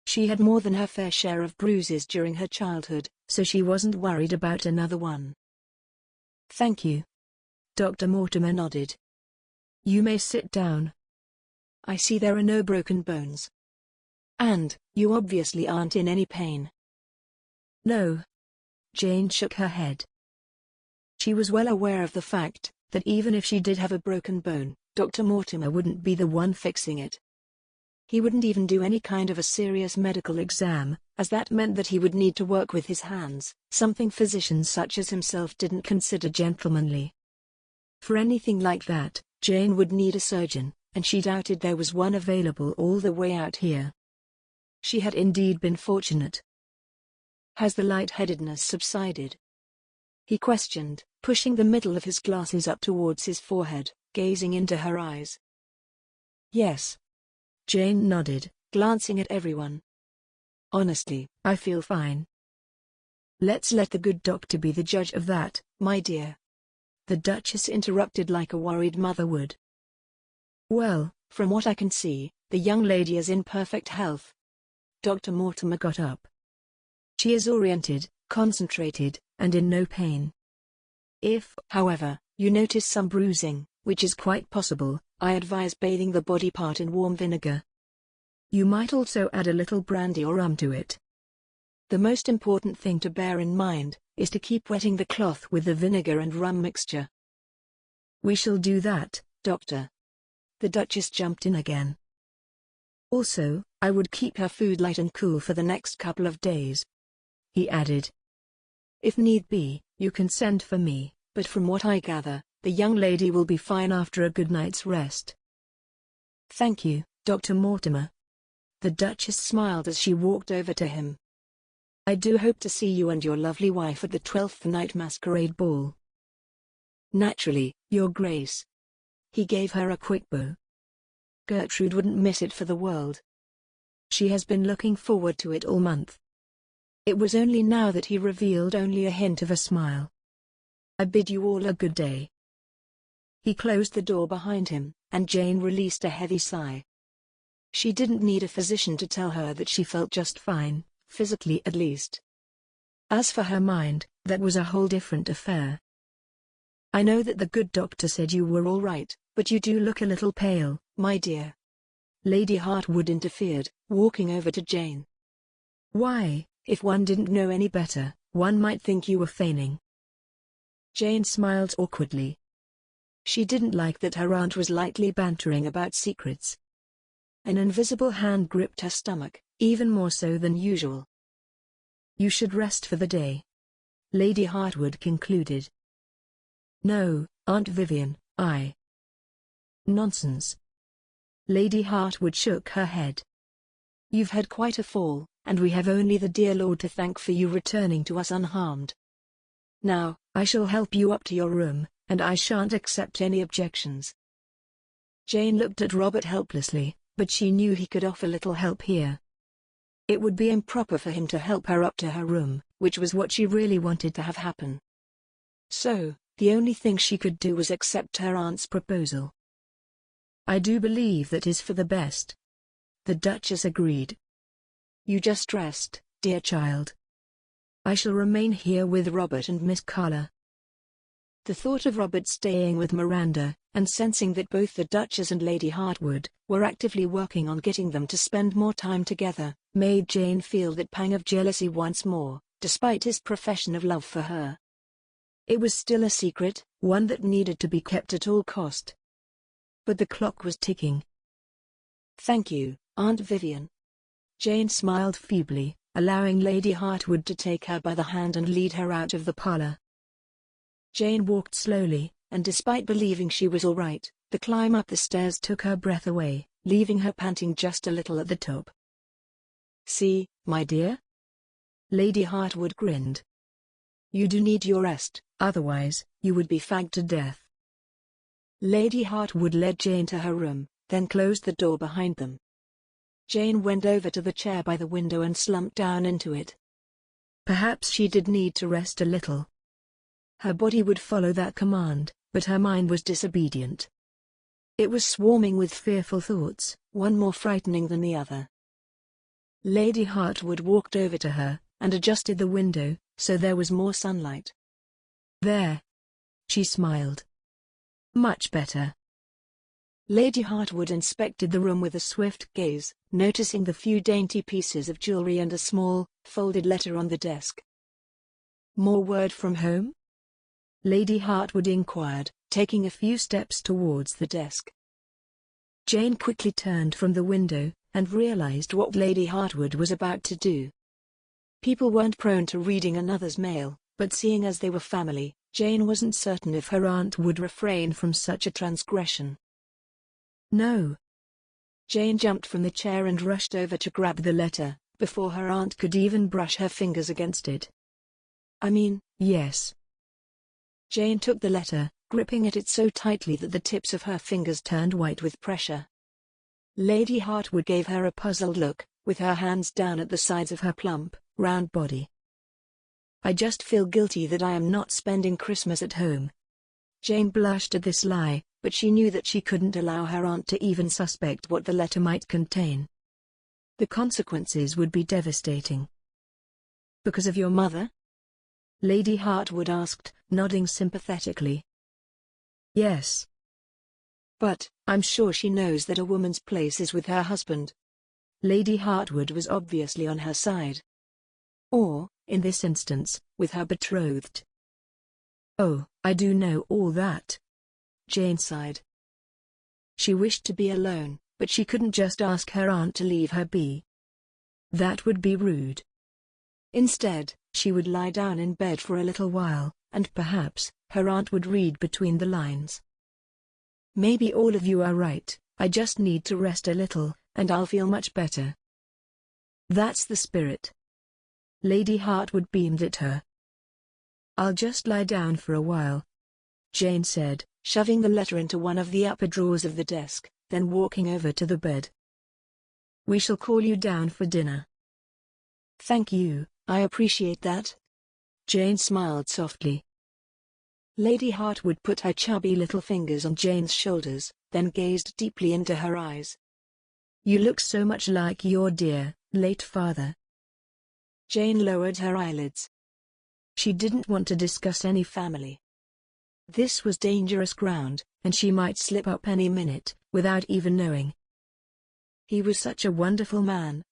She had more than her fair share of bruises during her childhood, so she wasn't worried about another one. "Thank you." Dr. Mortimer nodded. "You may sit down. I see there are no broken bones. And, you obviously aren't in any pain." "No." Jane shook her head. She was well aware of the fact that even if she did have a broken bone, Dr. Mortimer wouldn't be the one fixing it. He wouldn't even do any kind of a serious medical exam, as that meant that he would need to work with his hands, something physicians such as himself didn't consider gentlemanly. For anything like that, Jane would need a surgeon, and she doubted there was one available all the way out here. She had indeed been fortunate. "Has the lightheadedness subsided?" he questioned, pushing the middle of his glasses up towards his forehead, gazing into her eyes. "Yes." Jane nodded, glancing at everyone. "Honestly, I feel fine." "Let's let the good doctor be the judge of that, my dear," the Duchess interrupted like a worried mother would. "Well, from what I can see, the young lady is in perfect health." Dr. Mortimer got up. "She is oriented, concentrated, and in no pain. If, however, you notice some bruising, which is quite possible, I advise bathing the body part in warm vinegar. You might also add a little brandy or rum to it. The most important thing to bear in mind is to keep wetting the cloth with the vinegar and rum mixture." "We shall do that, Doctor." The Duchess jumped in again. "Also, I would keep her food light and cool for the next couple of days," he added. "If need be, you can send for me, but from what I gather, the young lady will be fine after a good night's rest." "Thank you, Dr. Mortimer." The Duchess smiled as she walked over to him. "I do hope to see you and your lovely wife at the 12th Night Masquerade Ball." "Naturally, Your Grace." He gave her a quick bow. "Gertrude wouldn't miss it for the world. She has been looking forward to it all month." It was only now that he revealed only a hint of a smile. "I bid you all a good day." He closed the door behind him, and Jane released a heavy sigh. She didn't need a physician to tell her that she felt just fine, physically at least. As for her mind, that was a whole different affair. "I know that the good doctor said you were all right, but you do look a little pale, my dear." Lady Hartwood interfered, walking over to Jane. "Why, if one didn't know any better, one might think you were feigning." Jane smiled awkwardly. She didn't like that her aunt was lightly bantering about secrets. An invisible hand gripped her stomach, even more so than usual. "You should rest for the day," Lady Hartwood concluded. "No, Aunt Vivian, I—" "Nonsense." Lady Hartwood shook her head. "You've had quite a fall, and we have only the dear Lord to thank for you returning to us unharmed. Now, I shall help you up to your room, and I shan't accept any objections." Jane looked at Robert helplessly, but she knew he could offer little help here. It would be improper for him to help her up to her room, which was what she really wanted to have happen. So, the only thing she could do was accept her aunt's proposal. "I do believe that is for the best," the Duchess agreed. "You just rest, dear child. I shall remain here with Robert and Miss Carla." The thought of Robert staying with Miranda, and sensing that both the Duchess and Lady Hartwood were actively working on getting them to spend more time together, made Jane feel that pang of jealousy once more, despite his profession of love for her. It was still a secret, one that needed to be kept at all cost. But the clock was ticking. "Thank you, Aunt Vivian." Jane smiled feebly, allowing Lady Hartwood to take her by the hand and lead her out of the parlor. Jane walked slowly, and despite believing she was all right, the climb up the stairs took her breath away, leaving her panting just a little at the top. "See, my dear?" Lady Hartwood grinned. "You do need your rest, otherwise, you would be fagged to death." Lady Hartwood led Jane to her room, then closed the door behind them. Jane went over to the chair by the window and slumped down into it. Perhaps she did need to rest a little. Her body would follow that command, but her mind was disobedient. It was swarming with fearful thoughts, one more frightening than the other. Lady Hartwood walked over to her, and adjusted the window, so there was more sunlight. "There." She smiled. "Much better." Lady Hartwood inspected the room with a swift gaze, noticing the few dainty pieces of jewelry and a small, folded letter on the desk. "More word from home?" Lady Hartwood inquired, taking a few steps towards the desk. Jane quickly turned from the window, and realized what Lady Hartwood was about to do. People weren't prone to reading another's mail, but seeing as they were family, Jane wasn't certain if her aunt would refrain from such a transgression. "No." Jane jumped from the chair and rushed over to grab the letter, before her aunt could even brush her fingers against it. "I mean, yes." Jane took the letter, gripping at it so tightly that the tips of her fingers turned white with pressure. Lady Hartwood gave her a puzzled look, with her hands down at the sides of her plump, round body. "I just feel guilty that I am not spending Christmas at home." Jane blushed at this lie, but she knew that she couldn't allow her aunt to even suspect what the letter might contain. The consequences would be devastating. "Because of your mother?" Lady Hartwood asked, nodding sympathetically. "Yes. But, I'm sure she knows that a woman's place is with her husband." Lady Hartwood was obviously on her side. Or, in this instance, with her betrothed. "Oh, I do know all that." Jane sighed. She wished to be alone, but she couldn't just ask her aunt to leave her be. That would be rude. Instead, she would lie down in bed for a little while, and perhaps, her aunt would read between the lines. "Maybe all of you are right, I just need to rest a little, and I'll feel much better." "That's the spirit." Lady Hartwood beamed at her. "I'll just lie down for a while," Jane said, shoving the letter into one of the upper drawers of the desk, then walking over to the bed. "We shall call you down for dinner." "Thank you, I appreciate that." Jane smiled softly. Lady Hartwood put her chubby little fingers on Jane's shoulders, then gazed deeply into her eyes. "You look so much like your dear, late father." Jane lowered her eyelids. She didn't want to discuss any family. This was dangerous ground, and she might slip up any minute, without even knowing. "He was such a wonderful man,"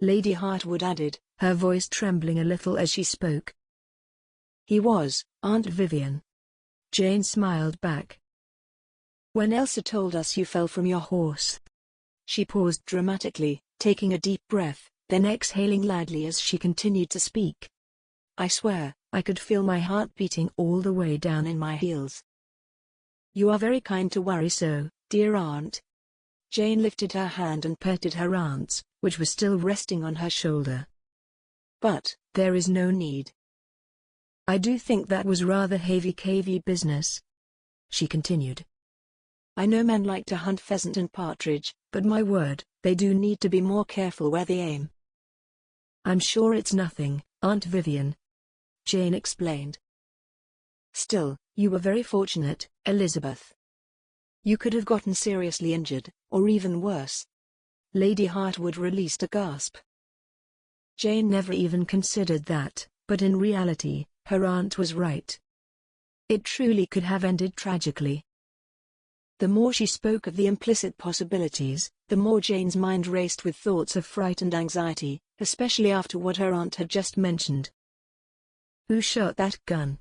Lady Hartwood added, her voice trembling a little as she spoke. "He was, Aunt Vivian." Jane smiled back. "When Elsa told us you fell from your horse." She paused dramatically, taking a deep breath, then exhaling loudly as she continued to speak. "I swear, I could feel my heart beating all the way down in my heels." "You are very kind to worry so, dear aunt." Jane lifted her hand and petted her aunt's, which was still resting on her shoulder. "But, there is no need. I do think that was rather heavy-cavey business," she continued. "I know men like to hunt pheasant and partridge, but my word, they do need to be more careful where they aim." "I'm sure it's nothing, Aunt Vivian," Jane explained. "Still, you were very fortunate, Elizabeth. You could have gotten seriously injured, or even worse." Lady Hartwood released a gasp. Jane never even considered that, but in reality, her aunt was right. It truly could have ended tragically. The more she spoke of the implicit possibilities, the more Jane's mind raced with thoughts of fright and anxiety, especially after what her aunt had just mentioned. Who shot that gun?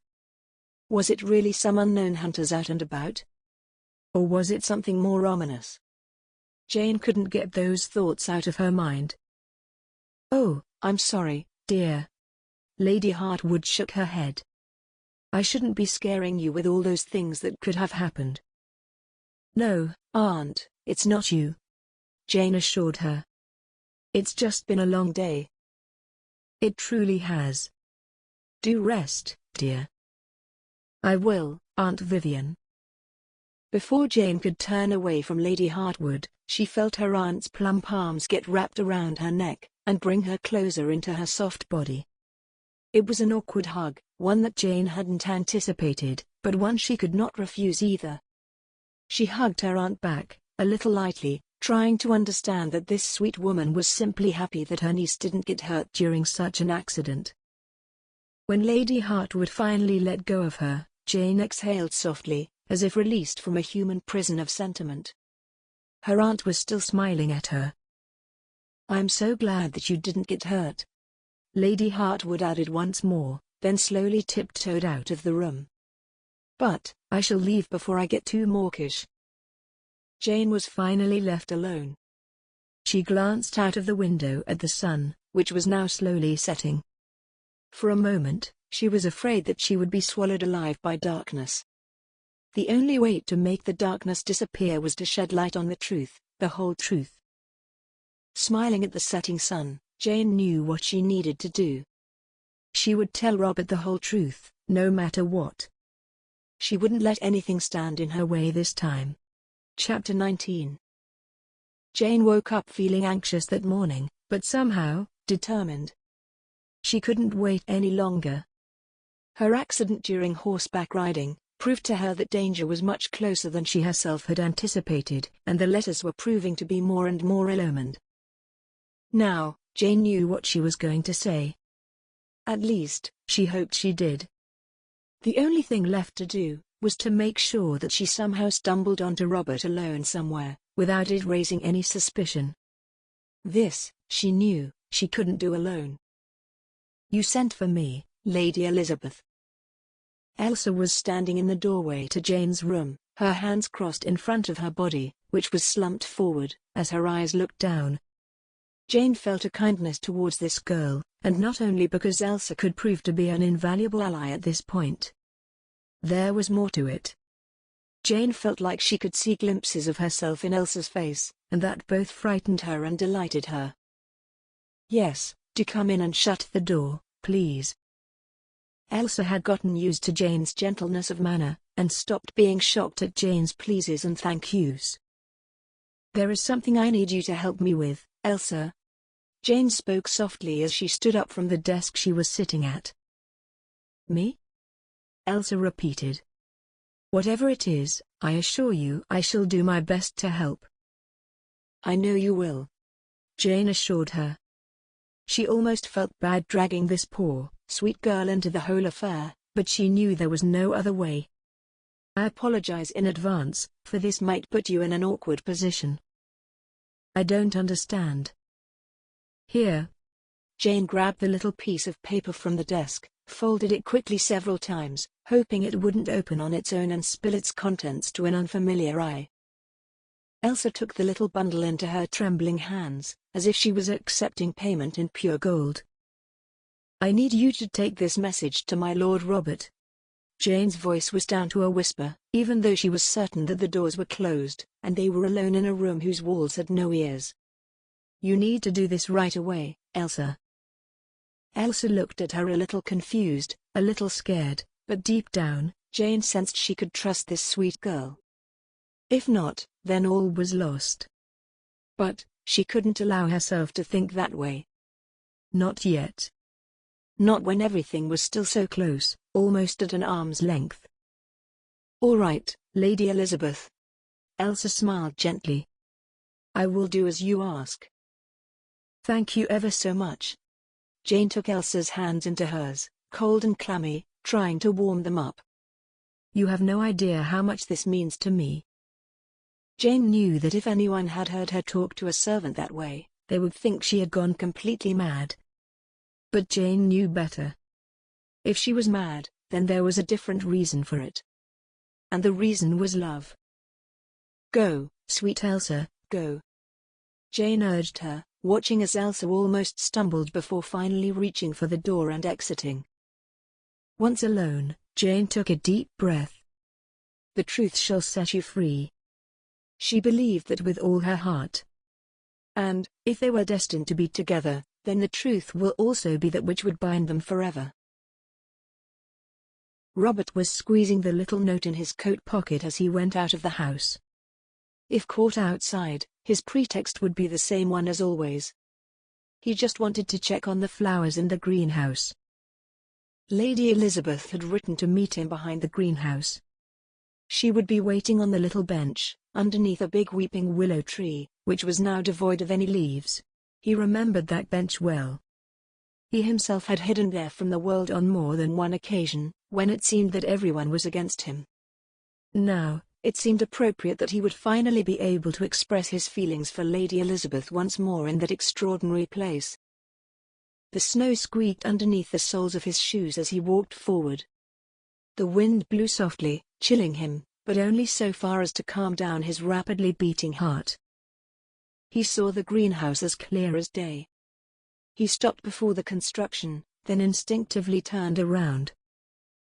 Was it really some unknown hunters out and about? Or was it something more ominous? Jane couldn't get those thoughts out of her mind. "Oh, I'm sorry, dear." Lady Hartwood shook her head. "I shouldn't be scaring you with all those things that could have happened." "No, Aunt, it's not you," Jane assured her. "It's just been a long day." "It truly has. Do rest, dear." "I will, Aunt Vivian." Before Jane could turn away from Lady Hartwood, she felt her aunt's plump arms get wrapped around her neck, and bring her closer into her soft body. It was an awkward hug, one that Jane hadn't anticipated, but one she could not refuse either. She hugged her aunt back, a little lightly, trying to understand that this sweet woman was simply happy that her niece didn't get hurt during such an accident. When Lady Hartwood finally let go of her, Jane exhaled softly, as if released from a human prison of sentiment. Her aunt was still smiling at her. "I'm so glad that you didn't get hurt," Lady Hartwood added once more, then slowly tiptoed out of the room. "But, I shall leave before I get too mawkish." Jane was finally left alone. She glanced out of the window at the sun, which was now slowly setting. For a moment, she was afraid that she would be swallowed alive by darkness. The only way to make the darkness disappear was to shed light on the truth, the whole truth. Smiling at the setting sun, Jane knew what she needed to do. She would tell Robert the whole truth, no matter what. She wouldn't let anything stand in her way this time. Chapter 19. Jane woke up feeling anxious that morning, but somehow, determined. She couldn't wait any longer. Her accident during horseback riding proved to her that danger was much closer than she herself had anticipated, and the letters were proving to be more and more ill-omened. Now, Jane knew what she was going to say. At least, she hoped she did. The only thing left to do was to make sure that she somehow stumbled onto Robert alone somewhere, without it raising any suspicion. This, she knew, she couldn't do alone. "You sent for me, Lady Elizabeth." Elsa was standing in the doorway to Jane's room, her hands crossed in front of her body, which was slumped forward, as her eyes looked down. Jane felt a kindness towards this girl, and not only because Elsa could prove to be an invaluable ally at this point. There was more to it. Jane felt like she could see glimpses of herself in Elsa's face, and that both frightened her and delighted her. "Yes, do come in and shut the door, please." Elsa had gotten used to Jane's gentleness of manner, and stopped being shocked at Jane's pleases and thank yous. "There is something I need you to help me with, Elsa." Jane spoke softly as she stood up from the desk she was sitting at. "Me?" Elsa repeated. "Whatever it is, I assure you I shall do my best to help." "I know you will," Jane assured her. She almost felt bad dragging this poor, sweet girl into the whole affair, but she knew there was no other way. "I apologize in advance, for this might put you in an awkward position." "I don't understand." "Here." Jane grabbed the little piece of paper from the desk, folded it quickly several times, hoping it wouldn't open on its own and spill its contents to an unfamiliar eye. Elsa took the little bundle into her trembling hands, as if she was accepting payment in pure gold. "I need you to take this message to my Lord Robert." Jane's voice was down to a whisper, even though she was certain that the doors were closed, and they were alone in a room whose walls had no ears. "You need to do this right away, Elsa." Elsa looked at her a little confused, a little scared, but deep down, Jane sensed she could trust this sweet girl. If not, then all was lost. But she couldn't allow herself to think that way. Not yet. Not when everything was still so close, almost at an arm's length. "All right, Lady Elizabeth." Elsa smiled gently. "I will do as you ask." "Thank you ever so much." Jane took Elsa's hands into hers, cold and clammy, trying to warm them up. "You have no idea how much this means to me." Jane knew that if anyone had heard her talk to a servant that way, they would think she had gone completely mad. But Jane knew better. If she was mad, then there was a different reason for it. And the reason was love. "Go, sweet Elsa, go." Jane urged her, watching as Elsa almost stumbled before finally reaching for the door and exiting. Once alone, Jane took a deep breath. The truth shall set you free. She believed that with all her heart. And, if they were destined to be together, then the truth will also be that which would bind them forever. Robert was squeezing the little note in his coat pocket as he went out of the house. If caught outside, his pretext would be the same one as always. He just wanted to check on the flowers in the greenhouse. Lady Elizabeth had written to meet him behind the greenhouse. She would be waiting on the little bench, underneath a big weeping willow tree, which was now devoid of any leaves. He remembered that bench well. He himself had hidden there from the world on more than one occasion, when it seemed that everyone was against him. Now, it seemed appropriate that he would finally be able to express his feelings for Lady Elizabeth once more in that extraordinary place. The snow squeaked underneath the soles of his shoes as he walked forward. The wind blew softly, chilling him, but only so far as to calm down his rapidly beating heart. He saw the greenhouse as clear as day. He stopped before the construction, then instinctively turned around.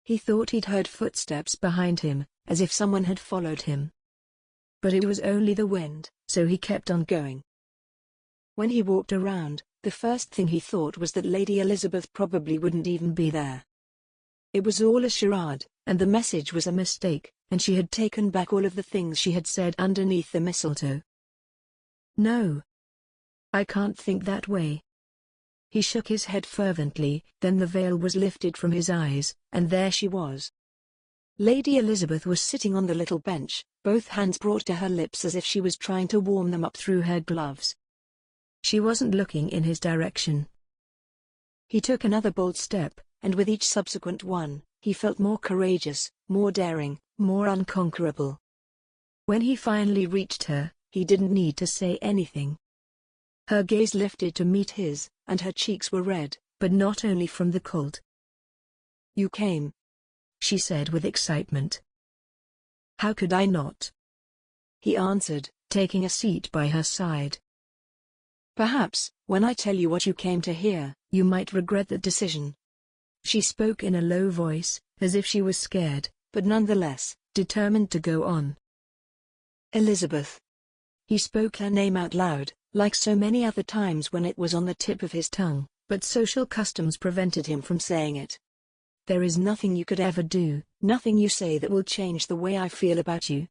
He thought he'd heard footsteps behind him, as if someone had followed him. But it was only the wind, so he kept on going. When he walked around, the first thing he thought was that Lady Elizabeth probably wouldn't even be there. It was all a charade, and the message was a mistake, and she had taken back all of the things she had said underneath the mistletoe. "No. I can't think that way." He shook his head fervently, then the veil was lifted from his eyes, and there she was. Lady Elizabeth was sitting on the little bench, both hands brought to her lips as if she was trying to warm them up through her gloves. She wasn't looking in his direction. He took another bold step, and with each subsequent one, he felt more courageous, more daring, more unconquerable. When he finally reached her, he didn't need to say anything. Her gaze lifted to meet his, and her cheeks were red, but not only from the cold. "You came," she said with excitement. "How could I not?" he answered, taking a seat by her side. "Perhaps, when I tell you what you came to hear, you might regret the decision." She spoke in a low voice, as if she was scared, but nonetheless, determined to go on. "Elizabeth." He spoke her name out loud, like so many other times when it was on the tip of his tongue, but social customs prevented him from saying it. "There is nothing you could ever do, nothing you say that will change the way I feel about you."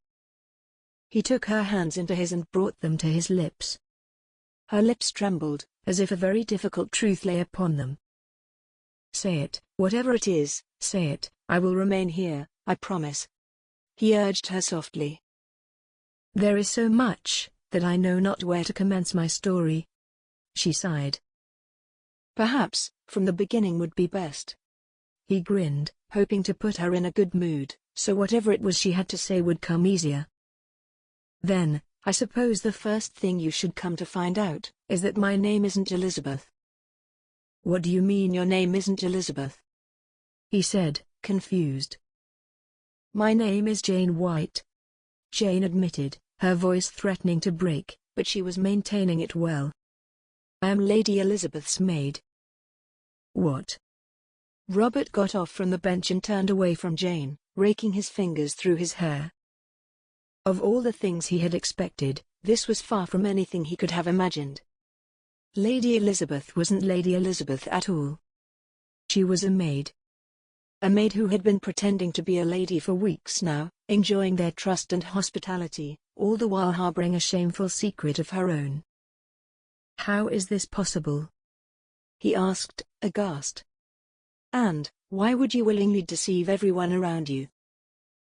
He took her hands into his and brought them to his lips. Her lips trembled, as if a very difficult truth lay upon them. "Say it, whatever it is, say it. I will remain here, I promise," he urged her softly. "There is so much, that I know not where to commence my story," she sighed. "Perhaps, from the beginning would be best." He grinned, hoping to put her in a good mood, so whatever it was she had to say would come easier. "Then, I suppose the first thing you should come to find out, is that my name isn't Elizabeth." "What do you mean your name isn't Elizabeth?" he said, confused. "My name is Jane White," Jane admitted, her voice threatening to break, but she was maintaining it well. "I am Lady Elizabeth's maid." "What?" Robert got off from the bench and turned away from Jane, raking his fingers through his hair. Of all the things he had expected, this was far from anything he could have imagined. Lady Elizabeth wasn't Lady Elizabeth at all. She was a maid. A maid who had been pretending to be a lady for weeks now, enjoying their trust and hospitality, all the while harboring a shameful secret of her own. "How is this possible?" he asked, aghast. "And, why would you willingly deceive everyone around you?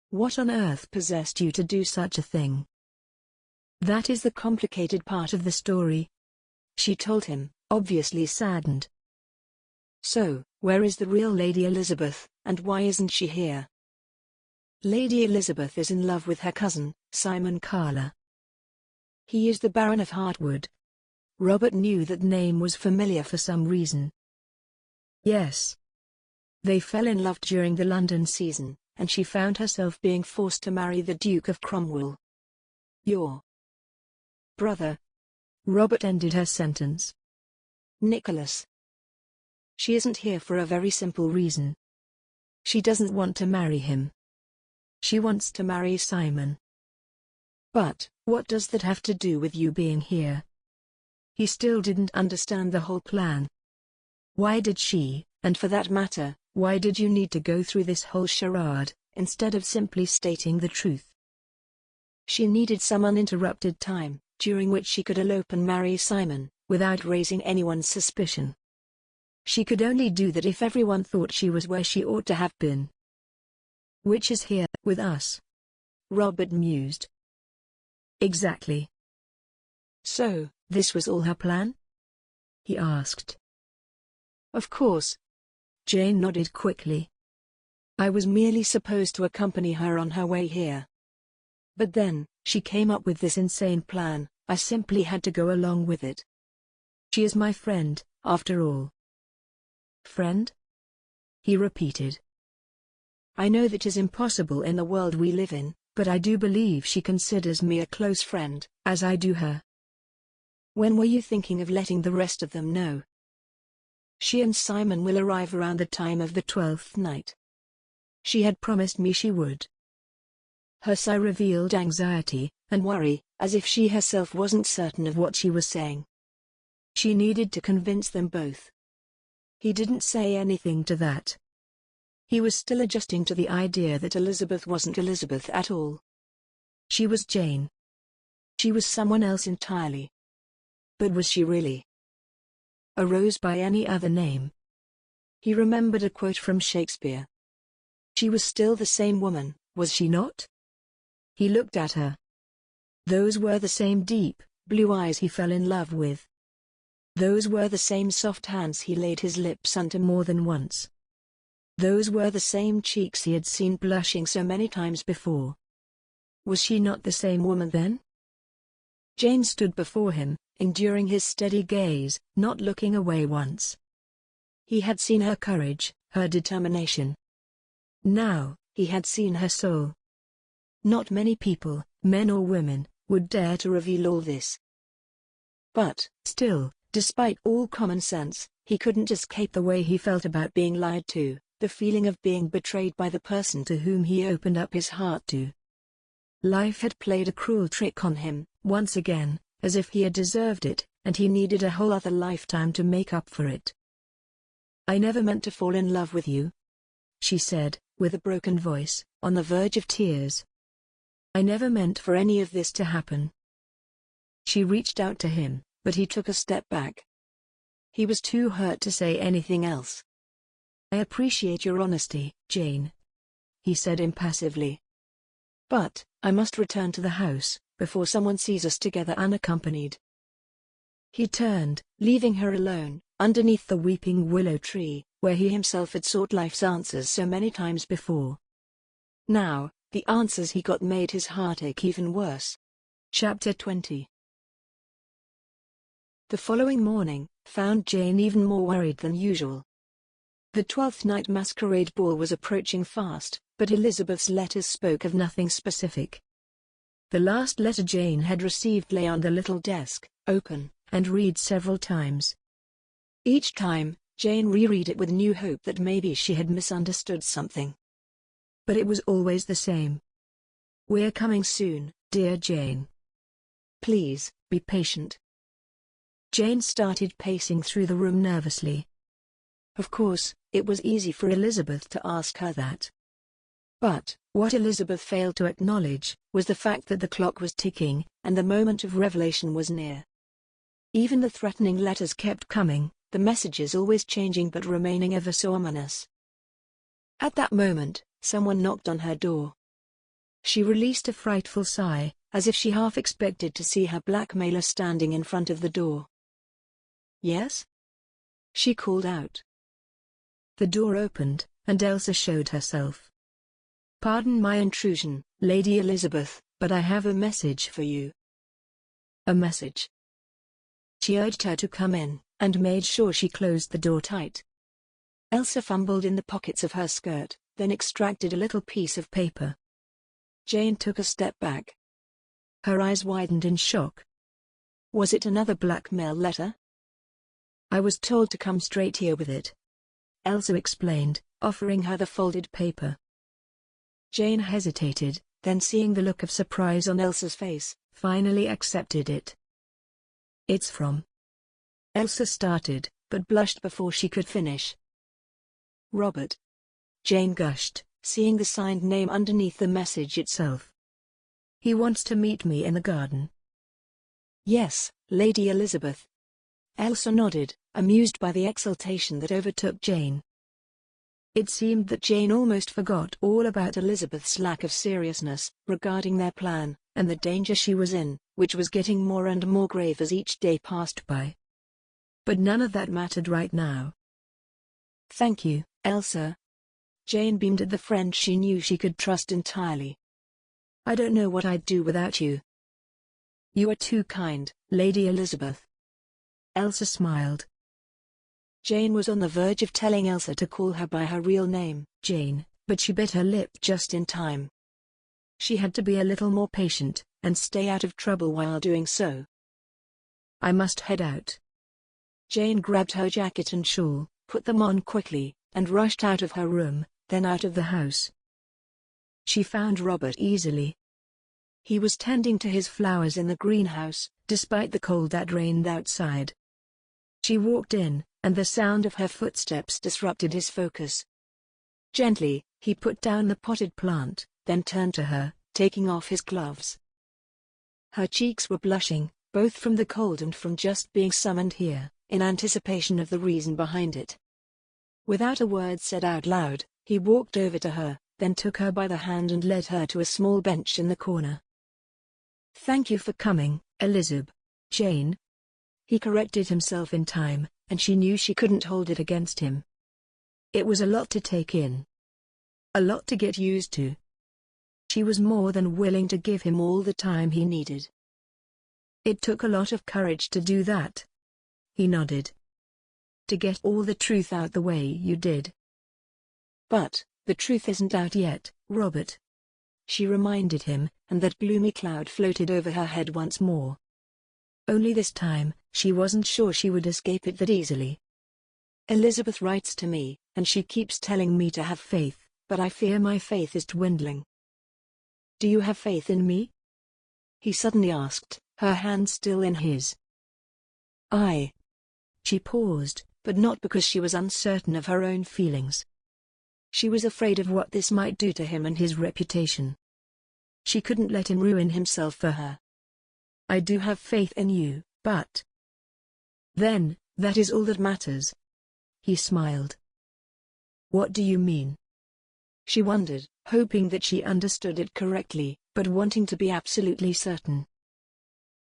What on earth possessed you to do such a thing?" "That is the complicated part of the story," she told him, obviously saddened. "So, where is the real Lady Elizabeth, and why isn't she here?" "Lady Elizabeth is in love with her cousin, Simon Carla. He is the Baron of Hartwood." Robert knew that name was familiar for some reason. "Yes. They fell in love during the London season, and she found herself being forced to marry the Duke of Cromwell. Your brother." Robert ended her sentence. "Nicholas. She isn't here for a very simple reason. She doesn't want to marry him. She wants to marry Simon." "But, what does that have to do with you being here?" He still didn't understand the whole plan. Why did she, and for that matter, why did you need to go through this whole charade, instead of simply stating the truth? She needed some uninterrupted time, during which she could elope and marry Simon, without raising anyone's suspicion. She could only do that if everyone thought she was where she ought to have been. "Which is here, with us," Robert mused. "Exactly." "So, this was all her plan?" he asked. "Of course." Jane nodded quickly. "I was merely supposed to accompany her on her way here. But then, she came up with this insane plan, I simply had to go along with it. She is my friend, after all." "Friend?" he repeated. "I know that is impossible in the world we live in, but I do believe she considers me a close friend, as I do her." "When were you thinking of letting the rest of them know?" "She and Simon will arrive around the time of the 12th night. She had promised me she would." Her sigh revealed anxiety and worry, as if she herself wasn't certain of what she was saying. She needed to convince them both. He didn't say anything to that. He was still adjusting to the idea that Elizabeth wasn't Elizabeth at all. She was Jane. She was someone else entirely. But was she really? A rose by any other name? He remembered a quote from Shakespeare. She was still the same woman, was she not? He looked at her. Those were the same deep, blue eyes he fell in love with. Those were the same soft hands he laid his lips onto more than once. Those were the same cheeks he had seen blushing so many times before. Was she not the same woman then? Jane stood before him, enduring his steady gaze, not looking away once. He had seen her courage, her determination. Now, he had seen her soul. Not many people, men or women, would dare to reveal all this. But, still, despite all common sense, he couldn't escape the way he felt about being lied to, the feeling of being betrayed by the person to whom he opened up his heart to. Life had played a cruel trick on him, once again, as if he had deserved it, and he needed a whole other lifetime to make up for it. "I never meant to fall in love with you," she said, with a broken voice, on the verge of tears. "I never meant for any of this to happen." She reached out to him, but he took a step back. He was too hurt to say anything else. "I appreciate your honesty, Jane," he said impassively. "But, I must return to the house, before someone sees us together unaccompanied." He turned, leaving her alone, underneath the weeping willow tree, where he himself had sought life's answers so many times before. Now, the answers he got made his heart ache even worse. Chapter 20. The following morning found Jane even more worried than usual. The 12th night masquerade ball was approaching fast, but Elizabeth's letters spoke of nothing specific. The last letter Jane had received lay on the little desk, open, and read several times. Each time, Jane reread it with new hope that maybe she had misunderstood something. But it was always the same. "We're coming soon, dear Jane. Please, be patient." Jane started pacing through the room nervously. Of course, it was easy for Elizabeth to ask her that. But, what Elizabeth failed to acknowledge, was the fact that the clock was ticking, and the moment of revelation was near. Even the threatening letters kept coming, the messages always changing but remaining ever so ominous. At that moment, someone knocked on her door. She released a frightful sigh, as if she half expected to see her blackmailer standing in front of the door. "Yes?" she called out. The door opened, and Elsa showed herself. "Pardon my intrusion, Lady Elizabeth, but I have a message for you." "A message?" She urged her to come in, and made sure she closed the door tight. Elsa fumbled in the pockets of her skirt, then extracted a little piece of paper. Jane took a step back. Her eyes widened in shock. Was it another blackmail letter? "I was told to come straight here with it," Elsa explained, offering her the folded paper. Jane hesitated, then seeing the look of surprise on Elsa's face, finally accepted it. "It's from..." Elsa started, but blushed before she could finish. "Robert," Jane gushed, seeing the signed name underneath the message itself. "He wants to meet me in the garden." "Yes, Lady Elizabeth." Elsa nodded, amused by the exultation that overtook Jane. It seemed that Jane almost forgot all about Elizabeth's lack of seriousness regarding their plan, and the danger she was in, which was getting more and more grave as each day passed by. But none of that mattered right now. "Thank you, Elsa." Jane beamed at the friend she knew she could trust entirely. "I don't know what I'd do without you." "You are too kind, Lady Elizabeth." Elsa smiled. Jane was on the verge of telling Elsa to call her by her real name, Jane, but she bit her lip just in time. She had to be a little more patient, and stay out of trouble while doing so. "I must head out." Jane grabbed her jacket and shawl, put them on quickly, and rushed out of her room, then out of the house. She found Robert easily. He was tending to his flowers in the greenhouse, despite the cold that reigned outside. She walked in, and the sound of her footsteps disrupted his focus. Gently, he put down the potted plant, then turned to her, taking off his gloves. Her cheeks were blushing, both from the cold and from just being summoned here, in anticipation of the reason behind it. Without a word said out loud, he walked over to her, then took her by the hand and led her to a small bench in the corner. "Thank you for coming, Elizabeth." "Jane." He corrected himself in time, and she knew she couldn't hold it against him. It was a lot to take in. A lot to get used to. She was more than willing to give him all the time he needed. "It took a lot of courage to do that." He nodded. "To get all the truth out the way you did." "But, the truth isn't out yet, Robert." She reminded him, and that gloomy cloud floated over her head once more. Only this time, she wasn't sure she would escape it that easily. "Elizabeth writes to me, and she keeps telling me to have faith, but I fear my faith is dwindling." "Do you have faith in me?" he suddenly asked, her hand still in his. "I..." She paused, but not because she was uncertain of her own feelings. She was afraid of what this might do to him and his reputation. She couldn't let him ruin himself for her. "I do have faith in you, but..." "Then, that is all that matters." He smiled. "What do you mean?" She wondered, hoping that she understood it correctly, but wanting to be absolutely certain.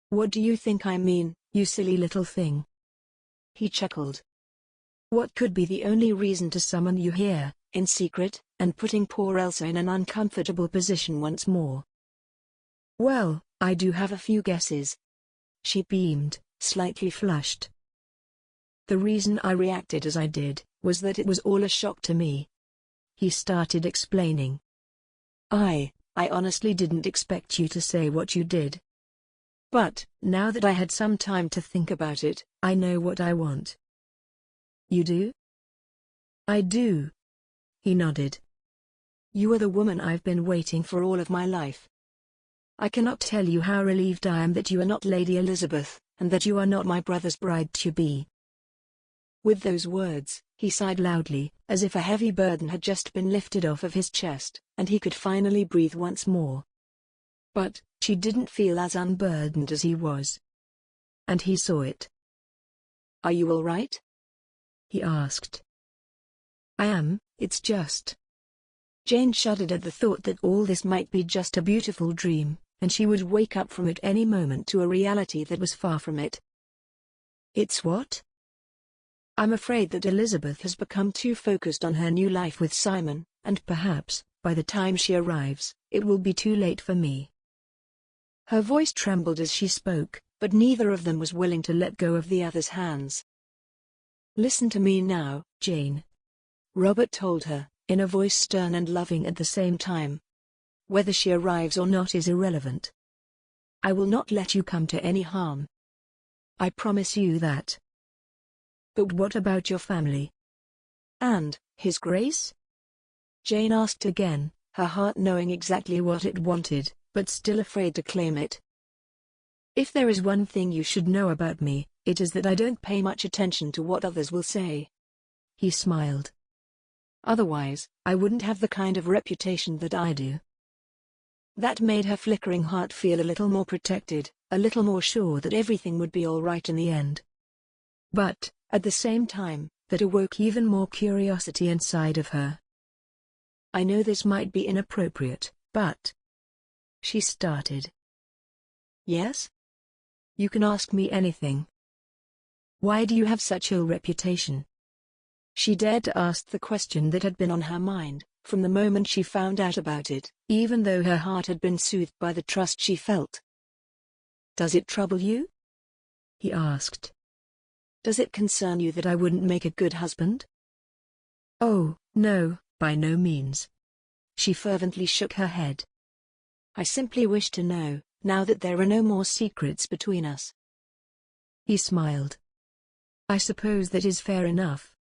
"What do you think I mean, you silly little thing?" He chuckled. "What could be the only reason to summon you here, in secret, and putting poor Elsa in an uncomfortable position once more?" "Well, I do have a few guesses." She beamed, slightly flushed. "The reason I reacted as I did, was that it was all a shock to me." He started explaining. I honestly didn't expect you to say what you did. But, now that I had some time to think about it, I know what I want." "You do?" I do. He nodded. You are the woman I've been waiting for all of my life. I cannot tell you how relieved I am that you are not Lady Elizabeth, and that you are not my brother's bride-to-be. With those words, he sighed loudly, as if a heavy burden had just been lifted off of his chest, and he could finally breathe once more. But she didn't feel as unburdened as he was. And he saw it. Are you all right? He asked. I am, it's just. Jane shuddered at the thought that all this might be just a beautiful dream, and she would wake up from it any moment to a reality that was far from it. It's what? I'm afraid that Elizabeth has become too focused on her new life with Simon, and perhaps, by the time she arrives, it will be too late for me. Her voice trembled as she spoke, but neither of them was willing to let go of the other's hands. Listen to me now, Jane. Robert told her, in a voice stern and loving at the same time. Whether she arrives or not is irrelevant. I will not let you come to any harm. I promise you that. But what about your family? And His Grace? Jane asked again, her heart knowing exactly what it wanted, but still afraid to claim it. If there is one thing you should know about me, it is that I don't pay much attention to what others will say. He smiled. Otherwise, I wouldn't have the kind of reputation that I do. That made her flickering heart feel a little more protected, a little more sure that everything would be all right in the end. But, at the same time, that awoke even more curiosity inside of her. I know this might be inappropriate, but... She started. Yes? You can ask me anything. Why do you have such ill reputation? She dared to ask the question that had been on her mind, from the moment she found out about it, even though her heart had been soothed by the trust she felt. Does it trouble you? He asked. Does it concern you that I wouldn't make a good husband? Oh, no, by no means. She fervently shook her head. I simply wish to know, now that there are no more secrets between us. He smiled. I suppose that is fair enough.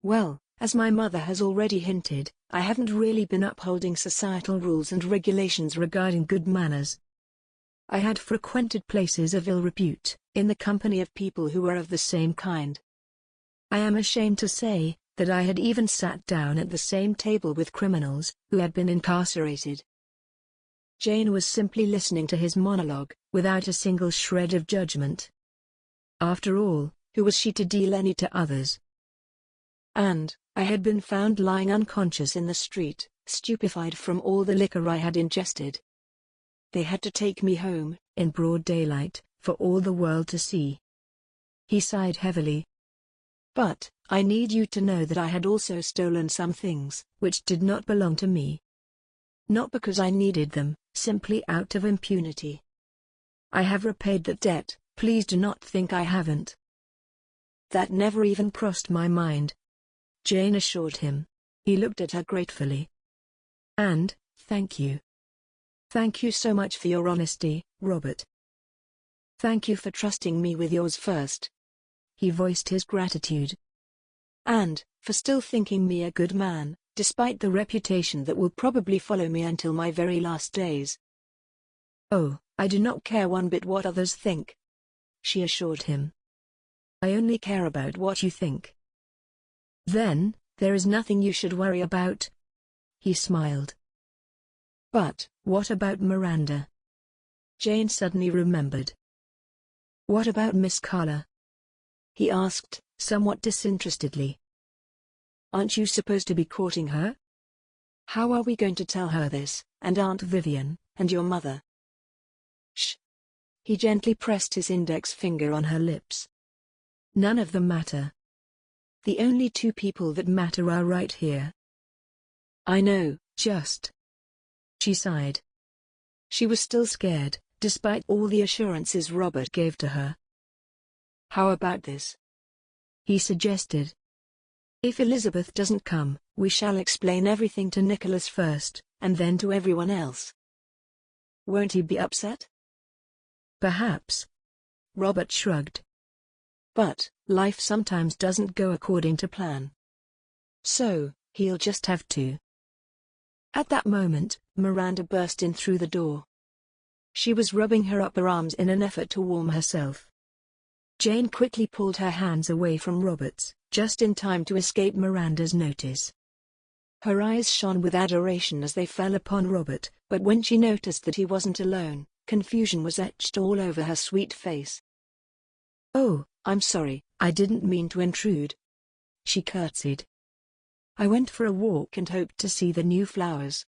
Well, as my mother has already hinted, I haven't really been upholding societal rules and regulations regarding good manners. I had frequented places of ill repute, in the company of people who were of the same kind. I am ashamed to say, that I had even sat down at the same table with criminals, who had been incarcerated. Jane was simply listening to his monologue, without a single shred of judgment. After all, who was she to deal any to others? And, I had been found lying unconscious in the street, stupefied from all the liquor I had ingested. They had to take me home, in broad daylight, for all the world to see. He sighed heavily. But, I need you to know that I had also stolen some things, which did not belong to me. Not because I needed them, simply out of impunity. I have repaid that debt, please do not think I haven't. That never even crossed my mind. Jane assured him. He looked at her gratefully. And, thank you. Thank you so much for your honesty, Robert. Thank you for trusting me with yours first. He voiced his gratitude. And, for still thinking me a good man, despite the reputation that will probably follow me until my very last days. Oh, I do not care one bit what others think, she assured him. I only care about what you think. Then, there is nothing you should worry about. He smiled. But, what about Miranda? Jane suddenly remembered. What about Miss Carla? He asked, somewhat disinterestedly. Aren't you supposed to be courting her? How are we going to tell her this, and Aunt Vivian, and your mother? Shh. He gently pressed his index finger on her lips. None of them matter. The only two people that matter are right here. I know, just. She sighed. She was still scared, despite all the assurances Robert gave to her. How about this? He suggested. If Elizabeth doesn't come, we shall explain everything to Nicholas first, and then to everyone else. Won't he be upset? Perhaps. Robert shrugged. But, life sometimes doesn't go according to plan. So, he'll just have to. At that moment, Miranda burst in through the door. She was rubbing her upper arms in an effort to warm herself. Jane quickly pulled her hands away from Robert's, just in time to escape Miranda's notice. Her eyes shone with adoration as they fell upon Robert, but when she noticed that he wasn't alone, confusion was etched all over her sweet face. "Oh, I'm sorry, I didn't mean to intrude," she curtsied. "I went for a walk and hoped to see the new flowers."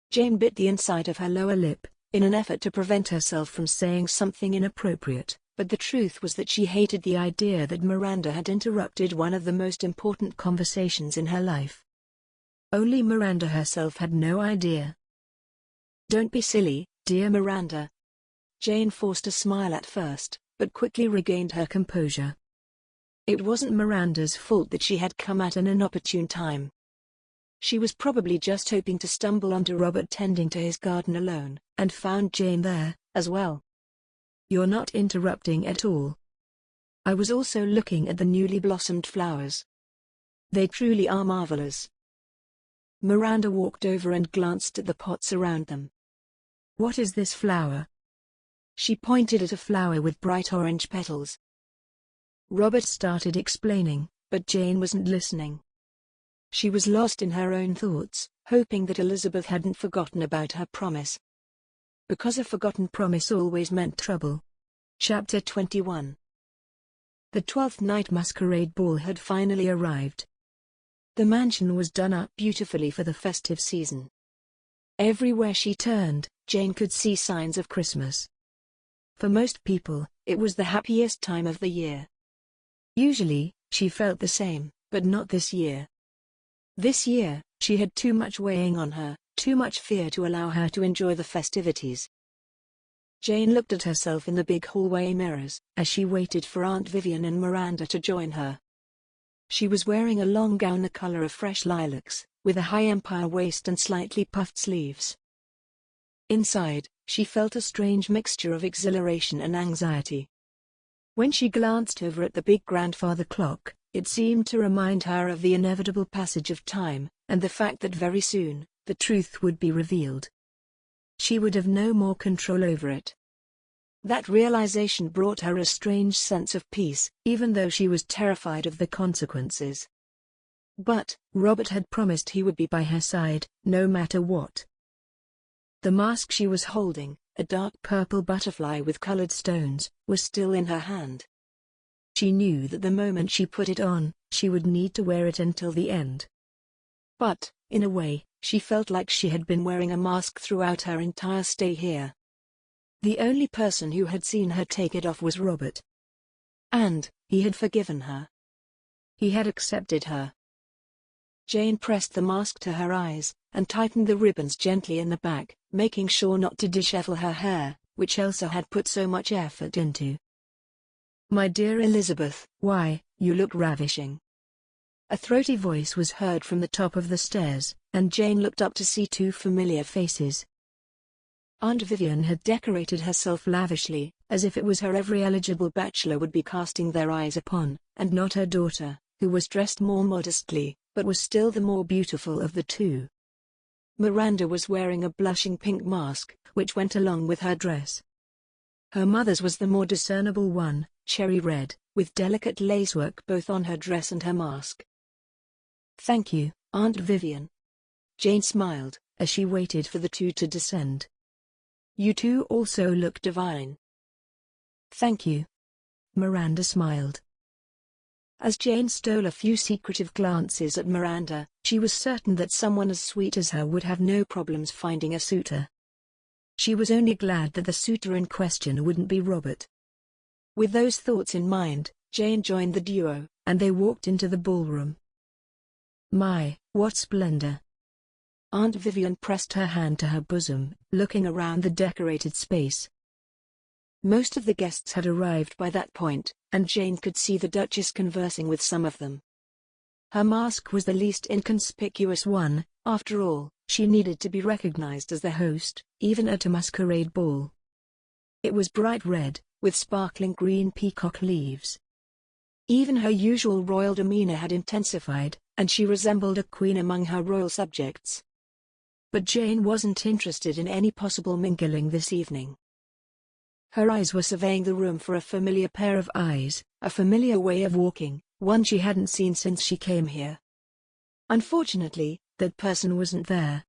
Jane bit the inside of her lower lip, in an effort to prevent herself from saying something inappropriate, but the truth was that she hated the idea that Miranda had interrupted one of the most important conversations in her life. Only Miranda herself had no idea. "Don't be silly, dear Miranda." Jane forced a smile at first, but quickly regained her composure. It wasn't Miranda's fault that she had come at an inopportune time. She was probably just hoping to stumble onto Robert tending to his garden alone, and found Jane there, as well. "You're not interrupting at all. I was also looking at the newly blossomed flowers. They truly are marvelous." Miranda walked over and glanced at the pots around them. "What is this flower?" She pointed at a flower with bright orange petals. Robert started explaining, but Jane wasn't listening. She was lost in her own thoughts, hoping that Elizabeth hadn't forgotten about her promise. Because a forgotten promise always meant trouble. Chapter 21. The 12th Night masquerade ball had finally arrived. The mansion was done up beautifully for the festive season. Everywhere she turned, Jane could see signs of Christmas. For most people, it was the happiest time of the year. Usually, she felt the same, but not this year. This year, she had too much weighing on her, too much fear to allow her to enjoy the festivities. Jane looked at herself in the big hallway mirrors, as she waited for Aunt Vivian and Miranda to join her. She was wearing a long gown the color of fresh lilacs, with a high empire waist and slightly puffed sleeves. Inside, she felt a strange mixture of exhilaration and anxiety. When she glanced over at the big grandfather clock, it seemed to remind her of the inevitable passage of time, and the fact that very soon, the truth would be revealed. She would have no more control over it. That realization brought her a strange sense of peace, even though she was terrified of the consequences. But, Robert had promised he would be by her side, no matter what. The mask she was holding, a dark purple butterfly with colored stones, was still in her hand. She knew that the moment she put it on, she would need to wear it until the end. But, in a way, she felt like she had been wearing a mask throughout her entire stay here. The only person who had seen her take it off was Robert. And, he had forgiven her. He had accepted her. Jane pressed the mask to her eyes, and tightened the ribbons gently in the back, making sure not to dishevel her hair, which Elsa had put so much effort into. "My dear Elizabeth, why, you look ravishing." A throaty voice was heard from the top of the stairs, and Jane looked up to see two familiar faces. Aunt Vivian had decorated herself lavishly, as if it was her every eligible bachelor would be casting their eyes upon, and not her daughter, who was dressed more modestly, but was still the more beautiful of the two. Miranda was wearing a blushing pink mask, which went along with her dress. Her mother's was the more discernible one, cherry red, with delicate lacework both on her dress and her mask. "Thank you, Aunt Vivian." Jane smiled, as she waited for the two to descend. "You two also look divine." "Thank you." Miranda smiled. As Jane stole a few secretive glances at Miranda, she was certain that someone as sweet as her would have no problems finding a suitor. She was only glad that the suitor in question wouldn't be Robert. With those thoughts in mind, Jane joined the duo, and they walked into the ballroom. "My, what splendor!" Aunt Vivian pressed her hand to her bosom, looking around the decorated space. Most of the guests had arrived by that point, and Jane could see the Duchess conversing with some of them. Her mask was the least inconspicuous one. After all, she needed to be recognized as the host, even at a masquerade ball. It was bright red, with sparkling green peacock leaves. Even her usual royal demeanor had intensified, and she resembled a queen among her royal subjects. But Jane wasn't interested in any possible mingling this evening. Her eyes were surveying the room for a familiar pair of eyes, a familiar way of walking, one she hadn't seen since she came here. Unfortunately, that person wasn't there.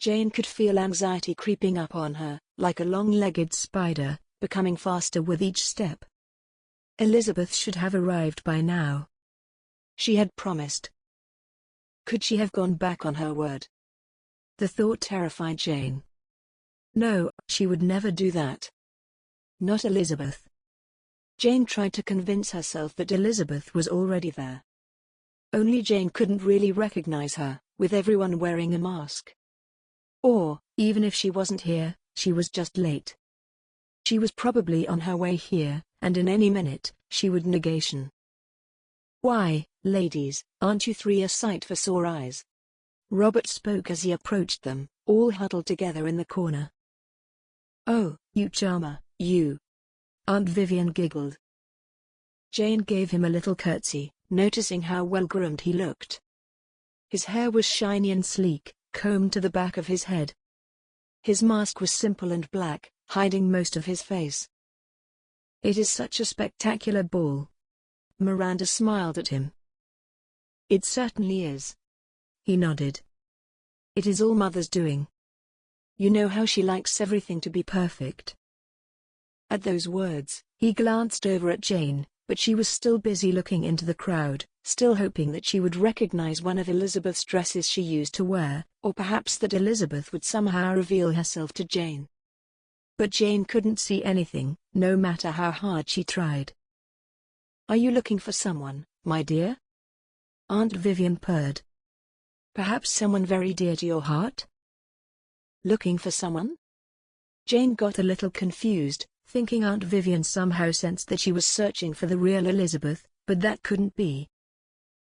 Jane could feel anxiety creeping up on her, like a long-legged spider, becoming faster with each step. Elizabeth should have arrived by now. She had promised. Could she have gone back on her word? The thought terrified Jane. No, she would never do that. Not Elizabeth. Jane tried to convince herself that Elizabeth was already there. Only Jane couldn't really recognize her, with everyone wearing a mask. Or, even if she wasn't here, she was just late. She was probably on her way here, and in any minute, she would negation. Why, ladies, aren't you three a sight for sore eyes? Robert spoke as he approached them, all huddled together in the corner. Oh, you charmer, you. Aunt Vivian giggled. Jane gave him a little curtsy, noticing how well-groomed he looked. His hair was shiny and sleek, combed to the back of his head. His mask was simple and black, hiding most of his face. It is such a spectacular ball. Miranda smiled at him. It certainly is. He nodded. It is all Mother's doing. You know how she likes everything to be perfect. At those words, he glanced over at Jane, but she was still busy looking into the crowd, still hoping that she would recognize one of Elizabeth's dresses she used to wear, or perhaps that Elizabeth would somehow reveal herself to Jane. But Jane couldn't see anything, no matter how hard she tried. Are you looking for someone, my dear? Aunt Vivian purred. Perhaps someone very dear to your heart? Looking for someone? Jane got a little confused, thinking Aunt Vivian somehow sensed that she was searching for the real Elizabeth, but that couldn't be.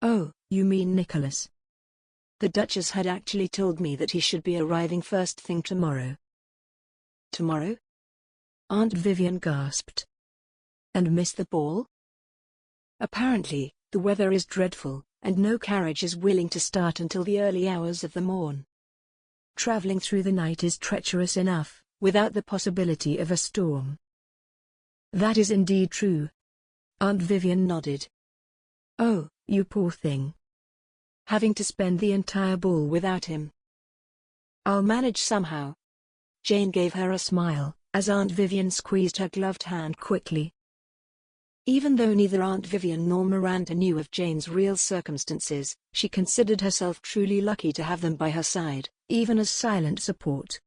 Oh, you mean Nicholas. The Duchess had actually told me that he should be arriving first thing tomorrow. Tomorrow? Aunt Vivian gasped. And miss the ball? Apparently, the weather is dreadful, and no carriage is willing to start until the early hours of the morn. Traveling through the night is treacherous enough, without the possibility of a storm. That is indeed true. Aunt Vivian nodded. Oh, you poor thing. Having to spend the entire ball without him. I'll manage somehow. Jane gave her a smile, as Aunt Vivian squeezed her gloved hand quickly. Even though neither Aunt Vivian nor Miranda knew of Jane's real circumstances, she considered herself truly lucky to have them by her side, even as silent support.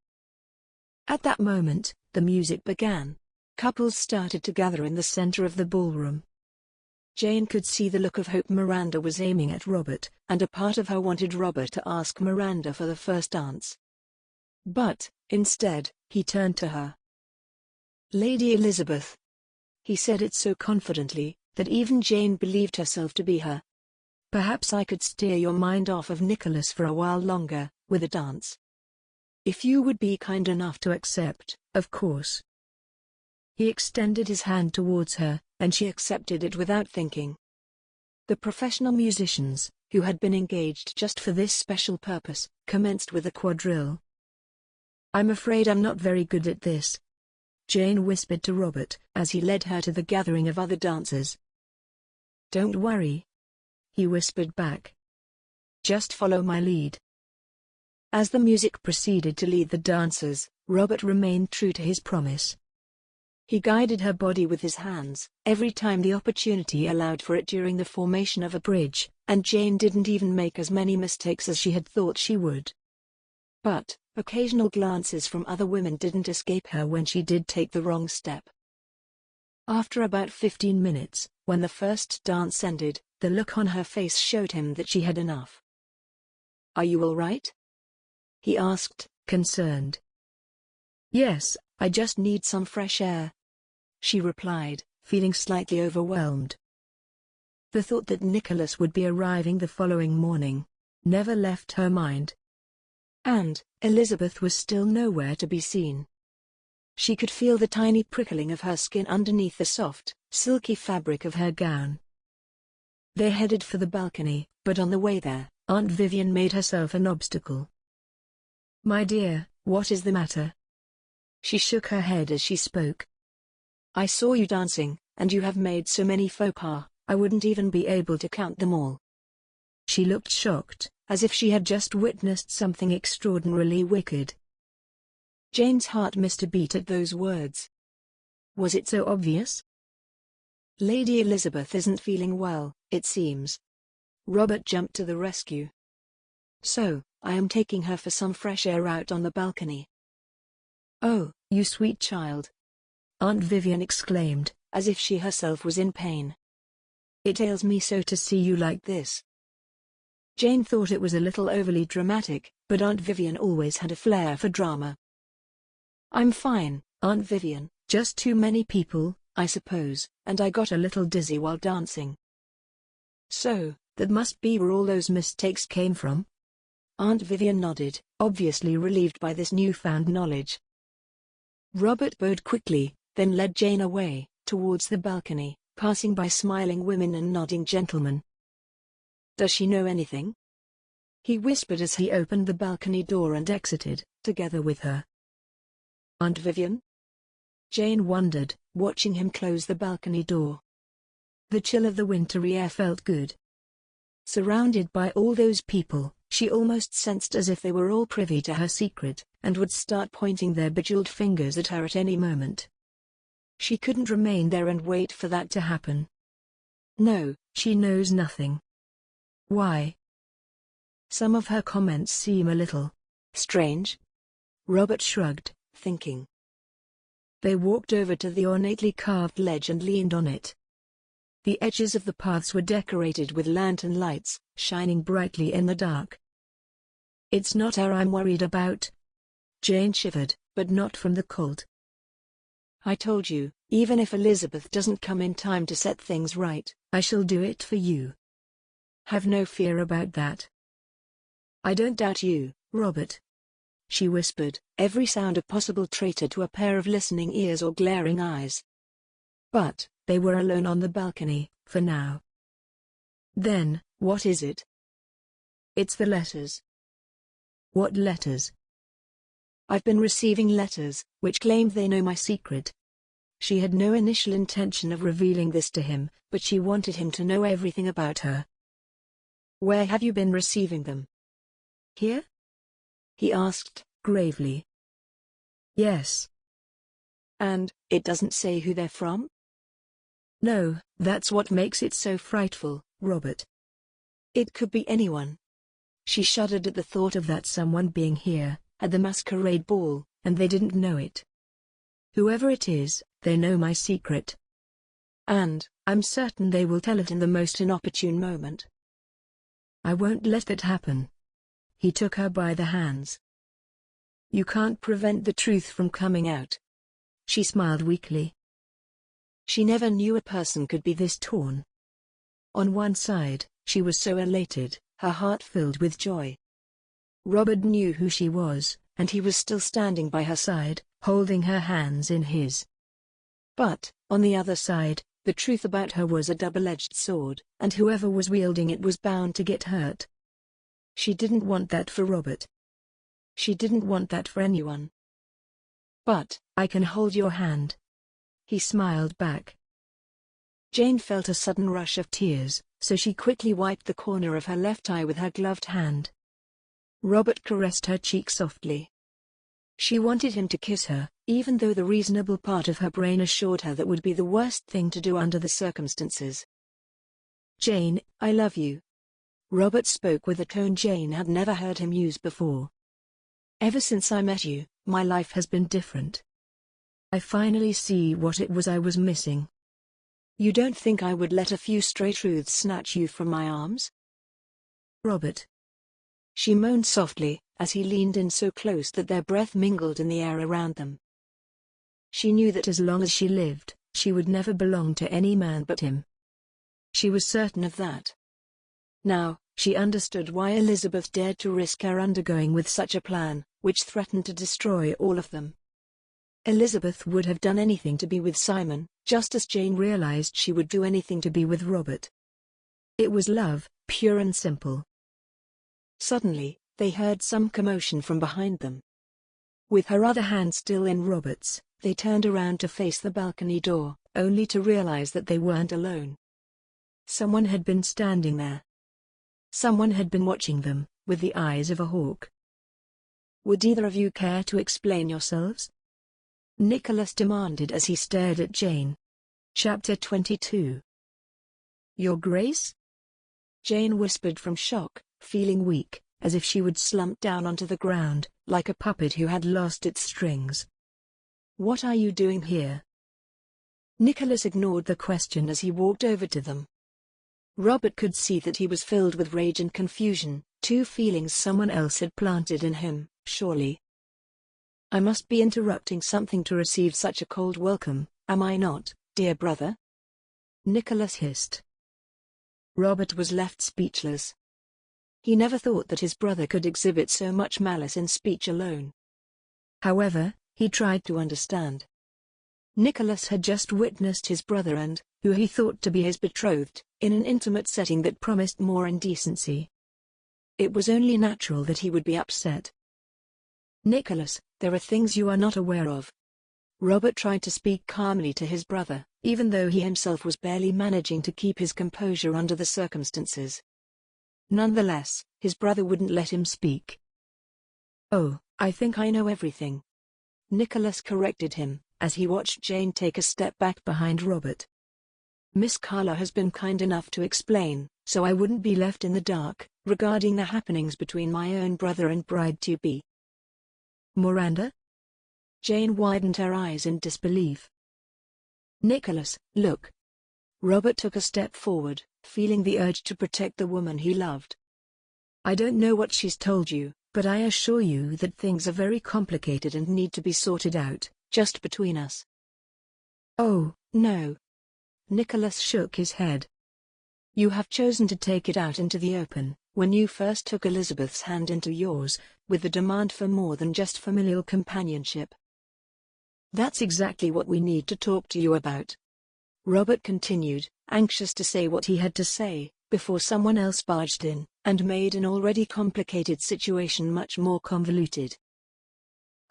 At that moment, the music began. Couples started to gather in the center of the ballroom. Jane could see the look of hope Miranda was aiming at Robert, and a part of her wanted Robert to ask Miranda for the first dance. But, instead, he turned to her. Lady Elizabeth. He said it so confidently, that even Jane believed herself to be her. Perhaps I could steer your mind off of Nicholas for a while longer, with a dance. If you would be kind enough to accept, of course. He extended his hand towards her, and she accepted it without thinking. The professional musicians, who had been engaged just for this special purpose, commenced with a quadrille. I'm afraid I'm not very good at this, Jane whispered to Robert, as he led her to the gathering of other dancers. Don't worry, he whispered back. Just follow my lead. As the music proceeded to lead the dancers, Robert remained true to his promise. He guided her body with his hands, every time the opportunity allowed for it during the formation of a bridge, and Jane didn't even make as many mistakes as she had thought she would. But, occasional glances from other women didn't escape her when she did take the wrong step. After about 15 minutes, when the first dance ended, the look on her face showed him that she had enough. Are you all right? He asked, concerned. Yes, I just need some fresh air, she replied, feeling slightly overwhelmed. The thought that Nicholas would be arriving the following morning never left her mind. And Elizabeth was still nowhere to be seen. She could feel the tiny prickling of her skin underneath the soft, silky fabric of her gown. They headed for the balcony, but on the way there, Aunt Vivian made herself an obstacle. "My dear, what is the matter?" She shook her head as she spoke. "I saw you dancing, and you have made so many faux pas, I wouldn't even be able to count them all." She looked shocked, as if she had just witnessed something extraordinarily wicked. Jane's heart missed a beat at those words. Was it so obvious? "Lady Elizabeth isn't feeling well, it seems." Robert jumped to the rescue. "So, I am taking her for some fresh air out on the balcony." "Oh, you sweet child!" Aunt Vivian exclaimed, as if she herself was in pain. "It ails me so to see you like this." Jane thought it was a little overly dramatic, but Aunt Vivian always had a flair for drama. "I'm fine, Aunt Vivian, just too many people, I suppose, and I got a little dizzy while dancing." "So, that must be where all those mistakes came from?" Aunt Vivian nodded, obviously relieved by this newfound knowledge. Robert bowed quickly, then led Jane away, towards the balcony, passing by smiling women and nodding gentlemen. "Does she know anything?" he whispered as he opened the balcony door and exited, together with her. "Aunt Vivian?" Jane wondered, watching him close the balcony door. The chill of the wintry air felt good. Surrounded by all those people, she almost sensed as if they were all privy to her secret, and would start pointing their bejeweled fingers at her at any moment. She couldn't remain there and wait for that to happen. "No, she knows nothing." "Why?" "Some of her comments seem a little strange." Robert shrugged, thinking. They walked over to the ornately carved ledge and leaned on it. The edges of the paths were decorated with lantern lights, shining brightly in the dark. "It's not her I'm worried about." Jane shivered, but not from the cold. "I told you, even if Elizabeth doesn't come in time to set things right, I shall do it for you. Have no fear about that." "I don't doubt you, Robert," she whispered, every sound a possible traitor to a pair of listening ears or glaring eyes. But they were alone on the balcony, for now. "Then, what is it?" "It's the letters." "What letters?" "I've been receiving letters, which claim they know my secret." She had no initial intention of revealing this to him, but she wanted him to know everything about her. "Where have you been receiving them?" "Here?" he asked, gravely. "Yes." "And, it doesn't say who they're from?" "No, that's what makes it so frightful, Robert. It could be anyone." She shuddered at the thought of that someone being here, at the masquerade ball, and they didn't know it. "Whoever it is, they know my secret. And, I'm certain they will tell it in the most inopportune moment." "I won't let that happen." He took her by the hands. "You can't prevent the truth from coming out." She smiled weakly. She never knew a person could be this torn. On one side, she was so elated, her heart filled with joy. Robert knew who she was, and he was still standing by her side, holding her hands in his. But, on the other side, the truth about her was a double-edged sword, and whoever was wielding it was bound to get hurt. She didn't want that for Robert. She didn't want that for anyone. "But, I can hold your hand." He smiled back. Jane felt a sudden rush of tears, so she quickly wiped the corner of her left eye with her gloved hand. Robert caressed her cheek softly. She wanted him to kiss her, even though the reasonable part of her brain assured her that would be the worst thing to do under the circumstances. "Jane, I love you." Robert spoke with a tone Jane had never heard him use before. "Ever since I met you, my life has been different. I finally see what it was I was missing." "You don't think I would let a few stray truths snatch you from my arms?" "Robert," she moaned softly, as he leaned in so close that their breath mingled in the air around them. She knew that as long as she lived, she would never belong to any man but him. She was certain of that. Now, she understood why Elizabeth dared to risk her undergoing with such a plan, which threatened to destroy all of them. Elizabeth would have done anything to be with Simon, just as Jane realized she would do anything to be with Robert. It was love, pure and simple. Suddenly, they heard some commotion from behind them. With her other hand still in Robert's, they turned around to face the balcony door, only to realize that they weren't alone. Someone had been standing there. Someone had been watching them, with the eyes of a hawk. "Would either of you care to explain yourselves?" Nicholas demanded as he stared at Jane. Chapter 22. "Your Grace?" Jane whispered from shock, feeling weak, as if she would slump down onto the ground, like a puppet who had lost its strings. "What are you doing here?" Nicholas ignored the question as he walked over to them. Robert could see that he was filled with rage and confusion, two feelings someone else had planted in him, surely. "I must be interrupting something to receive such a cold welcome, am I not, dear brother?" Nicholas hissed. Robert was left speechless. He never thought that his brother could exhibit so much malice in speech alone. However, he tried to understand. Nicholas had just witnessed his brother and, who he thought to be his betrothed, in an intimate setting that promised more indecency. It was only natural that he would be upset. "Nicholas, there are things you are not aware of." Robert tried to speak calmly to his brother, even though he himself was barely managing to keep his composure under the circumstances. Nonetheless, his brother wouldn't let him speak. "Oh, I think I know everything," Nicholas corrected him, as he watched Jane take a step back behind Robert. "Miss Carla has been kind enough to explain, so I wouldn't be left in the dark, regarding the happenings between my own brother and bride-to-be." "Miranda?" Jane widened her eyes in disbelief. "Nicholas, look." Robert took a step forward, feeling the urge to protect the woman he loved. "I don't know what she's told you, but I assure you that things are very complicated and need to be sorted out, just between us." "Oh, no." Nicholas shook his head. "You have chosen to take it out into the open, when you first took Elizabeth's hand into yours, with the demand for more than just familial companionship. That's exactly what we need to talk to you about." Robert continued, anxious to say what he had to say, before someone else barged in, and made an already complicated situation much more convoluted.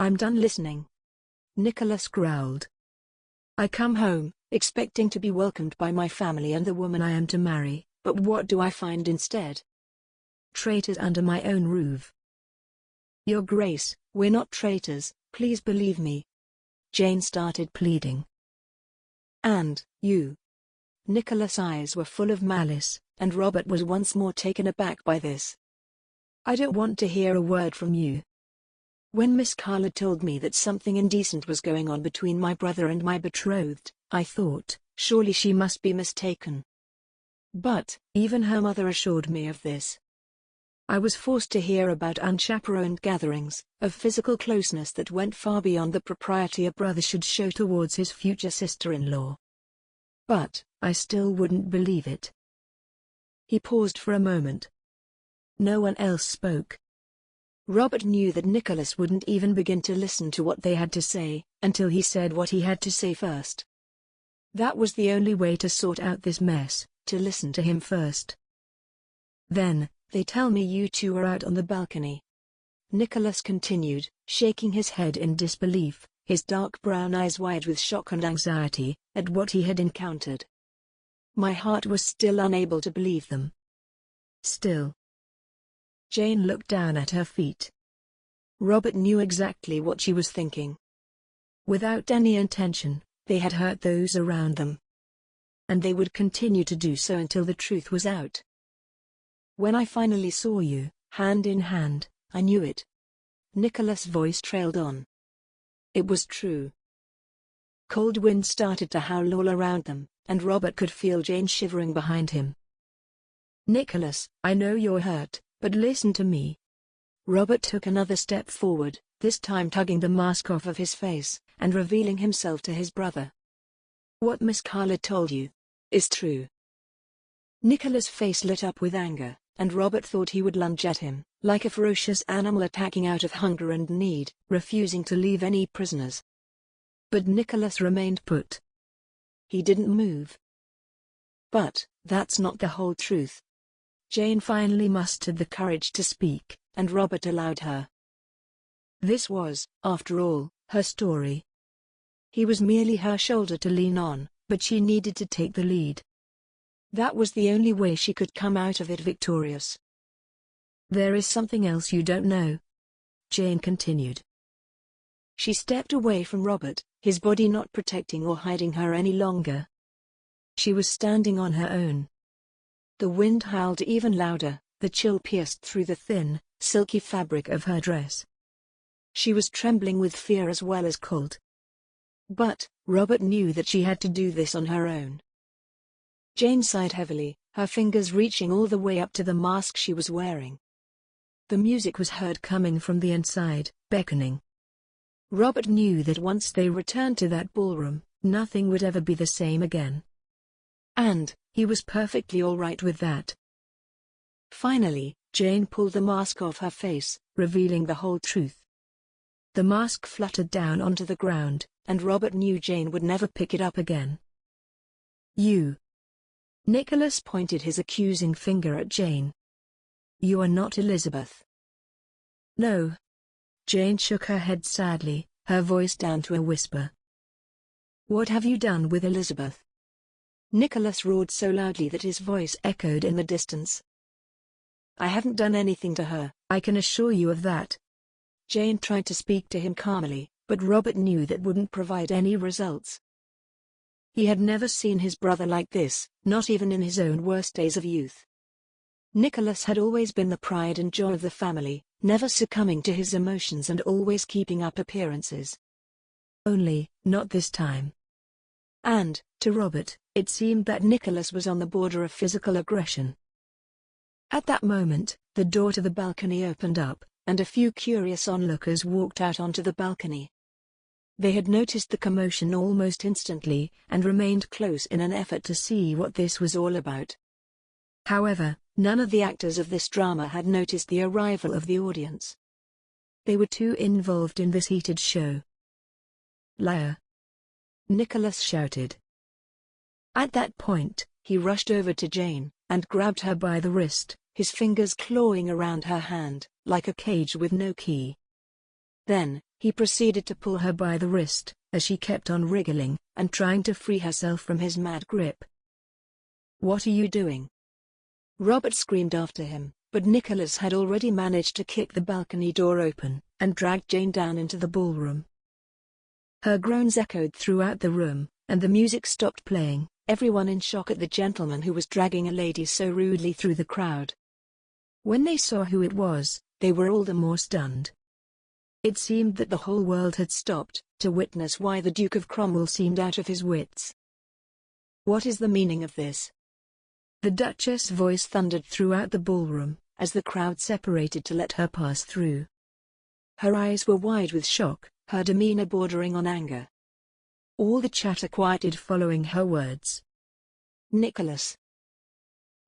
"I'm done listening," Nicholas growled. "I come home, expecting to be welcomed by my family and the woman I am to marry, but what do I find instead? Traitors under my own roof." "Your Grace, we're not traitors, please believe me," Jane started pleading. "And, you?" Nicholas' eyes were full of malice, and Robert was once more taken aback by this. "I don't want to hear a word from you. When Miss Carla told me that something indecent was going on between my brother and my betrothed, I thought, surely she must be mistaken. But, even her mother assured me of this. I was forced to hear about unchaperoned gatherings, of physical closeness that went far beyond the propriety a brother should show towards his future sister-in-law. But, I still wouldn't believe it." He paused for a moment. No one else spoke. Robert knew that Nicholas wouldn't even begin to listen to what they had to say, until he said what he had to say first. That was the only way to sort out this mess, to listen to him first. "Then, they tell me you two are out on the balcony," Nicholas continued, shaking his head in disbelief, his dark brown eyes wide with shock and anxiety, at what he had encountered. My heart was still unable to believe them. Still. Jane looked down at her feet. Robert knew exactly what she was thinking. Without any intention, they had hurt those around them. And they would continue to do so until the truth was out. "When I finally saw you, hand in hand, I knew it." Nicholas' voice trailed on. It was true. Cold wind started to howl all around them, and Robert could feel Jane shivering behind him. "Nicholas, I know you're hurt, but listen to me." Robert took another step forward, this time tugging the mask off of his face, and revealing himself to his brother. "What Miss Carla told you is true." Nicholas' face lit up with anger, and Robert thought he would lunge at him, like a ferocious animal attacking out of hunger and need, refusing to leave any prisoners. But Nicholas remained put. He didn't move. "But, That's not the whole truth. Jane finally mustered the courage to speak, and Robert allowed her. This was, after all, her story. He was merely her shoulder to lean on, but she needed to take the lead. That was the only way she could come out of it victorious. "There is something else you don't know," Jane continued. She stepped away from Robert, his body not protecting or hiding her any longer. She was standing on her own. The wind howled even louder, the chill pierced through the thin, silky fabric of her dress. She was trembling with fear as well as cold. But Robert knew that she had to do this on her own. Jane sighed heavily, her fingers reaching all the way up to the mask she was wearing. The music was heard coming from the inside, beckoning. Robert knew that once they returned to that ballroom, nothing would ever be the same again. And he was perfectly all right with that. Finally, Jane pulled the mask off her face, revealing the whole truth. The mask fluttered down onto the ground, and Robert knew Jane would never pick it up again. "You." Nicholas pointed his accusing finger at Jane. "You are not Elizabeth." "No." Jane shook her head sadly, her voice down to a whisper. "What have you done with Elizabeth?" Nicholas roared so loudly that his voice echoed in the distance. "I haven't done anything to her, I can assure you of that." Jane tried to speak to him calmly, but Robert knew that wouldn't provide any results. He had never seen his brother like this, not even in his own worst days of youth. Nicholas had always been the pride and joy of the family, never succumbing to his emotions and always keeping up appearances. Only, not this time. And, to Robert, it seemed that Nicholas was on the border of physical aggression. At that moment, the door to the balcony opened up, and a few curious onlookers walked out onto the balcony. They had noticed the commotion almost instantly, and remained close in an effort to see what this was all about. However, none of the actors of this drama had noticed the arrival of the audience. They were too involved in this heated show. "Liar!" Nicholas shouted. At that point, he rushed over to Jane, and grabbed her by the wrist, his fingers clawing around her hand, like a cage with no key. Then, he proceeded to pull her by the wrist, as she kept on wriggling, and trying to free herself from his mad grip. "What are you doing?" Robert screamed after him, but Nicholas had already managed to kick the balcony door open, and dragged Jane down into the ballroom. Her groans echoed throughout the room, and the music stopped playing, everyone in shock at the gentleman who was dragging a lady so rudely through the crowd. When they saw who it was, they were all the more stunned. It seemed that the whole world had stopped, to witness why the Duke of Cromwell seemed out of his wits. "What is the meaning of this?" The Duchess' voice thundered throughout the ballroom, as the crowd separated to let her pass through. Her eyes were wide with shock, her demeanor bordering on anger. All the chatter quieted following her words. "Nicholas."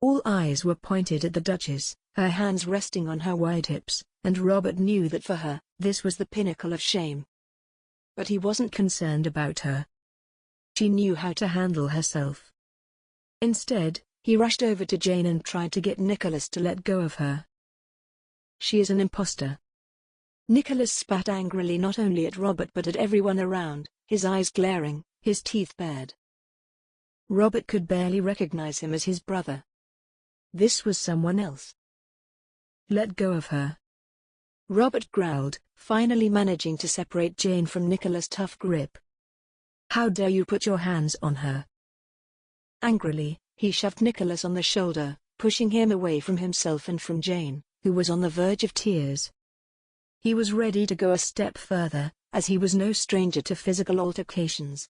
All eyes were pointed at the Duchess, her hands resting on her wide hips, and Robert knew that for her, this was the pinnacle of shame. But he wasn't concerned about her. She knew how to handle herself. Instead, he rushed over to Jane and tried to get Nicholas to let go of her. "She is an imposter." Nicholas spat angrily not only at Robert but at everyone around, his eyes glaring, his teeth bared. Robert could barely recognize him as his brother. This was someone else. "Let go of her," Robert growled, finally managing to separate Jane from Nicholas' tough grip. "How dare you put your hands on her?" Angrily, he shoved Nicholas on the shoulder, pushing him away from himself and from Jane, who was on the verge of tears. He was ready to go a step further, as he was no stranger to physical altercations.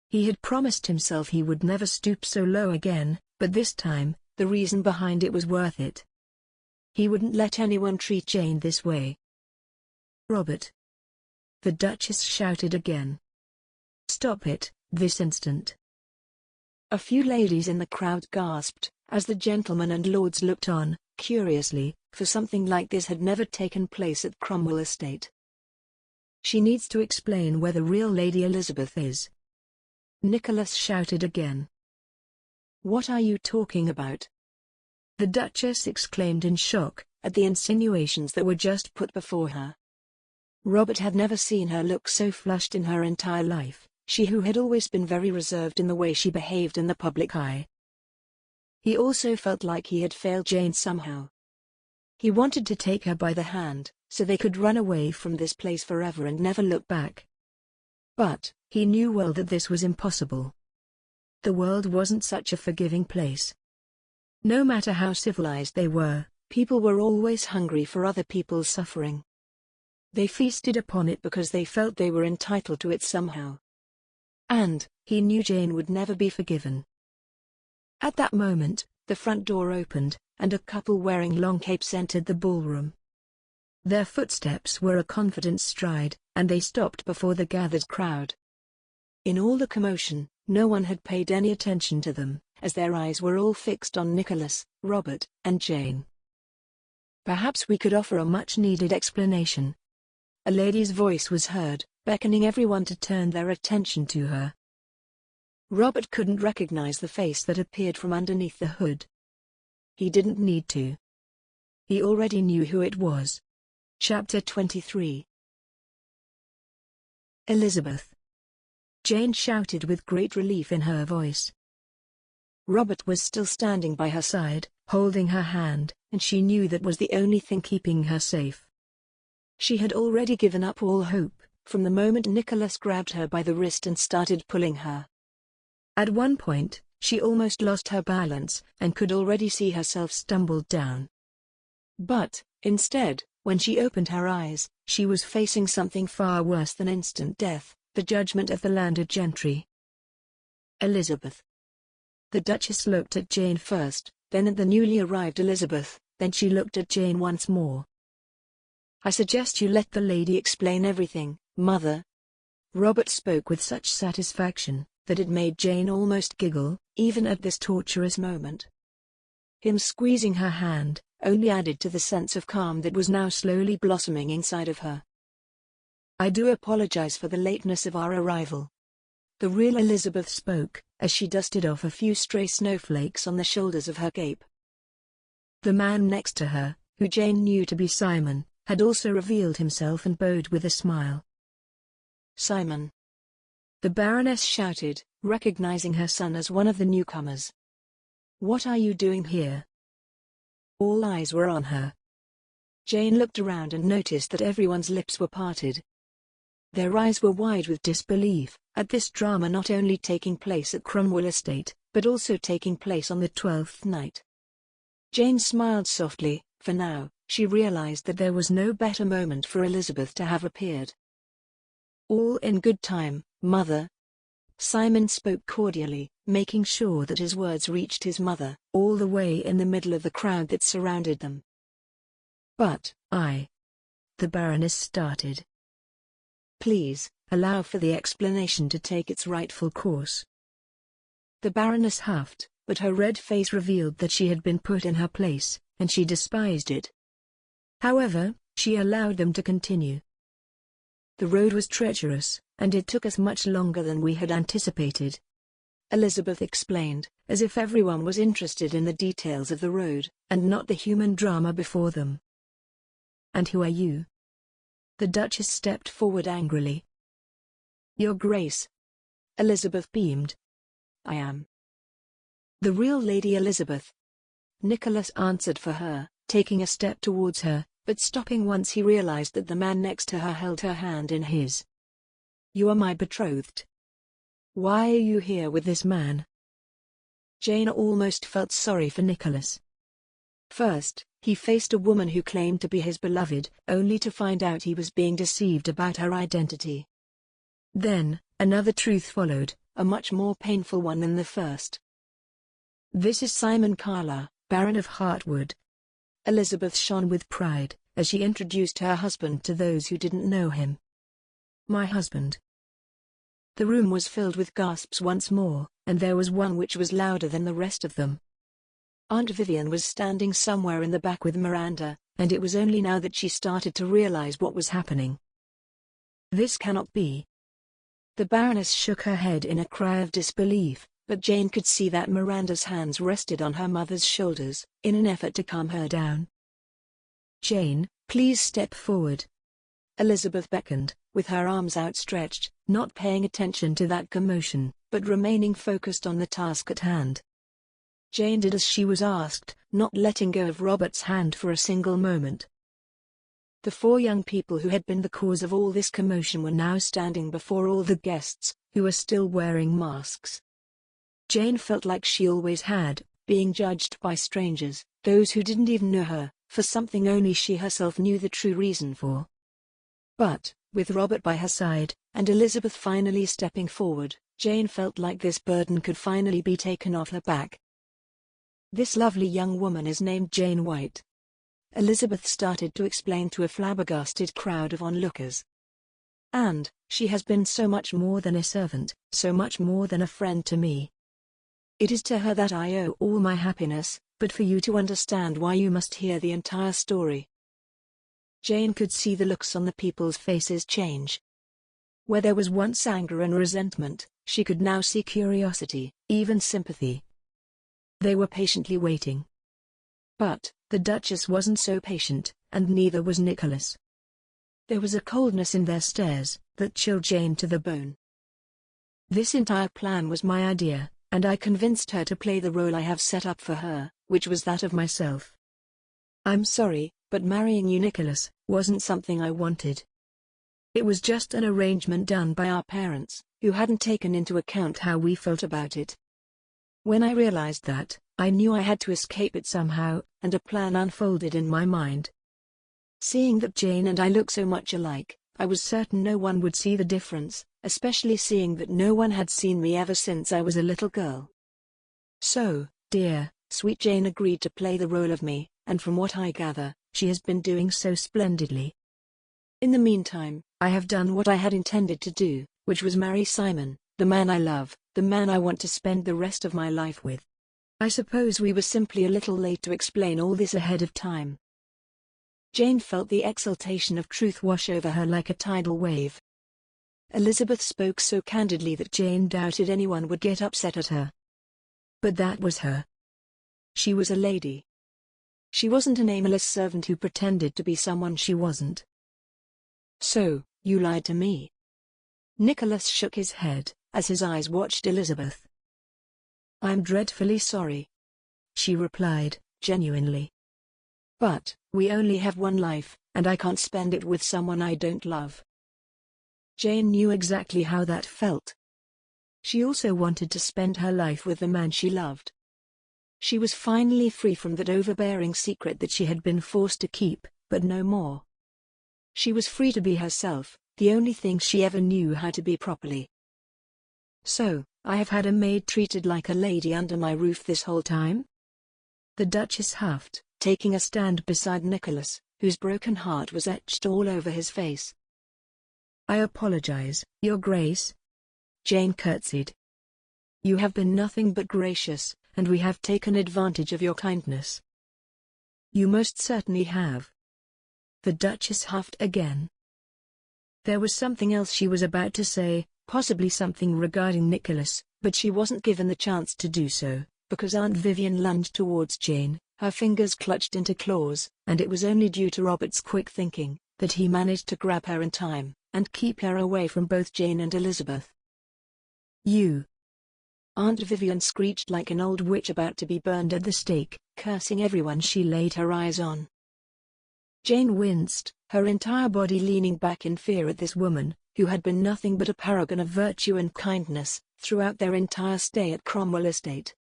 He had promised himself he would never stoop so low again, but this time, the reason behind it was worth it. He wouldn't let anyone treat Jane this way. "Robert!" the Duchess shouted again. "Stop it, this instant." A few ladies in the crowd gasped, as the gentlemen and lords looked on, curiously, for something like this had never taken place at Cromwell Estate. "She needs to explain where the real Lady Elizabeth is," Nicholas shouted again. What are you talking about? The Duchess exclaimed in shock at the insinuations that were just put before her. Robert had never seen her look so flushed in her entire life, she who had always been very reserved in the way she behaved in the public eye. He also felt like he had failed Jane somehow. He wanted to take her by the hand, so they could run away from this place forever and never look back. But he knew well that this was impossible. The world wasn't such a forgiving place. No matter how civilized they were, people were always hungry for other people's suffering. They feasted upon it because they felt they were entitled to it somehow. And he knew Jane would never be forgiven. At that moment, the front door opened, and a couple wearing long capes entered the ballroom. Their footsteps were a confident stride, and they stopped before the gathered crowd. In all the commotion, no one had paid any attention to them, as their eyes were all fixed on Nicholas, Robert, and Jane. Perhaps we could offer a much-needed explanation. A lady's voice was heard, beckoning everyone to turn their attention to her. Robert couldn't recognize the face that appeared from underneath the hood. He didn't need to. He already knew who it was. Chapter 23. Elizabeth. Jane shouted with great relief in her voice. Robert was still standing by her side, holding her hand, and she knew that was the only thing keeping her safe. She had already given up all hope, from the moment Nicholas grabbed her by the wrist and started pulling her. At one point, she almost lost her balance, and could already see herself stumble down. But, instead, when she opened her eyes, she was facing something far worse than instant death, the judgment of the landed gentry. Elizabeth. The Duchess looked at Jane first, then at the newly arrived Elizabeth, then she looked at Jane once more. I suggest you let the lady explain everything, Mother. Robert spoke with such satisfaction that it made Jane almost giggle, even at this torturous moment. Him squeezing her hand only added to the sense of calm that was now slowly blossoming inside of her. I do apologize for the lateness of our arrival. The real Elizabeth spoke, as she dusted off a few stray snowflakes on the shoulders of her cape. The man next to her, who Jane knew to be Simon, had also revealed himself and bowed with a smile. Simon. The Baroness shouted, recognizing her son as one of the newcomers. What are you doing here? All eyes were on her. Jane looked around and noticed that everyone's lips were parted. Their eyes were wide with disbelief, at this drama not only taking place at Cromwell Estate, but also taking place on the 12th night. Jane smiled softly, for now, she realized that there was no better moment for Elizabeth to have appeared. All in good time, Mother. Simon spoke cordially, making sure that his words reached his mother, all the way in the middle of the crowd that surrounded them. But, the Baroness started. Please, allow for the explanation to take its rightful course. The Baroness huffed, but her red face revealed that she had been put in her place, and she despised it. However, she allowed them to continue. The road was treacherous, and it took us much longer than we had anticipated. Elizabeth explained, as if everyone was interested in the details of the road, and not the human drama before them. And who are you? The Duchess stepped forward angrily. Your Grace. Elizabeth beamed. I am the real Lady Elizabeth. Nicholas answered for her, taking a step towards her, but stopping once he realized that the man next to her held her hand in his. You are my betrothed. Why are you here with this man? Jane almost felt sorry for Nicholas. First, he faced a woman who claimed to be his beloved, only to find out he was being deceived about her identity. Then, another truth followed, a much more painful one than the first. This is Simon Carla, Baron of Hartwood. Elizabeth shone with pride, as she introduced her husband to those who didn't know him. My husband. The room was filled with gasps once more, and there was one which was louder than the rest of them. Aunt Vivian was standing somewhere in the back with Miranda, and it was only now that she started to realize what was happening. This cannot be. The Baroness shook her head in a cry of disbelief, but Jane could see that Miranda's hands rested on her mother's shoulders, in an effort to calm her down. "Jane, please step forward." Elizabeth beckoned, with her arms outstretched, not paying attention to that commotion, but remaining focused on the task at hand. Jane did as she was asked, not letting go of Robert's hand for a single moment. The four young people who had been the cause of all this commotion were now standing before all the guests, who were still wearing masks. Jane felt like she always had, being judged by strangers, those who didn't even know her, for something only she herself knew the true reason for. But, with Robert by her side, and Elizabeth finally stepping forward, Jane felt like this burden could finally be taken off her back. "This lovely young woman is named Jane White," Elizabeth started to explain to a flabbergasted crowd of onlookers. "And, she has been so much more than a servant, so much more than a friend to me. It is to her that I owe all my happiness, but for you to understand why you must hear the entire story." Jane could see the looks on the people's faces change. Where there was once anger and resentment, she could now see curiosity, even sympathy. They were patiently waiting. But the Duchess wasn't so patient, and neither was Nicholas. There was a coldness in their stares that chilled Jane to the bone. "This entire plan was my idea, and I convinced her to play the role I have set up for her, which was that of myself. I'm sorry, but marrying you, Nicholas, wasn't something I wanted. It was just an arrangement done by our parents, who hadn't taken into account how we felt about it. When I realized that, I knew I had to escape it somehow, and a plan unfolded in my mind. Seeing that Jane and I look so much alike, I was certain no one would see the difference, especially seeing that no one had seen me ever since I was a little girl. So, dear, sweet Jane agreed to play the role of me, and from what I gather, she has been doing so splendidly. In the meantime, I have done what I had intended to do, which was marry Simon, the man I love, the man I want to spend the rest of my life with. I suppose we were simply a little late to explain all this ahead of time." Jane felt the exultation of truth wash over her like a tidal wave. Elizabeth spoke so candidly that Jane doubted anyone would get upset at her. But that was her. She was a lady. She wasn't an aimless servant who pretended to be someone she wasn't. "So, you lied to me?" Nicholas shook his head, as his eyes watched Elizabeth. "I'm dreadfully sorry," she replied, genuinely. "But, we only have one life, and I can't spend it with someone I don't love." Jane knew exactly how that felt. She also wanted to spend her life with the man she loved. She was finally free from that overbearing secret that she had been forced to keep, but no more. She was free to be herself, the only thing she ever knew how to be properly. "So, I have had a maid treated like a lady under my roof this whole time?" The Duchess huffed, taking a stand beside Nicholas, whose broken heart was etched all over his face. "I apologize, Your Grace." Jane curtsied. "You have been nothing but gracious, and we have taken advantage of your kindness." "You most certainly have." The Duchess huffed again. There was something else she was about to say, possibly something regarding Nicholas, but she wasn't given the chance to do so, because Aunt Vivian lunged towards Jane, her fingers clutched into claws, and it was only due to Robert's quick thinking that he managed to grab her in time, and keep her away from both Jane and Elizabeth. "You!" Aunt Vivian screeched like an old witch about to be burned at the stake, cursing everyone she laid her eyes on. Jane winced, her entire body leaning back in fear at this woman, who had been nothing but a paragon of virtue and kindness, throughout their entire stay at Cromwell Estate.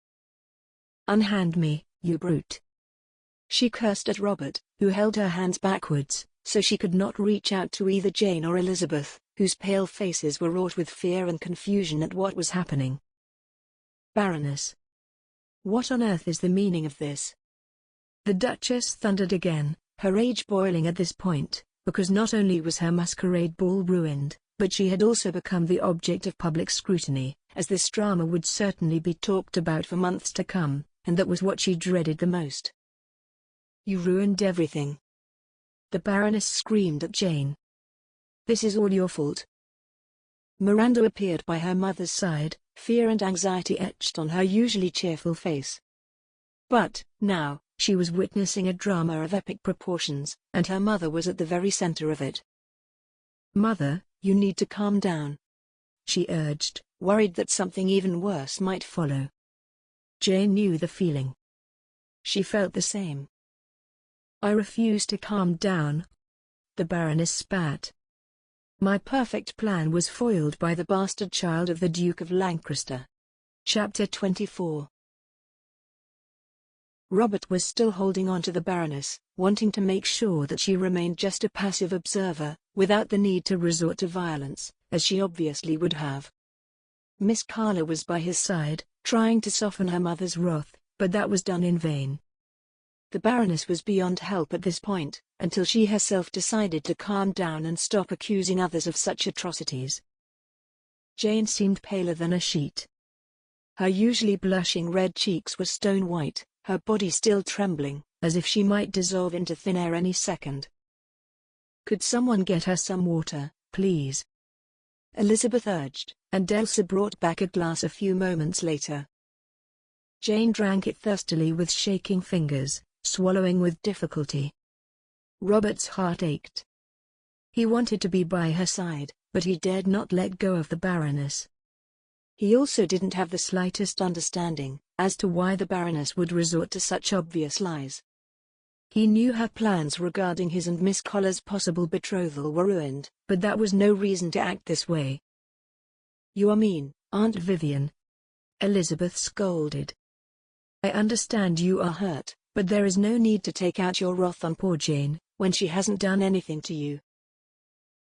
"Unhand me, you brute!" She cursed at Robert, who held her hands backwards, so she could not reach out to either Jane or Elizabeth, whose pale faces were wrought with fear and confusion at what was happening. "Baroness! What on earth is the meaning of this?" The Duchess thundered again, her rage boiling at this point, because not only was her masquerade ball ruined, but she had also become the object of public scrutiny, as this drama would certainly be talked about for months to come, and that was what she dreaded the most. "You ruined everything!" the Baroness screamed at Jane. "This is all your fault." Miranda appeared by her mother's side, fear and anxiety etched on her usually cheerful face. But, now, she was witnessing a drama of epic proportions, and her mother was at the very center of it. "Mother, you need to calm down," she urged, worried that something even worse might follow. Jane knew the feeling. She felt the same. "I refuse to calm down," the Baroness spat. "My perfect plan was foiled by the bastard child of the Duke of Lancaster." Chapter 24. Robert was still holding on to the Baroness, wanting to make sure that she remained just a passive observer, without the need to resort to violence, as she obviously would have. Miss Carla was by his side, trying to soften her mother's wrath, but that was done in vain. The Baroness was beyond help at this point, until she herself decided to calm down and stop accusing others of such atrocities. Jane seemed paler than a sheet. Her usually blushing red cheeks were stone white, her body still trembling, as if she might dissolve into thin air any second. "Could someone get her some water, please?" Elizabeth urged, and Elsa brought back a glass a few moments later. Jane drank it thirstily with shaking fingers, swallowing with difficulty. Robert's heart ached. He wanted to be by her side, but he dared not let go of the Baroness. He also didn't have the slightest understanding as to why the Baroness would resort to such obvious lies. He knew her plans regarding his and Miss Collar's possible betrothal were ruined, but that was no reason to act this way. "You are mean, Aunt Vivian," Elizabeth scolded. "I understand you are hurt, but there is no need to take out your wrath on poor Jane, when she hasn't done anything to you."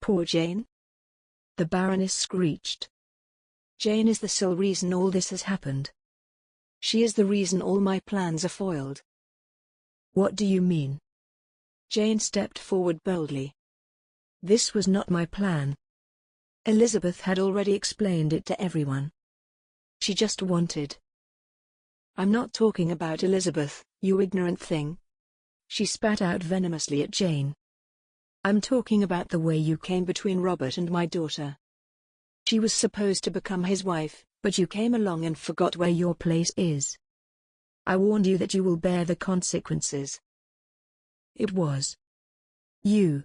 "Poor Jane?" the Baroness screeched. "Jane is the sole reason all this has happened. She is the reason all my plans are foiled." "What do you mean?" Jane stepped forward boldly. "This was not my plan. Elizabeth had already explained it to everyone. She just wanted—" "I'm not talking about Elizabeth, you ignorant thing." She spat out venomously at Jane. "I'm talking about the way you came between Robert and my daughter. She was supposed to become his wife, but you came along and forgot where your place is. I warned you that you will bear the consequences." "It was you!"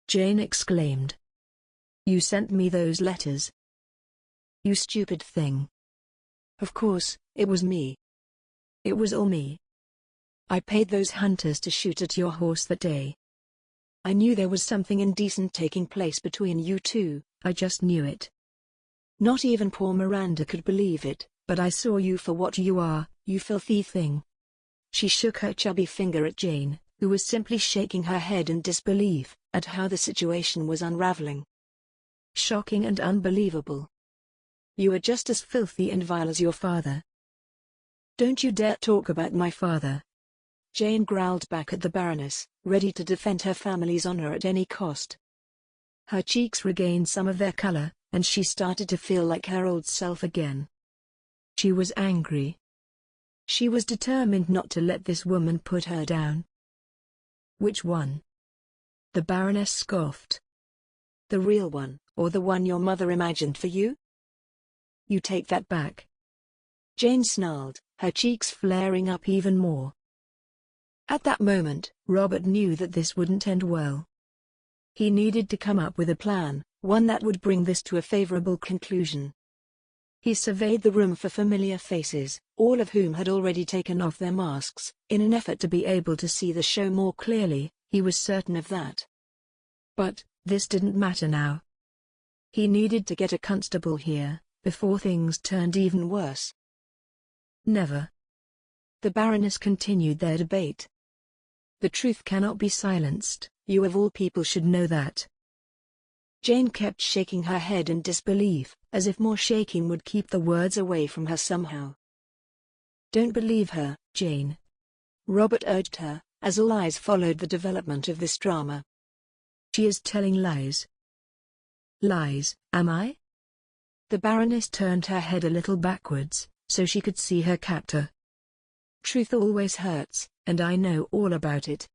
Jane exclaimed. "You sent me those letters." "You stupid thing. Of course, it was me. It was all me. I paid those hunters to shoot at your horse that day. I knew there was something indecent taking place between you two, I just knew it. Not even poor Miranda could believe it, but I saw you for what you are, you filthy thing." She shook her chubby finger at Jane, who was simply shaking her head in disbelief at how the situation was unraveling. "Shocking and unbelievable. You are just as filthy and vile as your father." "Don't you dare talk about my father." Jane growled back at the Baroness, ready to defend her family's honor at any cost. Her cheeks regained some of their color, and she started to feel like her old self again. She was angry. She was determined not to let this woman put her down. "Which one?" the Baroness scoffed. "The real one, or the one your mother imagined for you?" "You take that back," Jane snarled, her cheeks flaring up even more. At that moment, Robert knew that this wouldn't end well. He needed to come up with a plan, one that would bring this to a favorable conclusion. He surveyed the room for familiar faces, all of whom had already taken off their masks, in an effort to be able to see the show more clearly. He was certain of that. But this didn't matter now. He needed to get a constable here, before things turned even worse. "Never." The Baroness continued their debate. "The truth cannot be silenced, you of all people should know that." Jane kept shaking her head in disbelief, as if more shaking would keep the words away from her somehow. "Don't believe her, Jane," Robert urged her, as all eyes followed the development of this drama. "She is telling lies." "Lies, am I?" The Baroness turned her head a little backwards, so she could see her captor. "Truth always hurts, and I know all about it.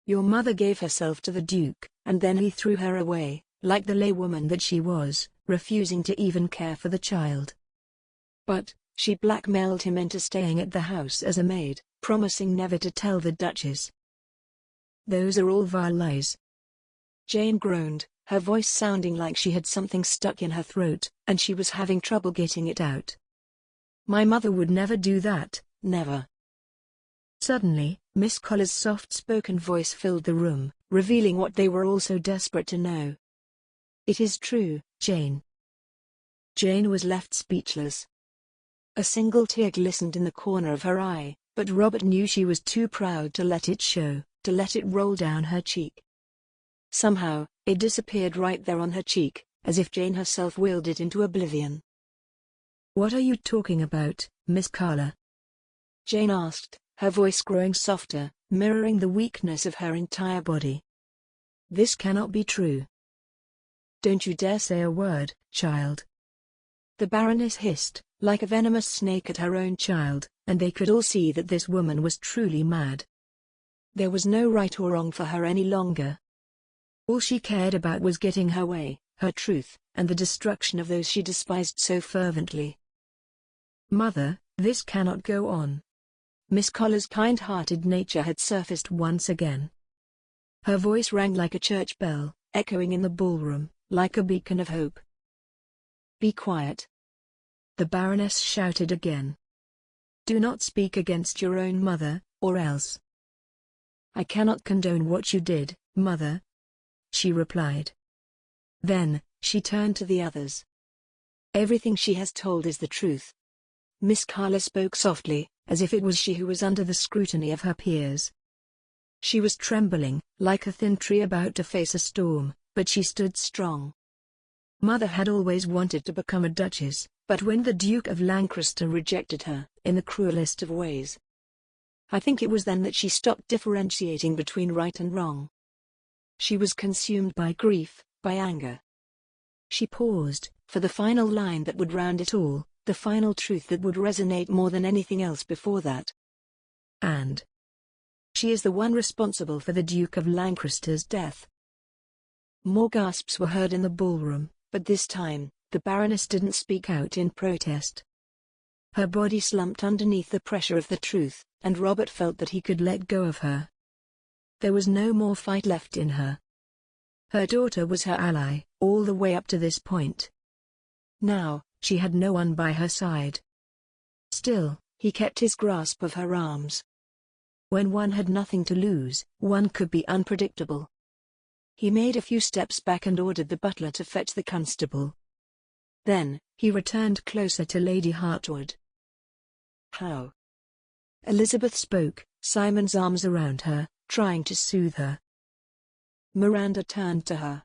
Your mother gave herself to the Duke, and then he threw her away, like the laywoman that she was, refusing to even care for the child. But she blackmailed him into staying at the house as a maid, promising never to tell the Duchess. Those are all vile lies. Jane groaned, her voice sounding like she had something stuck in her throat, and she was having trouble getting it out. My mother would never do that, never. Suddenly, Miss Coller's soft-spoken voice filled the room, revealing what they were all so desperate to know. It is true, Jane. Jane was left speechless. A single tear glistened in the corner of her eye, but Robert knew she was too proud to let it show, to let it roll down her cheek. Somehow, it disappeared right there on her cheek, as if Jane herself willed it into oblivion. What are you talking about, Miss Carla? Jane asked, her voice growing softer, mirroring the weakness of her entire body. This cannot be true. Don't you dare say a word, child. The Baroness hissed, like a venomous snake at her own child, and they could all see that this woman was truly mad. There was no right or wrong for her any longer. All she cared about was getting her way, her truth, and the destruction of those she despised so fervently. Mother, this cannot go on. Miss Coller's kind-hearted nature had surfaced once again. Her voice rang like a church bell, echoing in the ballroom, like a beacon of hope. Be quiet. The Baroness shouted again. Do not speak against your own mother, or else. I cannot condone what you did, Mother, she replied. Then, she turned to the others. Everything she has told is the truth. Miss Carla spoke softly, as if it was she who was under the scrutiny of her peers. She was trembling, like a thin tree about to face a storm, but she stood strong. Mother had always wanted to become a duchess, but when the Duke of Lancaster rejected her, in the cruelest of ways, I think it was then that she stopped differentiating between right and wrong. She was consumed by grief, by anger. She paused, for the final line that would round it all, the final truth that would resonate more than anything else before that. And she is the one responsible for the Duke of Lancaster's death. More gasps were heard in the ballroom, but this time, the Baroness didn't speak out in protest. Her body slumped underneath the pressure of the truth, and Robert felt that he could let go of her. There was no more fight left in her. Her daughter was her ally, all the way up to this point. Now, she had no one by her side. Still, he kept his grasp of her arms. When one had nothing to lose, one could be unpredictable. He made a few steps back and ordered the butler to fetch the constable. Then, he returned closer to Lady Hartwood. How? Elizabeth spoke, Simon's arms around her, trying to soothe her. Miranda turned to her.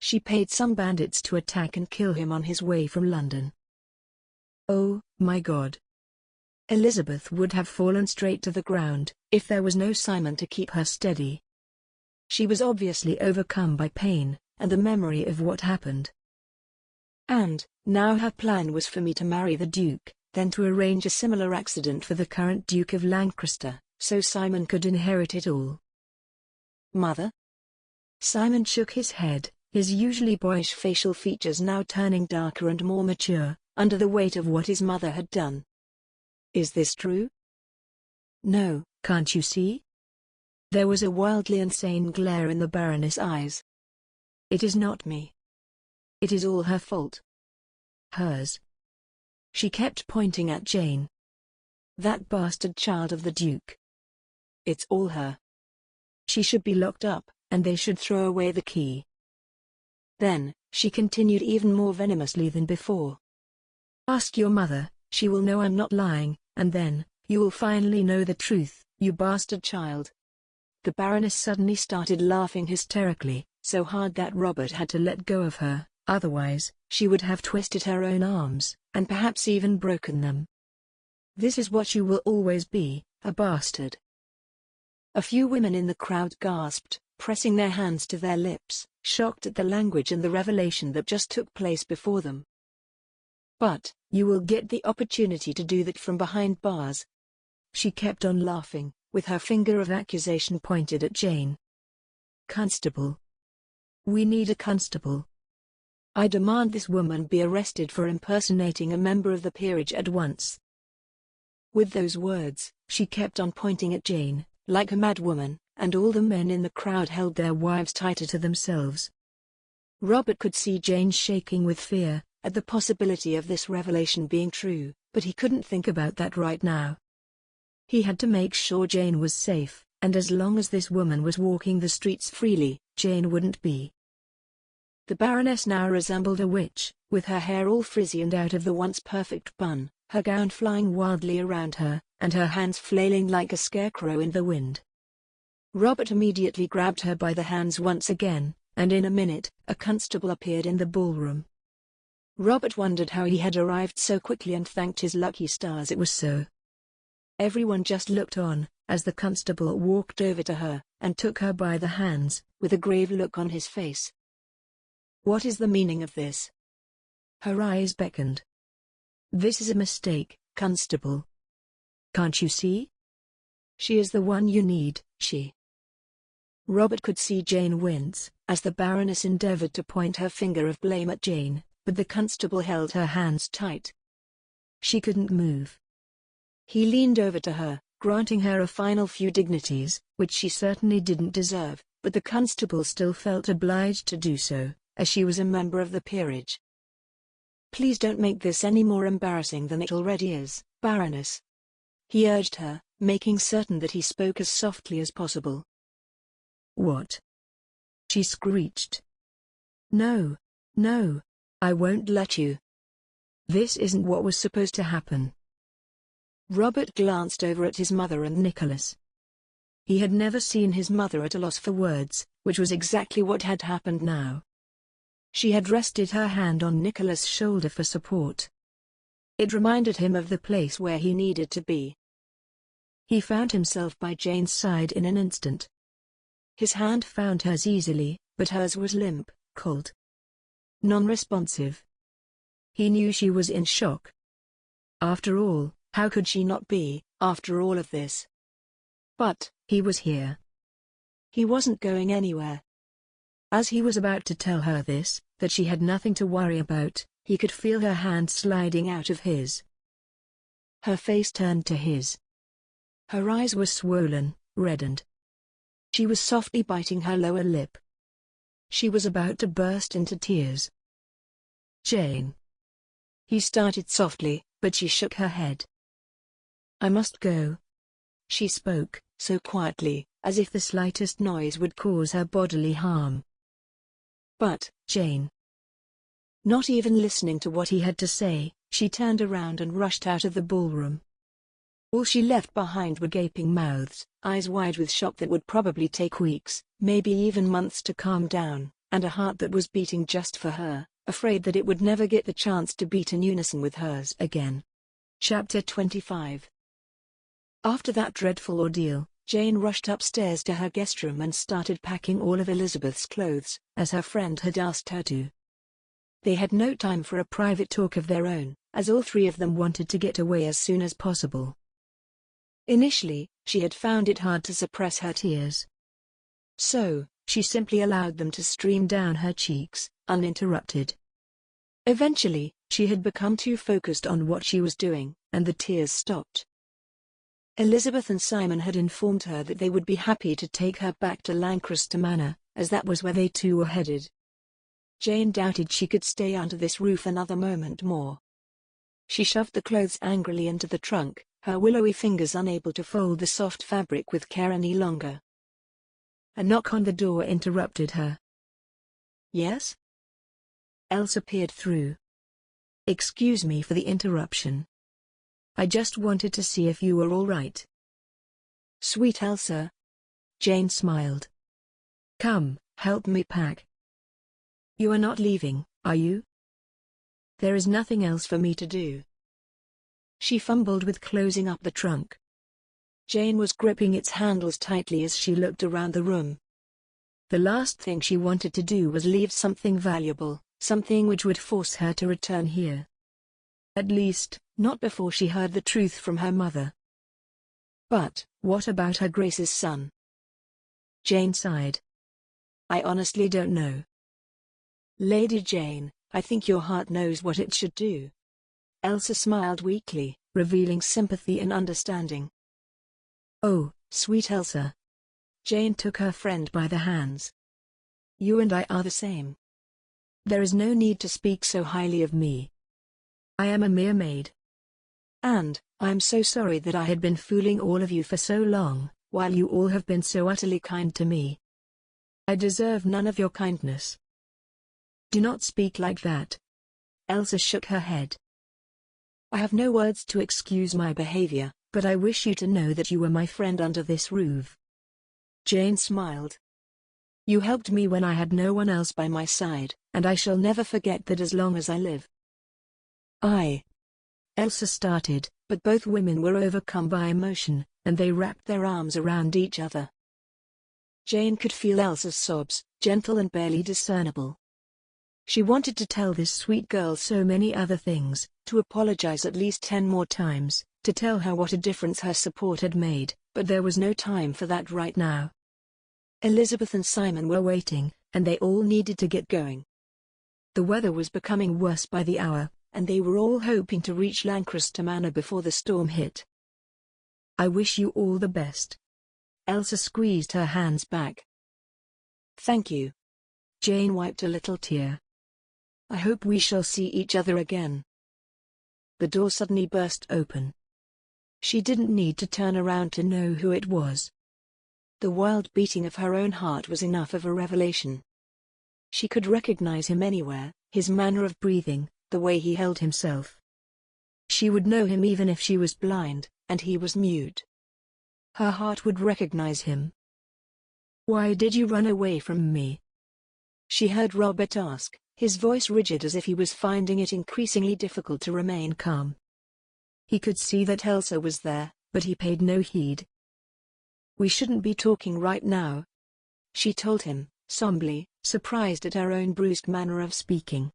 She paid some bandits to attack and kill him on his way from London. Oh, my God. Elizabeth would have fallen straight to the ground, if there was no Simon to keep her steady. She was obviously overcome by pain, and the memory of what happened. And, now her plan was for me to marry the Duke, then to arrange a similar accident for the current Duke of Lancaster, so Simon could inherit it all. Mother? Simon shook his head, his usually boyish facial features now turning darker and more mature, under the weight of what his mother had done. Is this true? No, can't you see? There was a wildly insane glare in the Baroness' eyes. It is not me. It is all her fault. Hers. She kept pointing at Jane. That bastard child of the Duke. It's all her. She should be locked up, and they should throw away the key. Then, she continued even more venomously than before. Ask your mother, she will know I'm not lying, and then, you will finally know the truth, you bastard child. The Baroness suddenly started laughing hysterically, so hard that Robert had to let go of her, otherwise, she would have twisted her own arms, and perhaps even broken them. This is what you will always be, a bastard. A few women in the crowd gasped, pressing their hands to their lips, shocked at the language and the revelation that just took place before them. But, you will get the opportunity to do that from behind bars. She kept on laughing, with her finger of accusation pointed at Jane. Constable. We need a constable. I demand this woman be arrested for impersonating a member of the peerage at once." With those words, she kept on pointing at Jane, like a mad woman, and all the men in the crowd held their wives tighter to themselves. Robert could see Jane shaking with fear at the possibility of this revelation being true, but he couldn't think about that right now. He had to make sure Jane was safe, and as long as this woman was walking the streets freely, Jane wouldn't be. The Baroness now resembled a witch, with her hair all frizzy and out of the once perfect bun, her gown flying wildly around her, and her hands flailing like a scarecrow in the wind. Robert immediately grabbed her by the hands once again, and in a minute, a constable appeared in the ballroom. Robert wondered how he had arrived so quickly and thanked his lucky stars it was so. Everyone just looked on, as the constable walked over to her, and took her by the hands, with a grave look on his face. "What is the meaning of this?" Her eyes beckoned. "This is a mistake, constable. Can't you see? She is the one you need, she." Robert could see Jane wince, as the Baroness endeavored to point her finger of blame at Jane, but the constable held her hands tight. She couldn't move. He leaned over to her, granting her a final few dignities, which she certainly didn't deserve, but the constable still felt obliged to do so, as she was a member of the peerage. "Please don't make this any more embarrassing than it already is, Baroness," he urged her, making certain that he spoke as softly as possible. "What?" she screeched. "No, no, I won't let you. This isn't what was supposed to happen." Robert glanced over at his mother and Nicholas. He had never seen his mother at a loss for words, which was exactly what had happened now. She had rested her hand on Nicholas' shoulder for support. It reminded him of the place where he needed to be. He found himself by Jane's side in an instant. His hand found hers easily, but hers was limp, cold, non-responsive. He knew she was in shock. After all, how could she not be, after all of this? But he was here. He wasn't going anywhere. As he was about to tell her this, that she had nothing to worry about, he could feel her hand sliding out of his. Her face turned to his. Her eyes were swollen, reddened. She was softly biting her lower lip. She was about to burst into tears. "Jane." He started softly, but she shook her head. "I must go." She spoke, so quietly, as if the slightest noise would cause her bodily harm. "But, Jane." Not even listening to what he had to say, she turned around and rushed out of the ballroom. All she left behind were gaping mouths, eyes wide with shock that would probably take weeks, maybe even months to calm down, and a heart that was beating just for her, afraid that it would never get the chance to beat in unison with hers again. Chapter 25. After that dreadful ordeal, Jane rushed upstairs to her guest room and started packing all of Elizabeth's clothes, as her friend had asked her to. They had no time for a private talk of their own, as all three of them wanted to get away as soon as possible. Initially, she had found it hard to suppress her tears. So, she simply allowed them to stream down her cheeks, uninterrupted. Eventually, she had become too focused on what she was doing, and the tears stopped. Elizabeth and Simon had informed her that they would be happy to take her back to Lancaster Manor, as that was where they two were headed. Jane doubted she could stay under this roof another moment more. She shoved the clothes angrily into the trunk, her willowy fingers unable to fold the soft fabric with care any longer. A knock on the door interrupted her. "Yes?" Elsa peered through. "Excuse me for the interruption. I just wanted to see if you were all right." "Sweet Elsa." Jane smiled. "Come, help me pack." "You are not leaving, are you?" "There is nothing else for me to do." She fumbled with closing up the trunk. Jane was gripping its handles tightly as she looked around the room. The last thing she wanted to do was leave something valuable, something which would force her to return here. At least, not before she heard the truth from her mother. But, what about her Grace's son? Jane sighed. "I honestly don't know." "Lady Jane, I think your heart knows what it should do. Elsa smiled weakly, revealing sympathy and understanding. Oh, sweet Elsa. Jane took her friend by the hands. You and I are the same. There is no need to speak so highly of me. I am a mere maid. And, I am so sorry that I had been fooling all of you for so long, while you all have been so utterly kind to me. I deserve none of your kindness. Do not speak like that. Elsa shook her head. I have no words to excuse my behavior, but I wish you to know that you were my friend under this roof. Jane smiled. You helped me when I had no one else by my side, and I shall never forget that as long as I live. Elsa started, but both women were overcome by emotion, and they wrapped their arms around each other. Jane could feel Elsa's sobs, gentle and barely discernible. She wanted to tell this sweet girl so many other things, to apologize at least 10 more times, to tell her what a difference her support had made, but there was no time for that right now. Elizabeth and Simon were waiting, and they all needed to get going. The weather was becoming worse by the hour, and they were all hoping to reach Lancaster Manor before the storm hit. I wish you all the best. Elsa squeezed her hands back. Thank you. Jane wiped a little tear. I hope we shall see each other again. The door suddenly burst open. She didn't need to turn around to know who it was. The wild beating of her own heart was enough of a revelation. She could recognize him anywhere, his manner of breathing, the way he held himself. She would know him even if she was blind, and he was mute. Her heart would recognize him. Why did you run away from me? She heard Robert ask, his voice rigid as if he was finding it increasingly difficult to remain calm. He could see that Elsa was there, but he paid no heed. We shouldn't be talking right now, she told him, somberly, surprised at her own brusque manner of speaking.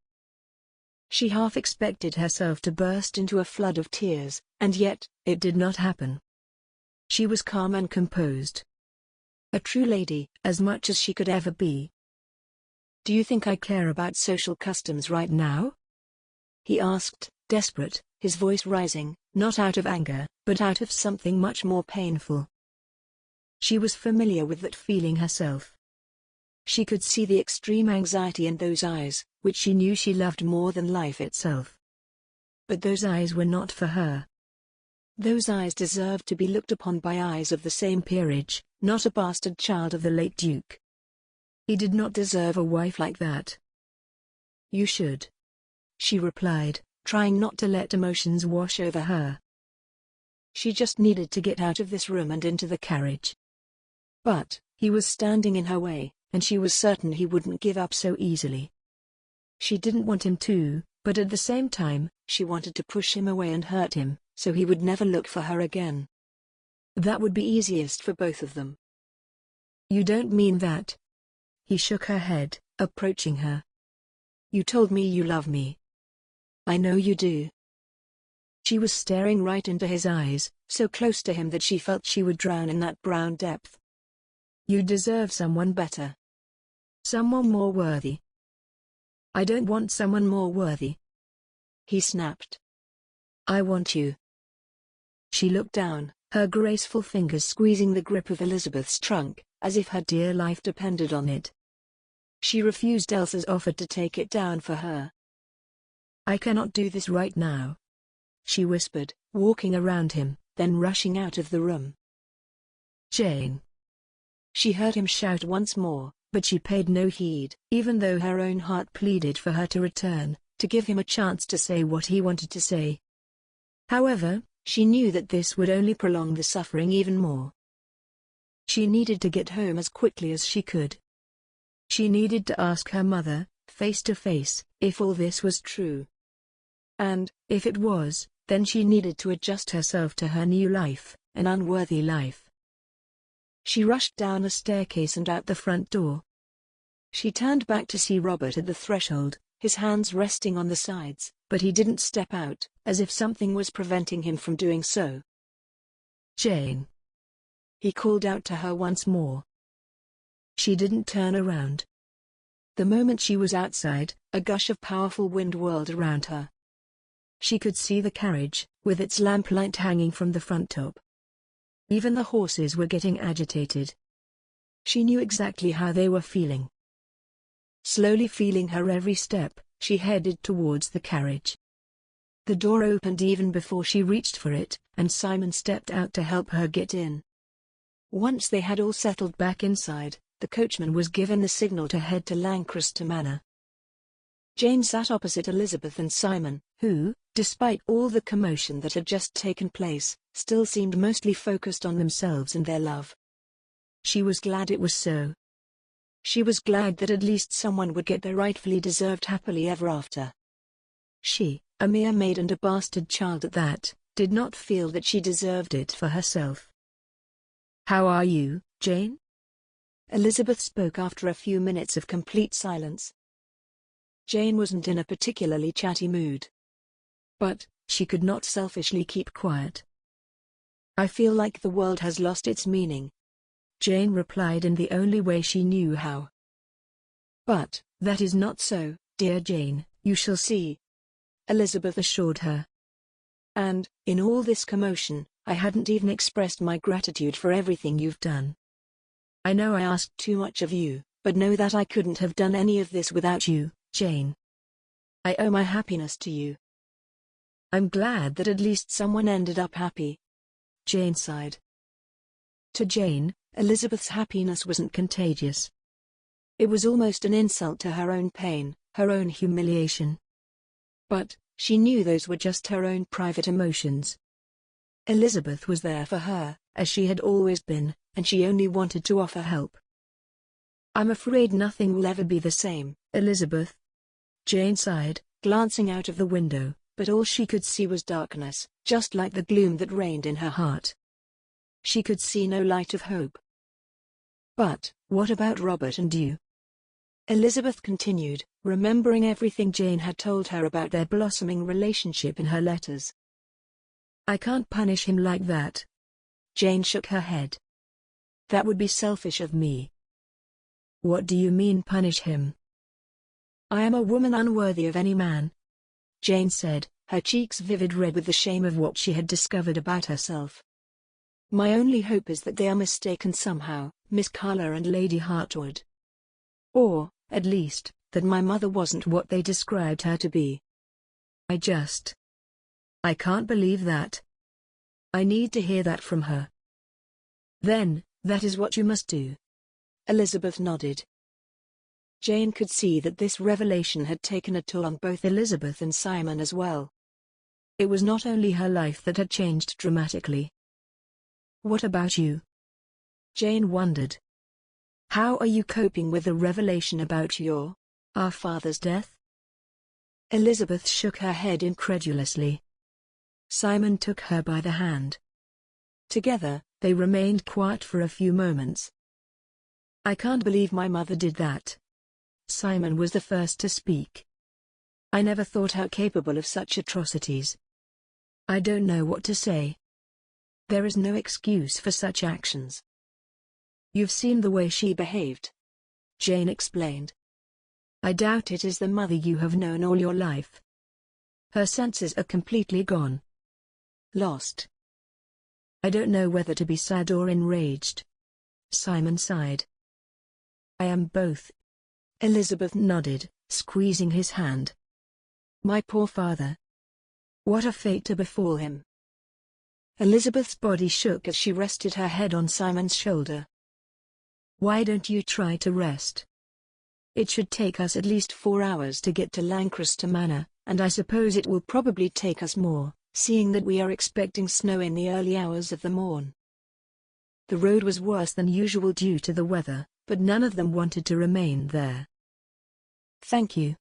She half expected herself to burst into a flood of tears, and yet, it did not happen. She was calm and composed. A true lady, as much as she could ever be. Do you think I care about social customs right now? He asked, desperate, his voice rising, not out of anger, but out of something much more painful. She was familiar with that feeling herself. She could see the extreme anxiety in those eyes, which she knew she loved more than life itself. But those eyes were not for her. Those eyes deserved to be looked upon by eyes of the same peerage, not a bastard child of the late Duke. He did not deserve a wife like that. You should, she replied, trying not to let emotions wash over her. She just needed to get out of this room and into the carriage. But, he was standing in her way, and she was certain he wouldn't give up so easily. She didn't want him to, but at the same time, she wanted to push him away and hurt him, so he would never look for her again. That would be easiest for both of them. You don't mean that. He shook her head, approaching her. You told me you love me. I know you do. She was staring right into his eyes, so close to him that she felt she would drown in that brown depth. You deserve someone better. Someone more worthy. I don't want someone more worthy. He snapped. I want you. She looked down, her graceful fingers squeezing the grip of Elizabeth's trunk, as if her dear life depended on it. She refused Elsa's offer to take it down for her. I cannot do this right now, she whispered, walking around him, then rushing out of the room. Jane. She heard him shout once more, but she paid no heed, even though her own heart pleaded for her to return, to give him a chance to say what he wanted to say. However, she knew that this would only prolong the suffering even more. She needed to get home as quickly as she could. She needed to ask her mother, face to face, if all this was true. And, if it was, then she needed to adjust herself to her new life, an unworthy life. She rushed down a staircase and out the front door. She turned back to see Robert at the threshold, his hands resting on the sides, but he didn't step out, as if something was preventing him from doing so. Jane. He called out to her once more. She didn't turn around. The moment she was outside, a gush of powerful wind whirled around her. She could see the carriage, with its lamplight hanging from the front top. Even the horses were getting agitated. She knew exactly how they were feeling. Slowly feeling her every step, she headed towards the carriage. The door opened even before she reached for it, and Simon stepped out to help her get in. Once they had all settled back inside, the coachman was given the signal to head to Lancaster Manor. Jane sat opposite Elizabeth and Simon, who, despite all the commotion that had just taken place, still seemed mostly focused on themselves and their love. She was glad it was so. She was glad that at least someone would get their rightfully deserved happily ever after. She, a mere maid and a bastard child at that, did not feel that she deserved it for herself. "How are you, Jane?" Elizabeth spoke after a few minutes of complete silence. Jane wasn't in a particularly chatty mood. But, she could not selfishly keep quiet. "I feel like the world has lost its meaning," Jane replied in the only way she knew how. "But, that is not so, dear Jane, you shall see," Elizabeth assured her. "And, in all this commotion, I hadn't even expressed my gratitude for everything you've done. I know I asked too much of you, but know that I couldn't have done any of this without you, Jane. I owe my happiness to you." "I'm glad that at least someone ended up happy," Jane sighed. To Jane, Elizabeth's happiness wasn't contagious. It was almost an insult to her own pain, her own humiliation. But, she knew those were just her own private emotions. Elizabeth was there for her, as she had always been, and she only wanted to offer help. "I'm afraid nothing will ever be the same, Elizabeth," Jane sighed, glancing out of the window, but all she could see was darkness, just like the gloom that reigned in her heart. She could see no light of hope. "But, what about Robert and you?" Elizabeth continued, remembering everything Jane had told her about their blossoming relationship in her letters. "I can't punish him like that." Jane shook her head. "That would be selfish of me." "What do you mean, punish him?" "I am a woman unworthy of any man," Jane said, her cheeks vivid red with the shame of what she had discovered about herself. "My only hope is that they are mistaken somehow, Miss Carla and Lady Hartwood. Or, at least, that my mother wasn't what they described her to be. I can't believe that. I need to hear that from her." "Then, that is what you must do." Elizabeth nodded. Jane could see that this revelation had taken a toll on both Elizabeth and Simon as well. It was not only her life that had changed dramatically. "What about you?" Jane wondered. "How are you coping with the revelation about our father's death?" Elizabeth shook her head incredulously. Simon took her by the hand. Together, they remained quiet for a few moments. "I can't believe my mother did that." Simon was the first to speak. "I never thought her capable of such atrocities. I don't know what to say. There is no excuse for such actions." "You've seen the way she behaved," Jane explained. "I doubt it is the mother you have known all your life. Her senses are completely gone. Lost." "I don't know whether to be sad or enraged." Simon sighed. "I am both." Elizabeth nodded, squeezing his hand. "My poor father. What a fate to befall him." Elizabeth's body shook as she rested her head on Simon's shoulder. "Why don't you try to rest? It should take us at least 4 hours to get to Lancaster Manor, and I suppose it will probably take us more, seeing that we are expecting snow in the early hours of the morn." The road was worse than usual due to the weather, but none of them wanted to remain there. "Thank you."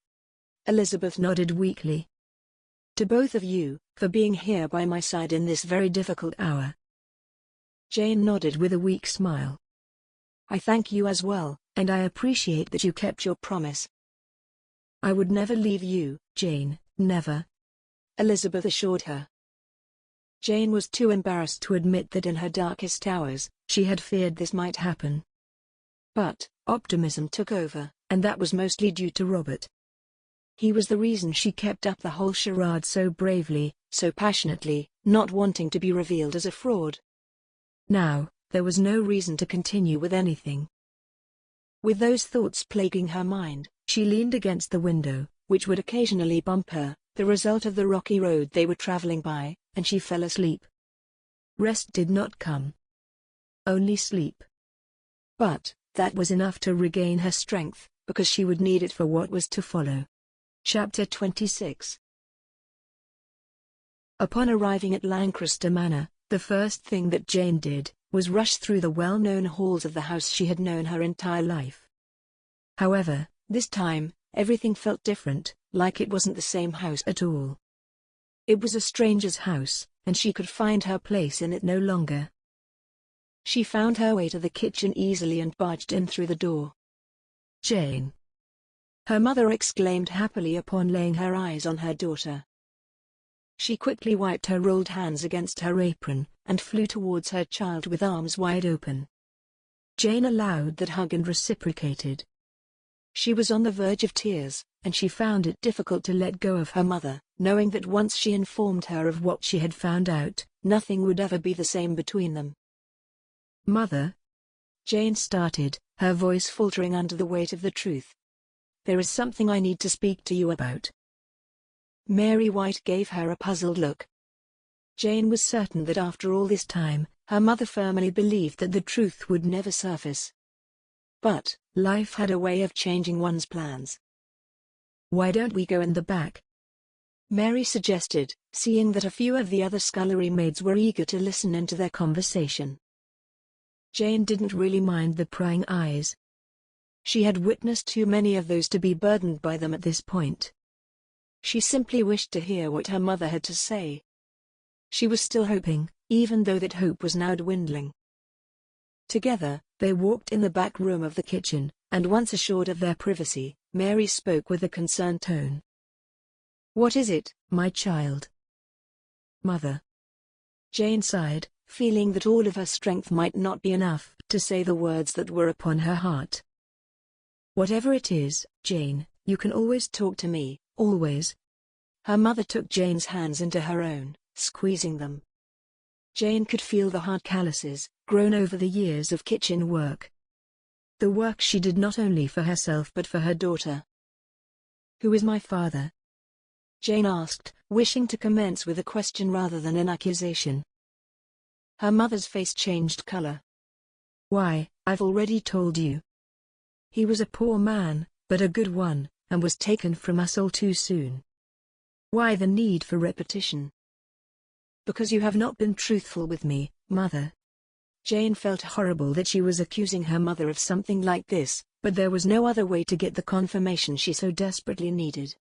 Elizabeth nodded weakly. "To both of you, for being here by my side in this very difficult hour." Jane nodded with a weak smile. "I thank you as well, and I appreciate that you kept your promise." "I would never leave you, Jane, never," Elizabeth assured her. Jane was too embarrassed to admit that in her darkest hours, she had feared this might happen. But, optimism took over, and that was mostly due to Robert. He was the reason she kept up the whole charade so bravely, so passionately, not wanting to be revealed as a fraud. Now, there was no reason to continue with anything. With those thoughts plaguing her mind, she leaned against the window, which would occasionally bump her, the result of the rocky road they were traveling by, and she fell asleep. Rest did not come. Only sleep. But that was enough to regain her strength, because she would need it for what was to follow. Chapter 26. Upon arriving at Lancaster Manor, the first thing that Jane did was rush through the well-known halls of the house she had known her entire life. However, this time, everything felt different, like it wasn't the same house at all. It was a stranger's house, and she could find her place in it no longer. She found her way to the kitchen easily and barged in through the door. "Jane!" her mother exclaimed happily upon laying her eyes on her daughter. She quickly wiped her rolled hands against her apron, and flew towards her child with arms wide open. Jane allowed that hug and reciprocated. She was on the verge of tears, and she found it difficult to let go of her mother, knowing that once she informed her of what she had found out, nothing would ever be the same between them. "Mother," Jane started, her voice faltering under the weight of the truth. "There is something I need to speak to you about." Mary White gave her a puzzled look. Jane was certain that after all this time, her mother firmly believed that the truth would never surface. But life had a way of changing one's plans. "Why don't we go in the back?" Mary suggested, seeing that a few of the other scullery maids were eager to listen into their conversation. Jane didn't really mind the prying eyes. She had witnessed too many of those to be burdened by them at this point. She simply wished to hear what her mother had to say. She was still hoping, even though that hope was now dwindling. Together, they walked in the back room of the kitchen, and once assured of their privacy, Mary spoke with a concerned tone. "What is it, my child?" "Mother." Jane sighed, feeling that all of her strength might not be enough to say the words that were upon her heart. "Whatever it is, Jane, you can always talk to me, always." Her mother took Jane's hands into her own, squeezing them. Jane could feel the hard calluses, grown over the years of kitchen work. The work she did not only for herself but for her daughter. "Who is my father?" Jane asked, wishing to commence with a question rather than an accusation. Her mother's face changed color. "Why, I've already told you. He was a poor man, but a good one, and was taken from us all too soon." "Why the need for repetition?" "Because you have not been truthful with me, Mother." Jane felt horrible that she was accusing her mother of something like this, but there was no other way to get the confirmation she so desperately needed.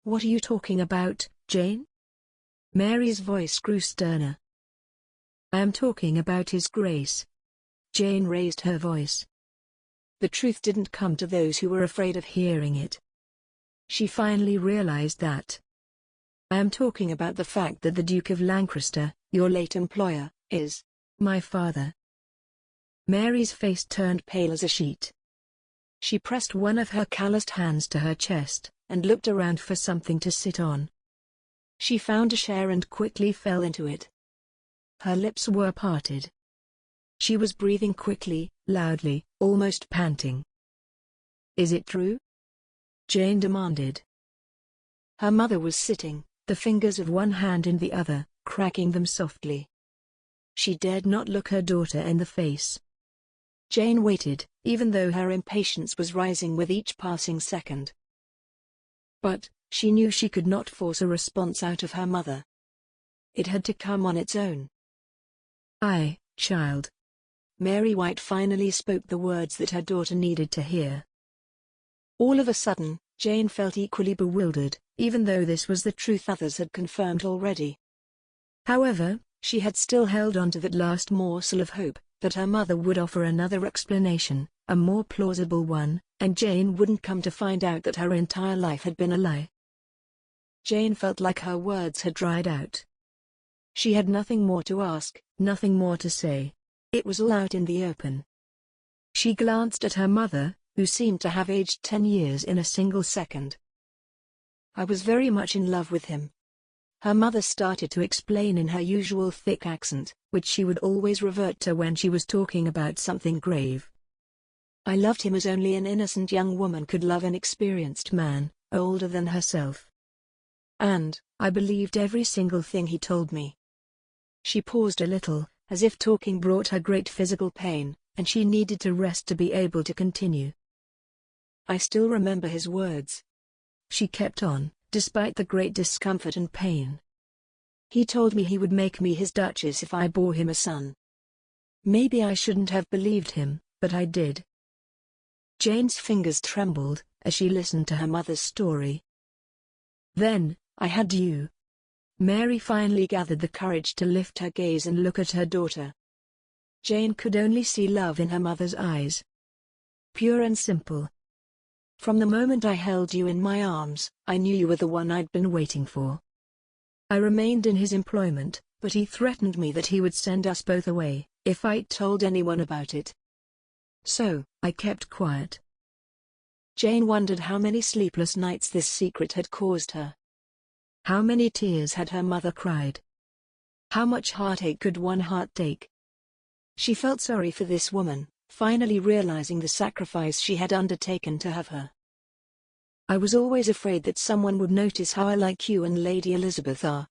"What are you talking about, Jane?" Mary's voice grew sterner. "I am talking about His grace." Jane raised her voice. The truth didn't come to those who were afraid of hearing it. She finally realized that. "I am talking about the fact that the Duke of Lancaster, your late employer, is my father." Mary's face turned pale as a sheet. She pressed one of her calloused hands to her chest, and looked around for something to sit on. She found a chair and quickly fell into it. Her lips were parted. She was breathing quickly, loudly, almost panting. "Is it true?" Jane demanded. Her mother was sitting, the fingers of one hand in the other, cracking them softly. She dared not look her daughter in the face. Jane waited, even though her impatience was rising with each passing second. But she knew she could not force a response out of her mother. It had to come on its own. Child." Mary White finally spoke the words that her daughter needed to hear. All of a sudden, Jane felt equally bewildered, even though this was the truth others had confirmed already. However, she had still held on to that last morsel of hope, that her mother would offer another explanation, a more plausible one, and Jane wouldn't come to find out that her entire life had been a lie. Jane felt like her words had dried out. She had nothing more to ask, nothing more to say. It was all out in the open. She glanced at her mother, who seemed to have aged 10 years in a single second. I was very much in love with him. Her mother started to explain in her usual thick accent, which she would always revert to when she was talking about something grave. I loved him as only an innocent young woman could love an experienced man, older than herself. And I believed every single thing he told me. She paused a little, as if talking brought her great physical pain, and she needed to rest to be able to continue. I still remember his words. She kept on, despite the great discomfort and pain. He told me he would make me his duchess if I bore him a son. Maybe I shouldn't have believed him, but I did. Jane's fingers trembled as she listened to her mother's story. Then, I had you. Mary finally gathered the courage to lift her gaze and look at her daughter. Jane could only see love in her mother's eyes. Pure and simple. From the moment I held you in my arms, I knew you were the one I'd been waiting for. I remained in his employment, but he threatened me that he would send us both away, if I told anyone about it. So, I kept quiet. Jane wondered how many sleepless nights this secret had caused her. How many tears had her mother cried? How much heartache could one heart take? She felt sorry for this woman, finally realizing the sacrifice she had undertaken to have her. I was always afraid that someone would notice how alike you and Lady Elizabeth are,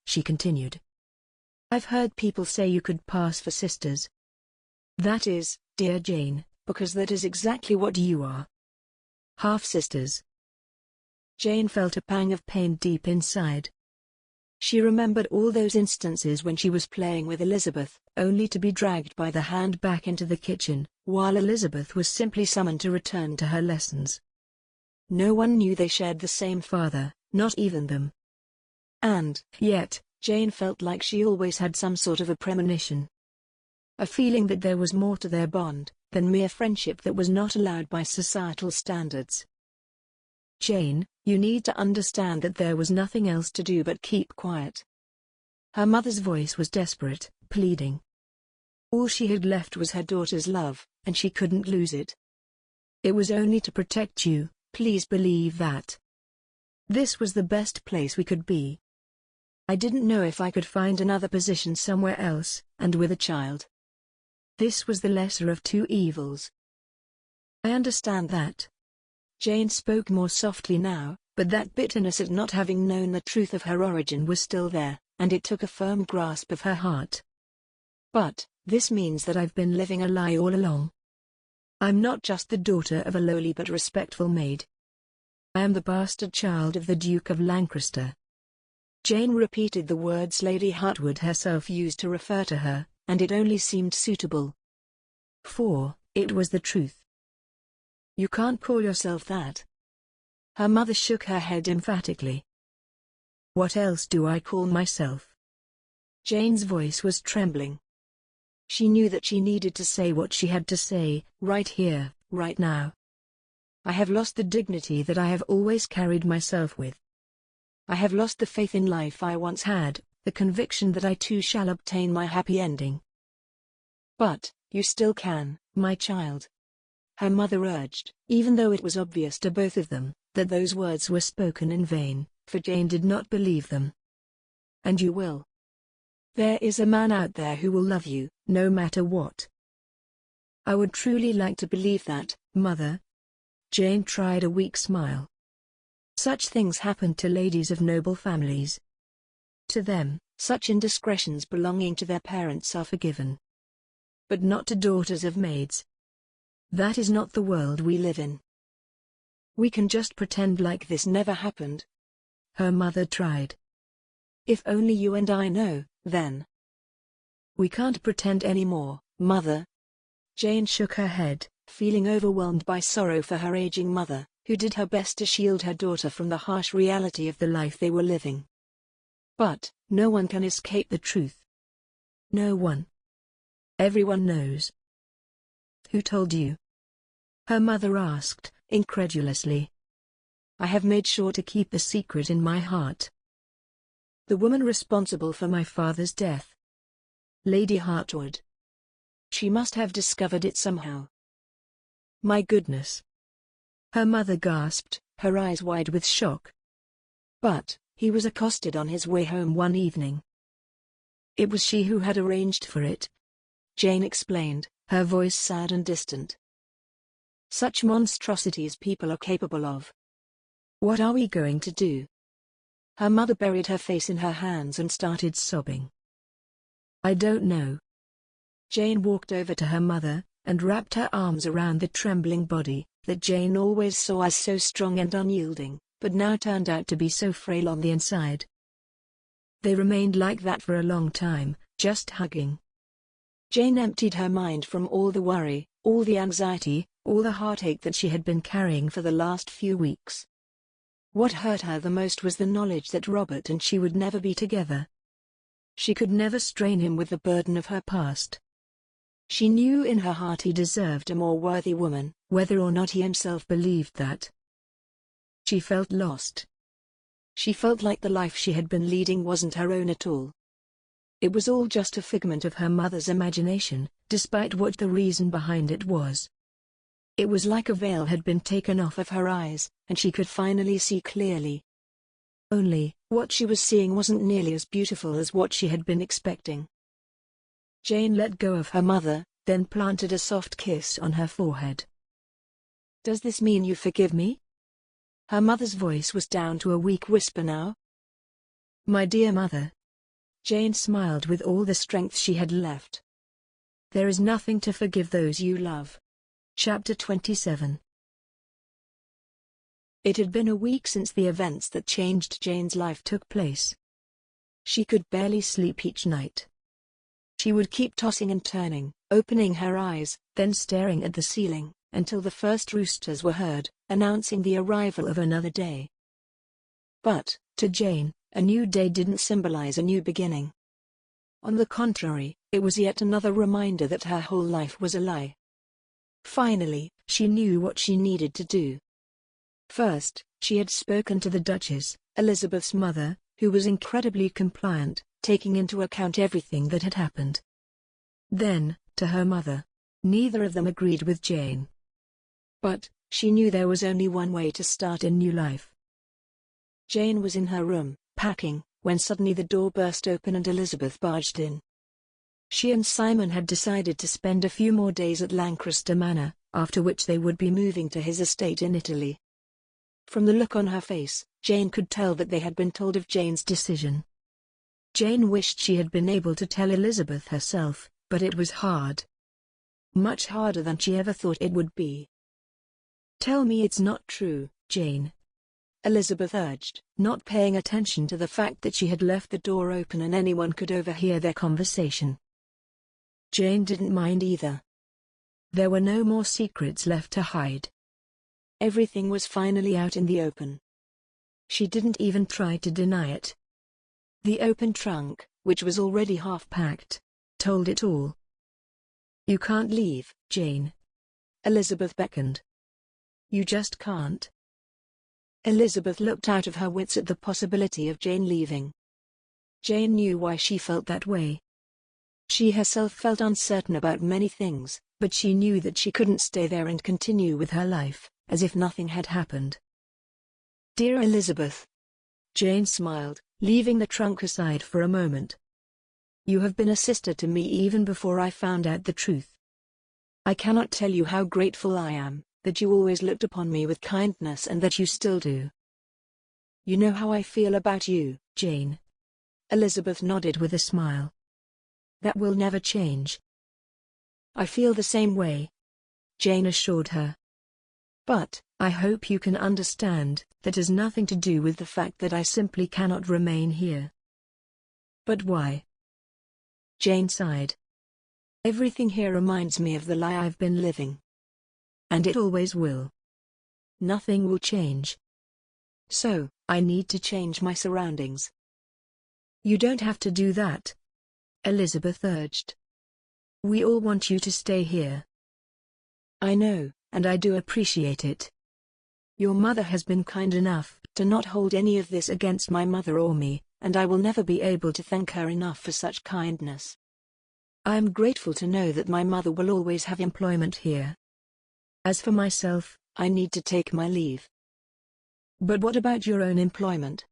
she continued. I've heard people say you could pass for sisters. That is, dear Jane, because that is exactly what you are. Half-sisters. Jane felt a pang of pain deep inside. She remembered all those instances when she was playing with Elizabeth, only to be dragged by the hand back into the kitchen, while Elizabeth was simply summoned to return to her lessons. No one knew they shared the same father, not even them. And yet, Jane felt like she always had some sort of a premonition. A feeling that there was more to their bond than mere friendship that was not allowed by societal standards. Jane, you need to understand that there was nothing else to do but keep quiet. Her mother's voice was desperate, pleading. All she had left was her daughter's love, and she couldn't lose it. It was only to protect you, please believe that. This was the best place we could be. I didn't know if I could find another position somewhere else, and with a child. This was the lesser of two evils. I understand that. Jane spoke more softly now, but that bitterness at not having known the truth of her origin was still there, and it took a firm grasp of her heart. But this means that I've been living a lie all along. I'm not just the daughter of a lowly but respectful maid. I am the bastard child of the Duke of Lancaster. Jane repeated the words Lady Hartwood herself used to refer to her, and it only seemed suitable. For it was the truth. You can't call yourself that. Her mother shook her head emphatically. What else do I call myself? Jane's voice was trembling. She knew that she needed to say what she had to say, right here, right now. I have lost the dignity that I have always carried myself with. I have lost the faith in life I once had, the conviction that I too shall obtain my happy ending. But you still can, my child. Her mother urged, even though it was obvious to both of them that those words were spoken in vain, for Jane did not believe them. And you will. There is a man out there who will love you, no matter what. I would truly like to believe that, Mother. Jane tried a weak smile. Such things happen to ladies of noble families. To them, such indiscretions belonging to their parents are forgiven. But not to daughters of maids. That is not the world we live in. We can just pretend like this never happened. Her mother tried. If only you and I know, then. We can't pretend anymore, Mother. Jane shook her head, feeling overwhelmed by sorrow for her aging mother, who did her best to shield her daughter from the harsh reality of the life they were living. But no one can escape the truth. No one. Everyone knows. Who told you? Her mother asked, incredulously. I have made sure to keep the secret in my heart. The woman responsible for my father's death. Lady Hartwood. She must have discovered it somehow. My goodness. Her mother gasped, her eyes wide with shock. But he was accosted on his way home one evening. It was she who had arranged for it, Jane explained, her voice sad and distant. Such monstrosities people are capable of. What are we going to do? Her mother buried her face in her hands and started sobbing. I don't know. Jane walked over to her mother, and wrapped her arms around the trembling body, that Jane always saw as so strong and unyielding, but now turned out to be so frail on the inside. They remained like that for a long time, just hugging. Jane emptied her mind from all the worry, all the anxiety, all the heartache that she had been carrying for the last few weeks. What hurt her the most was the knowledge that Robert and she would never be together. She could never strain him with the burden of her past. She knew in her heart he deserved a more worthy woman, whether or not he himself believed that. She felt lost. She felt like the life she had been leading wasn't her own at all. It was all just a figment of her mother's imagination, despite what the reason behind it was. It was like a veil had been taken off of her eyes, and she could finally see clearly. Only, what she was seeing wasn't nearly as beautiful as what she had been expecting. Jane let go of her mother, then planted a soft kiss on her forehead. Does this mean you forgive me? Her mother's voice was down to a weak whisper now. My dear mother. Jane smiled with all the strength she had left. There is nothing to forgive those you love. Chapter 27. It had been a week since the events that changed Jane's life took place. She could barely sleep each night. She would keep tossing and turning, opening her eyes, then staring at the ceiling, until the first roosters were heard, announcing the arrival of another day. But, to Jane, a new day didn't symbolize a new beginning. On the contrary, it was yet another reminder that her whole life was a lie. Finally, she knew what she needed to do. First, she had spoken to the Duchess, Elizabeth's mother, who was incredibly compliant, taking into account everything that had happened. Then, to her mother. Neither of them agreed with Jane. But, she knew there was only one way to start a new life. Jane was in her room, packing, when suddenly the door burst open and Elizabeth barged in. She and Simon had decided to spend a few more days at Lancaster Manor, after which they would be moving to his estate in Italy. From the look on her face, Jane could tell that they had been told of Jane's decision. Jane wished she had been able to tell Elizabeth herself, but it was hard. Much harder than she ever thought it would be. Tell me it's not true, Jane. Elizabeth urged, not paying attention to the fact that she had left the door open and anyone could overhear their conversation. Jane didn't mind either. There were no more secrets left to hide. Everything was finally out in the open. She didn't even try to deny it. The open trunk, which was already half-packed, told it all. You can't leave, Jane. Elizabeth beckoned. You just can't. Elizabeth looked out of her wits at the possibility of Jane leaving. Jane knew why she felt that way. She herself felt uncertain about many things, but she knew that she couldn't stay there and continue with her life, as if nothing had happened. Dear Elizabeth. Jane smiled, leaving the trunk aside for a moment. You have been a sister to me even before I found out the truth. I cannot tell you how grateful I am, that you always looked upon me with kindness and that you still do. You know how I feel about you, Jane. Elizabeth nodded with a smile. That will never change. I feel the same way, Jane assured her. But, I hope you can understand, that has nothing to do with the fact that I simply cannot remain here. But why? Jane sighed. Everything here reminds me of the lie I've been living. And it always will. Nothing will change. So, I need to change my surroundings. You don't have to do that, Elizabeth urged. We all want you to stay here. I know, and I do appreciate it. Your mother has been kind enough to not hold any of this against my mother or me, and I will never be able to thank her enough for such kindness. I am grateful to know that my mother will always have employment here. As for myself, I need to take my leave. But what about your own employment?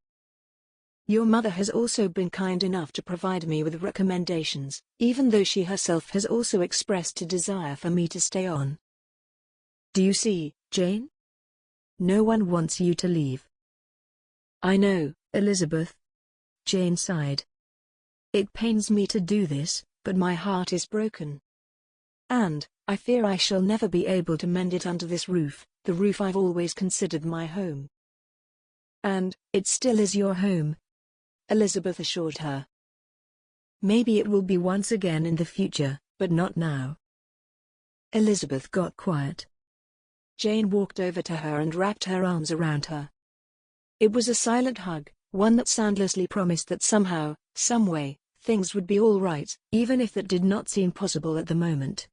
Your mother has also been kind enough to provide me with recommendations, even though she herself has also expressed a desire for me to stay on. Do you see, Jane? No one wants you to leave. I know, Elizabeth. Jane sighed. It pains me to do this, but my heart is broken. And, I fear I shall never be able to mend it under this roof, the roof I've always considered my home. And, it still is your home, Elizabeth assured her. Maybe it will be once again in the future, but not now. Elizabeth got quiet. Jane walked over to her and wrapped her arms around her. It was a silent hug, one that soundlessly promised that somehow, some way, things would be all right, even if that did not seem possible at the moment.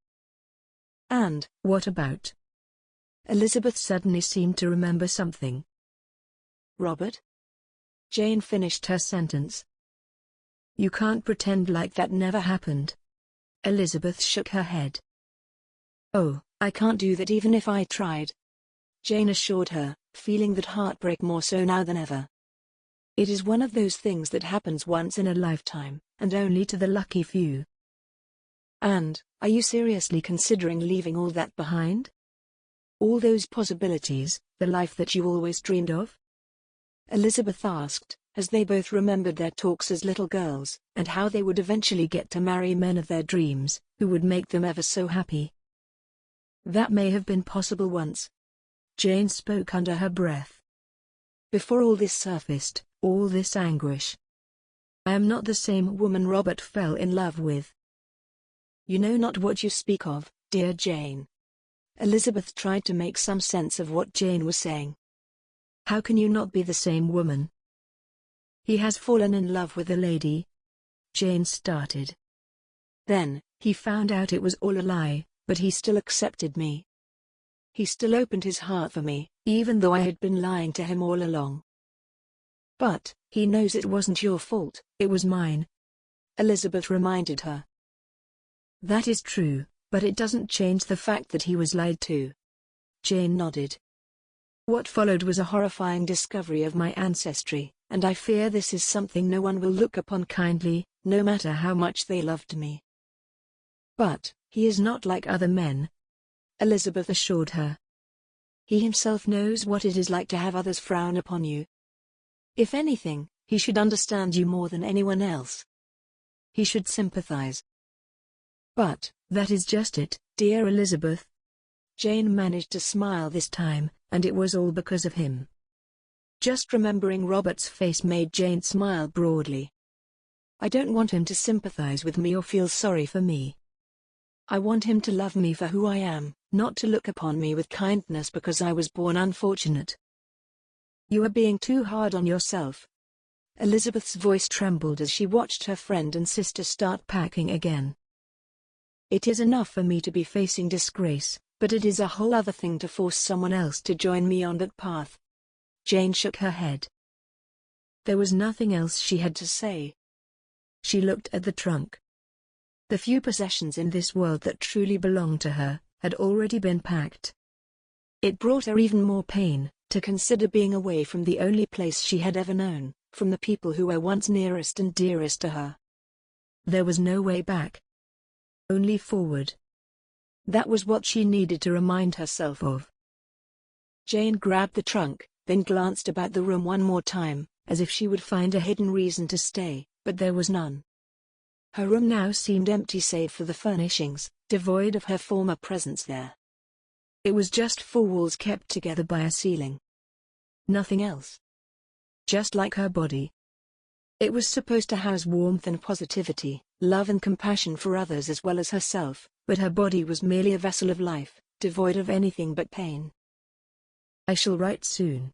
And, what about? Elizabeth suddenly seemed to remember something. Robert? Jane finished her sentence. You can't pretend like that never happened. Elizabeth shook her head. Oh, I can't do that even if I tried, Jane assured her, feeling that heartbreak more so now than ever. It is one of those things that happens once in a lifetime, and only to the lucky few. And, are you seriously considering leaving all that behind? All those possibilities, the life that you always dreamed of? Elizabeth asked, as they both remembered their talks as little girls, and how they would eventually get to marry men of their dreams, who would make them ever so happy. That may have been possible once. Jane spoke under her breath. Before all this surfaced, all this anguish. I am not the same woman Robert fell in love with. You know not what you speak of, dear Jane. Elizabeth tried to make some sense of what Jane was saying. How can you not be the same woman? He has fallen in love with a lady. Jane started. Then, he found out it was all a lie, but he still accepted me. He still opened his heart for me, even though I had been lying to him all along. But, he knows it wasn't your fault, it was mine. Elizabeth reminded her. That is true, but it doesn't change the fact that he was lied to. Jane nodded. What followed was a horrifying discovery of my ancestry, and I fear this is something no one will look upon kindly, no matter how much they loved me. But, he is not like other men, Elizabeth assured her. He himself knows what it is like to have others frown upon you. If anything, he should understand you more than anyone else. He should sympathize. But, that is just it, dear Elizabeth. Jane managed to smile this time, and it was all because of him. Just remembering Robert's face made Jane smile broadly. I don't want him to sympathize with me or feel sorry for me. I want him to love me for who I am, not to look upon me with kindness because I was born unfortunate. You are being too hard on yourself. Elizabeth's voice trembled as she watched her friend and sister start packing again. It is enough for me to be facing disgrace, but it is a whole other thing to force someone else to join me on that path. Jane shook her head. There was nothing else she had to say. She looked at the trunk. The few possessions in this world that truly belonged to her had already been packed. It brought her even more pain to consider being away from the only place she had ever known, from the people who were once nearest and dearest to her. There was no way back. Only forward. That was what she needed to remind herself of. Jane grabbed the trunk, then glanced about the room one more time, as if she would find a hidden reason to stay, but there was none. Her room now seemed empty save for the furnishings, devoid of her former presence there. It was just four walls kept together by a ceiling. Nothing else. Just like her body. It was supposed to house warmth and positivity, love and compassion for others as well as herself, but her body was merely a vessel of life, devoid of anything but pain. I shall write soon.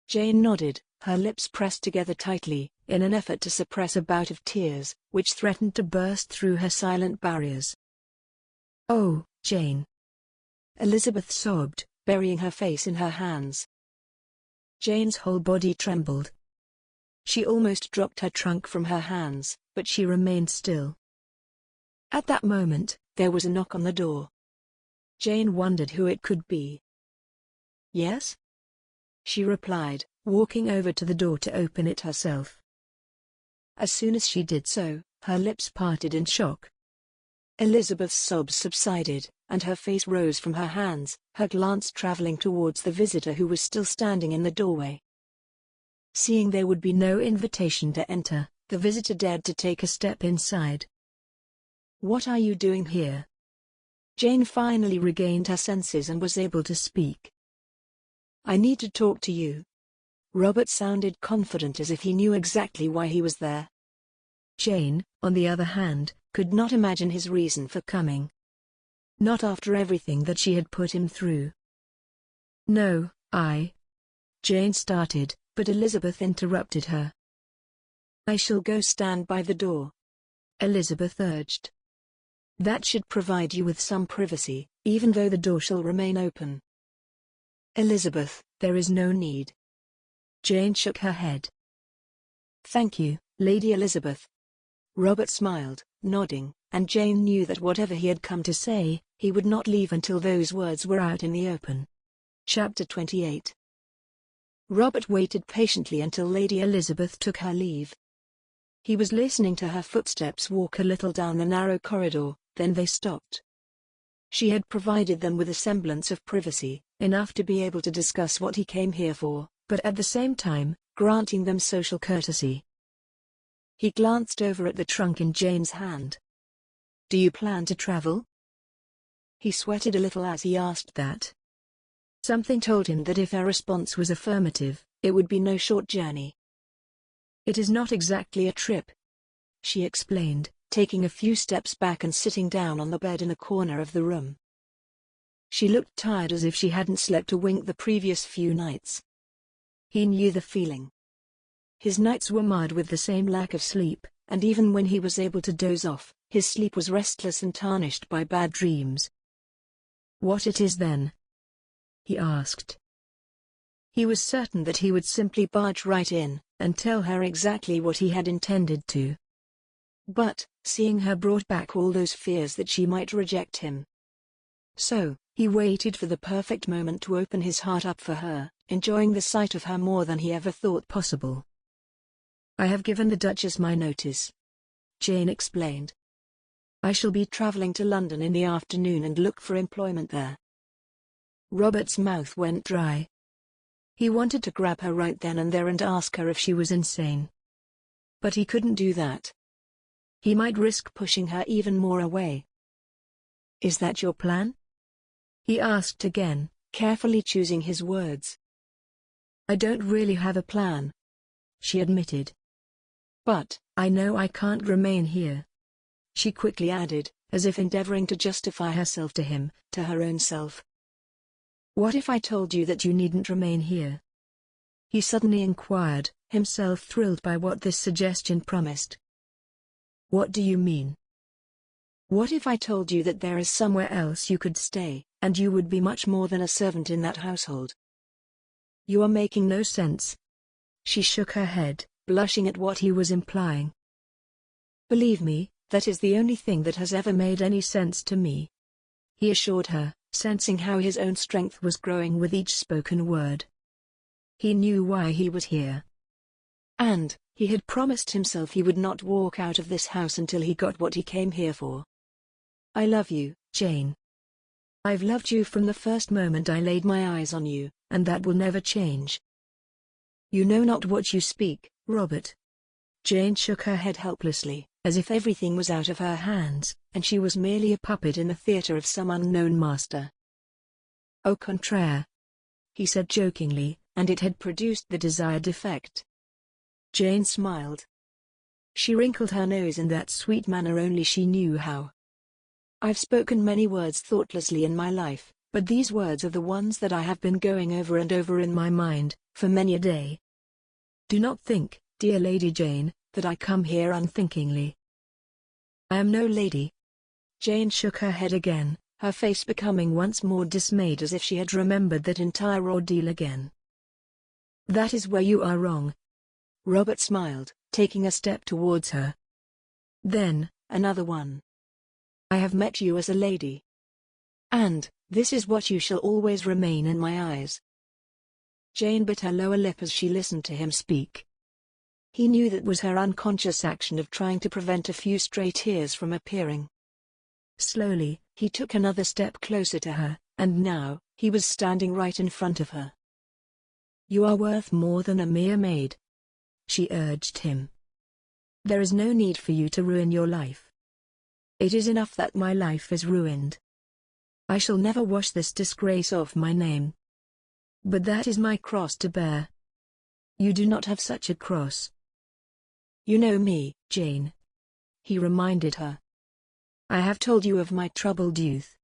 Jane nodded, her lips pressed together tightly, in an effort to suppress a bout of tears, which threatened to burst through her silent barriers. Oh, Jane. Elizabeth sobbed, burying her face in her hands. Jane's whole body trembled. She almost dropped her trunk from her hands, but she remained still. At that moment, there was a knock on the door. Jane wondered who it could be. Yes? She replied, walking over to the door to open it herself. As soon as she did so, her lips parted in shock. Elizabeth's sobs subsided, and her face rose from her hands, her glance traveling towards the visitor who was still standing in the doorway. Seeing there would be no invitation to enter, the visitor dared to take a step inside. "What are you doing here?" Jane finally regained her senses and was able to speak. "I need to talk to you." Robert sounded confident, as if he knew exactly why he was there. Jane, on the other hand, could not imagine his reason for coming. Not after everything that she had put him through. "No, Jane started, but Elizabeth interrupted her. "I shall go stand by the door," Elizabeth urged. "That should provide you with some privacy, even though the door shall remain open." "Elizabeth, there is no need." Jane shook her head. "Thank you, Lady Elizabeth." Robert smiled, nodding, and Jane knew that whatever he had come to say, he would not leave until those words were out in the open. Chapter 28. Robert waited patiently until Lady Elizabeth took her leave. He was listening to her footsteps walk a little down the narrow corridor, then they stopped. She had provided them with a semblance of privacy, enough to be able to discuss what he came here for, but at the same time, granting them social courtesy. He glanced over at the trunk in Jane's hand. "Do you plan to travel?" He sweated a little as he asked that. Something told him that if her response was affirmative, it would be no short journey. "It is not exactly a trip," she explained, taking a few steps back and sitting down on the bed in a corner of the room. She looked tired, as if she hadn't slept a wink the previous few nights. He knew the feeling. His nights were marred with the same lack of sleep, and even when he was able to doze off, his sleep was restless and tarnished by bad dreams. "What it is then?" he asked. He was certain that he would simply barge right in, and tell her exactly what he had intended to. But, seeing her brought back all those fears that she might reject him. So, he waited for the perfect moment to open his heart up for her, enjoying the sight of her more than he ever thought possible. "I have given the Duchess my notice," Jane explained. "I shall be traveling to London in the afternoon and look for employment there." Robert's mouth went dry. He wanted to grab her right then and there and ask her if she was insane. But he couldn't do that. He might risk pushing her even more away. "Is that your plan?" he asked again, carefully choosing his words. "I don't really have a plan," she admitted. "But, I know I can't remain here," she quickly added, as if endeavoring to justify herself to him, to her own self. "What if I told you that you needn't remain here?" he suddenly inquired, himself thrilled by what this suggestion promised. "What do you mean?" "What if I told you that there is somewhere else you could stay, and you would be much more than a servant in that household?" "You are making no sense." She shook her head, blushing at what he was implying. "Believe me, that is the only thing that has ever made any sense to me," he assured her, sensing how his own strength was growing with each spoken word. He knew why he was here. And, he had promised himself he would not walk out of this house until he got what he came here for. "I love you, Jane. I've loved you from the first moment I laid my eyes on you, and that will never change." "You know not what you speak, Robert." Jane shook her head helplessly, as if everything was out of her hands, and she was merely a puppet in the theater of some unknown master. "Au contraire," he said jokingly, and it had produced the desired effect. Jane smiled. She wrinkled her nose in that sweet manner only she knew how. "I've spoken many words thoughtlessly in my life, but these words are the ones that I have been going over and over in my mind, for many a day. Do not think, dear Lady Jane, that I come here unthinkingly. I am no lady." Jane shook her head again, her face becoming once more dismayed, as if she had remembered that entire ordeal again. "That is where you are wrong." Robert smiled, taking a step towards her. "Then, another one. I have met you as a lady. And, this is what you shall always remain in my eyes." Jane bit her lower lip as she listened to him speak. He knew that was her unconscious action of trying to prevent a few stray tears from appearing. Slowly, he took another step closer to her, and now, he was standing right in front of her. "You are worth more than a mere maid," she urged him. "There is no need for you to ruin your life. It is enough that my life is ruined. I shall never wash this disgrace off my name. But that is my cross to bear. You do not have such a cross." "You know me, Jane," he reminded her. "I have told you of my troubled youth.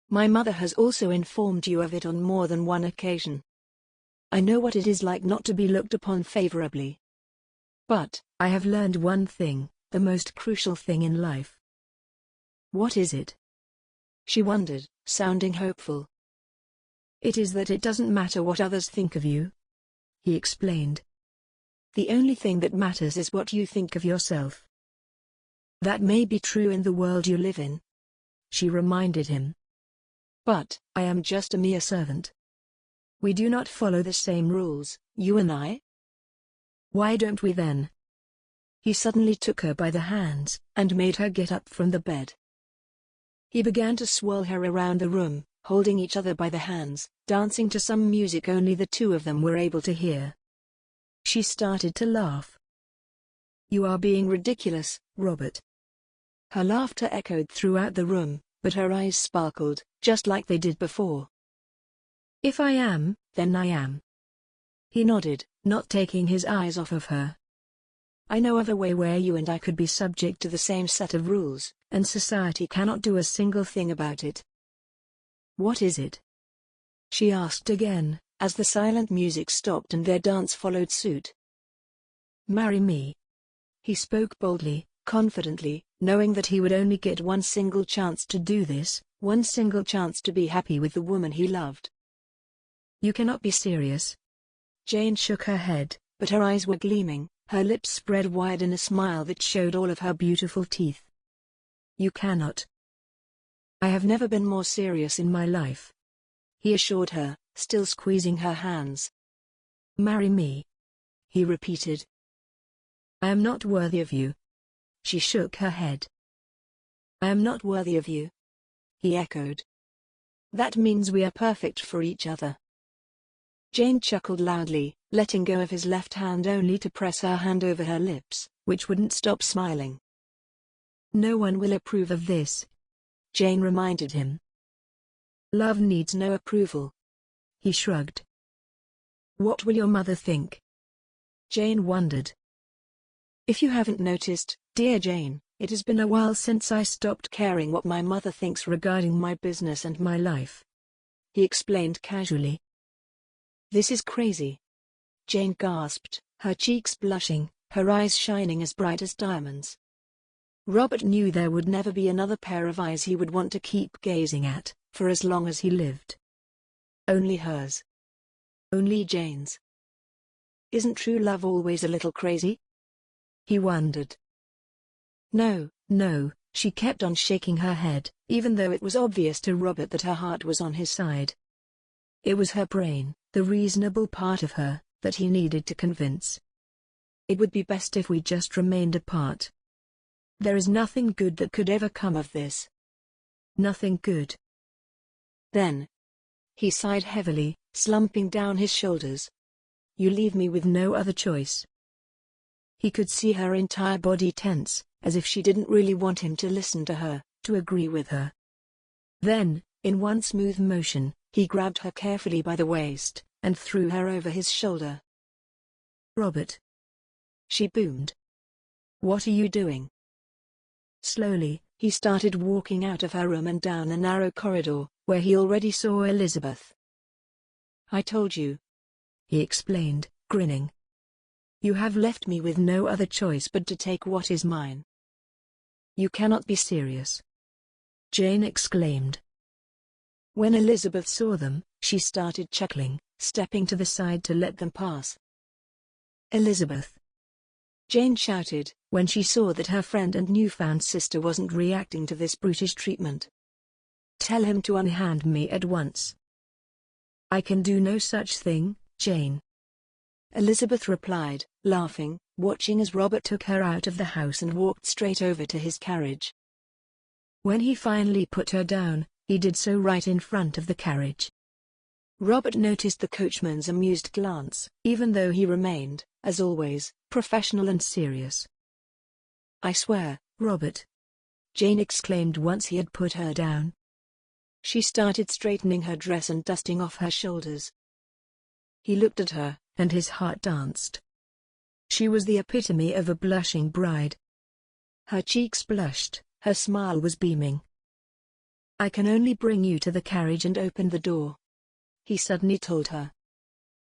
My mother has also informed you of it on more than one occasion. I know what it is like not to be looked upon favorably. But, I have learned one thing, the most crucial thing in life." "What is it?" she wondered, sounding hopeful. "It is that it doesn't matter what others think of you," he explained. "The only thing that matters is what you think of yourself." "That may be true in the world you live in," she reminded him. "But, I am just a mere servant. We do not follow the same rules, you and I." "Why don't we then?" He suddenly took her by the hands, and made her get up from the bed. He began to swirl her around the room, holding each other by the hands, dancing to some music only the two of them were able to hear. She started to laugh. "You are being ridiculous, Robert." Her laughter echoed throughout the room, but her eyes sparkled, just like they did before. "If I am, then I am." He nodded, not taking his eyes off of her. "I know of a way where you and I could be subject to the same set of rules, and society cannot do a single thing about it." "What is it?" she asked again, as the silent music stopped and their dance followed suit. "Marry me." He spoke boldly, confidently, knowing that he would only get one single chance to do this, one single chance to be happy with the woman he loved. "You cannot be serious." Jane shook her head, but her eyes were gleaming, her lips spread wide in a smile that showed all of her beautiful teeth. "You cannot." "I have never been more serious in my life," he assured her, still squeezing her hands. "Marry me," he repeated. "I am not worthy of you." She shook her head. "I am not worthy of you," he echoed. "That means we are perfect for each other." Jane chuckled loudly, letting go of his left hand only to press her hand over her lips, which wouldn't stop smiling. "No one will approve of this," Jane reminded him. "Love needs no approval." He shrugged. "What will your mother think?" Jane wondered. "If you haven't noticed, dear Jane, it has been a while since I stopped caring what my mother thinks regarding my business and my life," he explained casually. "This is crazy," Jane gasped, her cheeks blushing, her eyes shining as bright as diamonds. Robert knew there would never be another pair of eyes he would want to keep gazing at, for as long as he lived. Only hers. Only Jane's. Isn't true love always a little crazy? He wondered. No, no, she kept on shaking her head, even though it was obvious to Robert that her heart was on his side. It was her brain, the reasonable part of her, that he needed to convince. "It would be best if we just remained apart. There is nothing good that could ever come of this." "Nothing good." "Then," he sighed heavily, slumping down his shoulders, "you leave me with no other choice." He could see her entire body tense, as if she didn't really want him to listen to her, to agree with her. Then, in one smooth motion, he grabbed her carefully by the waist, and threw her over his shoulder. "Robert," she boomed. "What are you doing?" Slowly, he started walking out of her room and down a narrow corridor, where he already saw Elizabeth. "I told you," he explained, grinning. "You have left me with no other choice but to take what is mine." "You cannot be serious," Jane exclaimed. When Elizabeth saw them, she started chuckling, stepping to the side to let them pass. "Elizabeth!" Jane shouted, when she saw that her friend and newfound sister wasn't reacting to this brutish treatment. "Tell him to unhand me at once." "I can do no such thing, Jane." Elizabeth replied, laughing, watching as Robert took her out of the house and walked straight over to his carriage. When he finally put her down, he did so right in front of the carriage. Robert noticed the coachman's amused glance, even though he remained, as always, professional and serious. "I swear, Robert," Jane exclaimed once he had put her down. She started straightening her dress and dusting off her shoulders. He looked at her, and his heart danced. She was the epitome of a blushing bride. Her cheeks blushed, her smile was beaming. "I can only bring you to the carriage and open the door," he suddenly told her.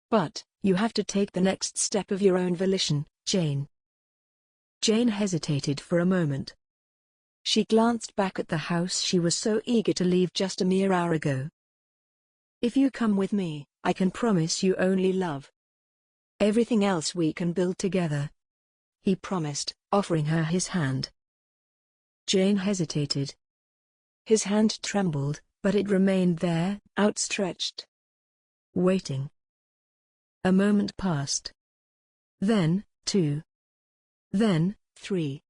"But, you have to take the next step of your own volition, Jane." Jane hesitated for a moment. She glanced back at the house she was so eager to leave just a mere hour ago. "If you come with me, I can promise you only love. Everything else we can build together," he promised, offering her his hand. Jane hesitated. His hand trembled, but it remained there, outstretched. Waiting. A moment passed. Then, 2. Then, 3.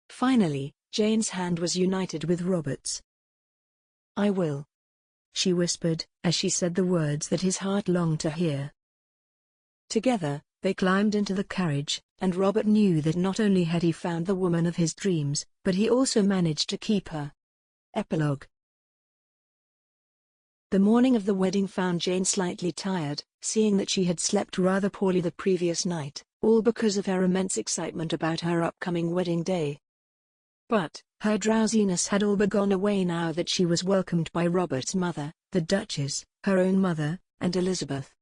Finally, Jane's hand was united with Robert's. "I will," she whispered, as she said the words that his heart longed to hear. Together, they climbed into the carriage, and Robert knew that not only had he found the woman of his dreams, but he also managed to keep her. Epilogue. The morning of the wedding found Jane slightly tired, seeing that she had slept rather poorly the previous night, all because of her immense excitement about her upcoming wedding day. But, her drowsiness had all but gone away now that she was welcomed by Robert's mother, the Duchess, her own mother, and Elizabeth.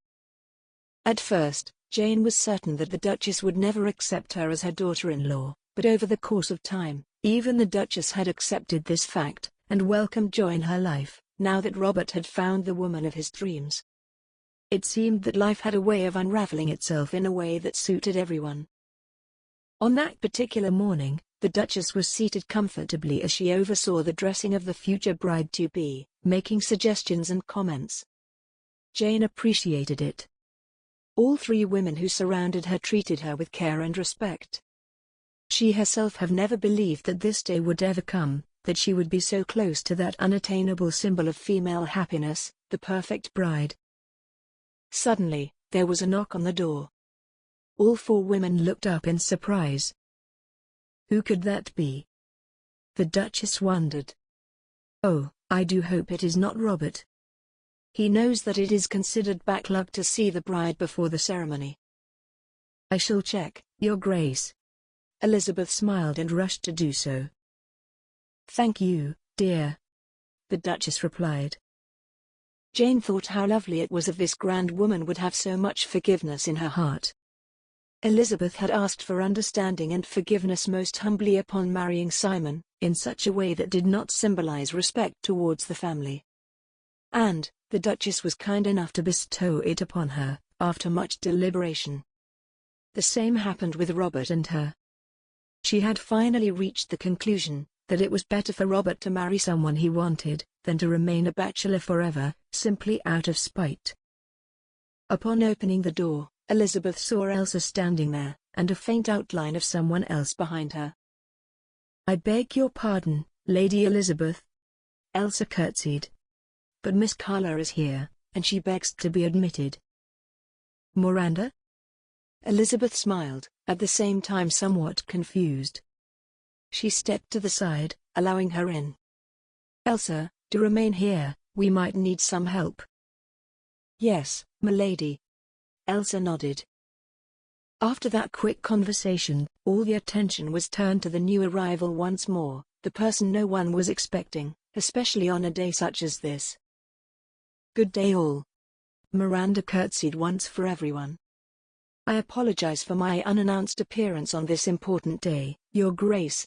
At first, Jane was certain that the Duchess would never accept her as her daughter-in-law, but over the course of time, even the Duchess had accepted this fact, and welcomed joy in her life, now that Robert had found the woman of his dreams. It seemed that life had a way of unraveling itself in a way that suited everyone. On that particular morning, the Duchess was seated comfortably as she oversaw the dressing of the future bride-to-be, making suggestions and comments. Jane appreciated it. All three women who surrounded her treated her with care and respect. She herself had never believed that this day would ever come, that she would be so close to that unattainable symbol of female happiness, the perfect bride. Suddenly, there was a knock on the door. All four women looked up in surprise. Who could that be? The Duchess wondered. "Oh, I do hope it is not Robert. He knows that it is considered backlog to see the bride before the ceremony." "I shall check, Your Grace." Elizabeth smiled and rushed to do so. "Thank you, dear," the Duchess replied. Jane thought how lovely it was if this grand woman would have so much forgiveness in her heart. Elizabeth had asked for understanding and forgiveness most humbly upon marrying Simon, in such a way that did not symbolize respect towards the family. And, the Duchess was kind enough to bestow it upon her, after much deliberation. The same happened with Robert and her. She had finally reached the conclusion that it was better for Robert to marry someone he wanted, than to remain a bachelor forever, simply out of spite. Upon opening the door, Elizabeth saw Elsa standing there, and a faint outline of someone else behind her. "I beg your pardon, Lady Elizabeth." Elsa curtsied. "But Miss Carla is here, and she begs to be admitted." "Miranda?" Elizabeth smiled, at the same time somewhat confused. She stepped to the side, allowing her in. "Elsa, do remain here, we might need some help." "Yes, m'lady." Elsa nodded. After that quick conversation, all the attention was turned to the new arrival once more, the person no one was expecting, especially on a day such as this. "Good day all." Miranda curtsied once for everyone. "I apologize for my unannounced appearance on this important day, Your Grace."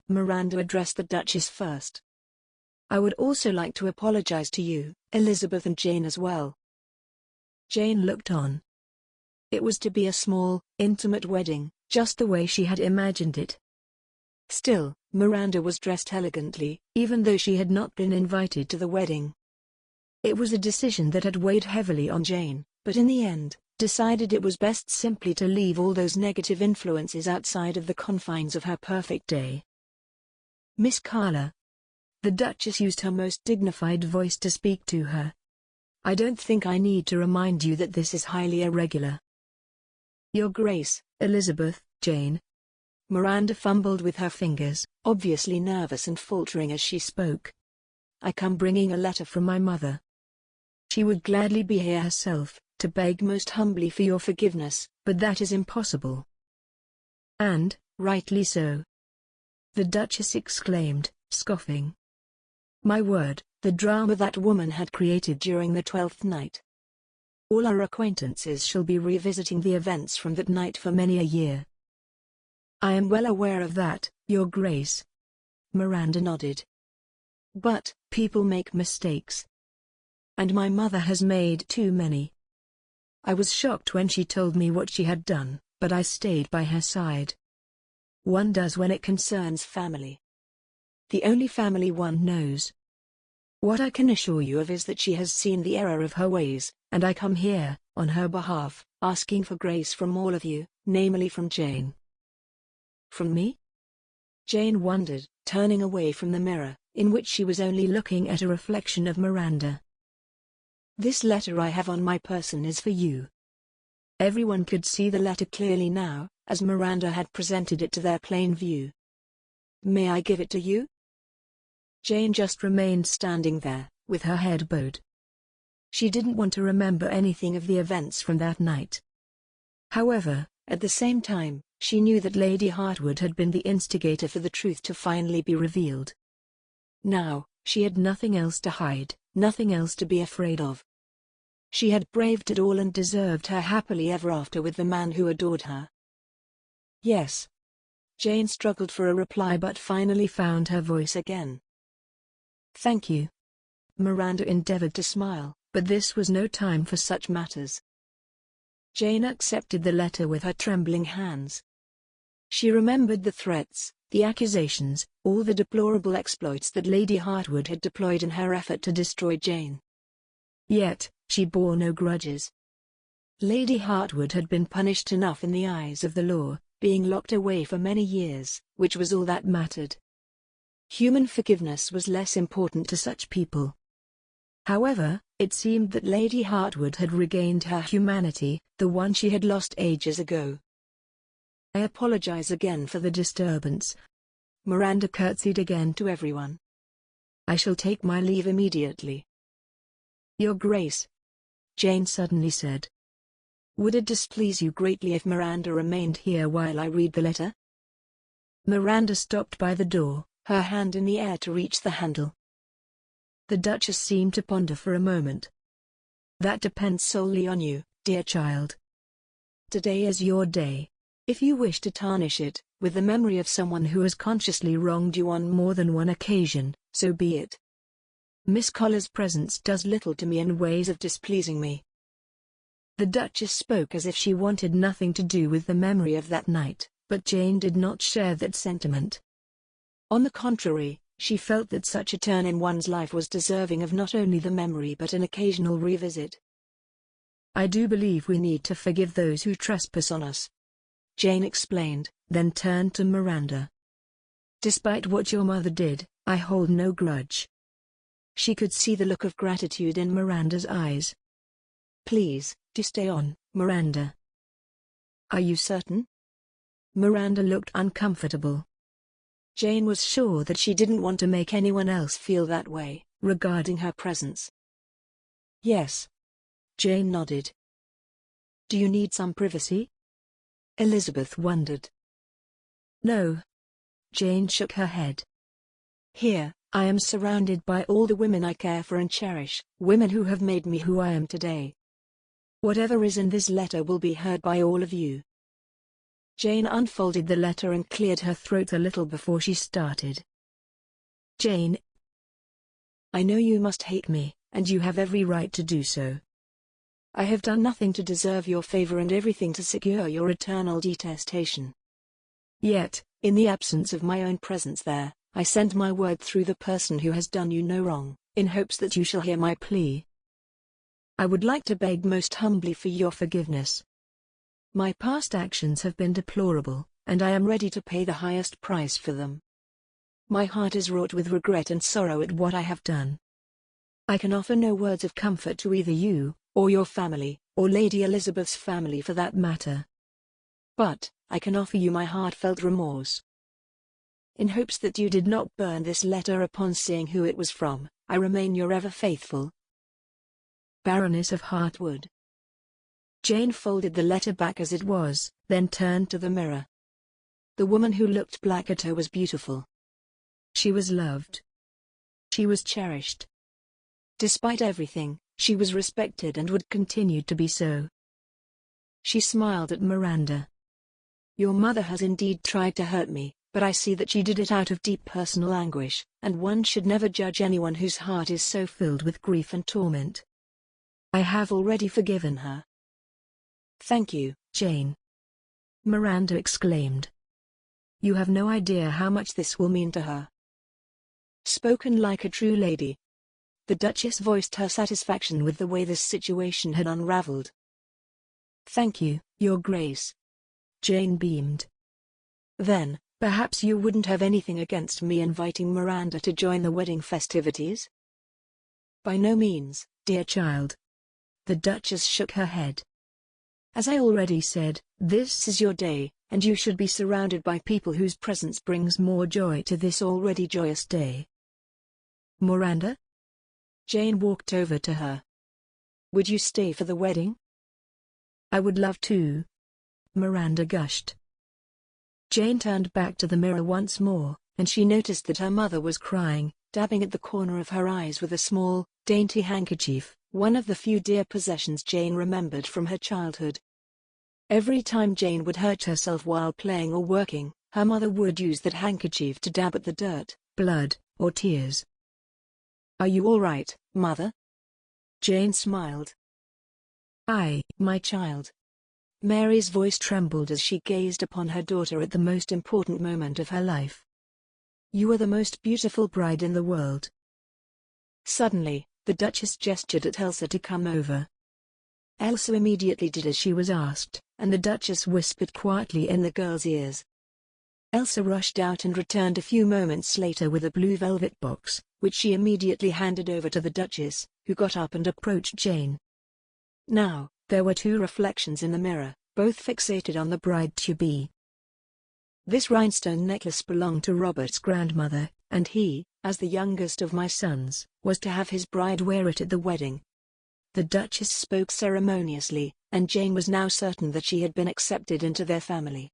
Miranda addressed the Duchess first. "I would also like to apologize to you, Elizabeth and Jane as well." Jane looked on. It was to be a small, intimate wedding, just the way she had imagined it. Still, Miranda was dressed elegantly, even though she had not been invited to the wedding. It was a decision that had weighed heavily on Jane, but in the end, decided it was best simply to leave all those negative influences outside of the confines of her perfect day. Miss Carla. The Duchess used her most dignified voice to speak to her. I don't think I need to remind you that this is highly irregular. Your Grace, Elizabeth, Jane. Miranda fumbled with her fingers, obviously nervous and faltering as she spoke. I come bringing a letter from my mother. She would gladly be here herself, to beg most humbly for your forgiveness, but that is impossible. And, rightly so. The Duchess exclaimed, scoffing. My word, the drama that woman had created during the 12th night. All our acquaintances shall be revisiting the events from that night for many a year. I am well aware of that, Your Grace. Miranda nodded. But, people make mistakes. And my mother has made too many. I was shocked when she told me what she had done, but I stayed by her side. One does when it concerns family. The only family one knows. What I can assure you of is that she has seen the error of her ways, and I come here, on her behalf, asking for grace from all of you, namely from Jane. From me? Jane wondered, turning away from the mirror, in which she was only looking at a reflection of Miranda. This letter I have on my person is for you. Everyone could see the letter clearly now, as Miranda had presented it to their plain view. May I give it to you? Jane just remained standing there, with her head bowed. She didn't want to remember anything of the events from that night. However, at the same time, she knew that Lady Hartwood had been the instigator for the truth to finally be revealed. Now, she had nothing else to hide, nothing else to be afraid of. She had braved it all and deserved her happily ever after with the man who adored her. Yes. Jane struggled for a reply but finally found her voice again. Thank you. Miranda endeavored to smile, but this was no time for such matters. Jane accepted the letter with her trembling hands. She remembered the threats, the accusations, all the deplorable exploits that Lady Hartwood had deployed in her effort to destroy Jane. Yet, she bore no grudges. Lady Hartwood had been punished enough in the eyes of the law, being locked away for many years, which was all that mattered. Human forgiveness was less important to such people. However, it seemed that Lady Hartwood had regained her humanity, the one she had lost ages ago. I apologize again for the disturbance. Miranda curtsied again to everyone. I shall take my leave immediately. Your Grace, Jane suddenly said. Would it displease you greatly if Miranda remained here while I read the letter? Miranda stopped by the door, her hand in the air to reach the handle. The Duchess seemed to ponder for a moment. That depends solely on you, dear child. Today is your day. If you wish to tarnish it, with the memory of someone who has consciously wronged you on more than one occasion, so be it. Miss Collar's presence does little to me in ways of displeasing me. The Duchess spoke as if she wanted nothing to do with the memory of that night, but Jane did not share that sentiment. On the contrary, she felt that such a turn in one's life was deserving of not only the memory but an occasional revisit. I do believe we need to forgive those who trespass on us, Jane explained, then turned to Miranda. Despite what your mother did, I hold no grudge. She could see the look of gratitude in Miranda's eyes. Please, do stay on, Miranda. Are you certain? Miranda looked uncomfortable. Jane was sure that she didn't want to make anyone else feel that way, regarding her presence. Yes. Jane nodded. Do you need some privacy? Elizabeth wondered. No. Jane shook her head. Here, I am surrounded by all the women I care for and cherish, women who have made me who I am today. Whatever is in this letter will be heard by all of you. Jane unfolded the letter and cleared her throat a little before she started. Jane, I know you must hate me, and you have every right to do so. I have done nothing to deserve your favor and everything to secure your eternal detestation. Yet, in the absence of my own presence there, I send my word through the person who has done you no wrong, in hopes that you shall hear my plea. I would like to beg most humbly for your forgiveness. My past actions have been deplorable, and I am ready to pay the highest price for them. My heart is wrought with regret and sorrow at what I have done. I can offer no words of comfort to either you, or your family, or Lady Elizabeth's family for that matter. But, I can offer you my heartfelt remorse. In hopes that you did not burn this letter upon seeing who it was from, I remain your ever faithful Baroness of Hartwood. Jane folded the letter back as it was, then turned to the mirror. The woman who looked back at her was beautiful. She was loved. She was cherished. Despite everything, she was respected and would continue to be so. She smiled at Miranda. Your mother has indeed tried to hurt me, but I see that she did it out of deep personal anguish, and one should never judge anyone whose heart is so filled with grief and torment. I have already forgiven her. Thank you, Jane. Miranda exclaimed. You have no idea how much this will mean to her. Spoken like a true lady. The Duchess voiced her satisfaction with the way this situation had unraveled. Thank you, Your Grace. Jane beamed. Then, perhaps you wouldn't have anything against me inviting Miranda to join the wedding festivities? By no means, dear child. The Duchess shook her head. As I already said, this is your day, and you should be surrounded by people whose presence brings more joy to this already joyous day. Miranda? Jane walked over to her. Would you stay for the wedding? I would love to. Miranda gushed. Jane turned back to the mirror once more, and she noticed that her mother was crying, dabbing at the corner of her eyes with a small, dainty handkerchief, one of the few dear possessions Jane remembered from her childhood. Every time Jane would hurt herself while playing or working, her mother would use that handkerchief to dab at the dirt, blood, or tears. Are you all right, Mother? Jane smiled. Aye, my child. Mary's voice trembled as she gazed upon her daughter at the most important moment of her life. You are the most beautiful bride in the world. Suddenly, the Duchess gestured at Elsa to come over. Elsa immediately did as she was asked, and the Duchess whispered quietly in the girl's ears. Elsa rushed out and returned a few moments later with a blue velvet box, which she immediately handed over to the Duchess, who got up and approached Jane. Now, there were two reflections in the mirror, both fixated on the bride-to-be. This rhinestone necklace belonged to Robert's grandmother, and he, as the youngest of my sons, was to have his bride wear it at the wedding. The Duchess spoke ceremoniously, and Jane was now certain that she had been accepted into their family.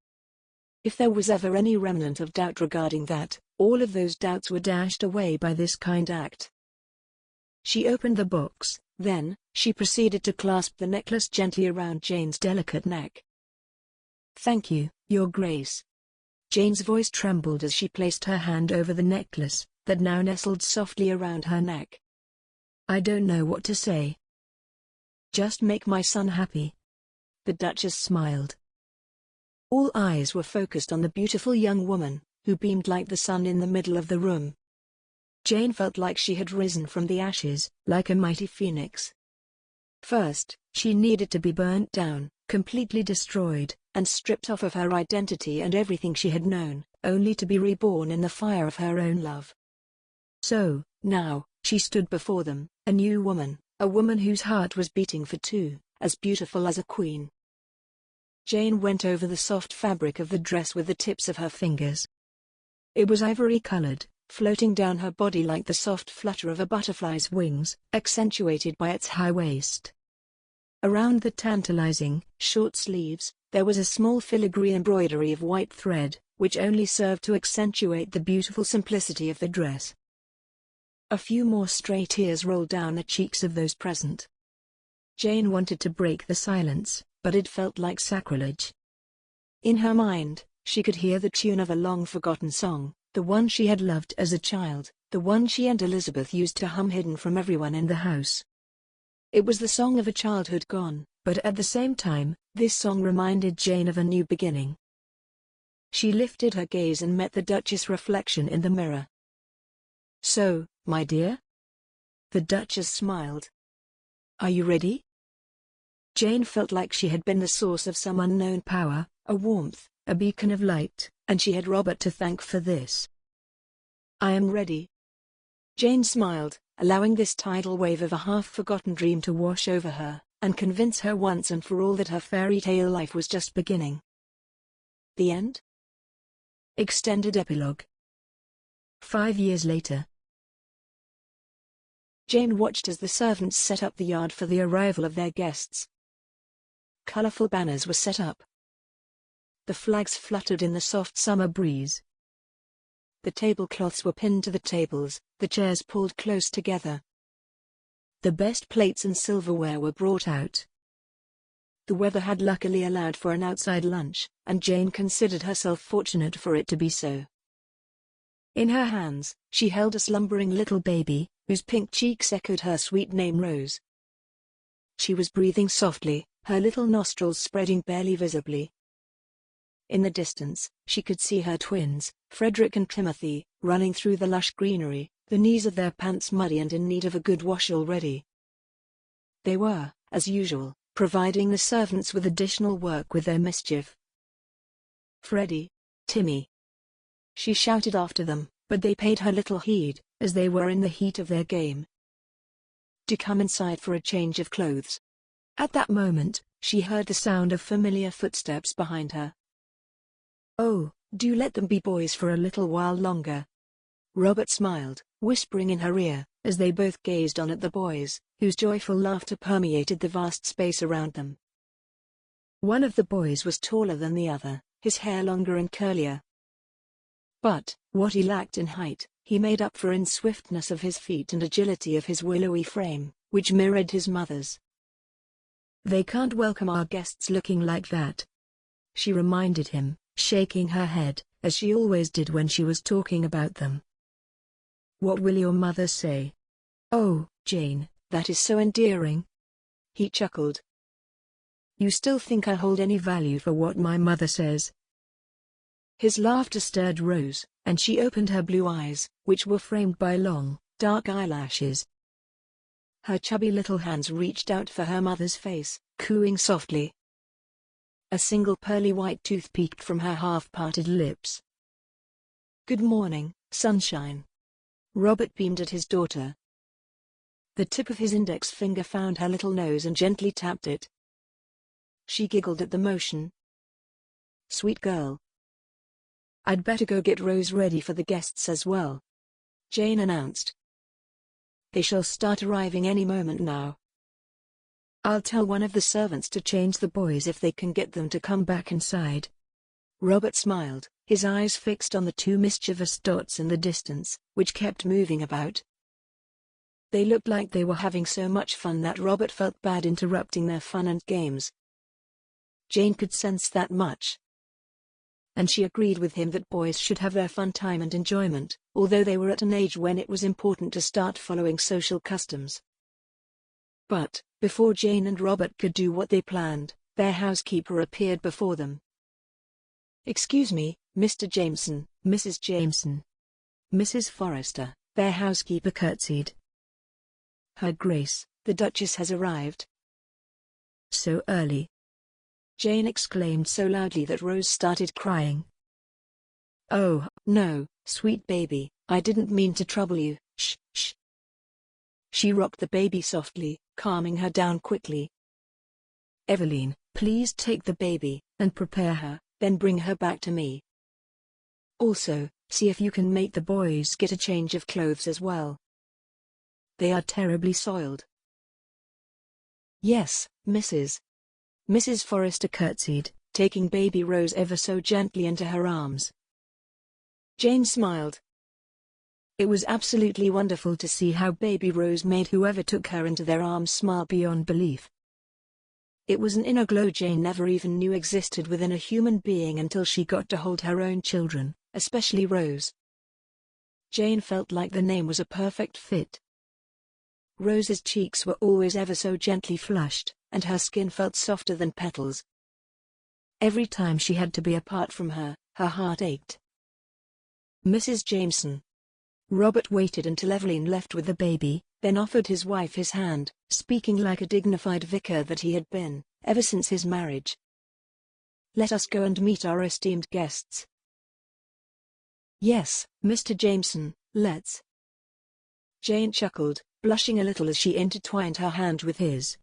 If there was ever any remnant of doubt regarding that, all of those doubts were dashed away by this kind act. She opened the box, then, she proceeded to clasp the necklace gently around Jane's delicate neck. Thank you, Your Grace. Jane's voice trembled as she placed her hand over the necklace, that now nestled softly around her neck. I don't know what to say. Just make my son happy. The Duchess smiled. All eyes were focused on the beautiful young woman, who beamed like the sun in the middle of the room. Jane felt like she had risen from the ashes, like a mighty phoenix. First, she needed to be burnt down, completely destroyed, and stripped off of her identity and everything she had known, only to be reborn in the fire of her own love. So, now, she stood before them, a new woman, a woman whose heart was beating for two, as beautiful as a queen. Jane went over the soft fabric of the dress with the tips of her fingers. It was ivory-colored, floating down her body like the soft flutter of a butterfly's wings, accentuated by its high waist. Around the tantalizing, short sleeves, there was a small filigree embroidery of white thread, which only served to accentuate the beautiful simplicity of the dress. A few more stray tears rolled down the cheeks of those present. Jane wanted to break the silence, but it felt like sacrilege. In her mind, she could hear the tune of a long-forgotten song, the one she had loved as a child, the one she and Elizabeth used to hum hidden from everyone in the house. It was the song of a childhood gone, but at the same time, this song reminded Jane of a new beginning. She lifted her gaze and met the Duchess' reflection in the mirror. So, my dear? The Duchess smiled. Are you ready? Jane felt like she had been the source of some unknown power, a warmth, a beacon of light, and she had Robert to thank for this. I am ready. Jane smiled, allowing this tidal wave of a half-forgotten dream to wash over her, and convince her once and for all that her fairy tale life was just beginning. The end? Extended epilogue. 5 years later. Jane watched as the servants set up the yard for the arrival of their guests. Colorful banners were set up. The flags fluttered in the soft summer breeze. The tablecloths were pinned to the tables, the chairs pulled close together. The best plates and silverware were brought out. The weather had luckily allowed for an outside lunch, and Jane considered herself fortunate for it to be so. In her hands, she held a slumbering little baby, whose pink cheeks echoed her sweet name Rose. She was breathing softly, her little nostrils spreading barely visibly. In the distance, she could see her twins, Frederick and Timothy, running through the lush greenery, the knees of their pants muddy and in need of a good wash already. They were, as usual, providing the servants with additional work with their mischief. Freddie, Timmy. She shouted after them, but they paid her little heed, as they were in the heat of their game. To come inside for a change of clothes. At that moment, she heard the sound of familiar footsteps behind her. Oh, do let them be boys for a little while longer. Robert smiled, whispering in her ear, as they both gazed on at the boys, whose joyful laughter permeated the vast space around them. One of the boys was taller than the other, his hair longer and curlier. But, what he lacked in height, he made up for in swiftness of his feet and agility of his willowy frame, which mirrored his mother's. They can't welcome our guests looking like that, she reminded him, shaking her head, as she always did when she was talking about them. What will your mother say? Oh, Jane, that is so endearing. He chuckled. You still think I hold any value for what my mother says? His laughter stirred Rose, and she opened her blue eyes, which were framed by long, dark eyelashes. Her chubby little hands reached out for her mother's face, cooing softly. A single pearly white tooth peeked from her half-parted lips. Good morning, sunshine. Robert beamed at his daughter. The tip of his index finger found her little nose and gently tapped it. She giggled at the motion. Sweet girl. I'd better go get Rose ready for the guests as well, Jane announced. They shall start arriving any moment now. I'll tell one of the servants to change the boys if they can get them to come back inside. Robert smiled, his eyes fixed on the two mischievous dots in the distance, which kept moving about. They looked like they were having so much fun that Robert felt bad interrupting their fun and games. Jane could sense that much. And she agreed with him that boys should have their fun time and enjoyment, although they were at an age when it was important to start following social customs. But, before Jane and Robert could do what they planned, their housekeeper appeared before them. Excuse me, Mr. Jameson, Mrs. Jameson. Mrs. Forrester, their housekeeper curtsied. Her Grace, the Duchess has arrived. So early? Jane exclaimed so loudly that Rose started crying. Oh, no, sweet baby, I didn't mean to trouble you, shh, shh. She rocked the baby softly, calming her down quickly. Eveline, please take the baby, and prepare her, then bring her back to me. Also, see if you can make the boys get a change of clothes as well. They are terribly soiled. Yes, Mrs. Forrester curtsied, taking baby Rose ever so gently into her arms. Jane smiled. It was absolutely wonderful to see how baby Rose made whoever took her into their arms smile beyond belief. It was an inner glow Jane never even knew existed within a human being until she got to hold her own children, especially Rose. Jane felt like the name was a perfect fit. Rose's cheeks were always ever so gently flushed, and her skin felt softer than petals. Every time she had to be apart from her, her heart ached. Mrs. Jameson. Robert waited until Eveline left with the baby, then offered his wife his hand, speaking like a dignified vicar that he had been, ever since his marriage. "Let us go and meet our esteemed guests." "Yes, Mr. Jameson, let's." Jane chuckled, blushing a little as she intertwined her hand with his.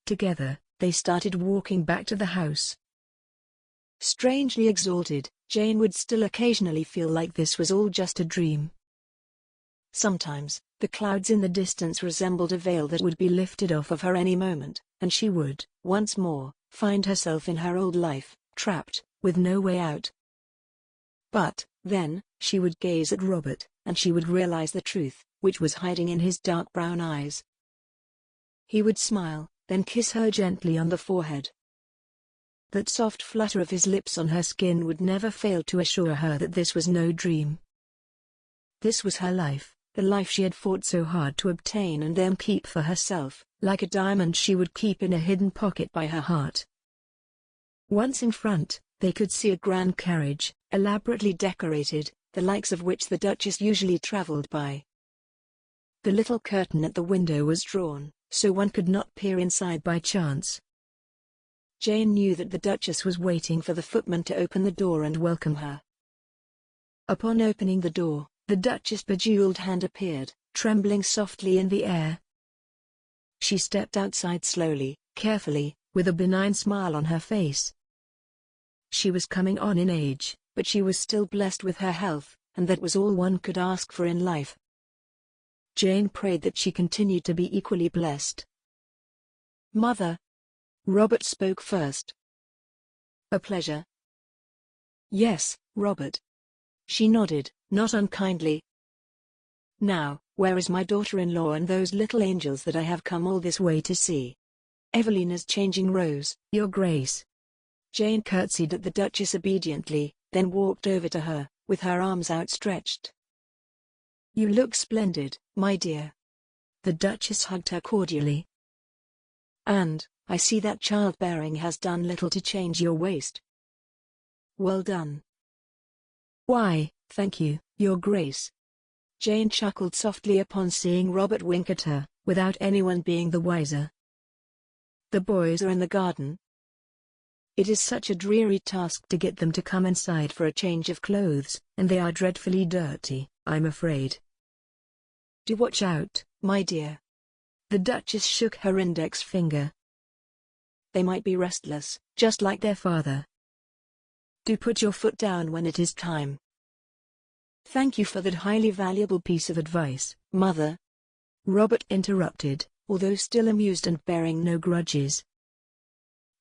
Together, they started walking back to the house. Strangely exalted, Jane would still occasionally feel like this was all just a dream. Sometimes, the clouds in the distance resembled a veil that would be lifted off of her any moment, and she would, once more, find herself in her old life, trapped, with no way out. But, then, she would gaze at Robert, and she would realize the truth, which was hiding in his dark brown eyes. He would smile, then kiss her gently on the forehead. That soft flutter of his lips on her skin would never fail to assure her that this was no dream. This was her life, the life she had fought so hard to obtain and then keep for herself, like a diamond she would keep in a hidden pocket by her heart. Once in front, they could see a grand carriage, elaborately decorated, the likes of which the Duchess usually traveled by. The little curtain at the window was drawn, so one could not peer inside by chance. Jane knew that the Duchess was waiting for the footman to open the door and welcome her. Upon opening the door, the Duchess' bejeweled hand appeared, trembling softly in the air. She stepped outside slowly, carefully, with a benign smile on her face. She was coming on in age, but she was still blessed with her health, and that was all one could ask for in life. Jane prayed that she continued to be equally blessed. "Mother." Robert spoke first. "A pleasure." "Yes, Robert." She nodded, not unkindly. "Now, where is my daughter-in-law and those little angels that I have come all this way to see?" Evelina's changing rose, "Your Grace." Jane curtsied at the Duchess obediently, then walked over to her, with her arms outstretched. "You look splendid, my dear." The Duchess hugged her cordially. "And, I see that childbearing has done little to change your waist." "Well done." "Why, thank you, Your Grace." Jane chuckled softly upon seeing Robert wink at her, without anyone being the wiser. "The boys are in the garden." "It is such a dreary task to get them to come inside for a change of clothes, and they are dreadfully dirty, I'm afraid." "Do watch out, my dear." The Duchess shook her index finger. "They might be restless, just like their father. Do put your foot down when it is time." "Thank you for that highly valuable piece of advice, Mother," Robert interrupted, although still amused and bearing no grudges.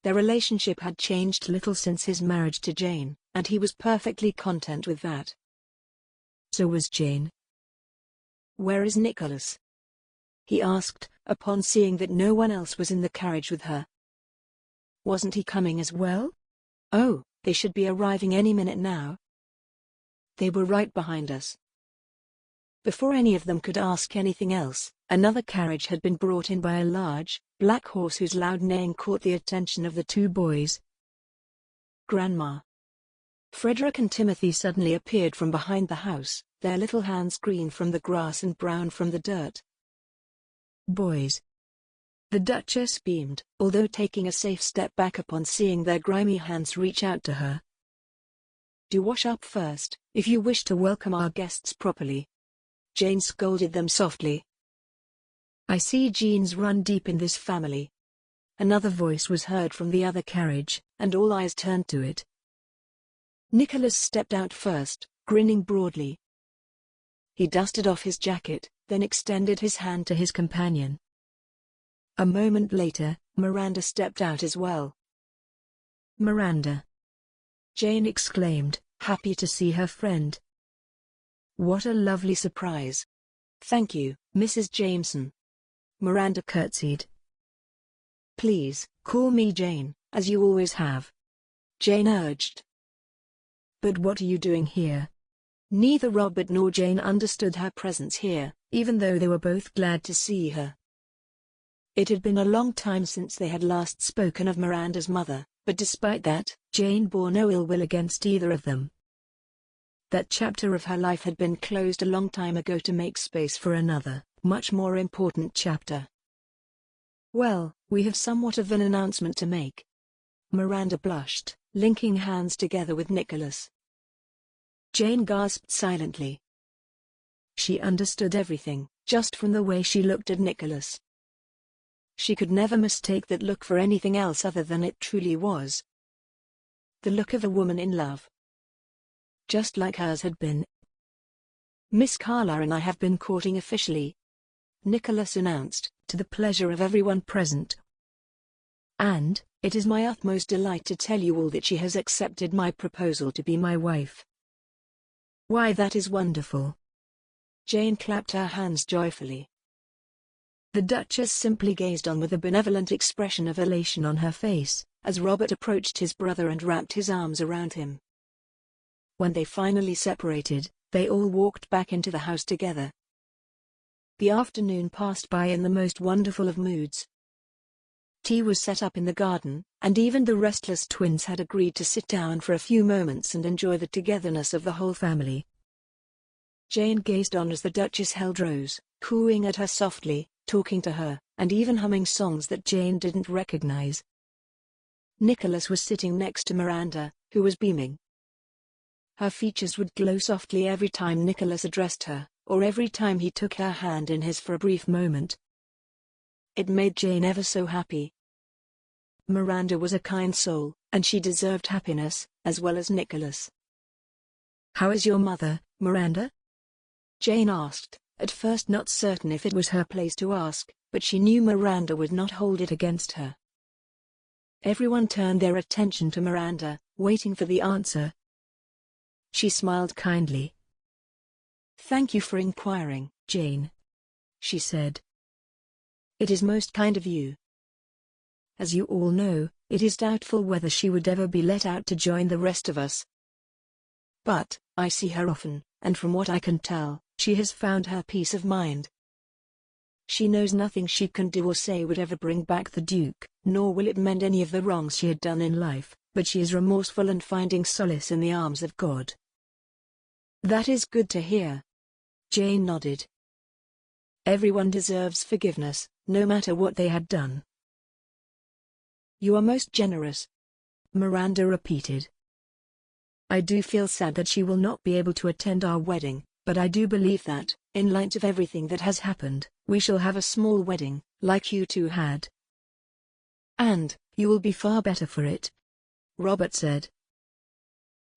Their relationship had changed little since his marriage to Jane, and he was perfectly content with that. So was Jane. "Where is Nicholas?" he asked, upon seeing that no one else was in the carriage with her. "Wasn't he coming as well?" "Oh, they should be arriving any minute now." "They were right behind us." Before any of them could ask anything else, another carriage had been brought in by a large, black horse whose loud neighing caught the attention of the two boys. "Grandma." Frederick and Timothy suddenly appeared from behind the house, their little hands green from the grass and brown from the dirt. "Boys." The Duchess beamed, although taking a safe step back upon seeing their grimy hands reach out to her. "Do wash up first, if you wish to welcome our guests properly." Jane scolded them softly. "I see genes run deep in this family." Another voice was heard from the other carriage, and all eyes turned to it. Nicholas stepped out first, grinning broadly. He dusted off his jacket, then extended his hand to his companion. A moment later, Miranda stepped out as well. "Miranda!" Jane exclaimed, happy to see her friend. "What a lovely surprise." "Thank you, Mrs. Jameson." Miranda curtsied. "Please, call me Jane, as you always have," Jane urged. "But what are you doing here?" Neither Robert nor Jane understood her presence here, even though they were both glad to see her. It had been a long time since they had last spoken of Miranda's mother, but despite that, Jane bore no ill will against either of them. That chapter of her life had been closed a long time ago to make space for another, much more important chapter. Well, we have somewhat of an announcement to make. Miranda blushed, linking hands together with Nicholas. Jane gasped silently. She understood everything, just from the way she looked at Nicholas. She could never mistake that look for anything else other than it truly was. The look of a woman in love. Just like hers had been. "Miss Carla and I have been courting officially," Nicholas announced, to the pleasure of everyone present. "And, it is my utmost delight to tell you all that she has accepted my proposal to be my wife." "Why, that is wonderful." Jane clapped her hands joyfully. The Duchess simply gazed on with a benevolent expression of elation on her face, as Robert approached his brother and wrapped his arms around him. When they finally separated, they all walked back into the house together. The afternoon passed by in the most wonderful of moods. Tea was set up in the garden, and even the restless twins had agreed to sit down for a few moments and enjoy the togetherness of the whole family. Jane gazed on as the Duchess held Rose, cooing at her softly, talking to her, and even humming songs that Jane didn't recognize. Nicholas was sitting next to Miranda, who was beaming. Her features would glow softly every time Nicholas addressed her, or every time he took her hand in his for a brief moment. It made Jane ever so happy. Miranda was a kind soul, and she deserved happiness, as well as Nicholas. "How is your mother, Miranda?" Jane asked, at first not certain if it was her place to ask, but she knew Miranda would not hold it against her. Everyone turned their attention to Miranda, waiting for the answer. She smiled kindly. "Thank you for inquiring, Jane," she said. "It is most kind of you. As you all know, it is doubtful whether she would ever be let out to join the rest of us. But, I see her often, and from what I can tell, she has found her peace of mind. She knows nothing she can do or say would ever bring back the Duke, nor will it mend any of the wrongs she had done in life, but she is remorseful and finding solace in the arms of God." "That is good to hear." Jane nodded. "Everyone deserves forgiveness, no matter what they had done." "You are most generous," Miranda repeated. "I do feel sad that she will not be able to attend our wedding, but I do believe that, in light of everything that has happened, we shall have a small wedding, like you two had. And, you will be far better for it," Robert said.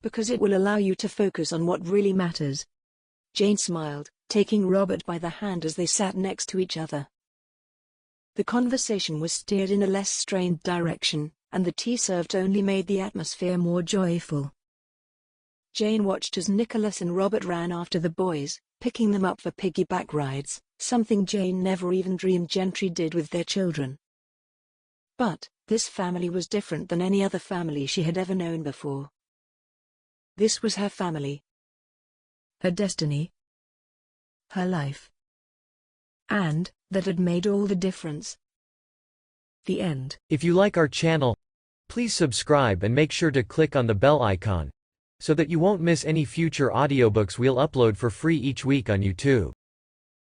"Because it will allow you to focus on what really matters." Jane smiled, taking Robert by the hand as they sat next to each other. The conversation was steered in a less strained direction, and the tea served only made the atmosphere more joyful. Jane watched as Nicholas and Robert ran after the boys, picking them up for piggyback rides, something Jane never even dreamed gentry did with their children. But, this family was different than any other family she had ever known before. This was her family. Her destiny. Her life. And, that had made all the difference. The end. If you like our channel, please subscribe and make sure to click on the bell icon, so that you won't miss any future audiobooks we'll upload for free each week on YouTube.